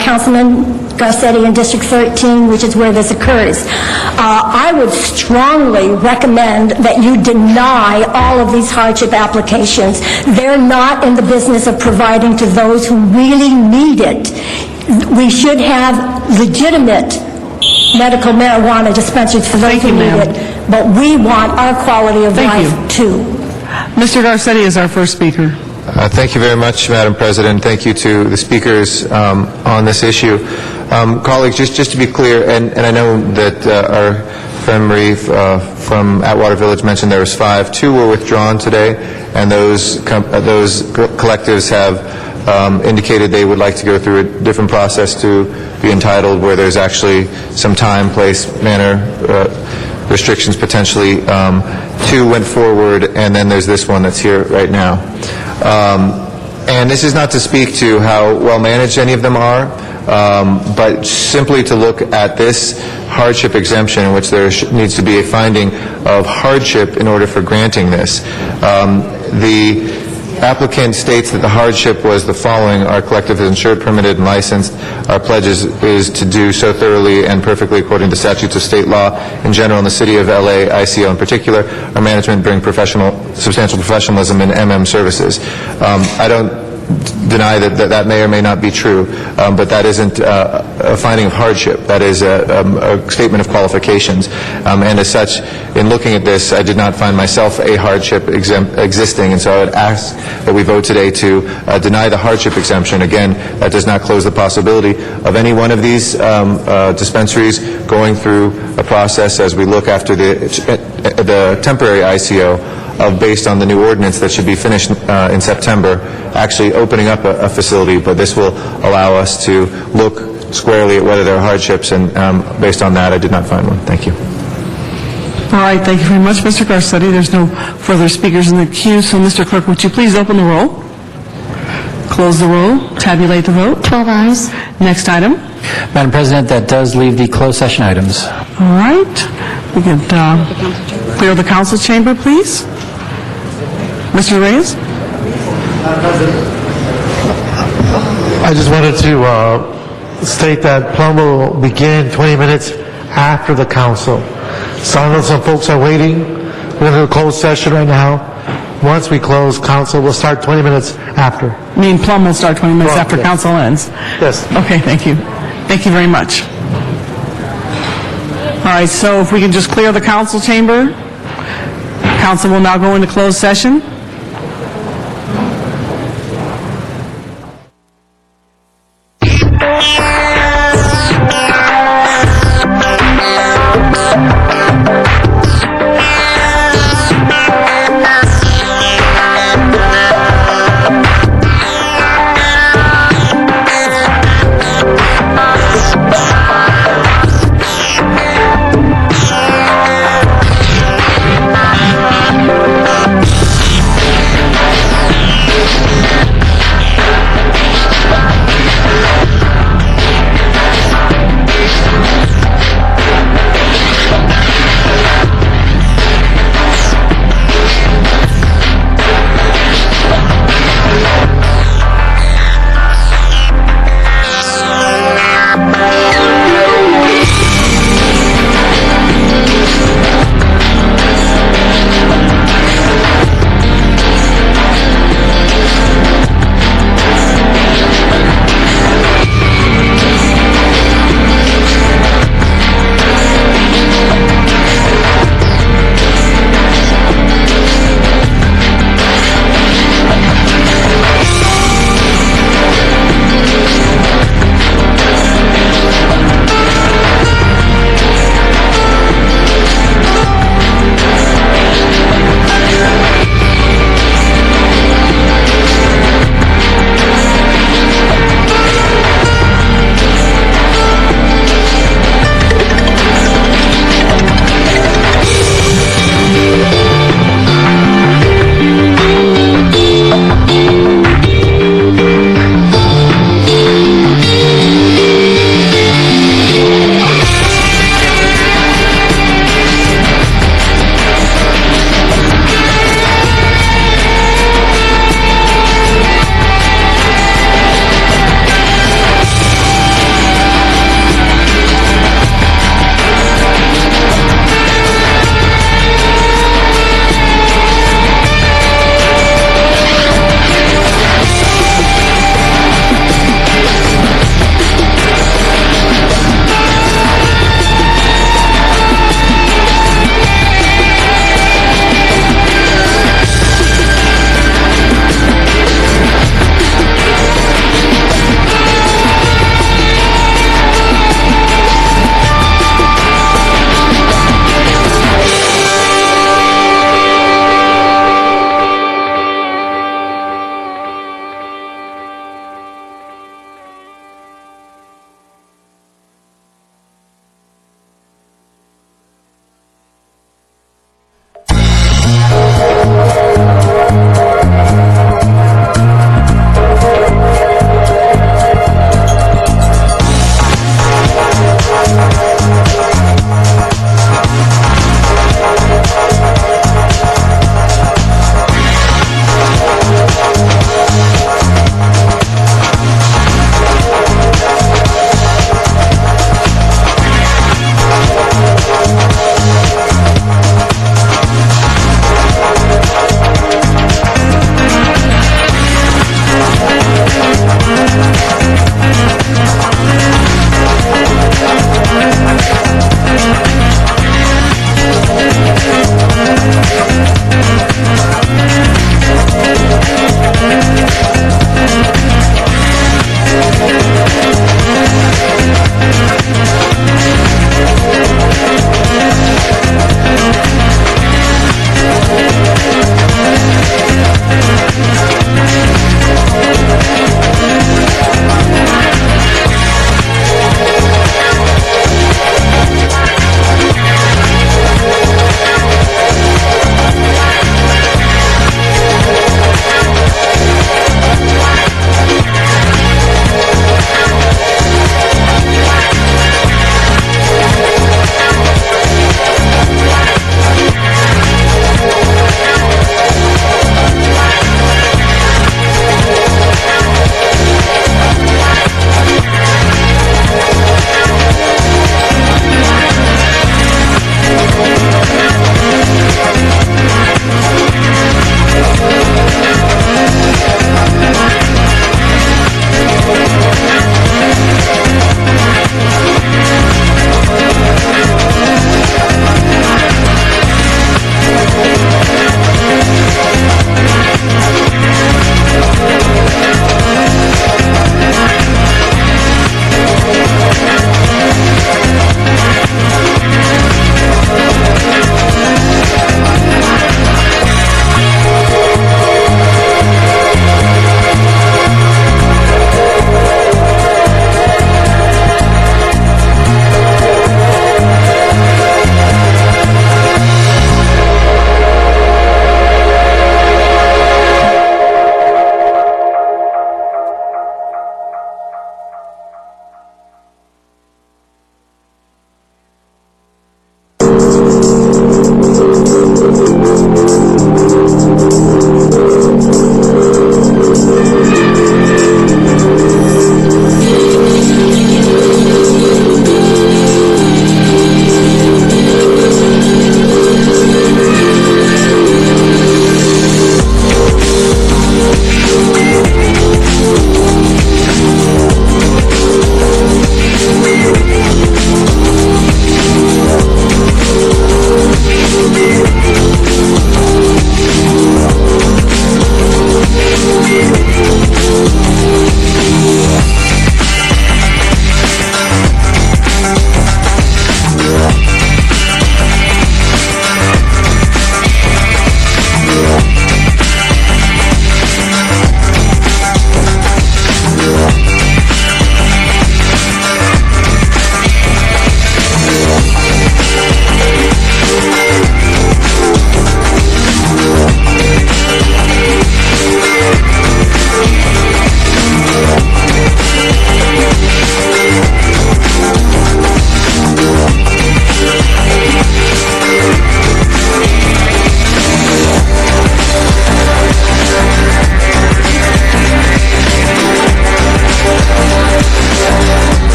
Councilman Garcetti in District 13, which is where this occurs. I would strongly recommend that you deny all of these hardship applications. They're not in the business of providing to those who really need it. We should have legitimate medical marijuana dispensaries for those who need it. But we want our quality of life, too. Mr. Garcetti is our first speaker. Thank you very much, Madam President. Thank you to the speakers on this issue. Colleagues, just to be clear, and I know that our friend Marie from Atwater Village mentioned there was 5. 2 were withdrawn today, and those collectives have indicated they would like to go through a different process to be entitled, where there's actually some time, place, manner, restrictions potentially. 2 went forward, and then there's this one that's here right now. And this is not to speak to how well managed any of them are, but simply to look at this hardship exemption in which there needs to be a finding of hardship in order for granting this. applicant states that the hardship was the following: our collective is insured, permitted, and licensed. Our pledge is to do so thoroughly and perfectly according to statutes of state law in general, in the City of LA, ICO in particular. Our management bring substantial professionalism in MM services. I don't deny that may or may not be true, but that isn't a finding of hardship. That is a statement of qualifications. And as such, in looking at this, I did not find myself a hardship existing, and so I would ask that we vote today to deny the hardship exemption. Again, that does not close the possibility of any one of these dispensaries going through a process as we look after the temporary ICO based on the new ordinance that should be finished in September, actually opening up a facility, but this will allow us to look squarely at whether there are hardships, and based on that, I did not find one. Thank you. All right, thank you very much, Mr. Garcetti. There's no further speakers in the queue, so Mr. Clerk, would you please open the roll, close the roll, tabulate the vote? 12 ayes. Next item. Madam President, that does leave the closed session items. All right. We could clear the council chamber, please. Mr. Reyes? I just wanted to state that Plum will begin 20 minutes after the council. So I know some folks are waiting. We're going to do a closed session right now. Once we close, council will start 20 minutes after. I mean, Plum will start 20 minutes Plum, after yes. council ends? Yes. Okay, thank you. Thank you very much. All right, so if we can just clear the council chamber. Council will now go into closed session.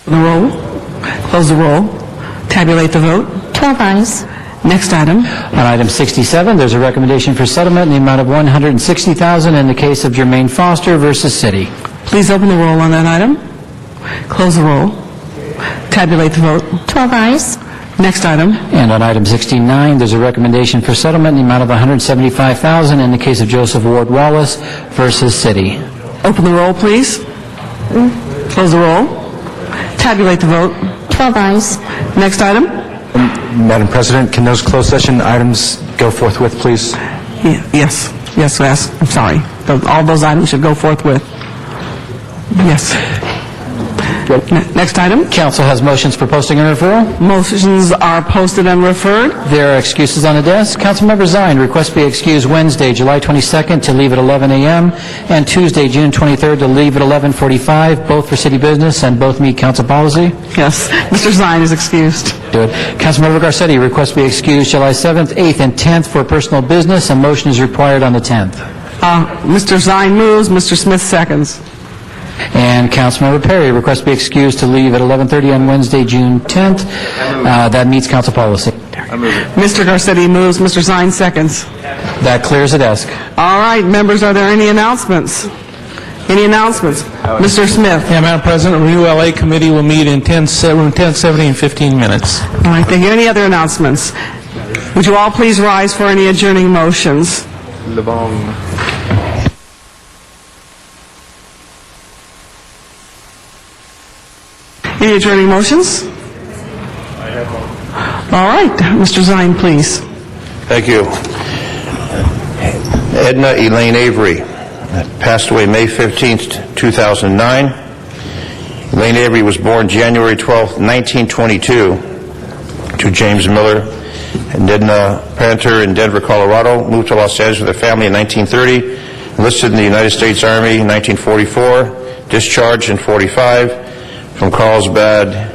The roll. Close the roll. Tabulate the vote. 12 ayes. Next item. On item 67, there's a recommendation for settlement in the amount of $160,000 in the case of Jermaine Foster versus City. Please open the roll on that item. Close the roll. Tabulate the vote. 12 ayes. Next item. And on item 69, there's a recommendation for settlement in the amount of $175,000 in the case of Joseph Ward Wallace versus City. Open the roll, please. Close the roll. Tabulate the vote. 12 ayes. Next item. Madam President, can those closed session items go forthwith, please? Yes. I'm sorry. All those items should go forthwith. Yes. Next item. Council has motions for posting and referral. Motions are posted and referred. There are excuses on the desk. Councilmember Zine requests be excused Wednesday, July 22nd to leave at 11 a.m. and Tuesday, June 23rd to leave at 11:45, both for city business and both meet council policy. Yes. Mr. Zine is excused. Good. Councilmember Garcetti requests be excused July 7th, 8th, and 10th for personal business. A motion is required on the 10th. Mr. Zine moves. Mr. Smith seconds. And Councilmember Perry requests be excused to leave at 11:30 on Wednesday, June 10th. That meets council policy. Mr. Garcetti moves. Mr. Zine seconds. That clears the desk. All right, members, are there any announcements? Any announcements? Mr. Smith. Yeah, Madam President, Review LA Committee will meet in room 1070 in 15 minutes. All right, thank you. Any other announcements? Would you all please rise for any adjourning motions? Any adjourning motions? All right, Mr. Zine, please. Thank you. Edna Elaine Avery passed away May 15th, 2009. Elaine Avery was born January 12th, 1922 to James Miller and Edna Pranter in Denver, Colorado. Moved to Los Angeles with her family in 1930. Enlisted in the United States Army in 1944. Discharged in 45 from Carlsbad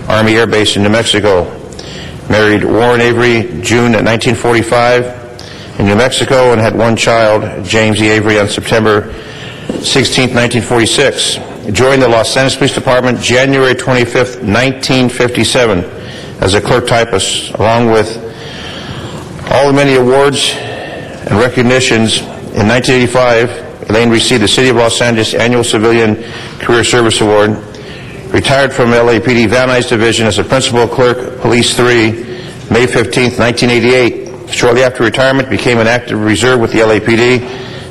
Army Air Base in New Mexico. Married Warren Avery, June 1945 in New Mexico, and had one child, James E. Avery, on September 16, 1946. Joined the Los Angeles Police Department January 25, 1957 as a clerk typist. Along with all the many awards and recognitions, in 1985, Elaine received the City of Los Angeles Annual Civilian Career Service Award. Retired from LAPD Van Nuys Division as a Principal Clerk, Police 3, May 15, 1988. Shortly after retirement, became an active reserve with the LAPD.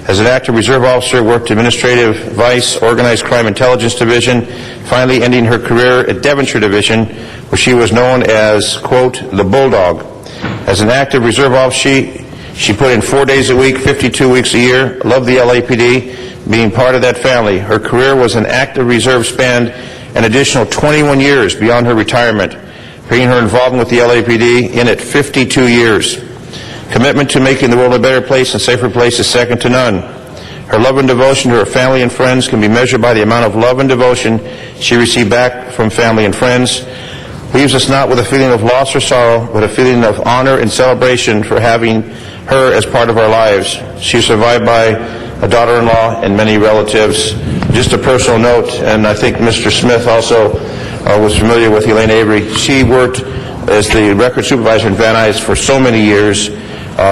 As an active reserve officer, worked Administrative Vice, Organized Crime Intelligence Division, finally ending her career at Devonshire Division, where she was known as, quote, the Bulldog. As an active reserve officer, she put in 4 days a week, 52 weeks a year, loved the LAPD, being part of that family. Her career was an active reserve spanned an additional 21 years beyond her retirement, bringing her involvement with the LAPD in at 52 years. Commitment to making the world a better place and safer place is second to none. Her love and devotion to her family and friends can be measured by the amount of love and devotion she received back from family and friends. Leaves us not with a feeling of loss or sorrow, but a feeling of honor and celebration for having her as part of our lives. She is survived by a daughter-in-law and many relatives. Just a personal note, and I think Mr. Smith also was familiar with Elaine Avery. She worked as the record supervisor in Van Nuys for so many years.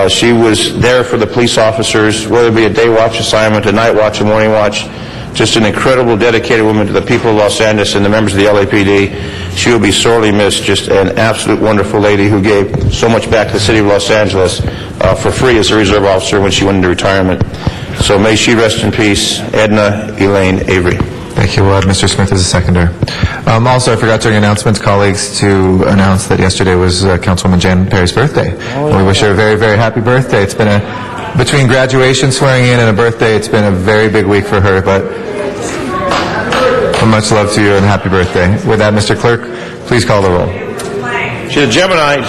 She was there for the police officers, whether it be a day watch assignment, a night watch, a morning watch. Just an incredible, dedicated woman to the people of Los Angeles and the members of the LAPD. She will be sorely missed. Just an absolute wonderful lady who gave so much back to the city of Los Angeles for free as a reserve officer when she went into retirement. So may she rest in peace, Edna Elaine Avery. Thank you. We'll add Mr. Smith as a seconder. Also, I forgot during announcements, colleagues, to announce that yesterday was Councilwoman Jan Perry's birthday. We wish her a very, very happy birthday. It's been between graduation, swearing in, and a birthday, it's been a very big week for her, but much love to you and happy birthday. With that, Mr. Clerk, please call the roll. She's a Gemini.